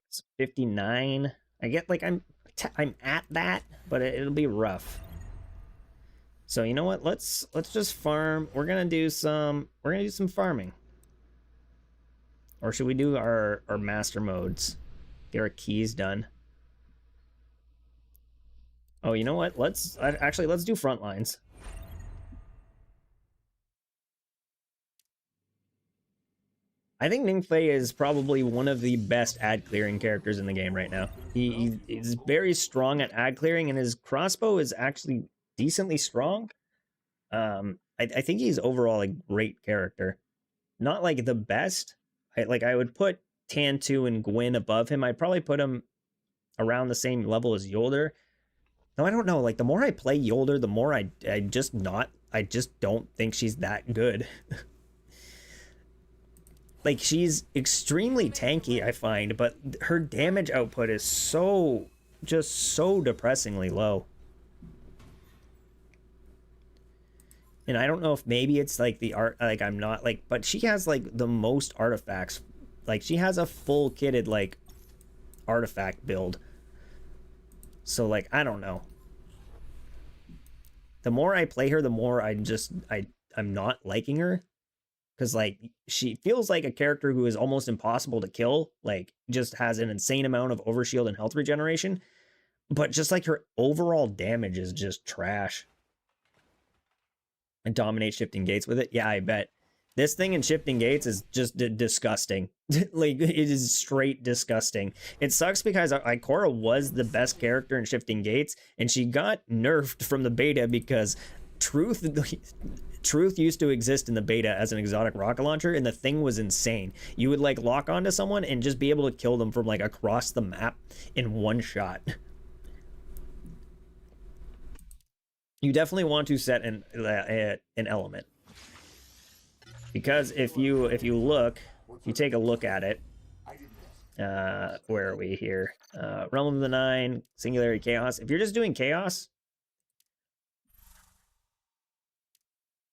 It's 59. I get like I'm at that, but it'll be rough. So you know what? Let's just farm. We're gonna do some farming. Or should we do our master modes? Get our keys done. Oh, you know what? Let's do front lines. I think Ningfei is probably one of the best ad clearing characters in the game right now. He's very strong at ad clearing, and his crossbow is actually decently strong. I think he's overall a great character. Not like the best. I would put Tantu and Gwyn above him. I'd probably put him around the same level as Yolder. No, I don't know. Like, the more I play Yolder, the more I just don't think she's that good. like, she's extremely tanky, I find, but her damage output is so, just so depressingly low. And I don't know if maybe it's like the art, like I'm not like, but she has like the most artifacts. Like she has a full kitted like artifact build. So like, I don't know. The more I play her, the more I'm not liking her. Because like, she feels like a character who is almost impossible to kill. Like just has an insane amount of overshield and health regeneration. But just like her overall damage is just trash. And dominate shifting gates with it. Yeah, I bet. This thing in shifting gates is just disgusting. Like, it is straight disgusting. It sucks because Ikora was the best character in shifting gates, and she got nerfed from the beta because Truth used to exist in the beta as an exotic rocket launcher, and the thing was insane. You would, like, lock onto someone and just be able to kill them from, like, across the map in one shot. You definitely want to set an element, because if you take a look at it, where are we here? Realm of the Nine, Singularity, Chaos. If you're just doing Chaos,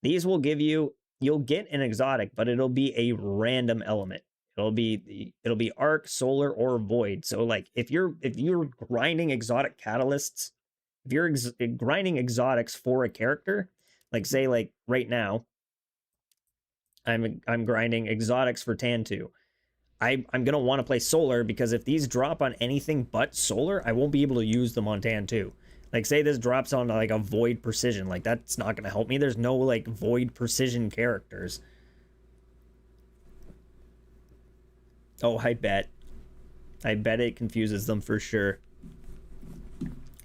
these will give you, you'll get an exotic, but it'll be a random element. It'll be Arc, Solar, or Void. So like if you're grinding exotic catalysts. If you're grinding exotics for a character, like say like right now, I'm grinding exotics for Tantu. I'm gonna want to play Solar because if these drop on anything but Solar, I won't be able to use them on Tantu. Like say this drops on like a Void Precision, like that's not gonna help me. There's no like Void Precision characters. Oh, I bet it confuses them for sure.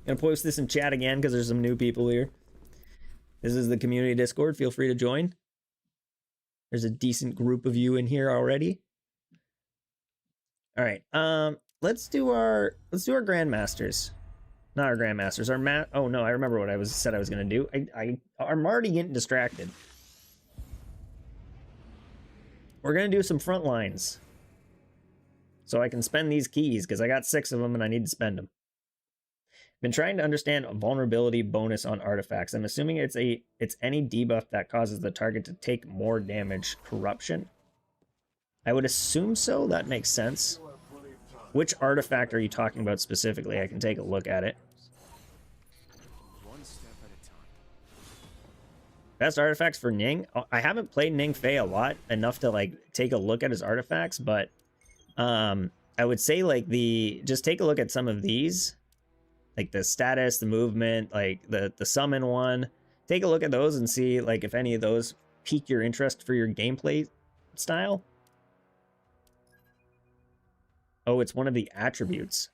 Gonna post this in chat again because there's some new people here. This is the community Discord. Feel free to join. There's a decent group of you in here already. All right. Let's do our grandmasters. Not our grandmasters. Oh no, I remember what I said I was gonna do. I'm already getting distracted. We're gonna do some front lines, so I can spend these keys because I got 6 of them and I need to spend them. Been trying to understand a vulnerability bonus on artifacts. I'm assuming it's any debuff that causes the target to take more damage. Corruption? I would assume so. That makes sense. Which artifact are you talking about specifically? I can take a look at it. One step at a time. Best artifacts for Ning? I haven't played Ning Fei a lot enough to like take a look at his artifacts, but I would say like just take a look at some of these. Like the status, the movement, like the summon one. Take a look at those and see like if any of those pique your interest for your gameplay style. Oh, it's one of the attributes.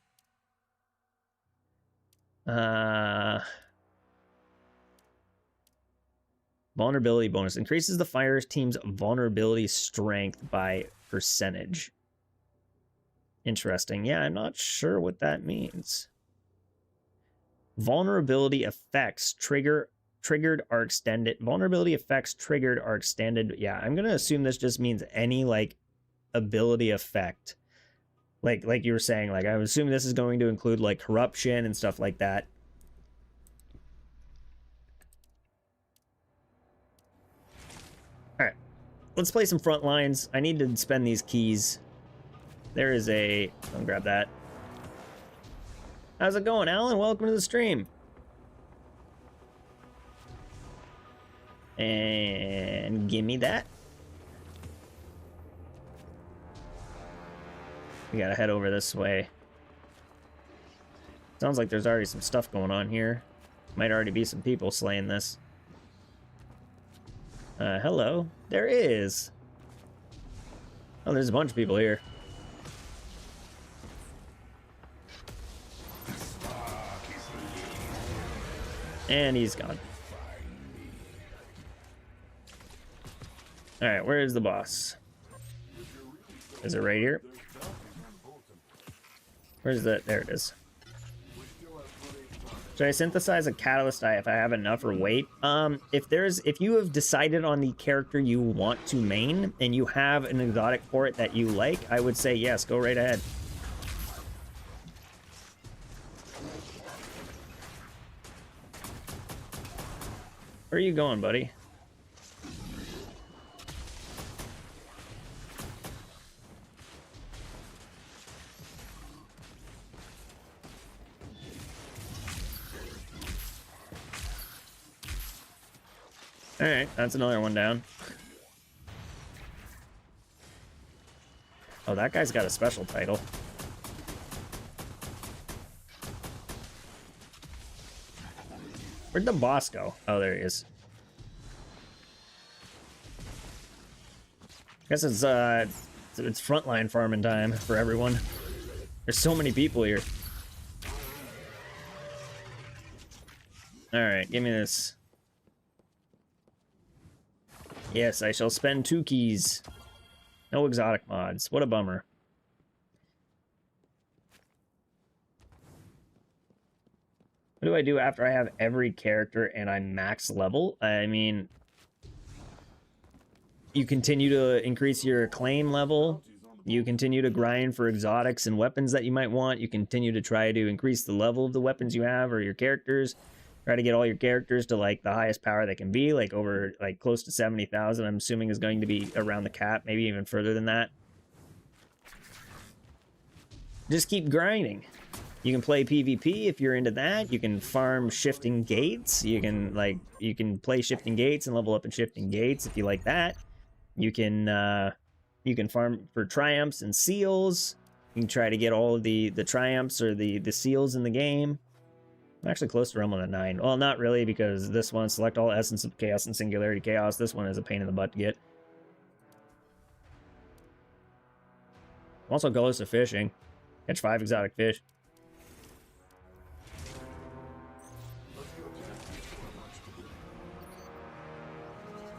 Vulnerability bonus. Increases the fire team's vulnerability strength by percentage. Interesting. Yeah, I'm not sure what that means. Vulnerability effects triggered are extended. Vulnerability effects triggered are extended. Yeah, I'm gonna assume this just means any like ability effect. Like you were saying, like I would assume this is going to include like corruption and stuff like that. Alright. Let's play some front lines. I need to spend these keys. There is a... I'll grab that. How's it going, Alan? Welcome to the stream. And give me that. We gotta head over this way. Sounds like there's already some stuff going on here. Might already be some people slaying this. Hello. There is. Oh, there's a bunch of people here. And he's gone. Alright, where is the boss? Is it right here? Where's that? There it is. Should I synthesize a catalyst die if I have enough or wait? If you have decided on the character you want to main and you have an exotic for it that you like, I would say yes, go right ahead. Where are you going, buddy? Alright, that's another one down. Oh, that guy's got a special title. Where'd the boss go? Oh, there he is. Guess it's frontline farming time for everyone. There's so many people here. Alright, give me this. Yes, I shall spend 2 keys. No exotic mods. What a bummer. What do I do after I have every character and I'm max level? I mean, you continue to increase your claim level. You continue to grind for exotics and weapons that you might want. You continue to try to increase the level of the weapons you have or your characters. Try to get all your characters to like the highest power they can be, like over like close to 70,000. I'm assuming is going to be around the cap, maybe even further than that. Just keep grinding. You can play PvP if you're into that. You can farm shifting gates. You can play shifting gates and level up in shifting gates if you like that. You can farm for triumphs and seals. You can try to get all of the triumphs or the seals in the game. I'm actually close to Rumble at 9. Well, not really, because this one, select all Essence of Chaos and Singularity Chaos. This one is a pain in the butt to get. Also goes to fishing. Catch 5 exotic fish.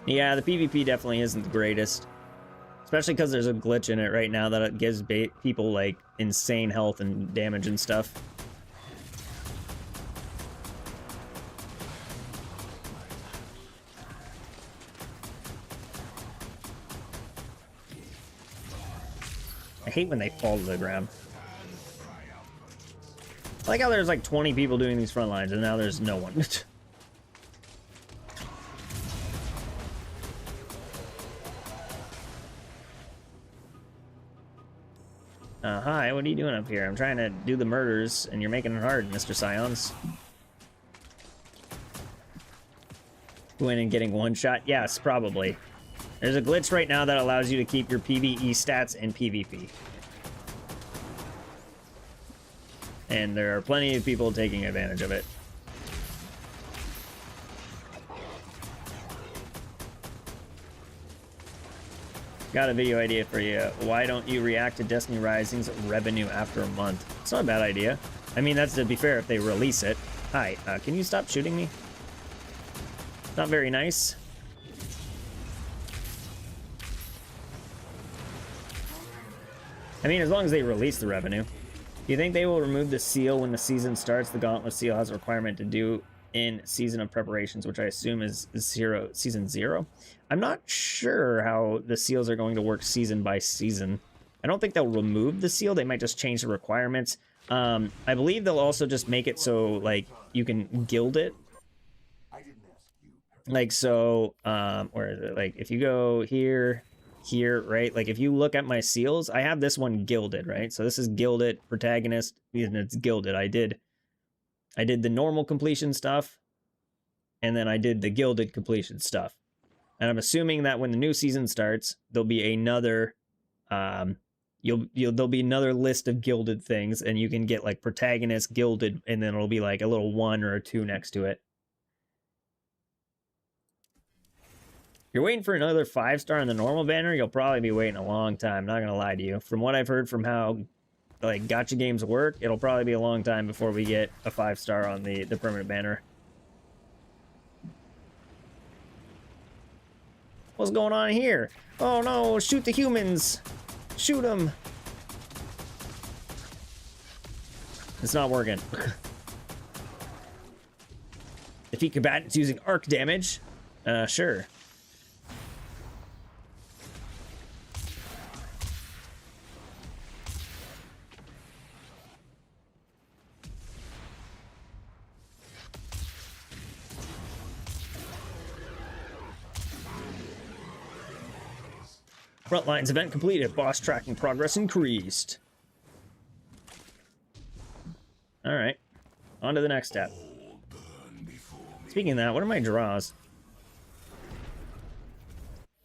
Yeah, the PvP definitely isn't the greatest. Especially because there's a glitch in it right now that it gives people, like, insane health and damage and stuff. I hate when they fall to the ground. I like how there's like 20 people doing these front lines and now there's no one. Hi, what are you doing up here? I'm trying to do the murders and you're making it hard, Mr. Scions. Go in and getting one shot? Yes, probably. There's a glitch right now that allows you to keep your PvE stats in PvP. And there are plenty of people taking advantage of it. Got a video idea for you. Why don't you react to Destiny Rising's revenue after a month? It's not a bad idea. I mean, that's to be fair if they release it. Hi, can you stop shooting me? Not very nice. I mean, as long as they release the revenue. Do you think they will remove the seal when the season starts? The Gauntlet seal has a requirement to do in Season of Preparations, which I assume is Season 0. I'm not sure how the seals are going to work season by season. I don't think they'll remove the seal. They might just change the requirements. I believe they'll also just make it so, like, you can guild it. Like, so, where is it? Like, if you go here, right? Like, if you look at my seals, I have this one gilded, right? So this is gilded protagonist, and it's gilded. I did the normal completion stuff, and then I did the gilded completion stuff. And I'm assuming that when the new season starts, there'll be another, there'll be another list of gilded things, and you can get like protagonist gilded, and then it'll be like a little 1 or a 2 next to it. You're waiting for another 5-star in the normal banner, you'll probably be waiting a long time, not gonna lie to you. From what I've heard from how like gacha games work, it'll probably be a long time before we get a 5-star on the permanent banner. What's going on here? Oh no, shoot the humans! Shoot them! It's not working. Defeat combatants using arc damage. Sure. Frontlines event completed. Boss tracking progress increased. Alright. On to the next step. Speaking of that, what are my draws?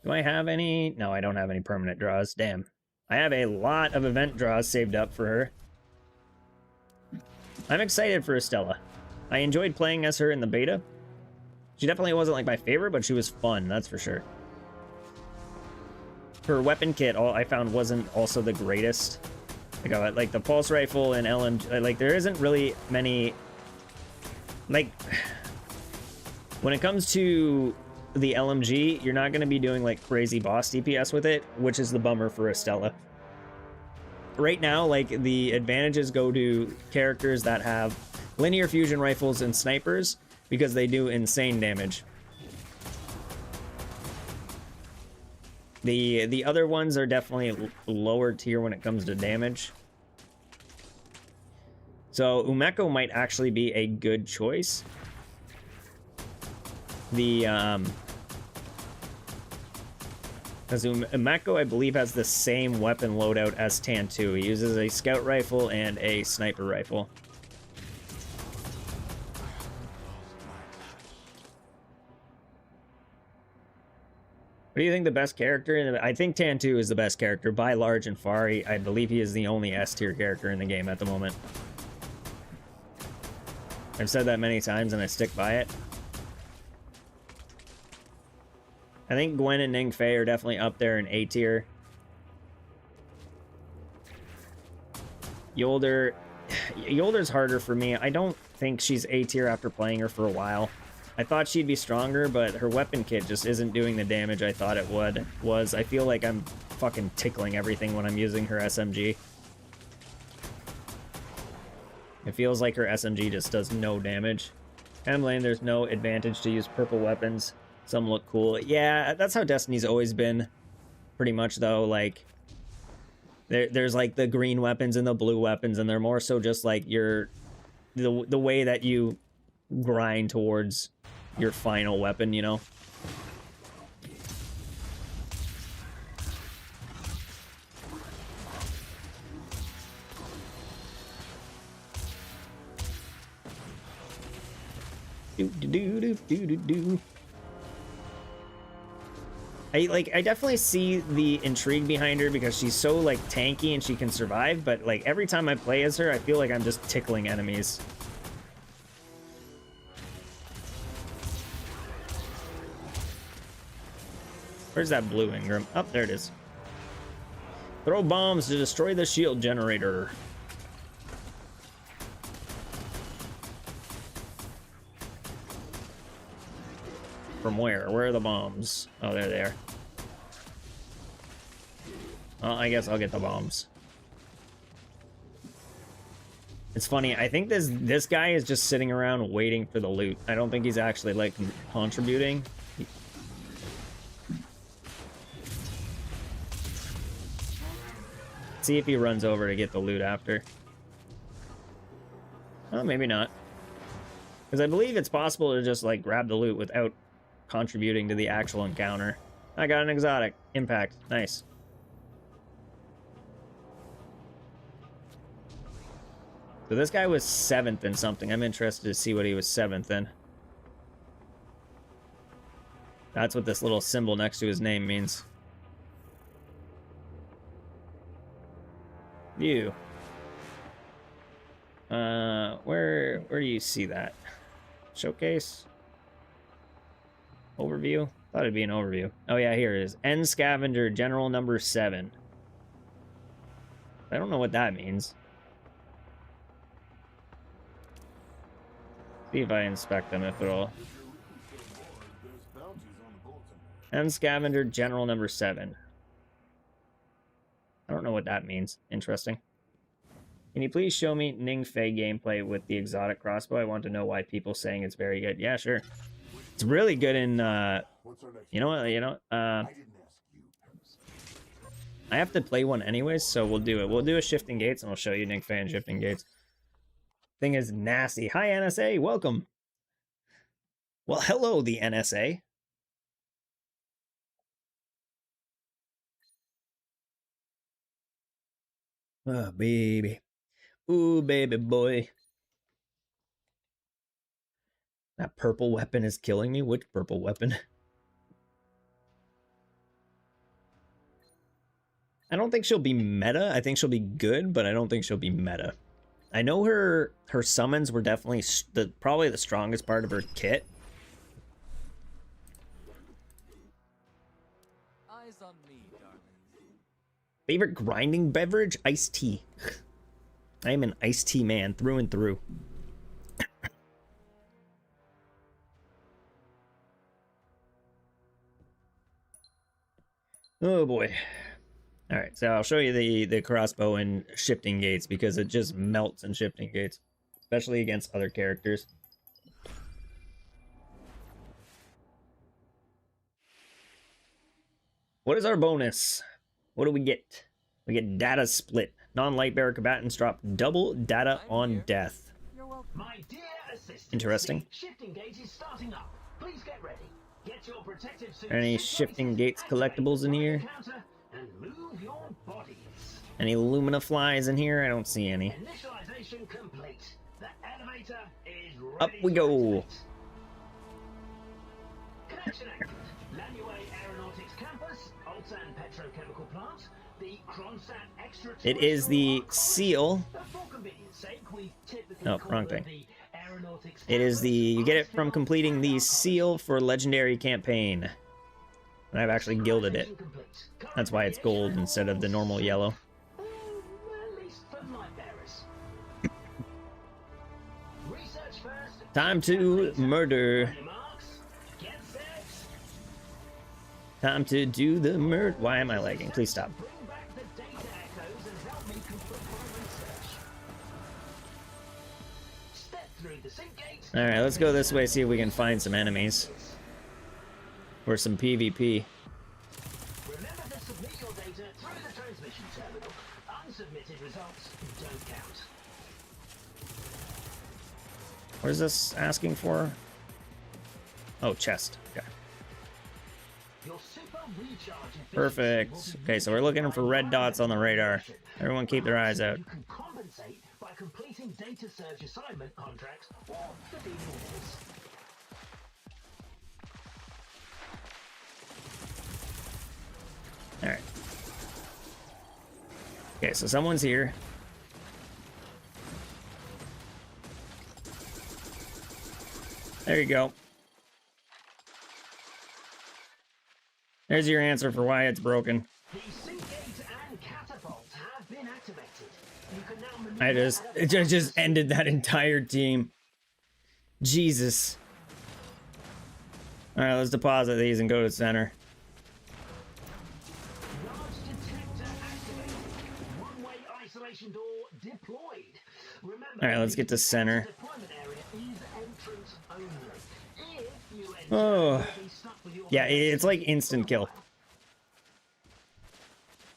Do I have any? No, I don't have any permanent draws. Damn. I have a lot of event draws saved up for her. I'm excited for Estella. I enjoyed playing as her in the beta. She definitely wasn't like my favorite, but she was fun, that's for sure. Her weapon kit, I found, wasn't also the greatest. Like the pulse rifle and LMG, like there isn't really many, like, when it comes to the LMG, you're not going to be doing like crazy boss DPS with it, which is the bummer for Estella. Right now, like, the advantages go to characters that have linear fusion rifles and snipers because they do insane damage. The other ones are definitely lower tier when it comes to damage. So Umeko might actually be a good choice. Because Umeko, I believe, has the same weapon loadout as Tan2. He uses a scout rifle and a sniper rifle. What do you think the best character? I think Tan2 is the best character by large and far. I believe he is the only S tier character in the game at the moment. I've said that many times and I stick by it. I think Gwen and Ningfei are definitely up there in A tier. Yolder's harder for me. I don't think she's A tier after playing her for a while. I thought she'd be stronger, but her weapon kit just isn't doing the damage I thought it was. I feel like I'm fucking tickling everything when I'm using her SMG. It feels like her SMG just does no damage. Kind of lame there's no advantage to use purple weapons. Some look cool. Yeah, that's how Destiny's always been. Pretty much, though, like... There's, like, the green weapons and the blue weapons, and they're more so just, like, the way that you grind towards your final weapon, you know? I definitely see the intrigue behind her because she's so, like, tanky and she can survive, but, like, every time I play as her, I feel like I'm just tickling enemies. Where's that blue Ingram? Oh, there it is. Throw bombs to destroy the shield generator. From where? Where are the bombs? Oh, there they are. Well, I guess I'll get the bombs. It's funny, I think this guy is just sitting around waiting for the loot. I don't think he's actually, like, contributing. See if he runs over to get the loot after. Oh, maybe not. Because I believe it's possible to just, like, grab the loot without contributing to the actual encounter. I got an exotic. Impact. Nice. So this guy was 7th in something. I'm interested to see what he was 7th in. That's what this little symbol next to his name means. View. Where do you see that? Showcase? Overview? Thought it'd be an overview. Oh yeah, here it is. End Scavenger, General number 7. I don't know what that means. See if I inspect them, if at all. End Scavenger, General number 7. I don't know what that means. Interesting. Can you please show me Ning Fei gameplay with the exotic crossbow? I want to know why people saying it's very good. Yeah, sure. It's really good in, you know what, I have to play one anyways, so we'll do it. We'll do a Shifting Gates, and I'll show you Ning Fei and Shifting Gates. Thing is nasty. Hi, NSA. Welcome. Well, hello, the NSA. Oh, baby. Ooh, baby boy. That purple weapon is killing me. Which purple weapon? I don't think she'll be meta. I think she'll be good, but I don't think she'll be meta. I know her summons were definitely probably the strongest part of her kit. Eyes on me, darling. Favorite grinding beverage? Iced tea. I am an iced tea man through and through. Oh boy. All right, so I'll show you the crossbow and Shifting Gates because it just melts in Shifting Gates, especially against other characters. What is our bonus? What do we get? We get data split. Non-light bearer combatants drop double data on death. My dear assistant, interesting. Shifting Gate is starting up. Please get ready. Get your protective suits. Any Shifting Gates collectibles in here? And move your bodies. Any Lumina flies in here? I don't see any. Initialization complete. The elevator is ready. Up we go. Connection active. Lanue Aeronautics Campus, Ulsan Petrochemical Plant, the Kronsat Extra. It is the seal. For convenience sake, we typically Oh, call wrong it thing. the Aeronautics It is the, you get it from Campus. completing the seal for legendary campaign. And I've actually gilded it. That's why it's gold instead of the normal yellow. At least for light bearers. Research first. Time to murder. On your marks, get set. Time to do the murder. Why am I lagging? Please stop. Bring back the data echoes and help me complete my research. Step through the sync gate. Alright, let's go this way, see if we can find some enemies. Or some PvP. Remember to submit your data through the transmission terminal. Unsubmitted results don't count. What is this asking for? Oh, chest. Okay. Your super recharge efficiency Perfect. will be Okay, so we're looking for red dots on the radar. Everyone keep their eyes out. You can compensate by completing data surge assignment contracts or defeating orders. Alright. Okay, so someone's here. There you go. There's your answer for why it's broken. The sync gate and catapult have been activated. You can now maneuver It just ended that entire team. Jesus. Alright, let's deposit these and go to center. large detector activated. One-way isolation door deployed. Remember, Alright, let's get to center. deployment area is entrance only. If you enter, Oh. you'll be stuck with your Yeah, it's like instant kill.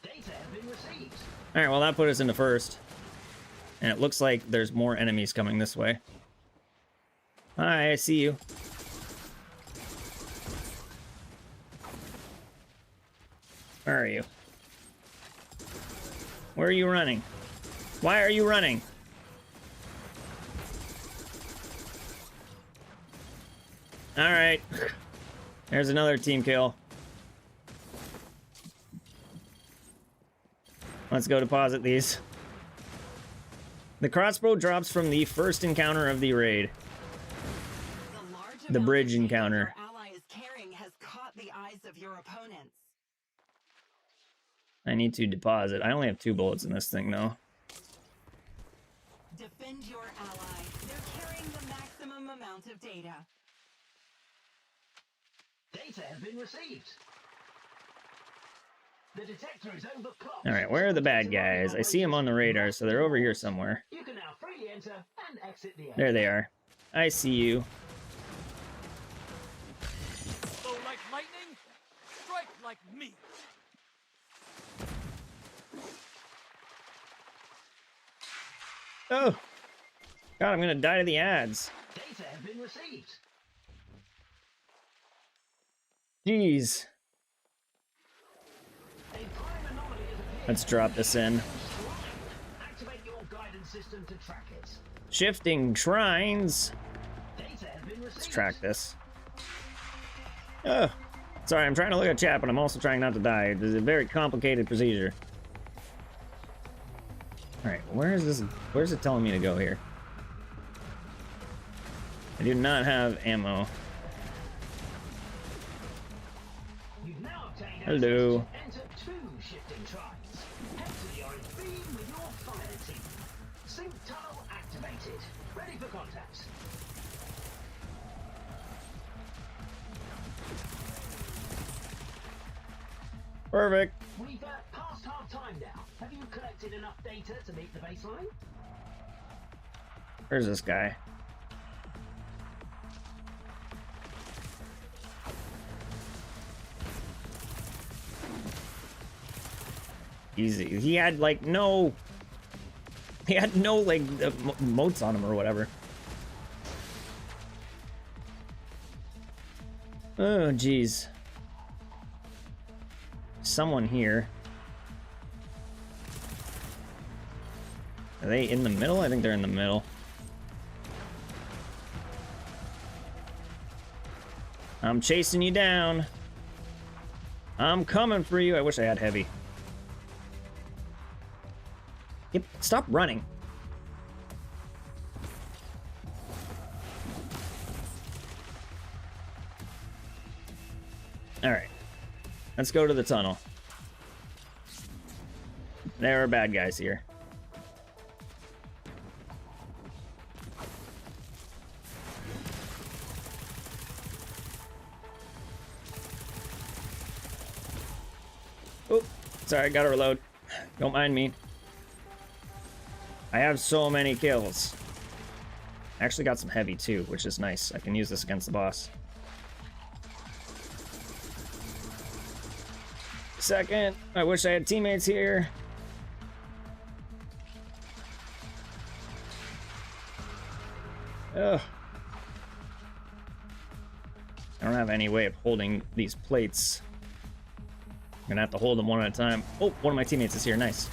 data have been received. Alright, well that put us into first. And it looks like there's more enemies coming this way. Hi, I see you. Where are you? Where are you running? Why are you running? Alright. There's another team kill. Let's go deposit these. The crossbow drops from the first encounter of the raid. The bridge encounter. Your ally is carrying has caught the eyes of your opponents. I need to deposit. I only have 2 bullets in this thing, though. Defend your ally. They're carrying the maximum amount of data. Data have been received. The detector is overclocked. All right, where are the bad guys? I see them on the radar, so they're over here somewhere. You can now freely enter and exit the area. There they are. I see you. Flow like lightning, strike like me. Oh! God, I'm gonna die to the ads. Data has been received. Jeez. A prime anomaly has appeared. Let's drop this in. Activate your guidance system to track it. Shifting shrines. Data has been received. Let's track this. Oh, sorry, I'm trying to look at chat, but I'm also trying not to die. This is a very complicated procedure. Alright, where is this? Where's it telling me to go here? I do not have ammo. You've now obtained Hello. access to enter 2 shifting shrines. Head to the orange beam with your fire team. Sync tunnel activated. Ready for contact. Perfect. We've passed half time now. Have you collected enough data to meet the baseline? Where's this guy? Easy. He had like no... He had no like motes on him or whatever. Oh, jeez. Someone here. Are they in the middle? I think they're in the middle. I'm chasing you down. I'm coming for you. I wish I had heavy. Yep, stop running. All right. Let's go to the tunnel. There are bad guys here. Oh, sorry, I gotta reload. Don't mind me. I have so many kills. I actually got some heavy too, which is nice. I can use this against the boss. Second, I wish I had teammates here. Ugh. I don't have any way of holding these plates. I'm gonna have to hold them one at a time. Oh, one of my teammates is here. Nice.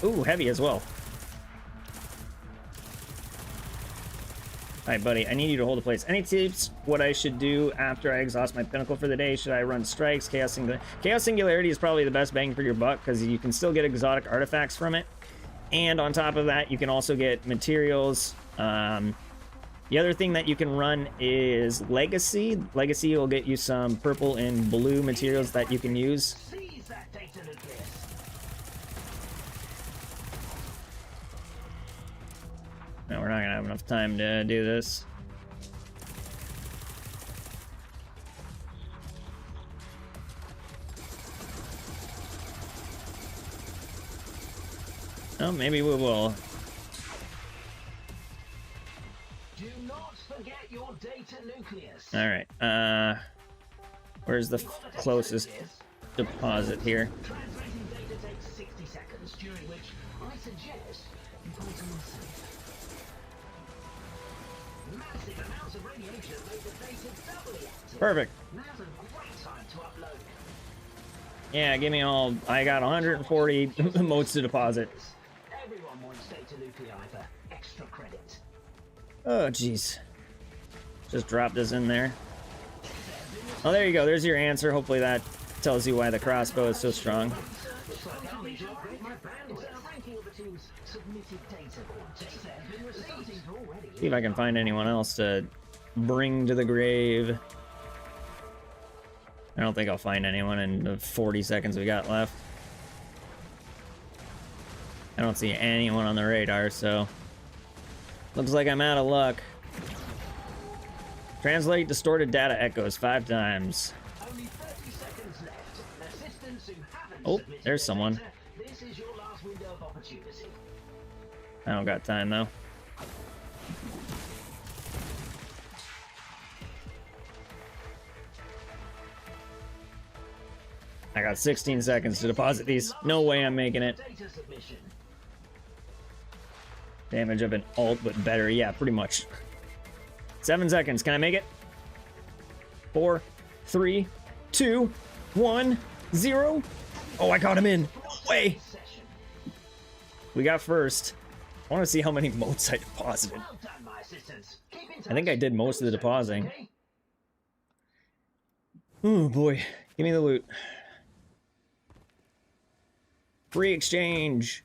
Ooh, heavy as well. Alright, buddy, I need you to hold the plates. Any tips what I should do after I exhaust my pinnacle for the day? Should I run strikes, chaos singularity? Chaos singularity is probably the best bang for your buck because you can still get exotic artifacts from it. And on top of that, you can also get materials. The other thing that you can run is Legacy. Legacy will get you some purple and blue materials that you can use. Seize that data nucleus. No, we're not gonna have enough time to do this. Oh, maybe we will. Do not forget your data nucleus. All right. Where's the closest deposit here? Translating data takes 60 seconds, during which I suggest you find someone safe. Massive amounts of radiation make the data doubly active. Perfect. Now's a great time to upload. Yeah, give me all. I got 140 motes to deposit. Everyone wants data nuclei for extra credit. Oh, jeez. Just drop this in there. Oh, there you go. There's your answer. Hopefully that tells you why the crossbow is so strong. See if I can find anyone else to bring to the grave. I don't think I'll find anyone in the 40 seconds we got left. I don't see anyone on the radar, so looks like I'm out of luck. Translate distorted data echoes 5 times. Only 30 seconds left. Let's Oh, there's someone. This is your last window of opportunity. I don't got time though. I got 16 seconds to deposit these. No way I'm making it. Damage of an alt, but better. Yeah, pretty much. 7 seconds. Can I make it? 4, 3, 2, 1, 0. Oh, I got him in. No way. We got first. I want to see how many motes I deposited. I think I did most of the depositing. Oh boy. Give me the loot. Free exchange.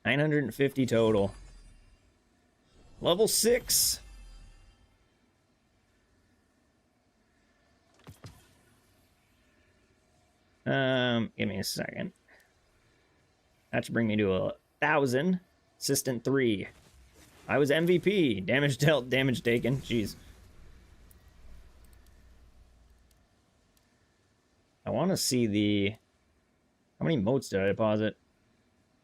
950 total. Level 6. Give me a second. That should bring me to 1,000. Assistant 3. I was MVP. Damage dealt, damage taken. Jeez. I want to see the... How many motes did I deposit?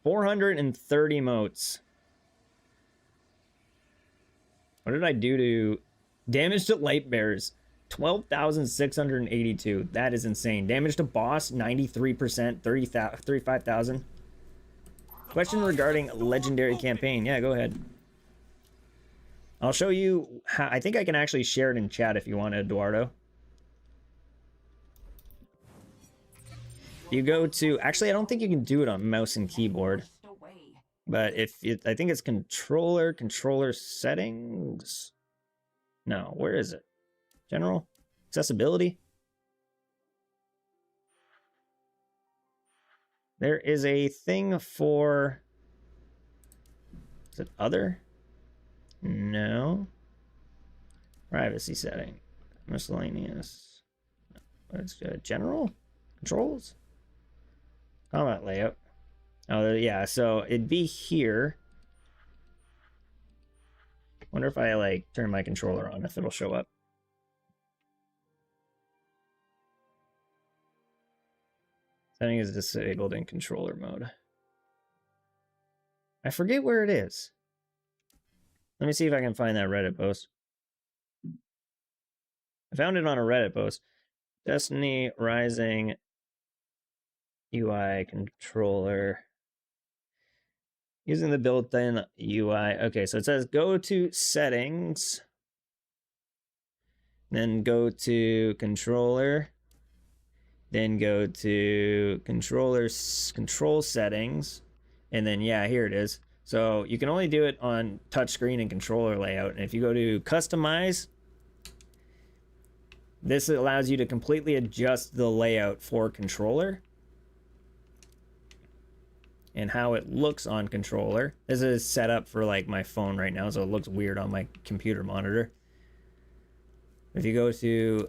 430 motes. What did I do to... Damage to light bearers. 12,682. That is insane. Damage to boss, 93%. 35,000. Question regarding legendary campaign. Yeah, go ahead. I'll show you how... I think I can actually share it in chat if you want, Eduardo. You go to... Actually, I don't think you can do it on mouse and keyboard. But if it... I think it's controller settings. No, where is it? General? Accessibility? There is a thing for... Is it other? No. Privacy setting. Miscellaneous. What's general? Controls? Combat layout. Oh, yeah, so it'd be here. Wonder if I, like, turn my controller on, if it'll show up. Setting is disabled in controller mode. I forget where it is. Let me see if I can find that Reddit post. I found it on a Reddit post. Destiny Rising UI controller. Using the built-in UI. Okay, so it says go to settings. Then go to controller. Then go to control settings. And then, yeah, here it is. So you can only do it on touchscreen and controller layout. And if you go to customize, this allows you to completely adjust the layout for controller and how it looks on controller. This is set up for like my phone right now, so it looks weird on my computer monitor. If you go to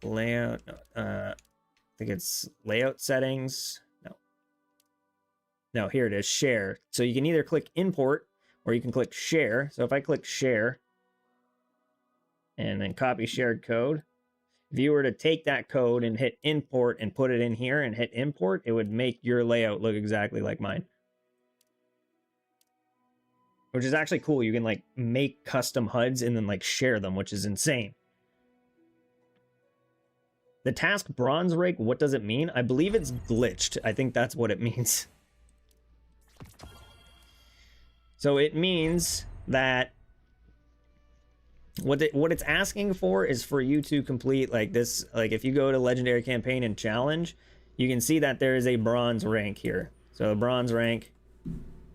layout, I think it's layout settings. No, here it is, share. So you can either click import or you can click share. So if I click share and then copy shared code, if you were to take that code and hit import and put it in here and hit import, it would make your layout look exactly like mine. Which is actually cool. You can like make custom HUDs and then like share them, which is insane. The task bronze rank, what does it mean? I believe it's glitched. I think that's what it means. So it means that what it's asking for is for you to complete like this. Like if you go to legendary campaign and challenge, you can see that there is a bronze rank here. So a bronze rank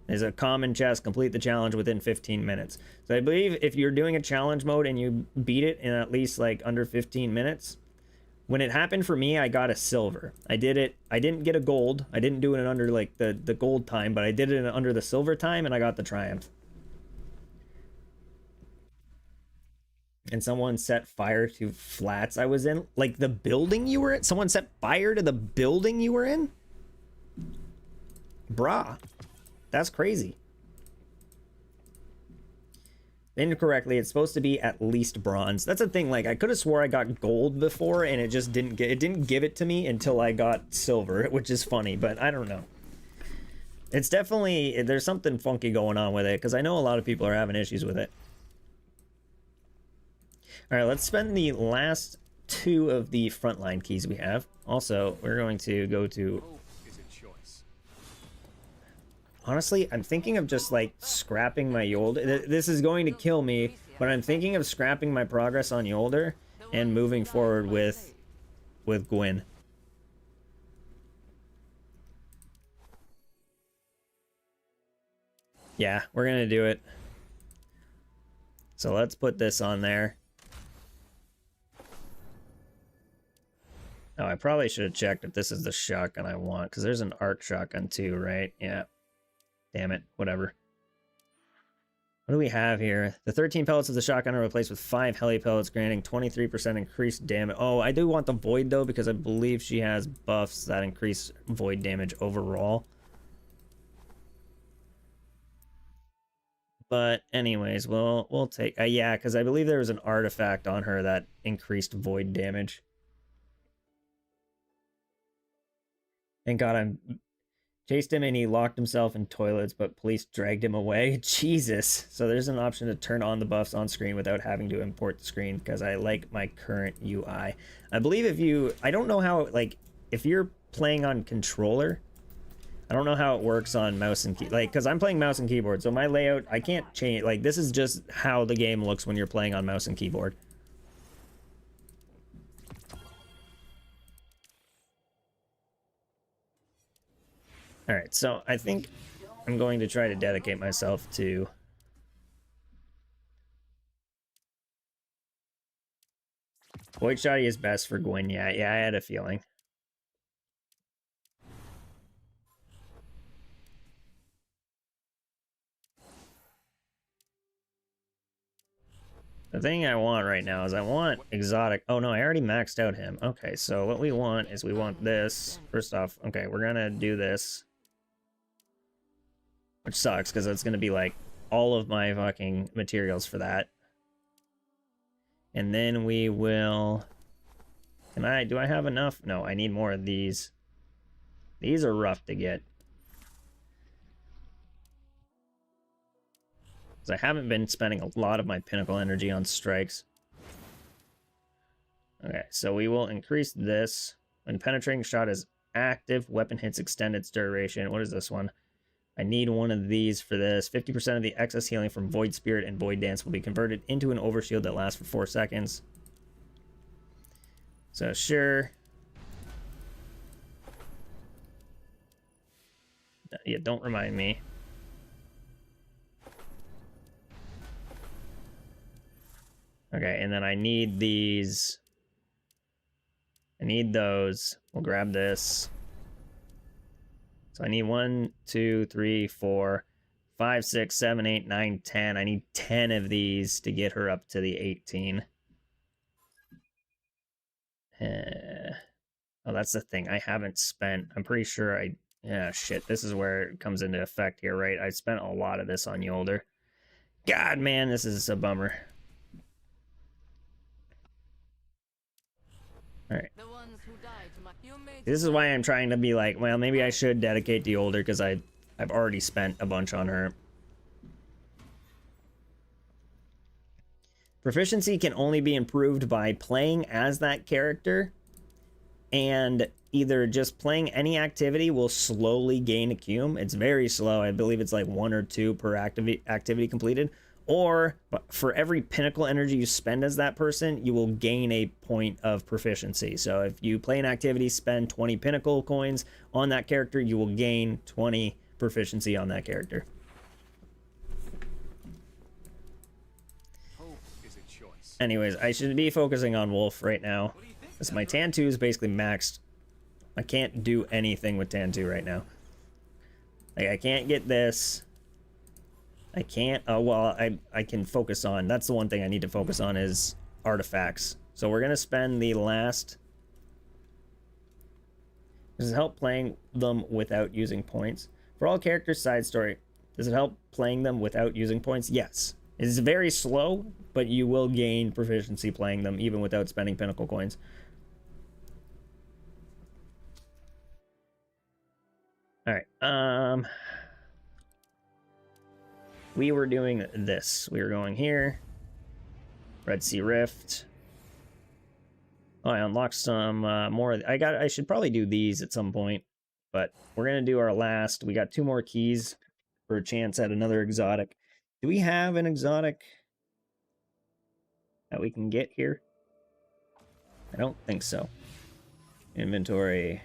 is a common chest. Complete the challenge within 15 minutes. So I believe if you're doing a challenge mode and you beat it in at least like under 15 minutes, when it happened for me, I got a silver. I did it. I didn't get a gold. I didn't do it under like the gold time, but I did it under the silver time and I got the triumph. And someone set fire to flats I was in. Like the building you were in? Someone set fire to the building you were in? Brah. That's crazy. Incorrectly, it's supposed to be at least bronze. That's a thing, like, I could have swore I got gold before, and it just didn't give it to me until I got silver, which is funny, but I don't know. It's definitely, there's something funky going on with it, because I know a lot of people are having issues with it. Alright, let's spend the last 2 of the frontline keys we have. Also, we're going to go to... Honestly, I'm thinking of just, like, scrapping my Yolder. This is going to kill me, but I'm thinking of scrapping my progress on Yolder and moving forward with Gwyn. Yeah, we're gonna do it. So let's put this on there. Oh, I probably should have checked if this is the shotgun I want, because there's an arc shotgun too, right? Yeah. Damn it. Whatever. What do we have here? The 13 pellets of the shotgun are replaced with 5 heli pellets, granting 23% increased damage. Oh, I do want the void, though, because I believe she has buffs that increase void damage overall. But anyways, we'll take... yeah, because I believe there was an artifact on her that increased void damage. Thank God I'm... Chased him and he locked himself in toilets, but police dragged him away. Jesus. So there's an option to turn on the buffs on screen without having to import the screen, because I like my current UI. I believe if you... I don't know how, like, if you're playing on controller, I don't know how it works on mouse and key... Like, because I'm playing mouse and keyboard, so my layout, I can't change... Like, this is just how the game looks when you're playing on mouse and keyboard. Alright, so I think I'm going to try to dedicate myself to... Void Shoddy is best for Gwyn. Yeah, I had a feeling. The thing I want right now is I want exotic... Oh no, I already maxed out him. Okay, so what we want is we want this. First off, okay, we're gonna do this. Which sucks, because it's gonna be like all of my fucking materials for that. And then we will... do I have enough? No, I need more of these. These are rough to get. Because I haven't been spending a lot of my pinnacle energy on strikes. Okay, so we will increase this. When penetrating shot is active, weapon hits extend its duration. What is this one? I need one of these for this. 50% of the excess healing from Void Spirit and Void Dance will be converted into an overshield that lasts for 4 seconds. So, sure. Yeah, don't remind me. Okay, and then I need these. I need those. We'll grab this. So I need 1, 2, 3, 4, 5, 6, 7, 8, 9, 10. I need 10 of these to get her up to the 18. Oh, that's the thing. I haven't spent... I'm pretty sure I... Yeah, shit. This is where it comes into effect here, right? I spent a lot of this on Yolder. God, man, this is a bummer. Alright. This is why I'm trying to be like, well, maybe I should dedicate to Yolder, because I've already spent a bunch on her. Proficiency can only be improved by playing as that character, and either just playing any activity will slowly gain a cum. It's very slow. I believe it's like 1 or 2 per activity completed. Or for every pinnacle energy you spend as that person, you will gain a point of proficiency. So if you play an activity, spend 20 pinnacle coins on that character, you will gain 20 proficiency on that character. Anyways, I should be focusing on Wolf right now, because my Tan 2 is basically maxed. I can't do anything with Tan 2 right now. Like, I can't get this. I can't, well, I can focus on, that's the one thing I need to focus on is artifacts. So we're going to spend the last, does it help playing them without using points? For all characters, side story, does it help playing them without using points? Yes. It's very slow, but you will gain proficiency playing them even without spending pinnacle coins. All right. We were doing this. We were going here. Red Sea Rift. Oh, I unlocked some more. I should probably do these at some point, but we're gonna do our last. We got 2 more keys for a chance at another exotic. Do we have an exotic that we can get here? I don't think so. Inventory.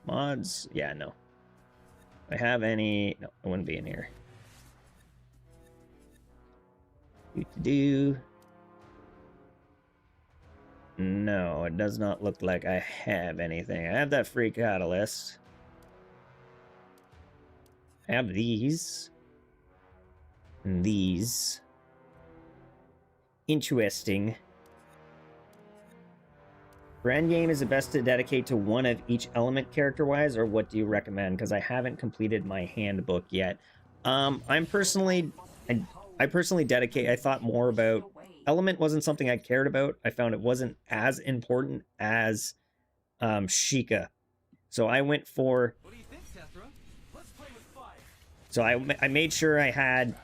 Mods? Yeah, no. Do I have any? No, it wouldn't be in here. Do. No, it does not look like I have anything. I have that free catalyst. I have these. And these. Interesting. For endgame, is it best to dedicate to one of each element character-wise, or what do you recommend? Because I haven't completed my handbook yet. I personally dedicate. I thought more about element wasn't something I cared about. I found it wasn't as important as Sheikah. So I went for. What do you think, Tethra? Let's play with fire. So I made sure I had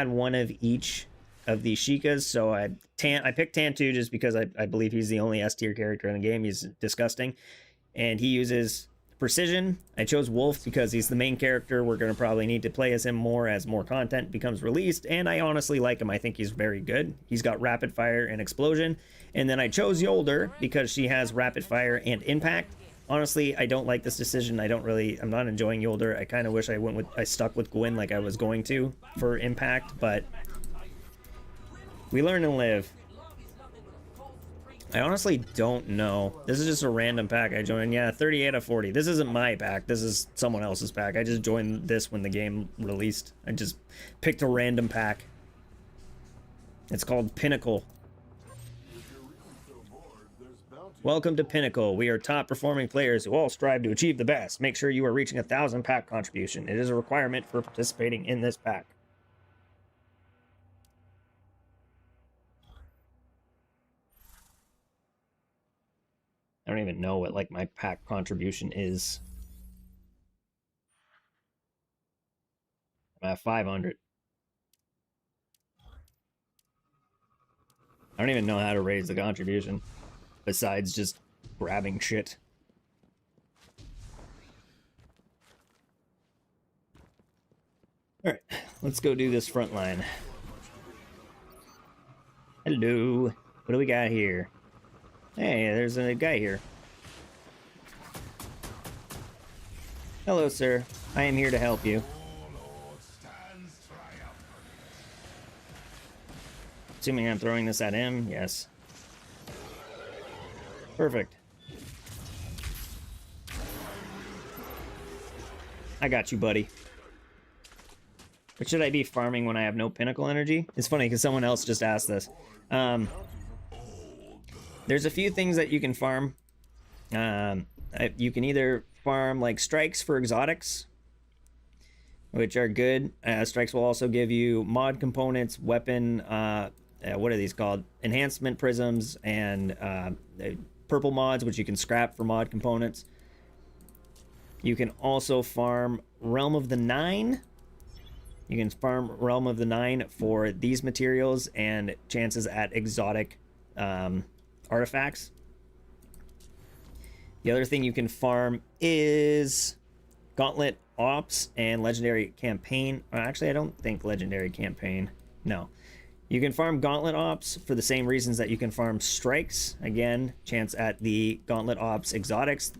one of each of the Sheikahs. So I picked Tantu just because I believe he's the only S tier character in the game. He's disgusting, and he uses precision. I chose Wolf because he's the main character. We're going to probably need to play as him more as more content becomes released, and I honestly like him. I think he's very good. He's got rapid fire and explosion. And then I chose Yolder because she has rapid fire and impact. Honestly, I don't like this decision. I'm not enjoying Yolder. I kind of wish I stuck with Gwyn like I was going to for impact, but we learn and live. I honestly don't know. This is just a random pack I joined. Yeah, 38 out of 40. This isn't my pack. This is someone else's pack. I just joined this when the game released. I just picked a random pack. It's called Pinnacle. Welcome to Pinnacle. We are top performing players who all strive to achieve the best. Make sure you are reaching 1,000 pack contribution. It is a requirement for participating in this pack. I don't even know what, like, my pack contribution is. I'm at 500. I don't even know how to raise the contribution, besides just grabbing shit. Alright, let's go do this front line. Hello. What do we got here? Hey, there's a guy here. Hello, sir. I am here to help you. Assuming I'm throwing this at him, yes. Perfect. I got you, buddy. But should I be farming when I have no pinnacle energy? It's funny because someone else just asked this. There's a few things that you can farm. You can either farm like strikes for exotics, which are good. Strikes will also give you mod components, weapon, what are these called? Enhancement prisms, and purple mods, which you can scrap for mod components. You can also farm Realm of the Nine. You can farm Realm of the Nine for these materials and chances at exotic artifacts. The other thing you can farm is Gauntlet Ops and Legendary Campaign. Actually, I don't think Legendary Campaign. No. You can farm Gauntlet Ops for the same reasons that you can farm Strikes. Again, chance at the Gauntlet Ops exotics.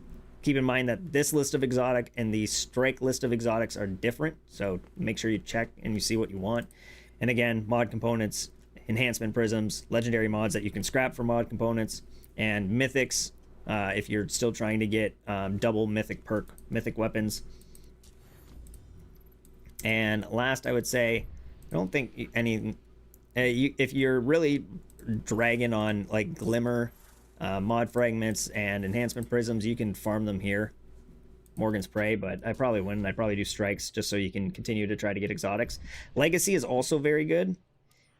Keep in mind that this list of exotic and the Strike list of exotics are different, so make sure you check and you see what you want. And again, mod components, enhancement prisms, legendary mods that you can scrap for mod components, and mythics if you're still trying to get double mythic perk, mythic weapons. And last, I would say, I don't think any... if you're really dragging on like Glimmer, mod fragments, and enhancement prisms, you can farm them here. Morgan's Prey, but I probably wouldn't. I'd probably do Strikes just so you can continue to try to get exotics. Legacy is also very good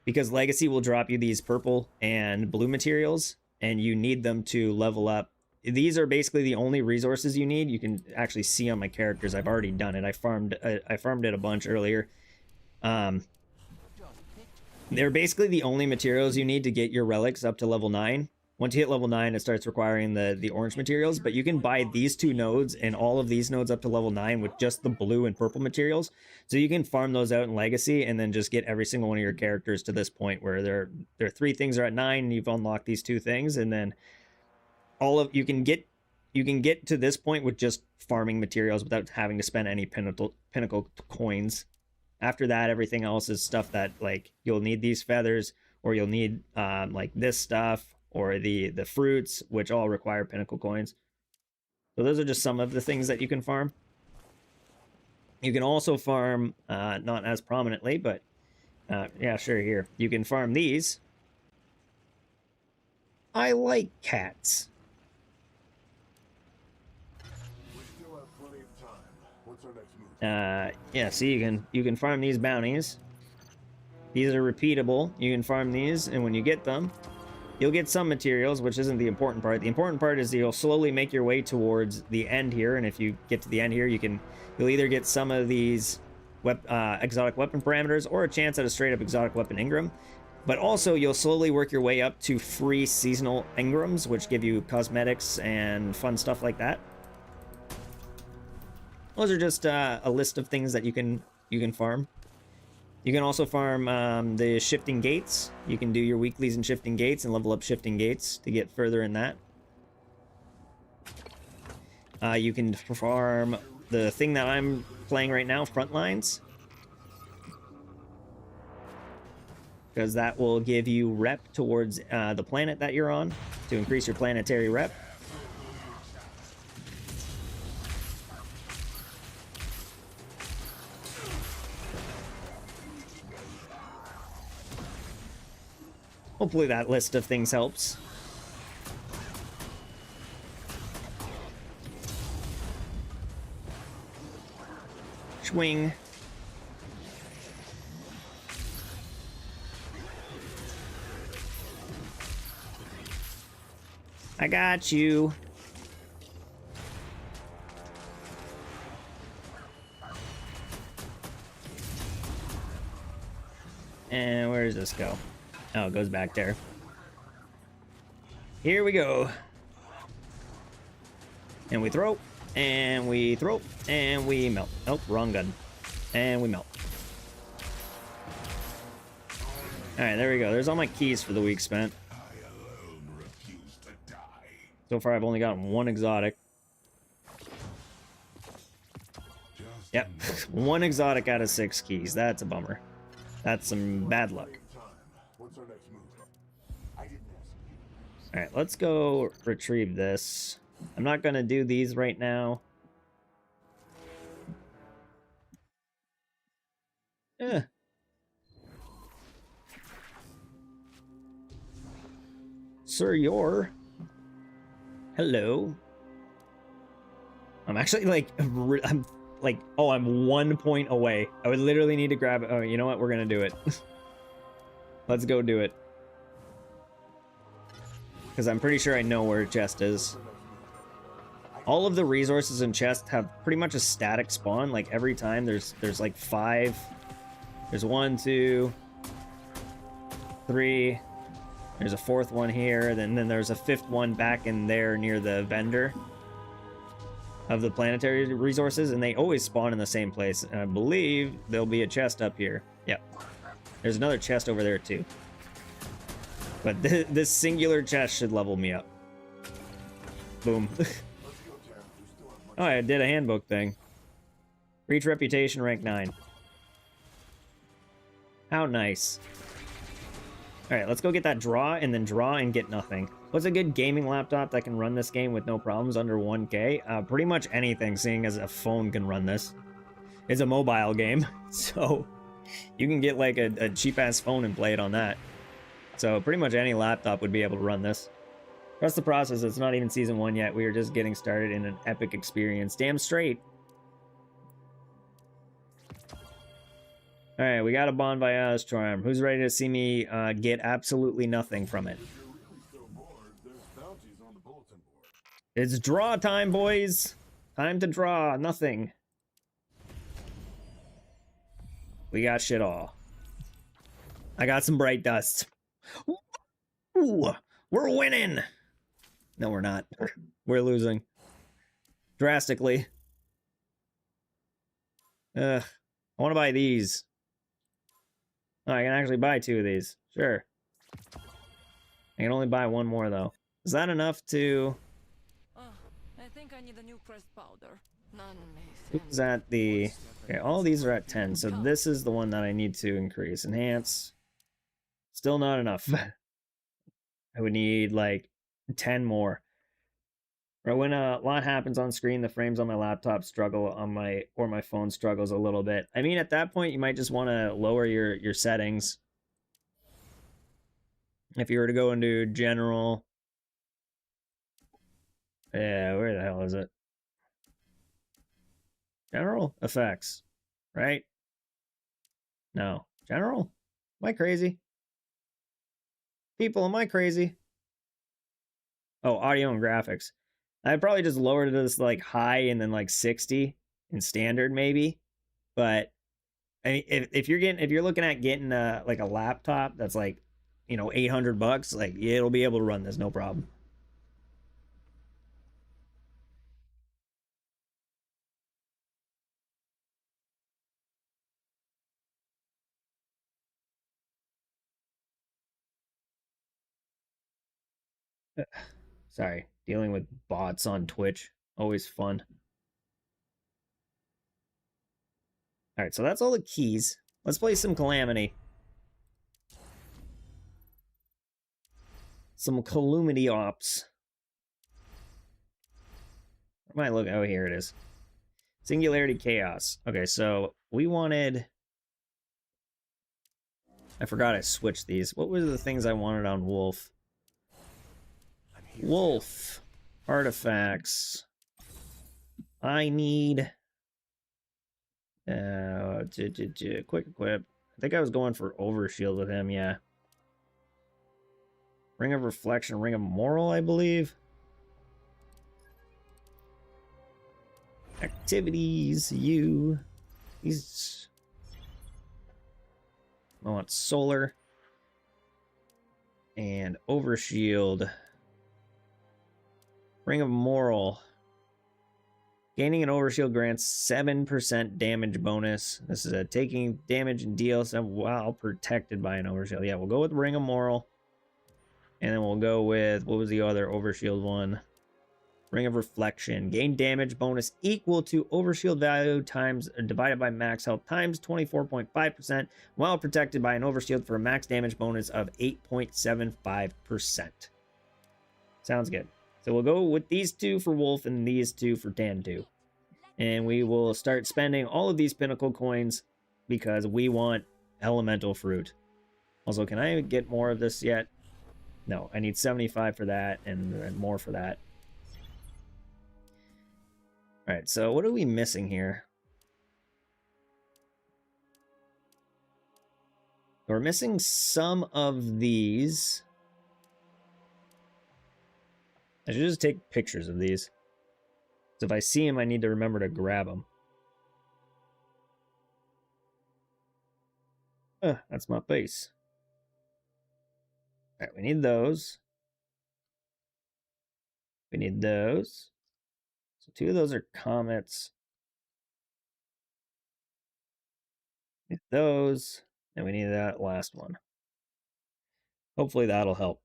because Legacy will drop you these purple and blue materials, and you need them to level up. These are basically the only resources you need. You can actually see on my characters. I've already done it. I farmed it a bunch earlier. They're basically the only materials you need to get your relics up to level 9. Once you hit level 9, it starts requiring the orange materials, but you can buy these 2 nodes and all of these nodes up to level 9 with just the blue and purple materials. So you can farm those out in Legacy and then just get every single one of your characters to this point where there are 3 things are at 9 and you've unlocked these 2 things, and then you can get to this point with just farming materials without having to spend any pinnacle coins. After that, everything else is stuff that, like, you'll need these feathers, or you'll need like this stuff, or the fruits, which all require pinnacle coins. So those are just some of the things that you can farm. You can also farm, not as prominently, but yeah, sure, here. You can farm these. I like cats. Yeah, see, you can farm these bounties. These are repeatable. You can farm these, and when you get them, you'll get some materials, which isn't the important part. The important part is you'll slowly make your way towards the end here, and if you get to the end here, you'll either get some of these exotic weapon parameters or a chance at a straight up exotic weapon engram. But also, you'll slowly work your way up to free seasonal engrams, which give you cosmetics and fun stuff like that. Those are just a list of things that you can farm. You can also farm the shifting gates. You can do your weeklies in shifting gates and level up shifting gates to get further in that. You can farm the thing that I'm playing right now, Frontlines, because that will give you rep towards the planet that you're on to increase your planetary rep. Hopefully that list of things helps. Swing. I got you. And where does this go? Oh, it goes back there. Here we go. And we throw, and we throw, and we melt. Oh, wrong gun. And we melt. Alright, there we go. There's all my keys for the week spent. So far, I've only gotten 1 exotic. Yep, 1 exotic out of 6 keys. That's a bummer. That's some bad luck. Alright, let's go retrieve this. I'm not going to do these right now. Sir, you're... Hello. I'm actually like... I'm like... Oh, I'm 1 point away. I would literally need to grab it. Oh, you know what? We're going to do it. Let's go do it. Because I'm pretty sure I know where a chest is. All of the resources in chest have pretty much a static spawn. Like every time there's like 5. There's 1, 2, 3. There's a 4th one here. And then there's a 5th one back in there near the vendor of the planetary resources. And they always spawn in the same place. And I believe there'll be a chest up here. Yep. There's another chest over there too. But this singular chest should level me up. Boom. Oh, I did a handbook thing. Reach reputation rank 9. How nice. Alright, let's go get that draw and then draw and get nothing. What's a good gaming laptop that can run this game with no problems under 1K? Pretty much anything, seeing as a phone can run this. It's a mobile game, so you can get like a cheap-ass phone and play it on that. So pretty much any laptop would be able to run this. Trust the process. It's not even season 1 yet. We are just getting started in an epic experience. Damn straight. All right, we got a Bon Voyage charm. Who's ready to see me get absolutely nothing from it? It's draw time, boys. Time to draw. Nothing. We got shit all. I got some bright dust. Ooh, we're winning. No, we're not. We're losing. Drastically. I want to buy these. Oh, I can actually buy 2 of these. Sure. I can only buy 1 more, though. Is that enough to... I think I need a new crest powder. Who's at the... Okay, all these are at 10, so this is the one that I need to increase. Enhance. Still not enough. I would need, like, 10 more. Or when a lot happens on screen, the frames on my laptop struggle on my phone struggles a little bit. I mean, at that point, you might just want to lower your settings. If you were to go into general... Yeah, where the hell is it? General effects, right? No. General? Am I crazy? People, am I crazy? Oh, audio and graphics. I'd probably just lower this like high and then like 60 in standard maybe. But I mean, if you're looking at getting like a laptop that's like, you know, $800, like it'll be able to run this no problem. Sorry, dealing with bots on Twitch, always fun. All right, so that's all the keys. Let's play some Calamity. Some Calamity Ops. Where am I looking? Oh, here it is. Singularity Chaos. Okay, so we wanted... I forgot I switched these. What were the things I wanted on Wolf? Wolf. Artifacts. I need... quick equip. I think I was going for Overshield with him, yeah. Ring of Reflection, Ring of Moral, I believe. Activities, you. These... I want Solar. And Overshield. Ring of Moral. Gaining an Overshield grants 7% damage bonus. This is a taking damage and deal while protected by an Overshield. Yeah, we'll go with Ring of Moral. And then we'll go with, what was the other Overshield one? Ring of Reflection. Gain damage bonus equal to Overshield value times divided by max health times 24.5% while protected by an Overshield for a max damage bonus of 8.75%. Sounds good. So we'll go with these 2 for Wolf and these 2 for Tantu. And we will start spending all of these Pinnacle coins because we want Elemental Fruit. Also, can I get more of this yet? No, I need 75 for that and more for that. Alright, so what are we missing here? We're missing some of these. I should just take pictures of these. So if I see them, I need to remember to grab them. That's my face. Alright, we need those. We need those. So 2 of those are comets. Need those. And we need that last one. Hopefully that'll help.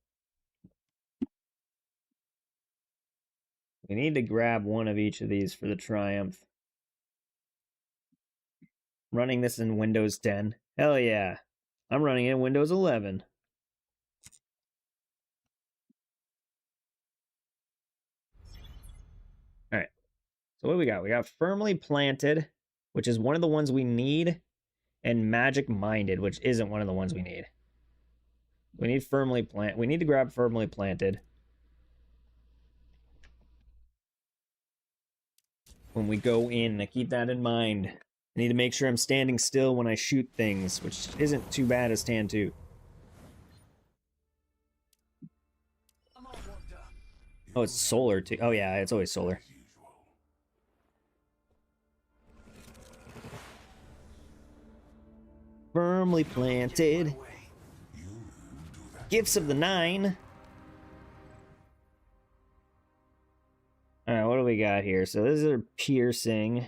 We need to grab one of each of these for the Triumph. Running this in Windows 10. Hell yeah. I'm running it in Windows 11. Alright. So what do we got? We got Firmly Planted, which is one of the ones we need, and Magic Minded, which isn't one of the ones we need. We need Firmly Planted. We need to grab Firmly Planted. when we go in. Keep that in mind. I need to make sure I'm standing still when I shoot things, which isn't too bad as Tan 2. Oh, it's solar too. Oh yeah, it's always solar. Firmly planted. Gifts of the 9. Alright, what do we got here? So this is piercing.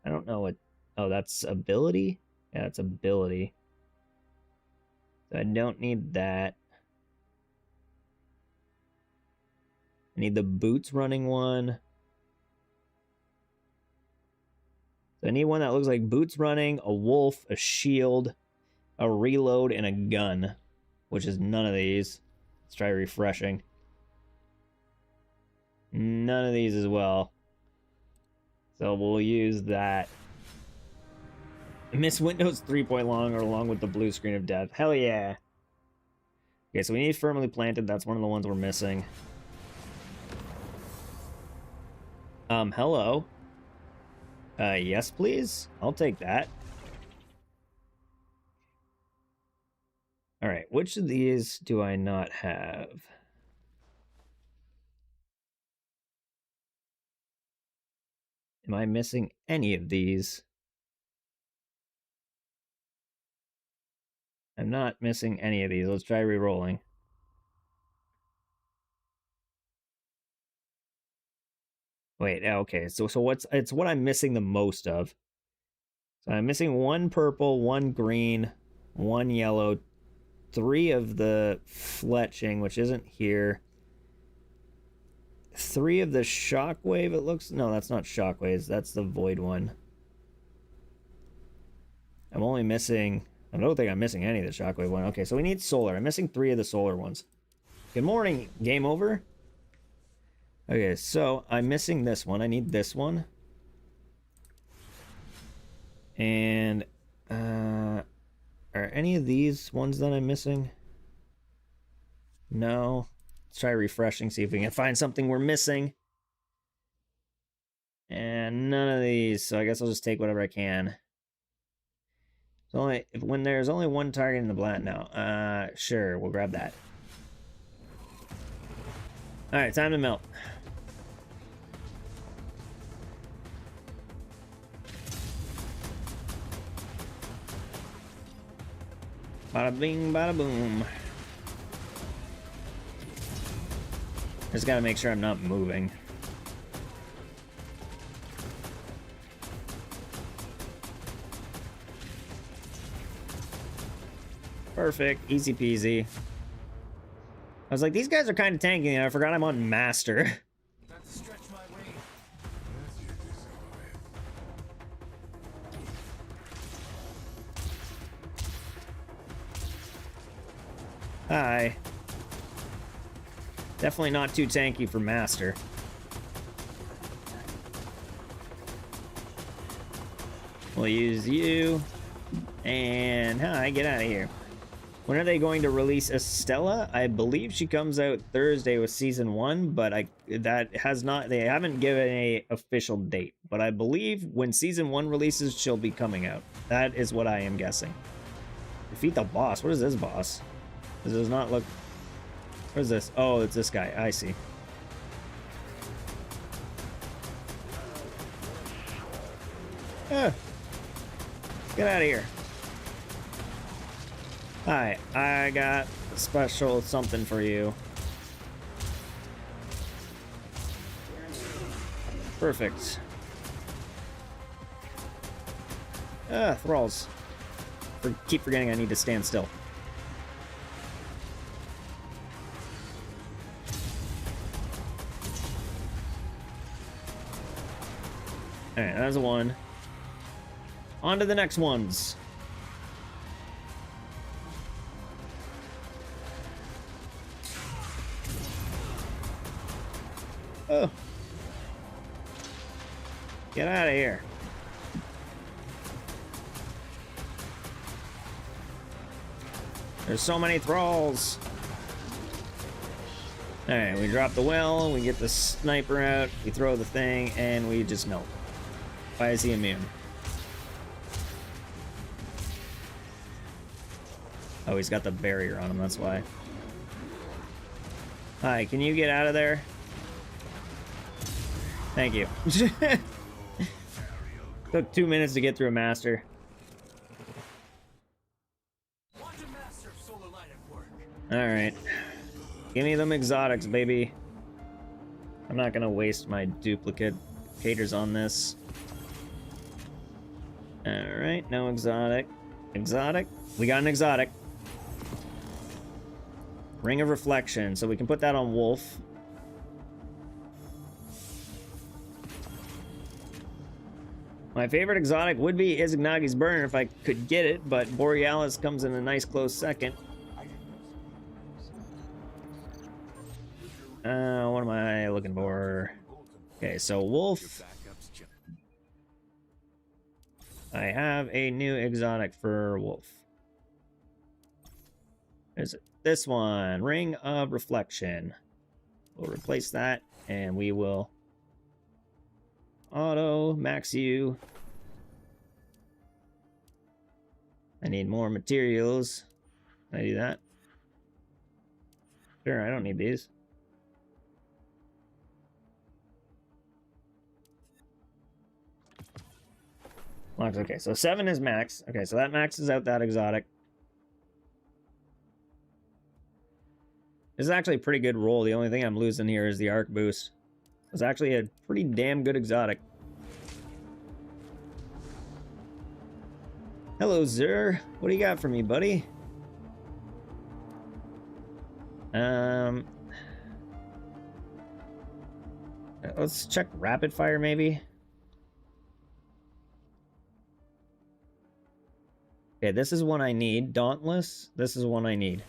I don't know what... Oh, that's ability? Yeah, that's ability. So I don't need that. I need the boots running one. So I need one that looks like boots running, a wolf, a shield, a reload, and a gun. Which is none of these. Let's try refreshing. None of these as well. So we'll use that. Miss Windows 3-point long or along with the blue screen of death. Hell yeah. Okay, so we need firmly planted. That's one of the ones we're missing. Hello. Yes, please. I'll take that. Alright, which of these do I not have? Am I missing any of these? I'm not missing any of these. Let's try re-rolling. Wait, okay. So it's what I'm missing the most of. So I'm missing 1 purple, 1 green, 1 yellow, 3 of the fletching, which isn't here. 3 of the shockwave, it looks... No, that's not shockwaves. That's the void one. I'm only missing... I don't think I'm missing any of the shockwave one. Okay, so we need solar. I'm missing 3 of the solar ones. Good morning. Game over? Okay, so I'm missing this one. I need this one. And, are any of these ones that I'm missing? No. Let's try refreshing, see if we can find something we're missing. And none of these, so I guess I'll just take whatever I can. It's only when there's only 1 target in the black now. Sure, we'll grab that. Alright, time to melt. Bada bing, bada boom. Just gotta make sure I'm not moving. Perfect, easy peasy. I was like, these guys are kind of tanky, and I forgot I'm on master. Hi. Definitely not too tanky for master. We'll use you. And hi, get out of here. When are they going to release Estella? I believe she comes out Thursday with season 1, but they haven't given a official date. But I believe when season 1 releases, she'll be coming out. That is what I am guessing. Defeat the boss. What is this boss? This does not look... What is this? Oh, it's this guy. I see. Ah. Get out of here. Hi, I got a special something for you. Perfect. Thralls. Keep forgetting I need to stand still. Alright, that's a 1. On to the next ones. Oh. Get out of here. There's so many thralls. Alright, we drop the well, we get the sniper out, we throw the thing, and we just melt. Why is he immune? Oh, he's got the barrier on him, that's why. Hi, can you get out of there? Thank you. Took 2 minutes to get through a master. Alright. Give me them exotics, baby. I'm not gonna waste my duplicators on this. Alright, no exotic. Exotic? We got an exotic. Ring of Reflection, so we can put that on Wolf. My favorite exotic would be Izanagi's Burn if I could get it, but Borealis comes in a nice close second. What am I looking for? Okay, so Wolf. I have a new exotic for Wolf. Is it this one? Ring of Reflection. We'll replace that, and we will auto max you. I need more materials. Can I do that? Sure, I don't need these. Okay, so 7 is max. Okay, so that maxes out that exotic. This is actually a pretty good roll. The only thing I'm losing here is the arc boost. It's actually a pretty damn good exotic. Hello, Zur. What do you got for me, buddy? Let's check rapid fire, maybe. Okay, this is one I need. Dauntless. This is one I need.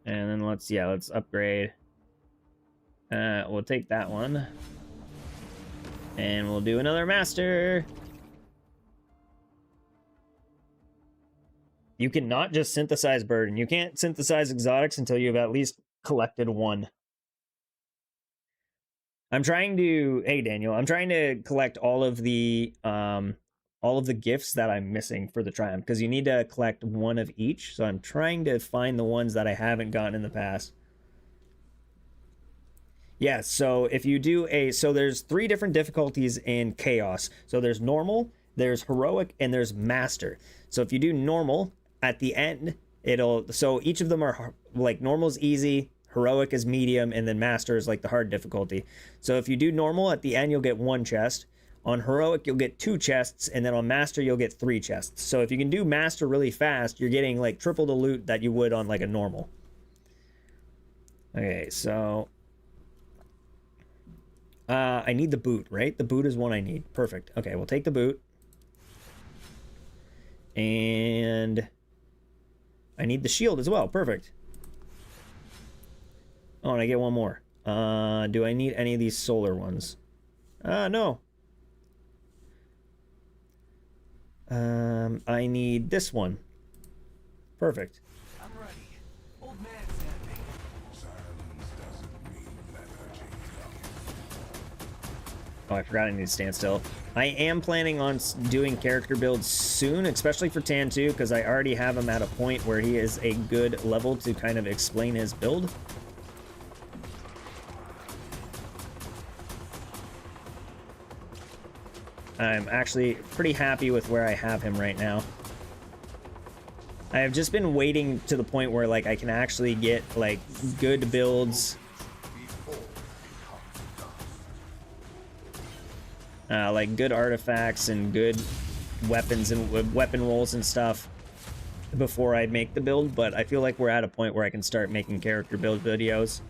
And then let's upgrade. We'll take that one. And we'll do another master. You cannot just synthesize burden. You can't synthesize exotics until you've at least collected one. Hey Daniel, I'm trying to collect all of the gifts that I'm missing for the Triumph, because you need to collect one of each. So I'm trying to find the ones that I haven't gotten in the past. Yeah, so if you do so there's 3 different difficulties in Chaos. So there's normal, there's heroic, and there's master. So if you do normal, at the end, so each of them are like normal's easy, heroic is medium, and then master is like the hard difficulty. So if you do normal, at the end you'll get 1 chest. On heroic, you'll get 2 chests, and then on master, you'll get 3 chests. So if you can do master really fast, you're getting like triple the loot that you would on like a normal. Okay, so I need the boot, right? The boot is one I need. Perfect. Okay, we'll take the boot. And I need the shield as well. Perfect. Oh, and I get one more. Do I need any of these solar ones? No. I need this one. Perfect. I'm ready. Old man's happy. Silence doesn't mean lethargy. Oh, I forgot I need to stand still. I am planning on doing character builds soon, especially for Tan 2, because I already have him at a point where he is a good level to kind of explain his build. I'm actually pretty happy with where I have him right now. I have just been waiting to the point where like I can actually get like good builds. Like good artifacts and good weapons and weapon rolls and stuff before I make the build, but I feel like we're at a point where I can start making character build videos.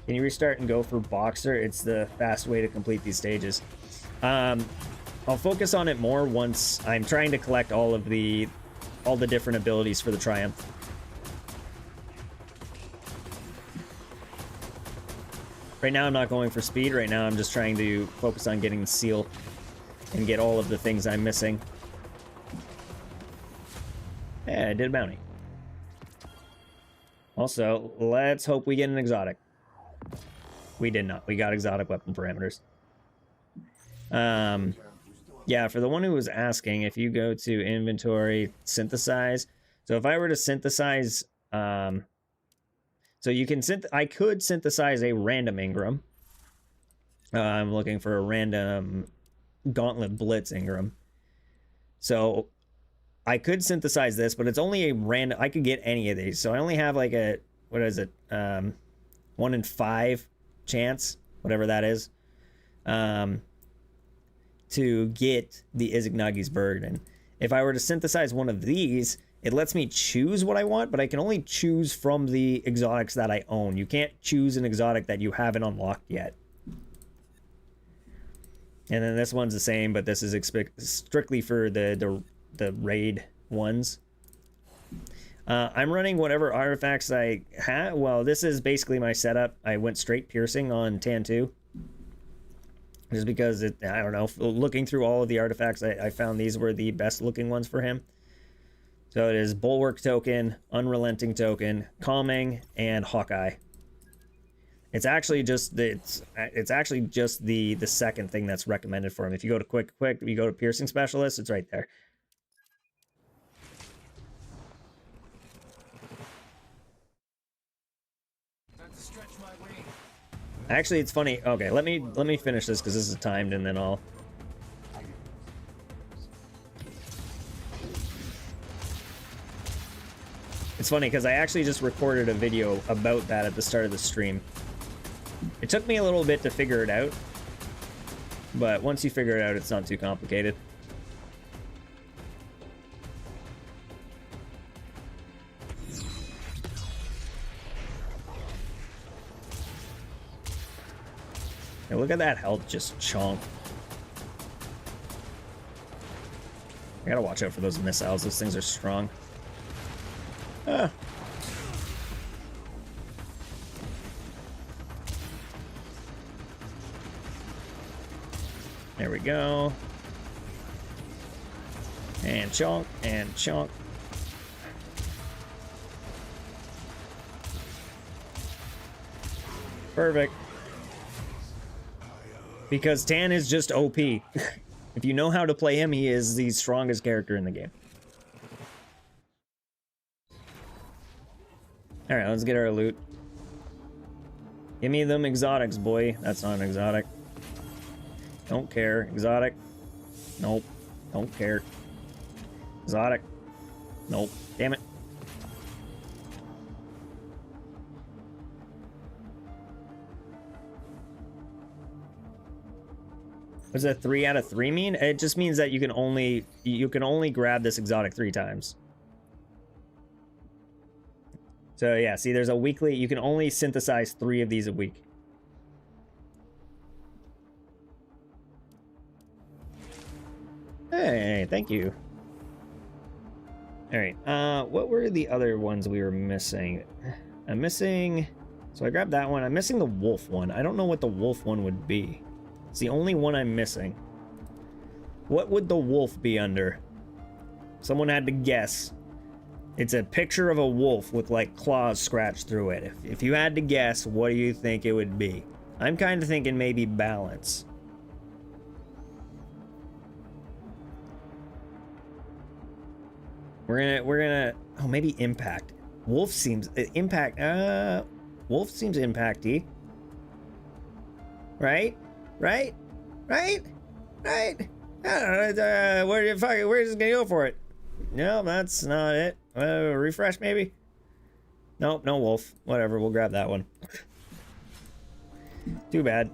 Can you restart and go for Boxer? It's the fast way to complete these stages. I'll focus on it more once I'm trying to collect all the different abilities for the Triumph. Right now I'm not going for speed. Right now I'm just trying to focus on getting the seal and get all of the things I'm missing. Yeah, I did a bounty. Also, let's hope we get an exotic. We did not. We got exotic weapon parameters. Yeah, for the one who was asking, if you go to inventory, synthesize. So if I were to synthesize, so you can I could synthesize a random Ingram. I'm looking for a random Gauntlet Blitz Ingram. So I could synthesize this, but it's only a random. I could get any of these. So I only have like a, what is it? 1 in 5 chance, whatever that is, to get the Izignagi's Burden. If I were to synthesize one of these, it lets me choose what I want, but I can only choose from the exotics that I own. You can't choose an exotic that you haven't unlocked yet. And then this one's the same, but this is strictly for the raid ones. I'm running whatever artifacts I have. Well, this is basically my setup. I went straight piercing on Tan 2. Just because, I don't know, looking through all of the artifacts, I found these were the best looking ones for him. So it is Bulwark Token, Unrelenting Token, Calming, and Hawkeye. It's actually just the second thing that's recommended for him. If you go to quick, you go to Piercing Specialist, it's right there. Actually, it's funny. Okay, let me finish this because this is timed, and then I'll. It's funny because I actually just recorded a video about that at the start of the stream. It took me a little bit to figure it out, but once you figure it out, it's not too complicated. Hey, look at that health just chomp. I gotta watch out for those missiles. Those things are strong. Ah. There we go. And chonk, and chonk. Perfect. Because Tan is just OP. If you know how to play him, he is the strongest character in the game. Alright, let's get our loot. Give me them exotics, boy. That's not an exotic. Don't care. Exotic. Nope. Don't care. Exotic. Nope. Damn it. What does a 3 out of 3 mean? It just means that you can only grab this exotic 3 times. So yeah, see, there's a weekly. You can only synthesize 3 of these a week. Hey, thank you. All right. What were the other ones we were missing? I'm missing. So I grabbed that one. I'm missing the wolf one. I don't know what the wolf one would be. It's the only one I'm missing. What would the wolf be under? Someone had to guess. It's a picture of a wolf with like claws scratched through it. If you had to guess, what do you think it would be? I'm kind of thinking maybe balance. We're gonna oh, maybe impact. Wolf seems impact wolf seems impacty. Right? Right? Right? Right? I don't know, we're just gonna go for it. No, that's not it. Refresh maybe? Nope, no wolf. Whatever, we'll grab that one. Too bad.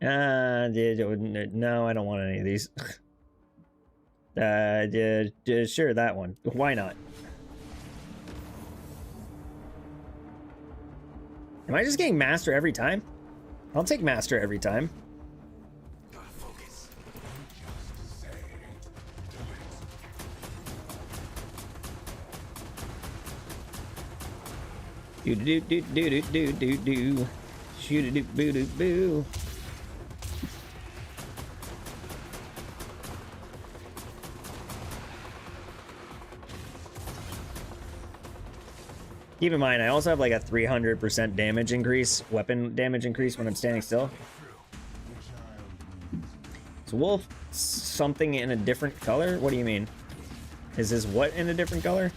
No, I don't want any of these. Sure, that one. Why not? Am I just getting master every time? I'll take master every time. Do do do do do do do. Shoot do boo do boo. Keep in mind, I also have like a 300% damage increase, weapon damage increase when I'm standing still. Is Wolf something in a different color? What do you mean? Is his what in a different color?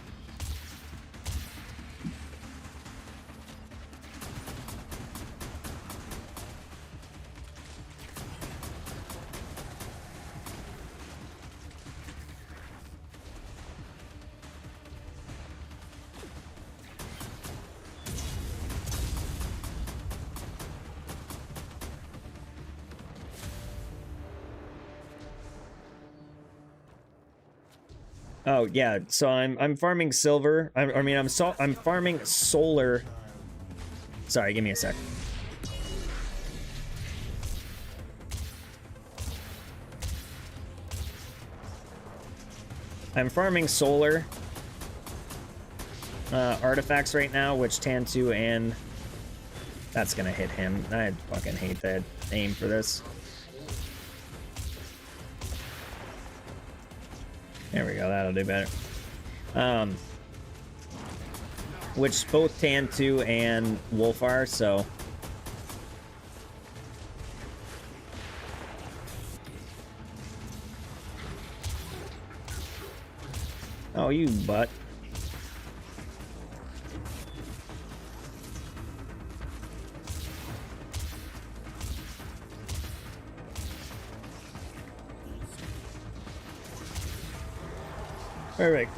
Oh yeah, so I'm farming silver. I'm farming solar. Sorry, give me a sec. I'm farming solar artifacts right now, which Tantu and that's gonna hit him. I fucking hate that aim for this. There we go, that'll do better. Which both Tantu and Wolf are, so... Oh, you butt. Perfect.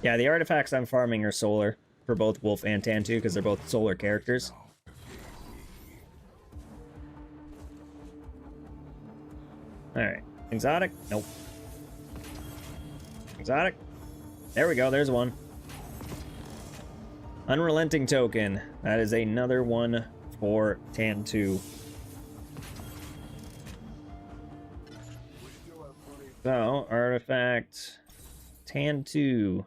Yeah, the artifacts I'm farming are solar for both Wolf and Tantu because they're both solar characters. Alright. Exotic? Nope. Exotic? There we go, there's one. Unrelenting token. That is another one for Tantu. So, artifact Tantu.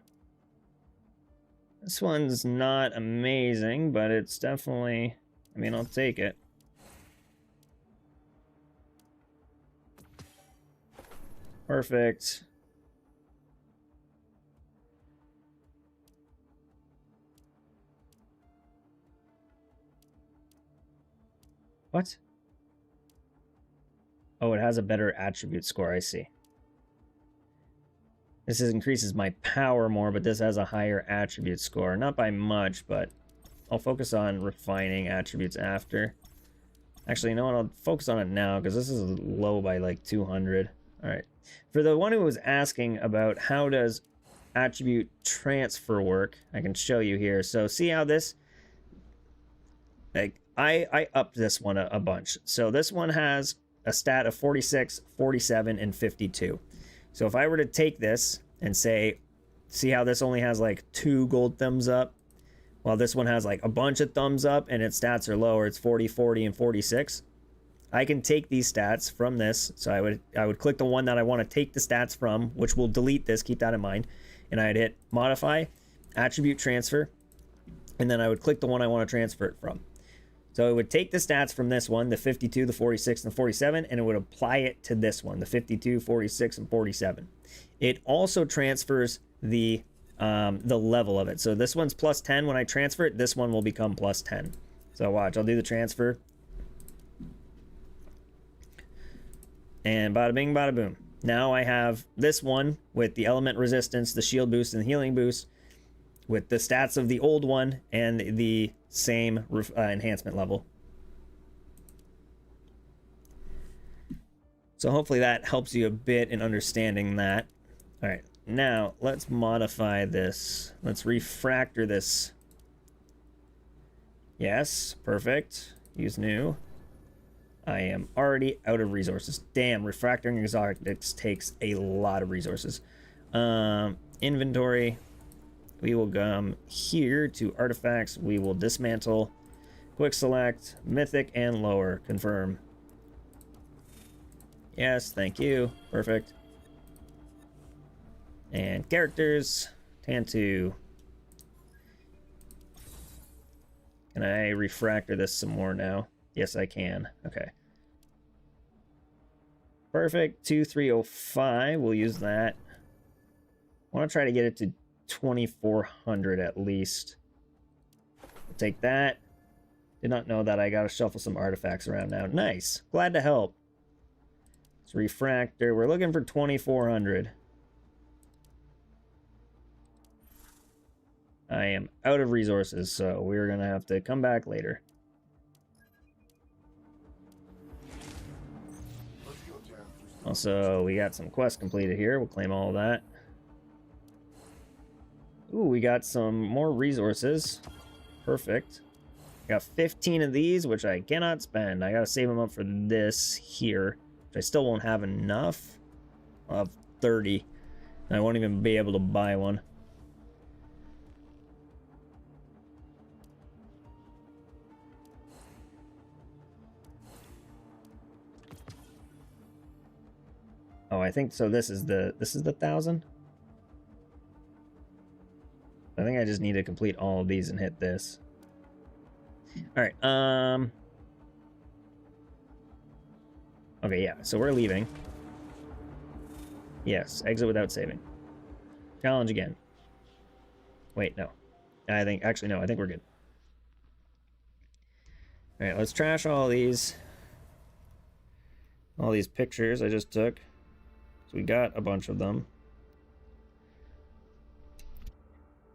This one's not amazing, but it's definitely... I mean, I'll take it. Perfect. What? Oh, it has a better attribute score, I see. This increases my power more, but this has a higher attribute score. Not by much, but I'll focus on refining attributes after. Actually, you know what? I'll focus on it now, because this is low by like 200. Alright. For the one who was asking about how does attribute transfer work, I can show you here. So see how this... Like, I upped this one a bunch. So this one has a stat of 46, 47, and 52. So if I were to take this and say, see how this only has like 2 gold thumbs up? While this one has like a bunch of thumbs up and its stats are lower, it's 40, 40, and 46. I can take these stats from this. So I would click the one that I want to take the stats from, which will delete this, keep that in mind. And I'd hit modify, attribute transfer, and then I would click the one I want to transfer it from. So it would take the stats from this one, the 52, the 46, and the 47, and it would apply it to this one, the 52, 46, and 47. It also transfers the level of it. So this one's plus 10. When I transfer it, this one will become plus 10. So watch, I'll do the transfer. And bada bing, bada boom. Now I have this one with the element resistance, the shield boost, and the healing boost, with the stats of the old one and the same enhancement level. So hopefully that helps you a bit in understanding that. All right, now let's modify this. Let's refractor this. Yes, perfect. Use new. I am already out of resources. Damn, refractoring exotics takes a lot of resources. Inventory. We will come here to artifacts. We will dismantle. Quick select. Mythic and lower. Confirm. Yes, thank you. Perfect. And characters. Tantu. Can I refractor this some more now? Yes, I can. Okay. Perfect. 2305. We'll use that. want to try to get it to 2,400 at least. We'll take that. Did not know that. I gotta shuffle some artifacts around now. Nice. Glad to help. It's refractor. We're looking for 2,400. I am out of resources, so we're gonna have to come back later. Also, we got some quests completed here. We'll claim all of that. Ooh, we got some more resources. Perfect. Got 15 of these, which I cannot spend. I gotta save them up for this here, which I still won't have enough. I'll have 30. I won't even be able to buy one. Oh, I think so. This is the 1,000. I think I just need to complete all of these and hit this. All right. Okay, yeah. So we're leaving. Yes, exit without saving. Challenge again. Wait, no. I think actually no. I think we're good. All right, let's trash all these pictures I just took. So we got a bunch of them.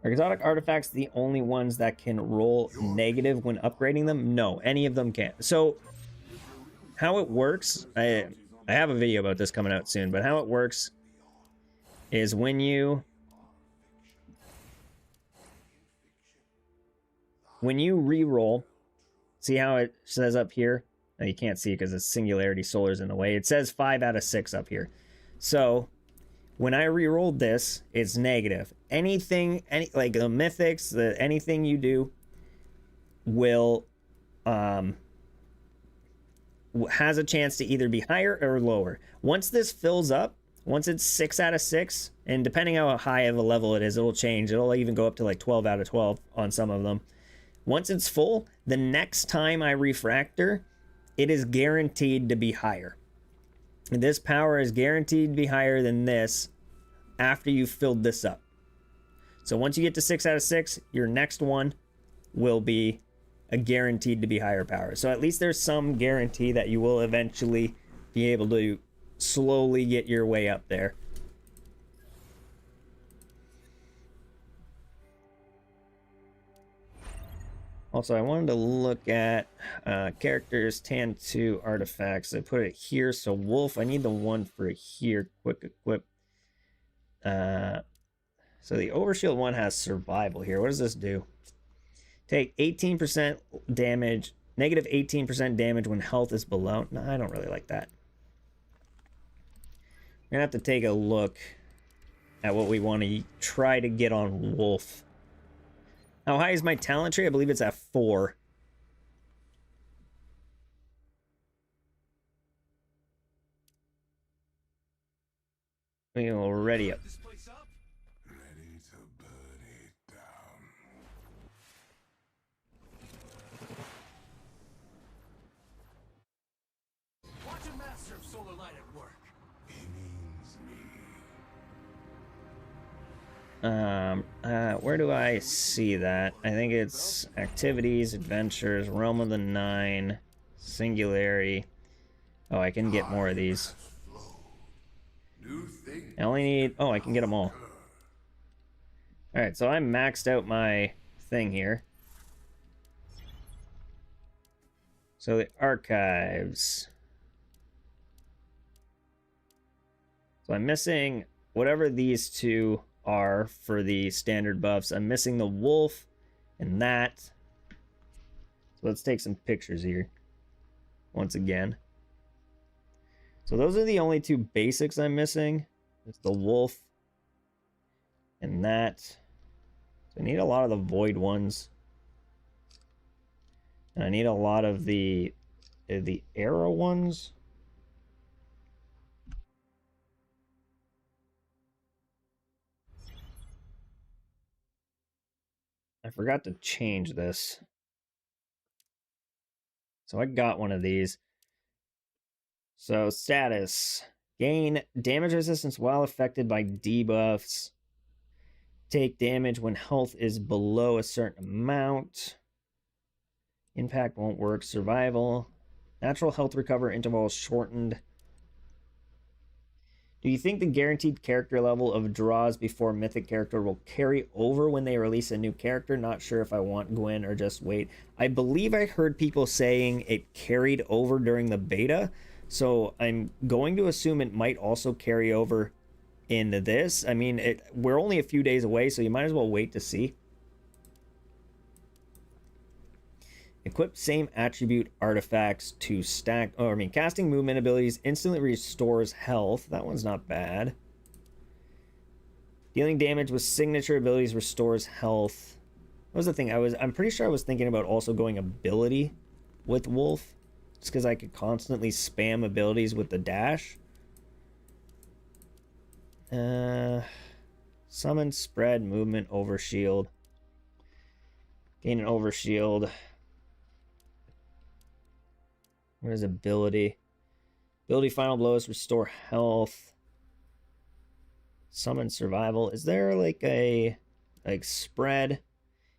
Are exotic artifacts the only ones that can roll negative when upgrading them? No, any of them can. So how it works, I have a video about this coming out soon, but how it works is when you re-roll, see how it says up here? Now you can't see it because it's singularity solar's in the way. It says 5 out of 6 up here. So when I re-rolled this, it's negative. Anything, like the mythics, anything you do will has a chance to either be higher or lower. Once this fills up, once it's 6 out of 6, and depending how high of a level it is, it'll change. It'll even go up to like 12 out of 12 on some of them. Once it's full, the next time I refractor, it is guaranteed to be higher. And this power is guaranteed to be higher than this after you've filled this up. So once you get to 6 out of 6, your next one will be a guaranteed to be higher power. So at least there's some guarantee that you will eventually be able to slowly get your way up there. Also, I wanted to look at characters, Tan 2 artifacts. I put it here. So Wolf, I need the one for here. Quick equip. So the Overshield one has survival here. What does this do? Take 18% damage, negative 18% damage when health is below. No, I don't really like that. We're gonna have to take a look at what we want to try to get on Wolf. How high is my talent tree? I believe it's at 4. We're already up. Ready to burn it down. Watch a master of solar light at work. He means me. Where do I see that? I think it's activities, adventures, realm of the 9, singularity. Oh, I can get more of these. I only need... Oh, I can get them all. Alright, so I maxed out my thing here. So the archives. So I'm missing whatever these two are for the standard buffs. I'm missing the wolf and that. So let's take some pictures here once again. So those are the only two basics I'm missing. It's the wolf and that. So I need a lot of the void ones. And I need a lot of the arrow ones. I forgot to change this. So I got one of these. So status. Gain damage resistance while affected by debuffs. Take damage when health is below a certain amount. Impact won't work. Survival. Natural health recover interval shortened. Do you think the guaranteed character level of draws before mythic character will carry over when they release a new character? Not sure if I want Gwen or just wait. I believe I heard people saying it carried over during the beta, so I'm going to assume it might also carry over into this. I mean, we're only a few days away, so you might as well wait to see. Equip same attribute artifacts to stack. Oh, I mean, casting movement abilities instantly restores health. That one's not bad. Dealing damage with signature abilities restores health. That was the thing. I'm pretty sure I was thinking about also going ability with Wolf, just because I could constantly spam abilities with the dash. Summon, spread, movement, overshield. Gain an overshield. What is ability? Ability final blows restore health. Summon survival. Is there like a spread?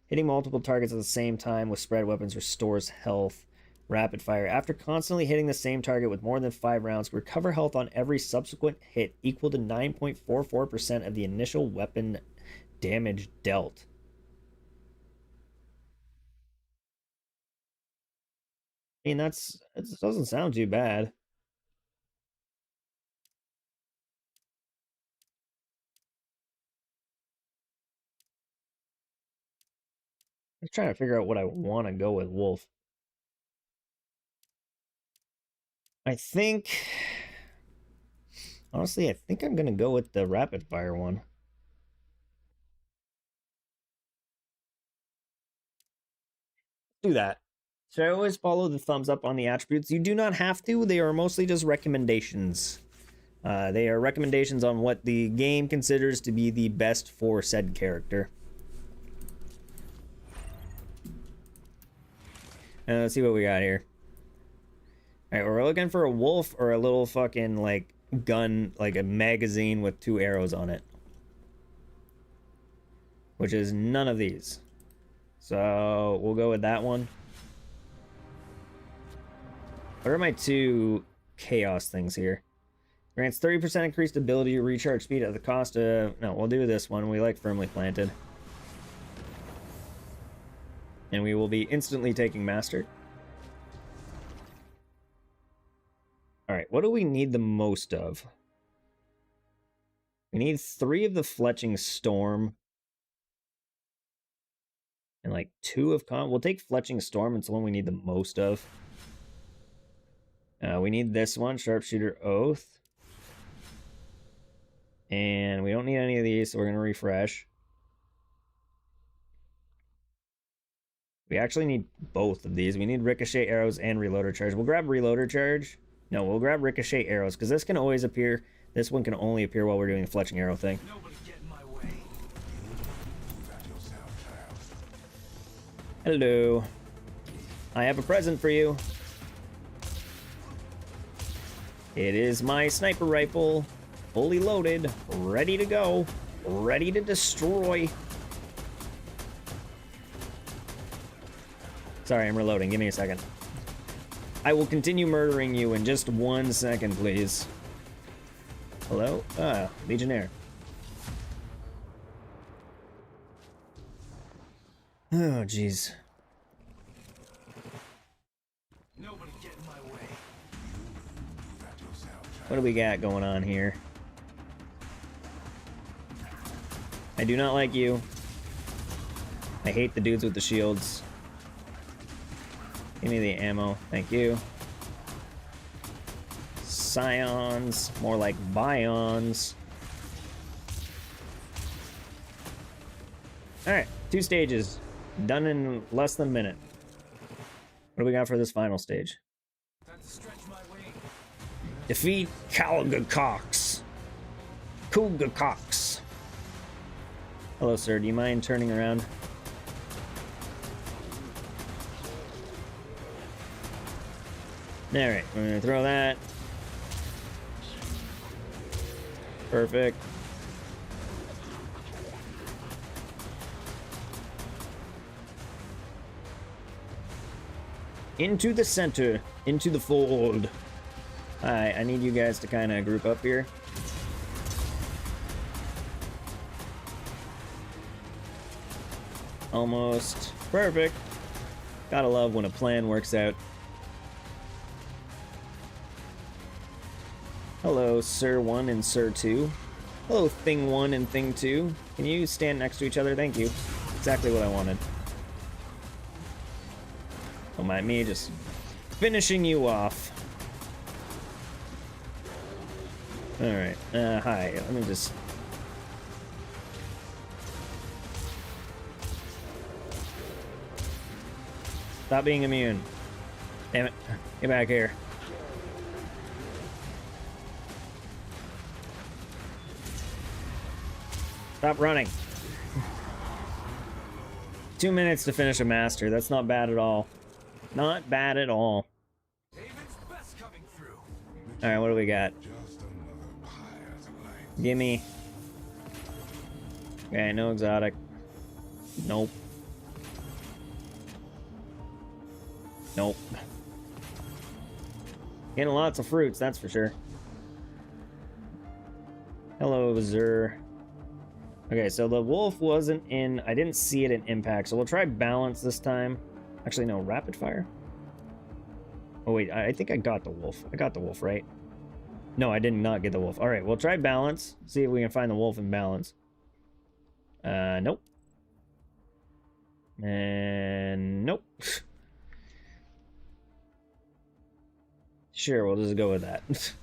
Hitting multiple targets at the same time with spread weapons restores health. Rapid fire. After constantly hitting the same target with more than 5 rounds, recover health on every subsequent hit equal to 9.44% of the initial weapon damage dealt. I mean, it doesn't sound too bad. I'm trying to figure out what I want to go with Wolf. Honestly, I think I'm going to go with the rapid fire one. Do that. So I always follow the thumbs up on the attributes. You do not have to. They are mostly just recommendations. They are recommendations on what the game considers to be the best for said character. Let's see what we got here. Alright, we're looking for a wolf or a little fucking, like, gun, like a magazine with 2 arrows on it. Which is none of these. So, we'll go with that one. What are my 2 chaos things here? Grants 30% increased ability to recharge speed at the cost of... No, we'll do this one. We like firmly planted. And we will be instantly taking master. Alright, what do we need the most of? We need 3 of the Fletching Storm. And like 2 of We'll take Fletching Storm. It's the one we need the most of. We need this one, Sharpshooter Oath. And we don't need any of these, so we're going to refresh. We actually need both of these. We need Ricochet Arrows and Reloader Charge. We'll grab Reloader Charge. No, we'll grab Ricochet Arrows, because this can always appear. This one can only appear while we're doing the Fletching Arrow thing. Hello. I have a present for you. It is my sniper rifle, fully loaded, ready to go, ready to destroy. Sorry, I'm reloading. Give me a second. I will continue murdering you in just 1 second, please. Hello? Legionnaire. Oh, jeez. What do we got going on here? I do not like you. I hate the dudes with the shields. Give me the ammo. Thank you. Scions. More like Bions. Alright, 2 stages. Done in less than a minute. What do we got for this final stage? Defeat Calga Cox. Cougar Cox. Hello, sir. Do you mind turning around? Alright, we're gonna throw that. Perfect. Into the center. Into the fold. Alright, I need you guys to kind of group up here. Almost perfect. Gotta love when a plan works out. Hello, Sir 1 and Sir 2. Hello, Thing 1 and Thing 2. Can you stand next to each other? Thank you. Exactly what I wanted. Don't mind me just finishing you off. Alright, hi. Let me just... Stop being immune. Damn it. Get back here. Stop running. 2 minutes to finish a master. That's not bad at all. Not bad at all. Alright, what do we got? Gimme. Okay, no exotic. Nope. Nope. Getting lots of fruits, that's for sure. Hello, Zur. Okay, so the wolf wasn't in... I didn't see it in impact, so we'll try balance this time. Actually, no, rapid fire. Oh, wait, I think I got the wolf. I got the wolf, right? No, I did not get the wolf. Alright, we'll try balance. See if we can find the wolf in balance. Nope. And nope. Sure, we'll just go with that.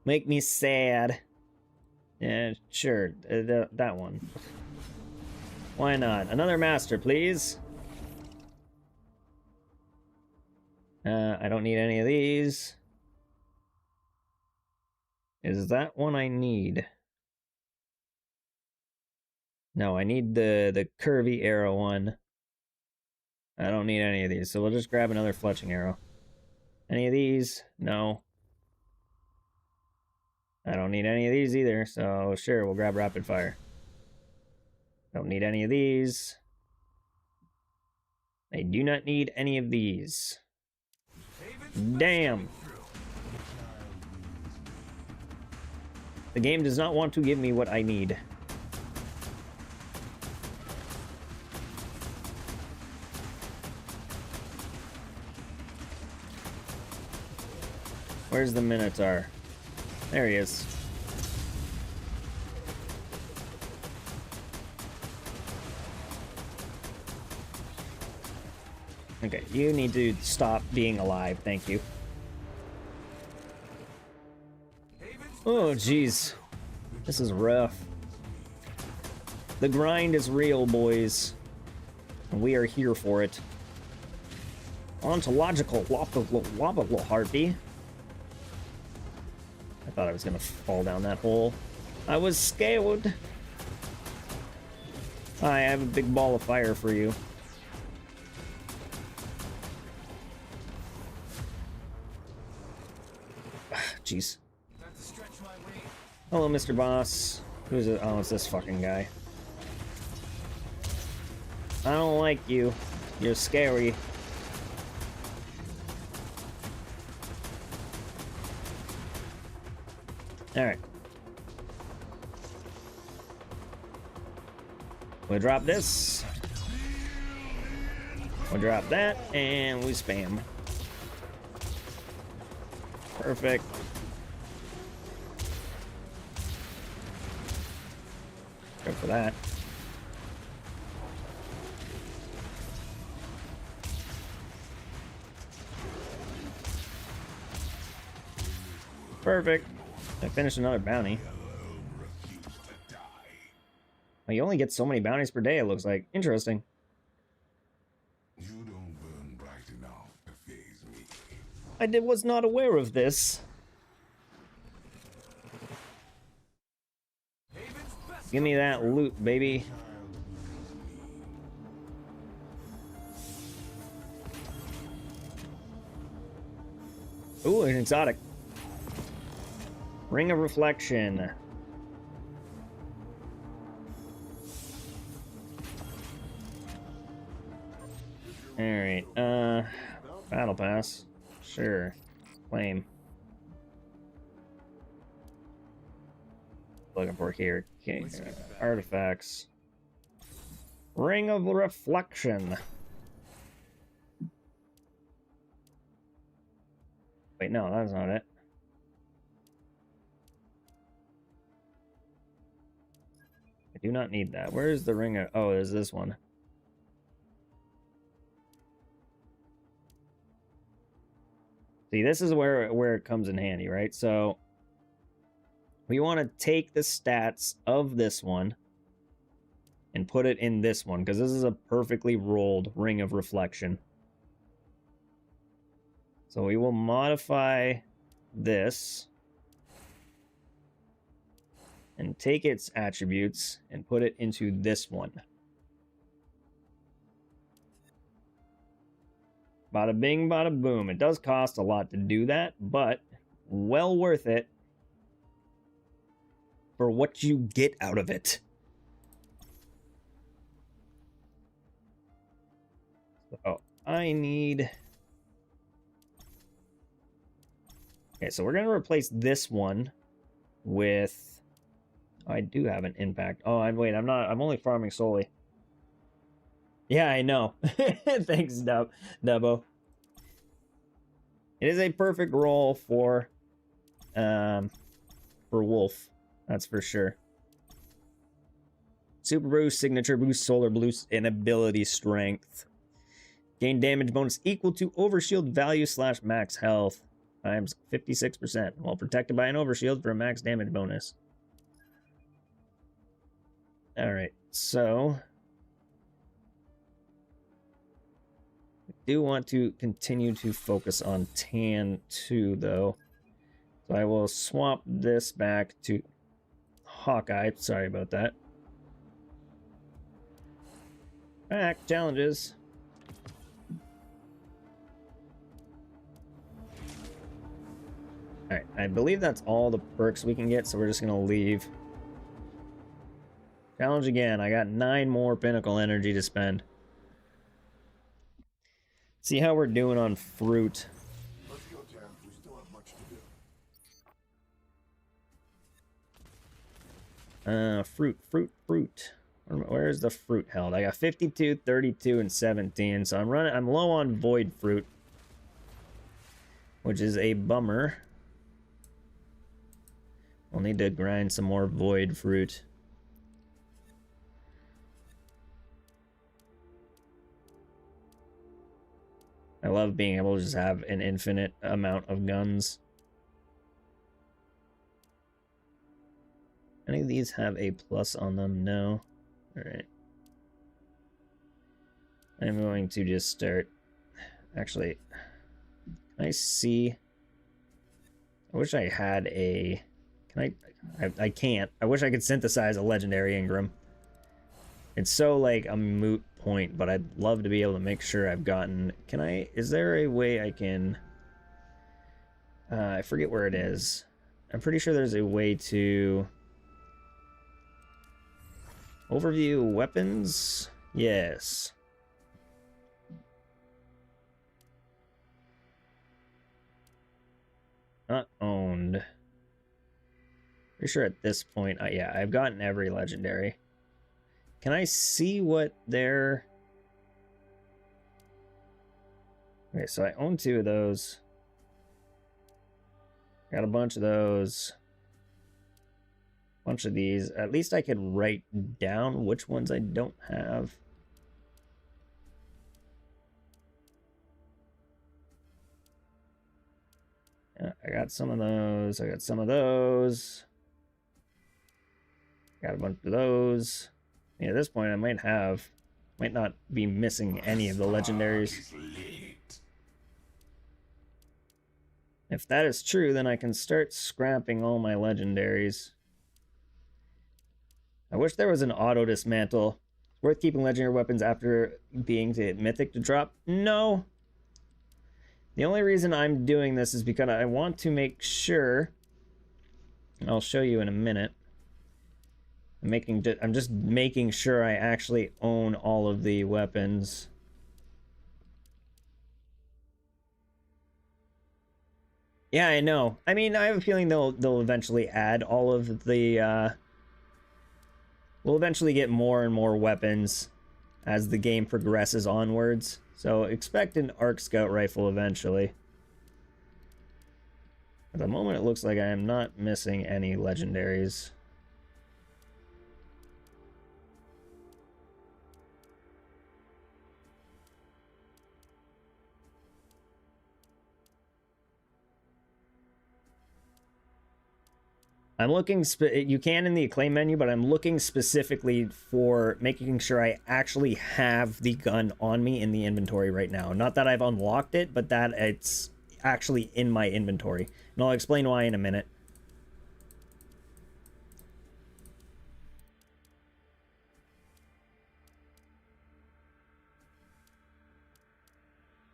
Make me sad. Yeah, sure. That one. Why not? Another master, please. I don't need any of these. Is that one I need? No, I need the curvy arrow one. I don't need any of these, so we'll just grab another fletching arrow. Any of these? No. I don't need any of these either, so sure, we'll grab rapid fire. Don't need any of these. I do not need any of these. Damn. The game does not want to give me what I need. Where's the Minotaur? There he is. Okay, you need to stop being alive, thank you. Oh, jeez. This is rough. The grind is real, boys. And we are here for it. Ontological wobble harpy. I thought I was gonna fall down that hole. I was scared. I have a big ball of fire for you. Jeez. Hello, Mr. Boss. Who's it? Oh, it's this fucking guy. I don't like you. You're scary. Alright. We'll drop this. We'll drop that, and we spam. Perfect. Go for that. Perfect. I finished another bounty. Oh, you only get so many bounties per day, it looks like. Interesting. You don't burn bright enough to faze me. I was not aware of this. Give me that loot, baby. Ooh, an exotic. Ring of Reflection. Alright, battle pass. Sure. Claim. Looking for here. Okay, artifacts. Ring of Reflection. Wait, no, that's not it. I do not need that. Where is the ring of... Oh, it is this one. See, this is where it comes in handy, right? So we want to take the stats of this one and put it in this one, because this is a perfectly rolled Ring of Reflection. So we will modify this and take its attributes and put it into this one. Bada bing, bada boom. It does cost a lot to do that, but well worth it for what you get out of it. So I need... Okay, so we're going to replace this one with... Oh, I do have an impact. Oh, wait, I'm only farming solely. Yeah, I know. Thanks, Dubbo. It is a perfect role for Wolf. That's for sure. Super boost, signature boost, solar boost, and ability strength. Gain damage bonus equal to overshield value / max health times 56%, while protected by an overshield for a max damage bonus. Alright, so I do want to continue to focus on Tan 2, though. So I will swap this back to Hawkeye. Sorry about that. Back, challenges. Alright, I believe that's all the perks we can get, so we're just going to leave. Challenge again. I got 9 more pinnacle energy to spend. See how we're doing on fruit. Let's go, Tam. We still have much to do. Fruit. Where's the fruit held? I got 52, 32, and 17. So I'm low on void fruit, which is a bummer. We'll need to grind some more void fruit. I love being able to just have an infinite amount of guns. Any of these have a plus on them? No. Alright. I'm going to just start... Actually, can I see... I wish I had a... Can I can't. I wish I could synthesize a legendary Ingram. It's so, like, a moot point, but I'd love to be able to make sure I've gotten... Is there a way I can... I forget where it is. I'm pretty sure there's a way to... Overview weapons? Yes. Not owned. Pretty sure at this point, yeah, I've gotten every legendary. Can I see what they're... Okay, so I own 2 of those. Got a bunch of those. Bunch of these. At least I could write down which ones I don't have. Yeah, I got some of those. I got some of those. Got a bunch of those. Yeah, at this point I might not be missing any of the legendaries. If that is true, then I can start scrapping all my legendaries. I wish there was an auto dismantle. It's worth keeping legendary weapons after being mythic to drop. No. The only reason I'm doing this is because I want to make sure. I'll show you in a minute. I'm just making sure I actually own all of the weapons. Yeah, I know. I mean, I have a feeling they'll eventually add all of the we'll eventually get more and more weapons as the game progresses onwards. So expect an Arc Scout rifle eventually. At the moment, it looks like I am not missing any legendaries. I'm looking, you can in the acclaim menu, but I'm looking specifically for making sure I actually have the gun on me in the inventory right now. Not that I've unlocked it, but that it's actually in my inventory. And I'll explain why in a minute.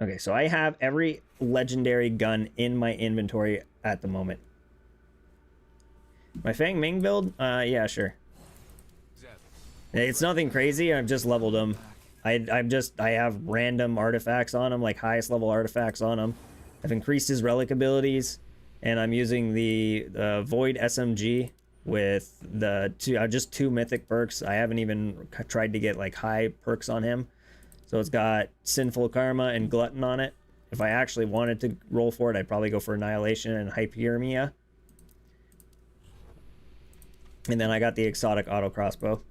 Okay, so I have every legendary gun in my inventory at the moment. My Fang Ming build? Yeah, sure. It's nothing crazy. I've just leveled them. I have random artifacts on him, like highest level artifacts on him. I've increased his relic abilities, and I'm using the Void SMG with the just two mythic perks. I haven't even tried to get like high perks on him. So it's got Sinful Karma and Glutton on it. If I actually wanted to roll for it, I'd probably go for Annihilation and Hypermia. And then I got the exotic auto crossbow.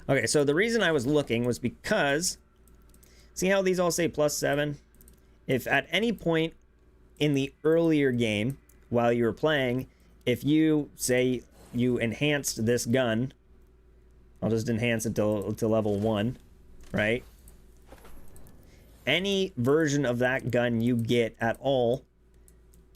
Okay, so the reason I was looking was because, see how these all say +7? If at any point in the earlier game, while you were playing, if you say you enhanced this gun, I'll just enhance it to level 1, right? Any version of that gun you get at all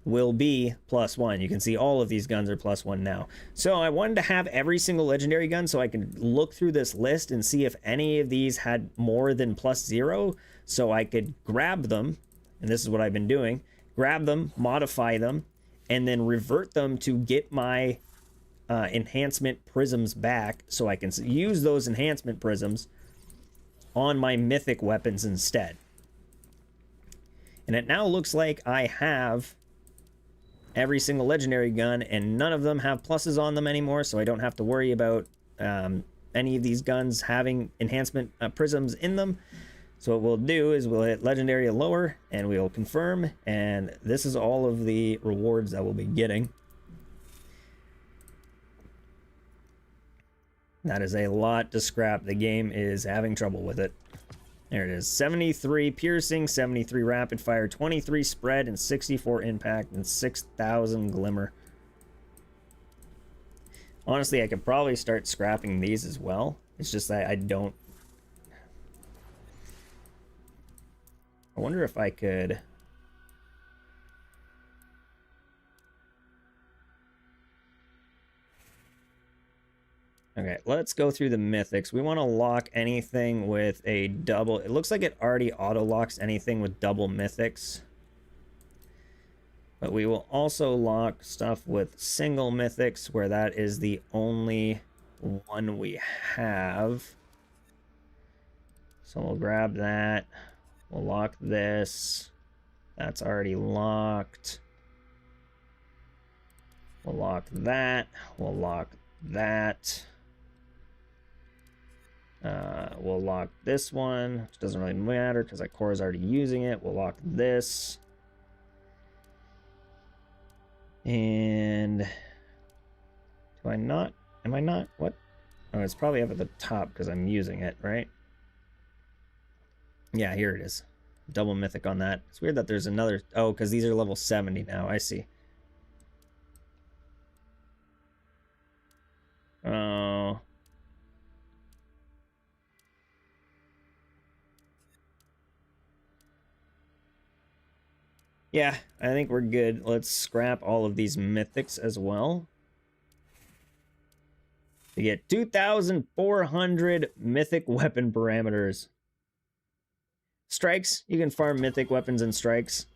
will be +1. You can see all of these guns are +1 now. So I wanted to have every single legendary gun so I could look through this list and see if any of these had more than +0, so I could grab them, and this is what I've been doing, grab them, modify them, and then revert them to get my enhancement prisms back so I can use those enhancement prisms on my mythic weapons instead. And it now looks like I have every single legendary gun, and none of them have pluses on them anymore, so I don't have to worry about any of these guns having enhancement prisms in them. So what we'll do is we'll hit legendary and lower, and we'll confirm, and this is all of the rewards that we'll be getting. That is a lot to scrap. The game is having trouble with it. There it is. 73 piercing, 73 rapid fire, 23 spread, and 64 impact, and 6,000 glimmer. Honestly, I could probably start scrapping these as well. It's just that I don't... I wonder if I could... Okay, let's go through the mythics. We want to lock anything with a double... It looks like it already auto-locks anything with double mythics. But we will also lock stuff with single mythics, where that is the only one we have. So we'll grab that. We'll lock this. That's already locked. We'll lock that. We'll lock that. We'll lock this one, which doesn't really matter because Core is already using it. We'll lock this. And do I not? Am I not? What? Oh, it's probably up at the top because I'm using it, right? Yeah, here it is. Double mythic on that. It's weird that there's another... Oh, because these are level 70 now. I see. Oh... Yeah, I think we're good. Let's scrap all of these mythics as well. We get 2,400 mythic weapon parameters. Strikes, you can farm mythic weapons and strikes.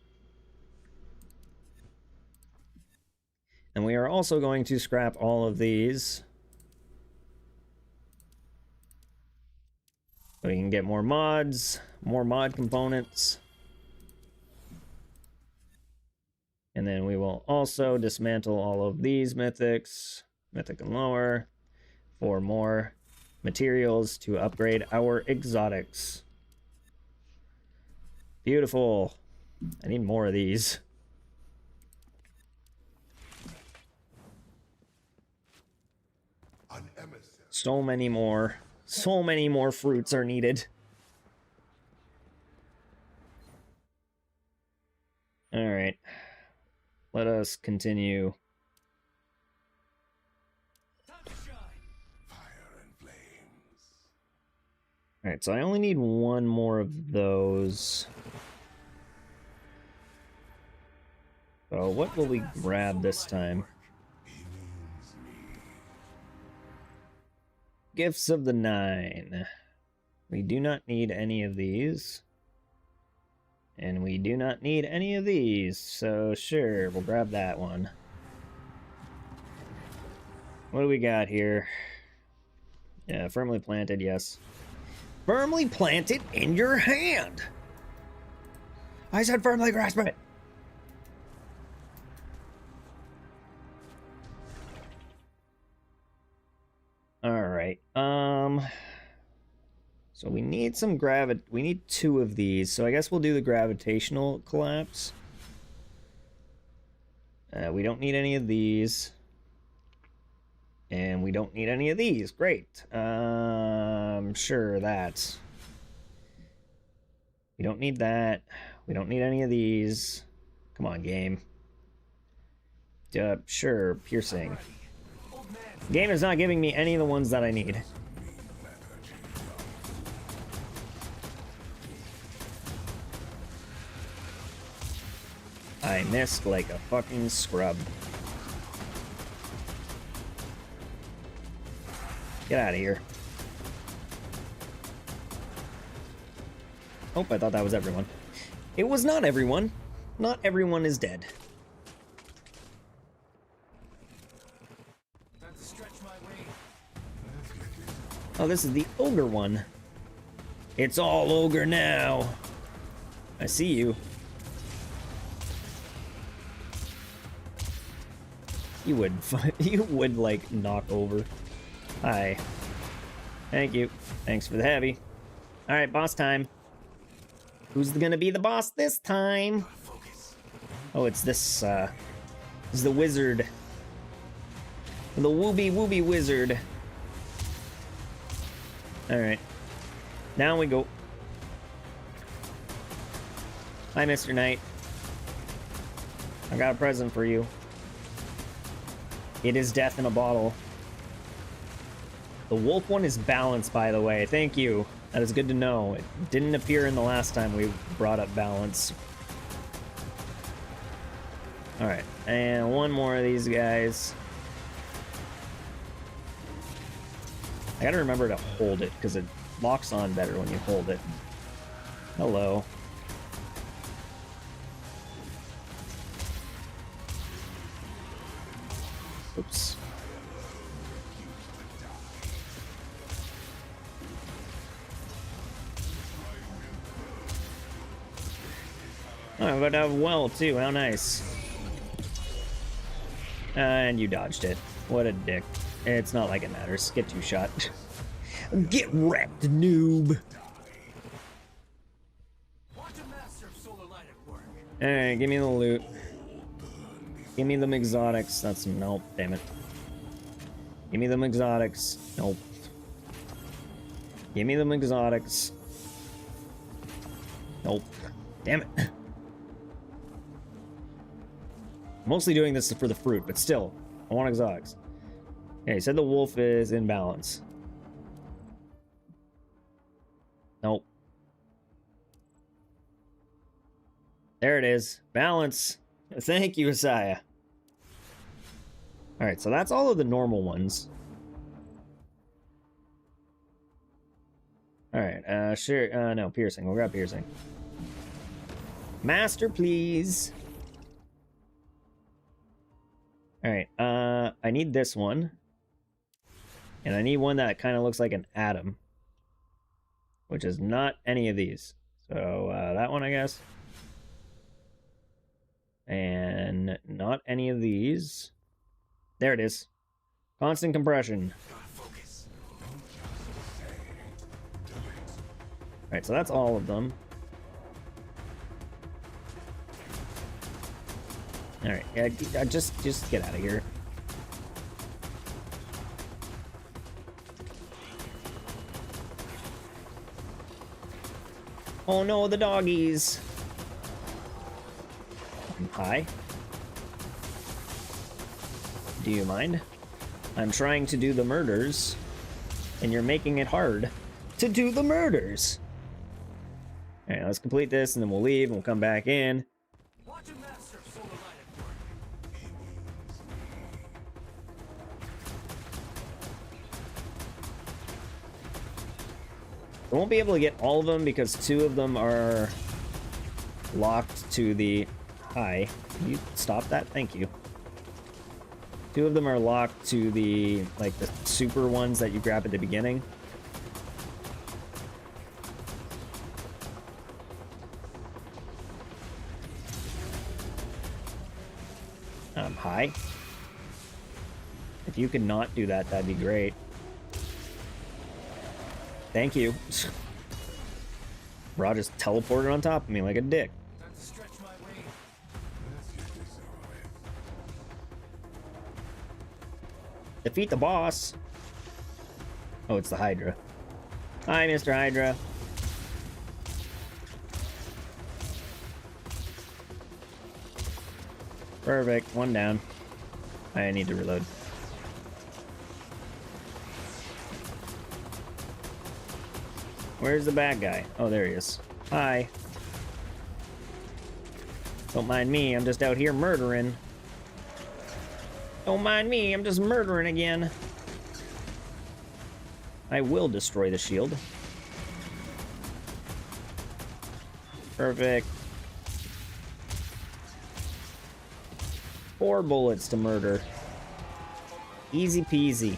And we are also going to scrap all of these. So we can get more mods, more mod components. And then we will also dismantle all of these mythics, mythic and lower, for more materials to upgrade our exotics. Beautiful. I need more of these. So many more. So many more fruits are needed. Alright. Let us continue. Alright, so I only need one more of those. So what will we grab this time? Gifts of the Nine. We do not need any of these. And we do not need any of these. So sure, we'll grab that one. What do we got here? Yeah, firmly planted, yes. Firmly planted in your hand! I said firmly grasp it! Alright, so we need some we need 2 of these, so I guess we'll do the gravitational collapse. We don't need any of these. And we don't need any of these. Great. Sure, that. We don't need that. We don't need any of these. Come on, game. Sure, piercing. Game is not giving me any of the ones that I need. I missed like a fucking scrub. Get out of here. Oh, I thought that was everyone. It was not everyone. Not everyone is dead. Oh, this is the ogre one. It's all ogre now. I see you. You would like knock over. Hi. Thank you. Thanks for the heavy. Alright, boss time. Who's gonna be the boss this time? Oh, it's this is the wizard. The wooby wizard. Alright. Down we go. Hi, Mr. Knight. I got a present for you. It is death in a bottle. The wolf one is balanced, by the way. Thank you. That is good to know. It didn't appear in the last time we brought up balance. Alright, and one more of these guys. I gotta remember to hold it, because it locks on better when you hold it. Hello. Oops. Oh, I'm about to have a well, too. How nice. And you dodged it. What a dick. It's not like it matters. Get 2 shot. Get wrecked, noob. Alright, give me the loot. Give me them exotics. That's nope, damn it. Give me them exotics. Nope. Give me them exotics. Nope. Damn it. Mostly doing this for the fruit, but still, I want exotics. Okay, he said the wolf is in balance. Nope. There it is. Balance. Thank you, Isaiah. Alright, so that's all of the normal ones. Alright, sure. No, piercing. We'll grab piercing. Master, please. Alright, I need this one. And I need one that kind of looks like an atom. Which is not any of these. So, that one, I guess. And not any of these. There it is. Constant compression. Alright, so that's all of them. Alright, yeah, just get out of here. Oh no, the doggies! Hi. Do you mind? I'm trying to do the murders, and you're making it hard to do the murders. Alright, let's complete this, and then we'll leave, and we'll come back in. I won't be able to get all of them because 2 of them are locked to the... Hi. Can you stop that? Thank you. 2 of them are locked to the, like, the super ones that you grab at the beginning. Hi. If you could not do that, that'd be great. Thank you. Raw just teleported on top of me like a dick. Defeat the boss. Oh, it's the Hydra. Hi, Mr. Hydra. Perfect. 1 down. I need to reload. Where's the bad guy? Oh, there he is. Hi. Don't mind me, I'm just out here murdering. Don't mind me, I'm just murdering again. I will destroy the shield. Perfect. 4 bullets to murder. Easy peasy.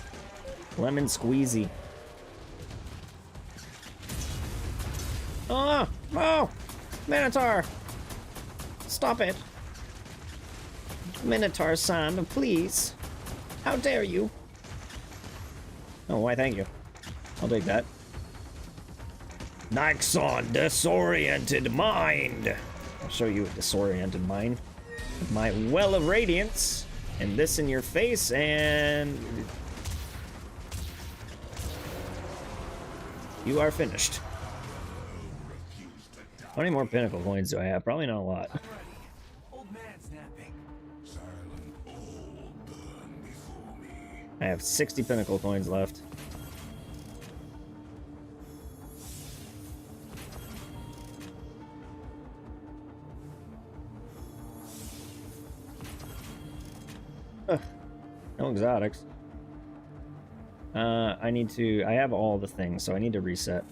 Lemon squeezy. Oh! Oh! Minotaur! Stop it! Minotaur-san, please. How dare you? Oh, why thank you. I'll take that. Nixon, disoriented mind! I'll show you a disoriented mind. With my well of radiance, and this in your face, and... you are finished. How many more pinnacle coins do I have? Probably not a lot. I have 60 pinnacle coins left. No exotics. I have all the things, so I need to reset.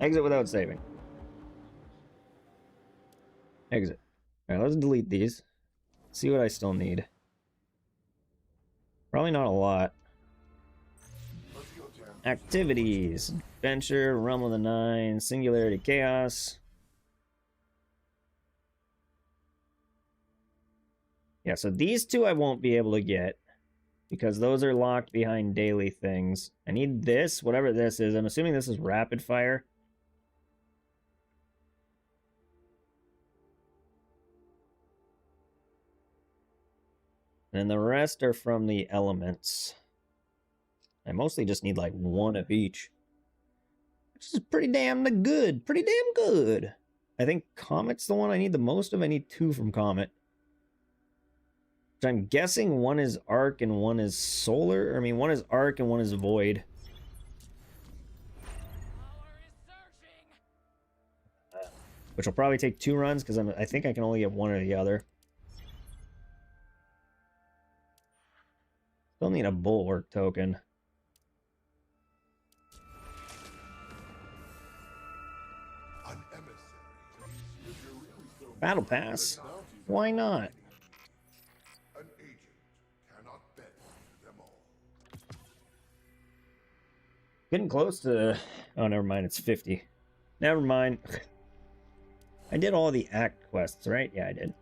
Exit without saving. Exit. Alright, let's delete these. See what I still need. Probably not a lot. Activities. Adventure, Realm of the Nine, Singularity Chaos. Yeah, so these 2 I won't be able to get. Because those are locked behind daily things. I need this, whatever this is. I'm assuming this is rapid fire. And the rest are from the elements. I mostly just need like 1 of each. Which is pretty damn good. Pretty damn good. I think Comet's the one I need the most of. I need 2 from Comet. Which I'm guessing 1 is Arc and 1 is Solar. I mean, 1 is Arc and 1 is Void. Which will probably take 2 runs because I think I can only get 1 or the other. Still need a Bulwark token. Battle Pass? Why not? Getting close to... oh, never mind, it's 50. Never mind. I did all the act quests, right? Yeah, I did.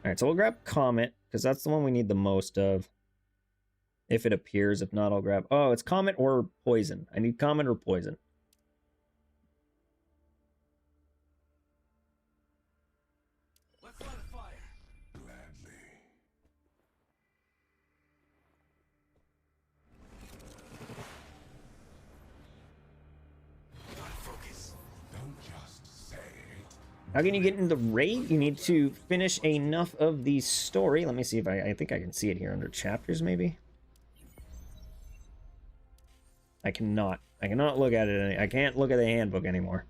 Alright, so we'll grab Comet, because that's the one we need the most of. If it appears. If not, I'll grab... Oh, it's Comet or Poison. I need Comet or Poison. Let's light a fire. Gladly. Gotta focus. Don't just say it. How can you get into the raid? You need to finish enough of the story. Let me see if I think I can see it here under chapters, maybe. I cannot. I cannot look at it. I can't look at the handbook anymore.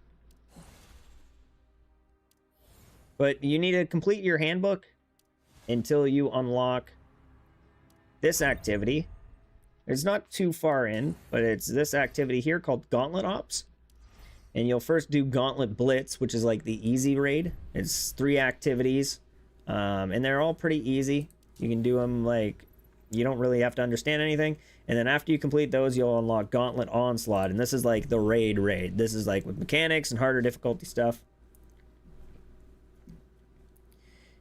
But you need to complete your handbook until you unlock this activity. It's not too far in, but it's this activity here called Gauntlet Ops. And you'll first do Gauntlet Blitz, which is like the easy raid. It's 3 activities, and they're all pretty easy. You can do them like, you don't really have to understand anything. And then after you complete those, you'll unlock Gauntlet Onslaught. And this is like the raid. This is like with mechanics and harder difficulty stuff.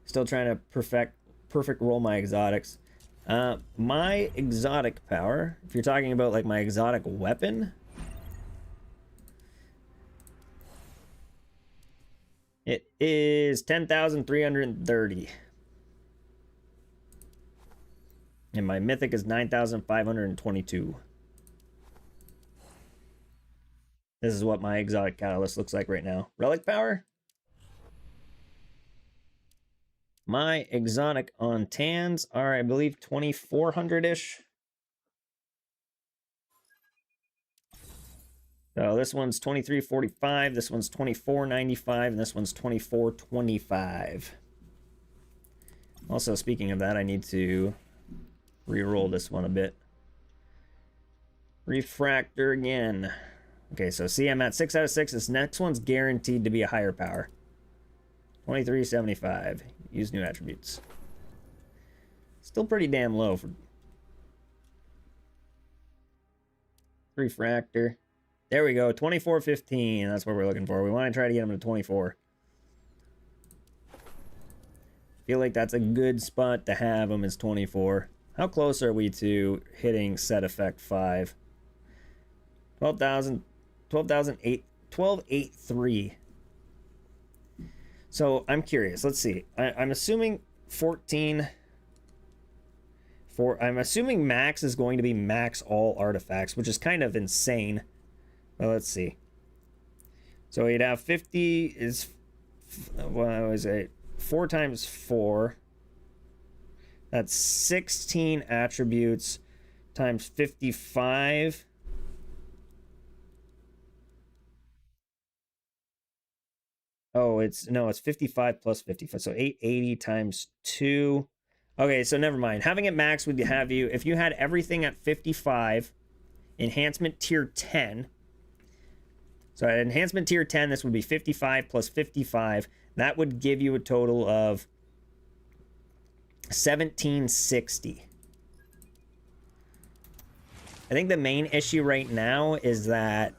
Still trying to perfect roll my exotics. My exotic power, if you're talking about like my exotic weapon, it is 10,330. And my mythic is 9,522. This is what my exotic catalyst looks like right now. Relic power? My exotic on tans are, I believe, 2,400-ish. So this one's 2345, this one's 2495, and this one's 2425. Also, speaking of that, I need to reroll this one a bit. Refractor again. Okay, so see, I'm at 6 out of 6. This next one's guaranteed to be a higher power. 2375. Use new attributes. Still pretty damn low for refractor. There we go, 2415. That's what we're looking for. We want to try to get him to 24. Feel like that's a good spot to have him as 24. How close are we to hitting set effect 5? 12,803. So I'm curious. Let's see. I'm assuming 14. I'm assuming max is going to be max all artifacts, which is kind of insane. Well, let's see. So you'd have 50 is, what was it? 4 times 4. That's 16 attributes times 55. Oh, it's 55 plus 55. So 880 times 2. Okay, so never mind. Having it max would have you, if you had everything at 55, enhancement tier 10. So at enhancement tier 10, this would be 55 plus 55. That would give you a total of 1760. I think the main issue right now is that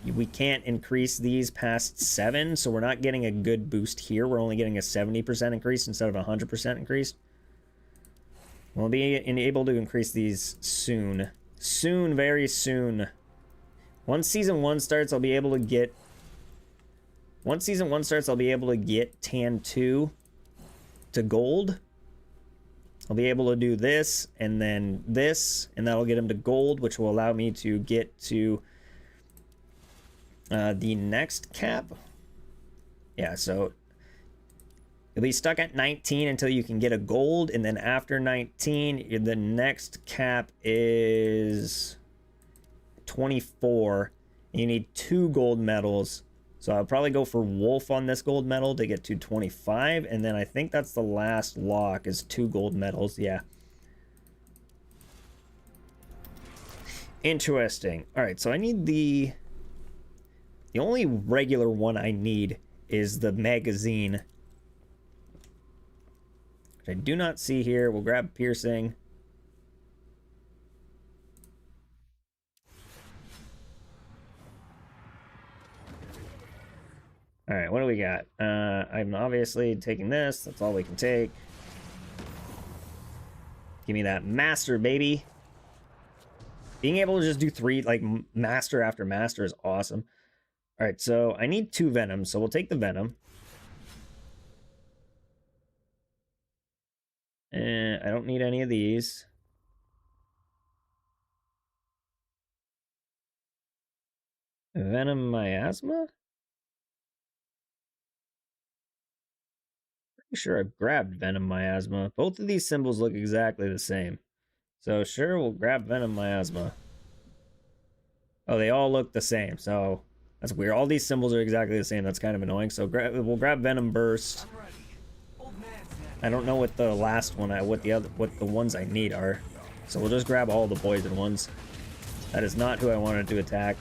we can't increase these past 7, so we're not getting a good boost here. We're only getting a 70% increase instead of a 100% increase. We'll be able to increase these soon. Soon, very soon. Once season 1 starts, I'll be able to get Tan 2 to gold. I'll be able to do this, and then this, and that'll get him to gold, which will allow me to get to the next cap. Yeah, so you'll be stuck at 19 until you can get a gold, and then after 19, the next cap is 24. You need 2 gold medals. So I'll probably go for Wolf on this gold medal to get to 25, and then I think that's the last lock is 2 gold medals. Yeah. Interesting. All right, so I need the only regular one I need is the magazine, which I do not see here. We'll grab piercing. All right, what do we got? I'm obviously taking this. That's all we can take. Give me that master, baby. Being able to just do 3, like, master after master is awesome. All right, so I need 2 venoms, so we'll take the venom. And I don't need any of these. Venom miasma? Pretty sure I've grabbed venom miasma. Both of these symbols look exactly the same. So sure, we'll grab venom miasma. Oh, they all look the same, so that's weird. All these symbols are exactly the same. That's kind of annoying. So we'll grab venom burst. I don't know what the last one, what the ones I need are. So we'll just grab all the poison ones. That is not who I wanted to attack.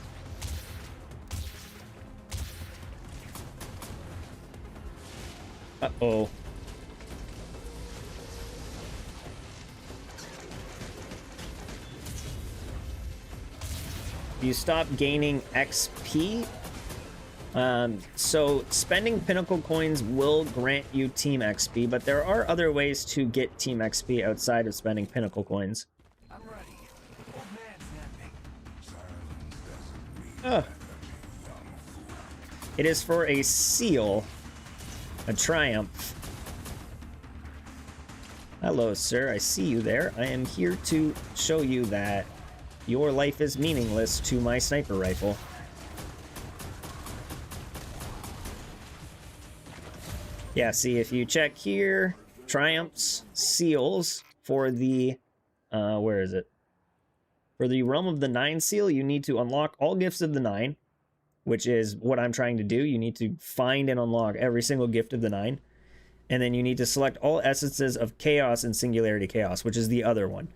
Uh-oh. You stop gaining XP. So spending pinnacle coins will grant you team XP, but there are other ways to get team XP outside of spending pinnacle coins. I'm ready. Old man's napping. Oh. It is for a seal. A triumph. Hello, sir. I see you there. I am here to show you that your life is meaningless to my sniper rifle. Yeah, see, if you check here, triumphs, seals, for the, where is it? For the Realm of the Nine seal, you need to unlock all gifts of the Nine, which is what I'm trying to do. You need to find and unlock every single gift of the 9. And then you need to select all essences of chaos and singularity chaos, which is the other one.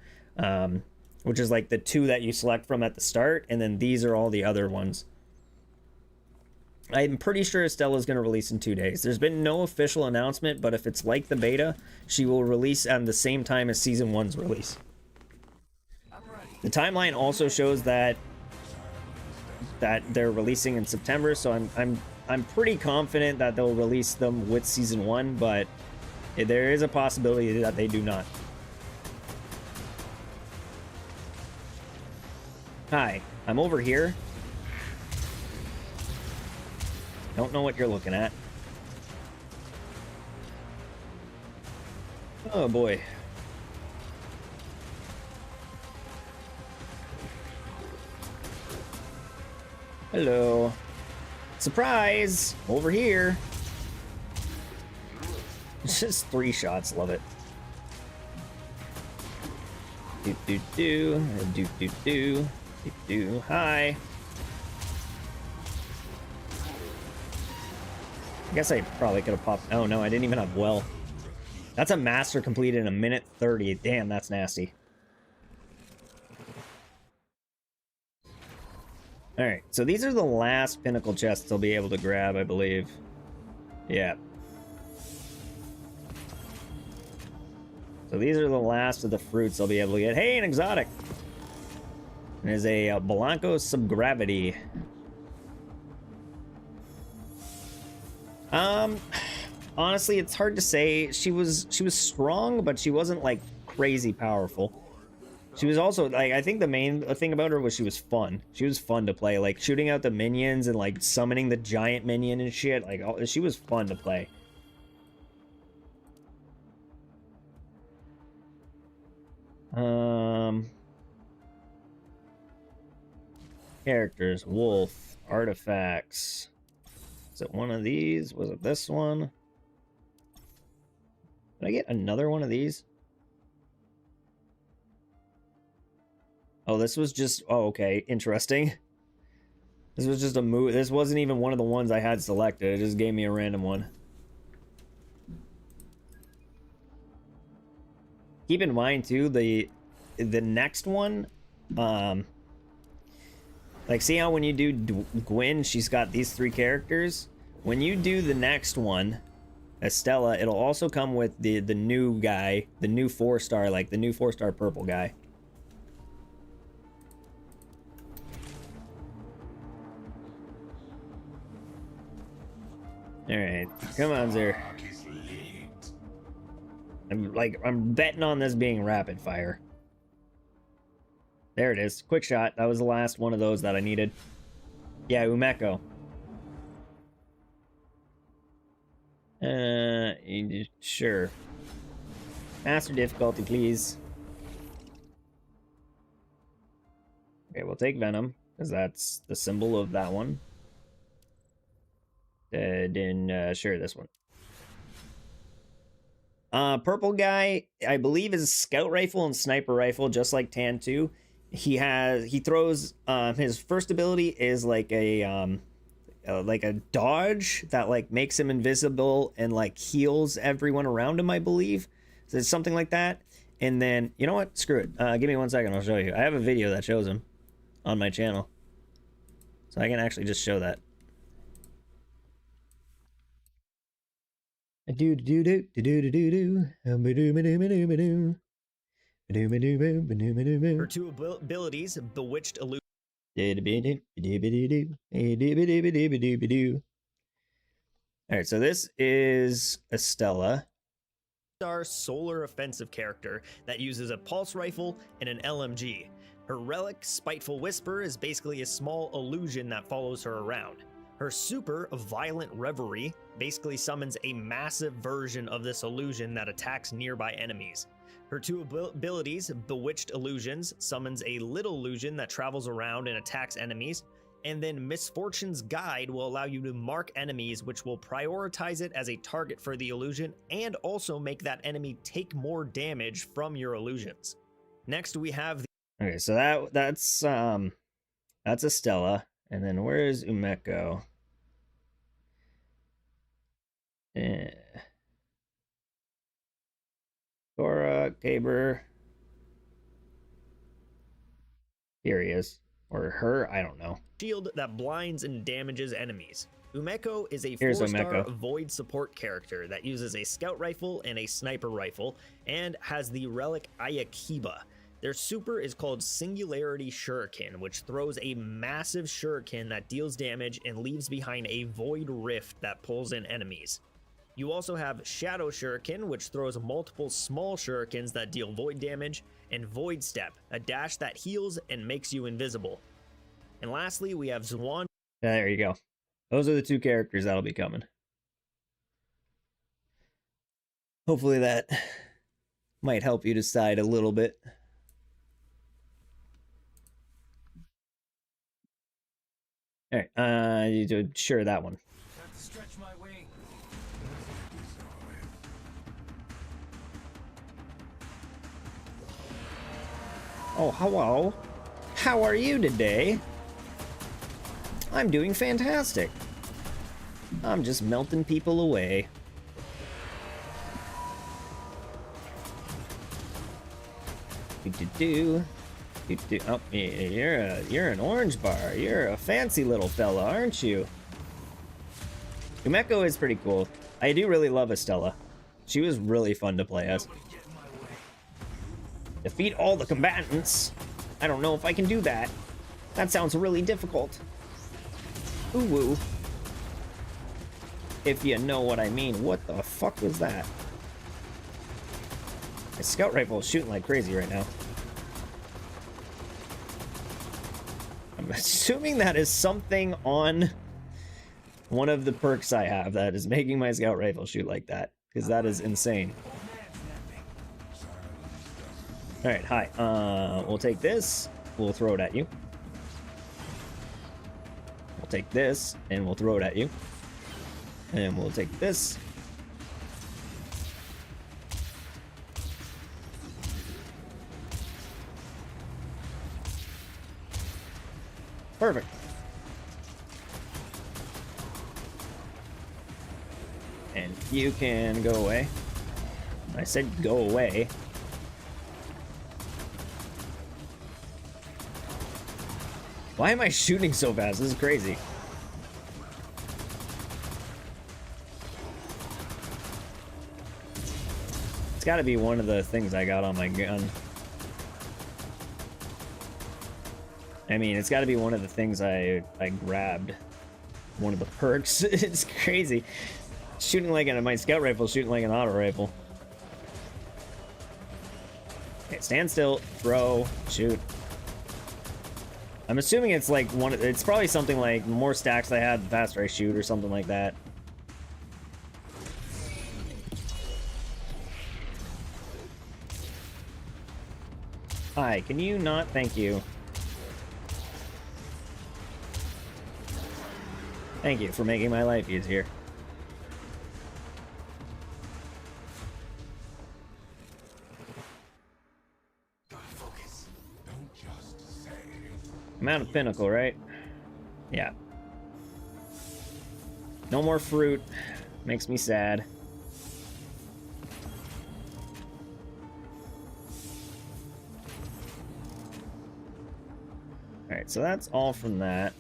Which is like the 2 that you select from at the start, and then these are all the other ones. I'm pretty sure Estella's going to release in 2 days. There's been no official announcement, but if it's like the beta, she will release at the same time as Season 1's release. The timeline also shows that they're releasing in September, so I'm pretty confident that they'll release them with Season 1, but there is a possibility that they do not. Hi, I'm over here. Don't know what you're looking at. Oh boy. Hello. Surprise! Over here. It's just 3 shots, love it. Do do do do do do do do. Hi. I guess I probably could have popped. Oh no, I didn't even have well. That's a master completed in 1:30. Damn, that's nasty. Alright, so these are the last pinnacle chests I'll be able to grab, I believe. Yeah. So these are the last of the fruits I'll be able to get. Hey, an exotic! It is a Blanco Subgravity. Honestly, it's hard to say. She was strong, but she wasn't like crazy powerful. She was also like, I think the main thing about her was she was fun. She was fun to play, like shooting out the minions and like summoning the giant minion and shit. Like she was fun to play. Characters, wolf, artifacts. Is it one of these? Was it this one? Did I get another one of these? Oh, this was just... Oh, okay. Interesting. This was just a move. This wasn't even one of the ones I had selected. It just gave me a random one. Keep in mind, too, the next one... like, see how when you do Gwyn, she's got these 3 characters? When you do the next one, Estella, it'll also come with the new guy, the new 4-star, like the new 4-star purple guy. Alright, come on, sir. I'm betting on this being rapid fire. There it is. Quick shot. That was the last one of those that I needed. Yeah, Umeko. Sure. Master difficulty, please. Okay, we'll take Venom, because that's the symbol of that one. Then, sure, this one. Purple guy, I believe, is scout rifle and sniper rifle, just like Tan 2. He throws, his first ability is like a dodge that like makes him invisible and like heals everyone around him, I believe. So it's something like that. And then, you know what? Screw it. Give me 1 second, I'll show you. I have a video that shows him on my channel. So I can actually just show that. Her two abilities, Bewitched Illusion. Alright, so this is Estella. Our solar offensive character that uses a pulse rifle and an LMG. Her relic, Spiteful Whisper, is basically a small illusion that follows her around. Her super, Violent Reverie, basically summons a massive version of this illusion that attacks nearby enemies. Her two abilities, Bewitched Illusions, summons a little illusion that travels around and attacks enemies, and then Misfortune's Guide will allow you to mark enemies, which will prioritize it as a target for the illusion and also make that enemy take more damage from your illusions. Next we have the... Okay, so that's Estella, and then where's Umeko? Cora, Caber. Here he is. Or her, I don't know. Shield that blinds and damages enemies. Umeko is a 4-star Void support character that uses a scout rifle and a sniper rifle, and has the relic Ayakiba. Their super is called Singularity Shuriken, which throws a massive shuriken that deals damage and leaves behind a void rift that pulls in enemies. You also have Shadow Shuriken, which throws multiple small shurikens that deal void damage, and Void Step, a dash that heals and makes you invisible. And lastly, we have Zwan. There you go. Those are the two characters that'll be coming. Hopefully that might help you decide a little bit. All right, sure, that one. Have to stretch my wing. Oh, hello. How are you today? I'm doing fantastic. I'm just melting people away. Oh, you're an orange bar. You're a fancy little fella, aren't you? Umeko is pretty cool. I do really love Estella. She was really fun to play as. Defeat all the combatants. I don't know if I can do that. That sounds really difficult. Ooh woo. If you know what I mean. What the fuck was that? My scout rifle is shooting like crazy right now. I'm assuming that is something on one of the perks I have that is making my scout rifle shoot like that, because that is insane. Alright, hi. We'll take this. We'll throw it at you. We'll take this, and we'll throw it at you. And we'll take this. Perfect. And you can go away. I said go away. Why am I shooting so fast? This is crazy. It's gotta be one of the things I got on my gun. I mean, it's gotta be one of the things I grabbed. one of the perks. It's crazy. Shooting like my scout rifle, shooting like an auto rifle. Okay, stand still, throw, shoot. I'm assuming it's like it's probably something like the more stacks I had, the faster I shoot or something like that. Hi, can you not? Thank you. Thank you for making my life easier. I'm out of pinnacle, right? Yeah. No more fruit. Makes me sad. Alright, so that's all from that.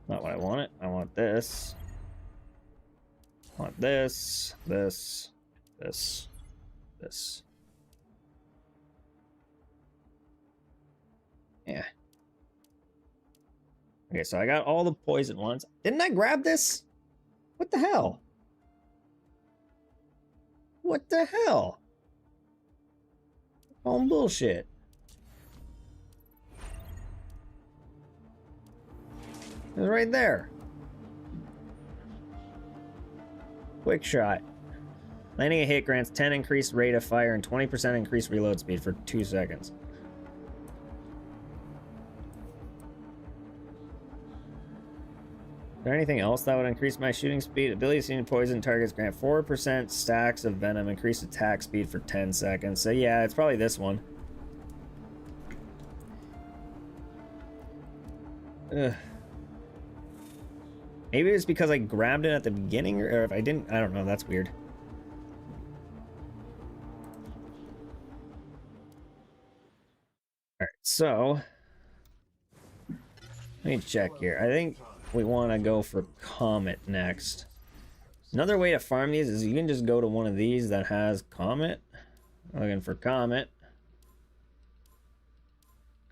Not what I wanted. I want this. I want this, this, this, this. Yeah. Okay, so I got all the poison ones. Didn't I grab this? What the hell? What the hell? Oh, bullshit. It was right there. Quick shot. Landing a hit grants 10 increased rate of fire and 20% increased reload speed for 2 seconds. Is there anything else that would increase my shooting speed? Ability to see poison targets grant 4% stacks of venom, increased attack speed for 10 seconds. So yeah, it's probably this one. Ugh. Maybe it's because I grabbed it at the beginning, or if I didn't, I don't know, that's weird. Alright, so let me check here. I think we want to go for Comet next. Another way to farm these is you can just go to one of these that has Comet. Looking for Comet.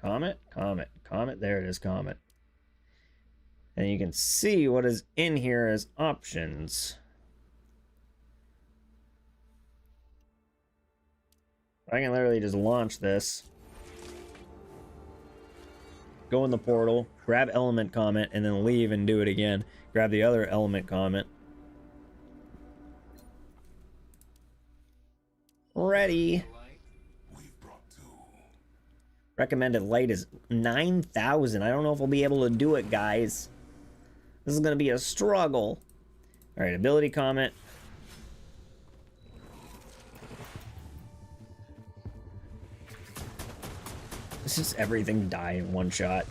Comet, Comet, Comet. There it is, Comet. And you can see what is in here as options. I can literally just launch this. Go in the portal, grab element comet, and then leave and do it again. Grab the other element comet. Ready. Recommended light is 9,000. I don't know if we'll be able to do it, guys. This is going to be a struggle. All right, ability comet. This is everything die in one shot.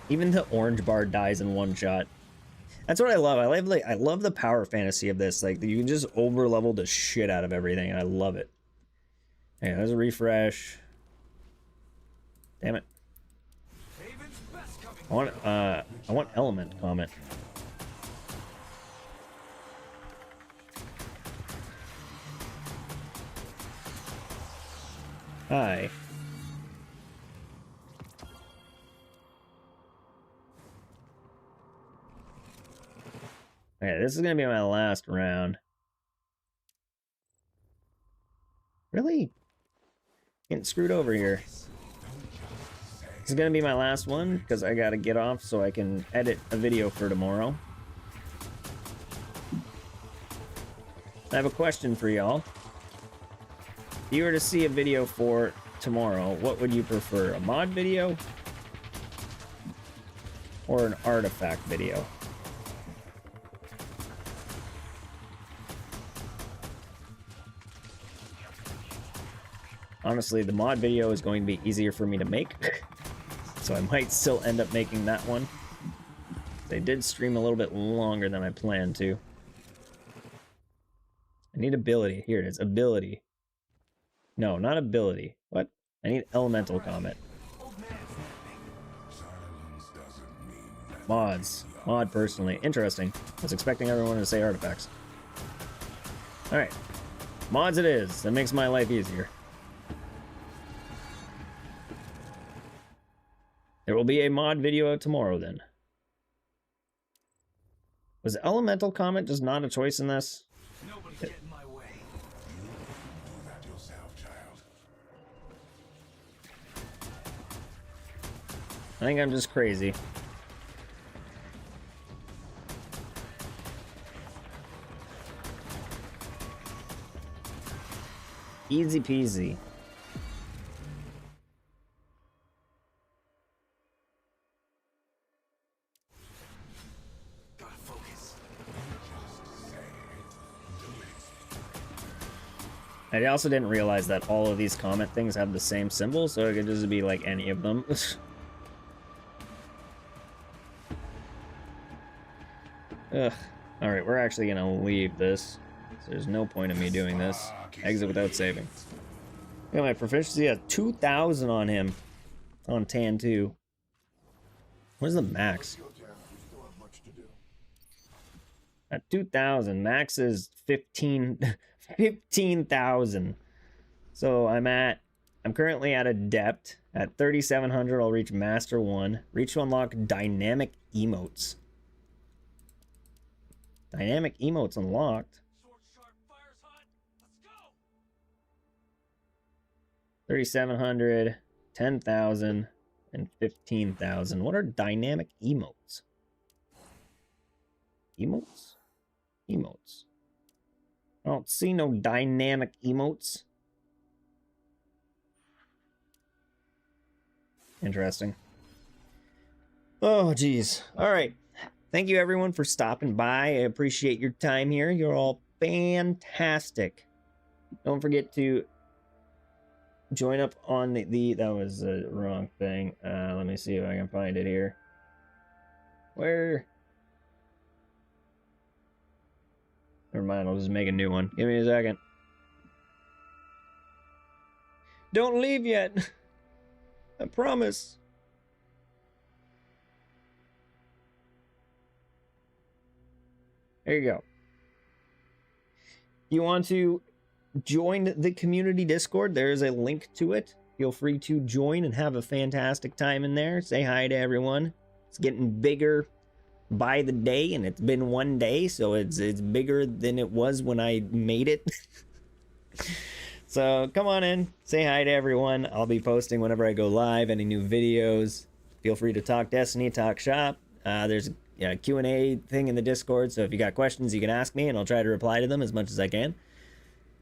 Even the orange bar dies in one shot. That's what I love. I love the power fantasy of this. Like, you can just over level the shit out of everything, and I love it. Okay, there's a refresh. Damn it. I want element comet. Hi. Okay, this is gonna be my last round. Really? Getting screwed over here. This is gonna be my last one because I gotta get off so I can edit a video for tomorrow. I have a question for y'all. If you were to see a video for tomorrow, what would you prefer? A mod video? Or an artifact video? Honestly, the mod video is going to be easier for me to make. So I might still end up making that one. They did stream a little bit longer than I planned to. I need ability. Here it is. Ability. No, not ability. What? I need elemental comet. Mods. Mod personally. Interesting. I was expecting everyone to say artifacts. Alright. Mods it is. That makes my life easier. There will be a mod video out tomorrow then. Was Elemental Comet just not a choice in this? Nobody get in my way. You do that yourself, child. I think I'm just crazy. Easy peasy. Gotta focus. Just say it. Do it. I also didn't realize that all of these comment things have the same symbol, so it could just be like any of them. Ugh. Alright, we're actually gonna leave this. So there's no point in me doing this. Exit without saving. Look at my proficiency at 2,000 on him. On Tan 2. Where's the max? At 2,000. Max is 15,000. So I'm currently at Adept. At 3,700 I'll reach Master 1. Reach to unlock dynamic emotes. Dynamic emotes unlocked. 3,700, 10,000, and 15,000. What are dynamic emotes? Emotes? Emotes. I don't see no dynamic emotes. Interesting. Oh, geez. All right. Thank you, everyone, for stopping by. I appreciate your time here. You're all fantastic. Don't forget to join up on the that was the wrong thing. Let me see if I can find it here. Where? Never mind, I'll just make a new one. Give me a second. Don't leave yet. I promise. There you go. You want to join the community Discord? There's a link to it. Feel free to join and have a fantastic time in there. Say hi to everyone. It's getting bigger by the day, and it's been one day, so it's bigger than it was when I made it. So come on in, say hi to everyone. I'll be posting whenever I go live, any new videos. Feel free to talk Destiny, talk shop. There's a Q&A thing in the Discord, so if you got questions, you can ask me, and I'll try to reply to them as much as I can.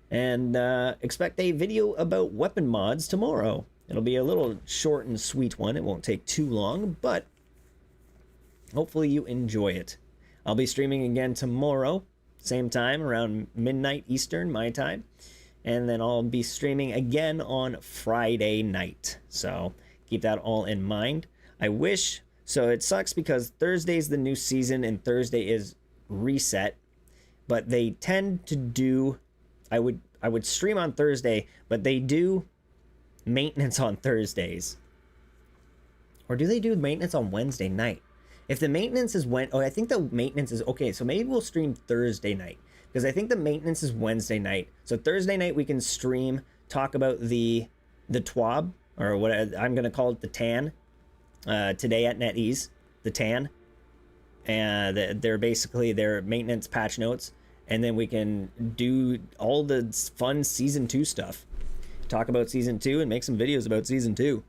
And expect a video about weapon mods tomorrow. It'll be a little short and sweet one. It won't take too long, but hopefully you enjoy it. I'll be streaming again tomorrow, same time, around midnight Eastern, my time. And then I'll be streaming again on Friday night. So keep that all in mind. I wish... So it sucks because Thursday's the new season and Thursday is reset. But they tend to do... I would stream on Thursday, but they do maintenance on Thursdays. Or do they do maintenance on Wednesday night? If the maintenance is I think the maintenance is... Okay, so maybe we'll stream Thursday night. Because I think the maintenance is Wednesday night. So Thursday night we can stream, talk about the TWAB, or what I'm going to call it the TAN. Today at NetEase, the TAN. And they're basically their maintenance patch notes. And then we can do all the fun Season 2 stuff. Talk about Season 2 and make some videos about Season 2.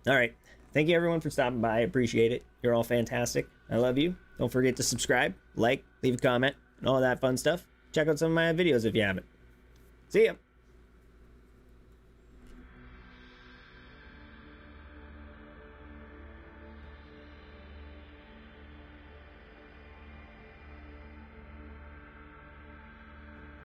All right. Thank you, everyone, for stopping by. I appreciate it. You're all fantastic. I love you. Don't forget to subscribe, like, leave a comment, and all that fun stuff. Check out some of my videos if you haven't. See ya.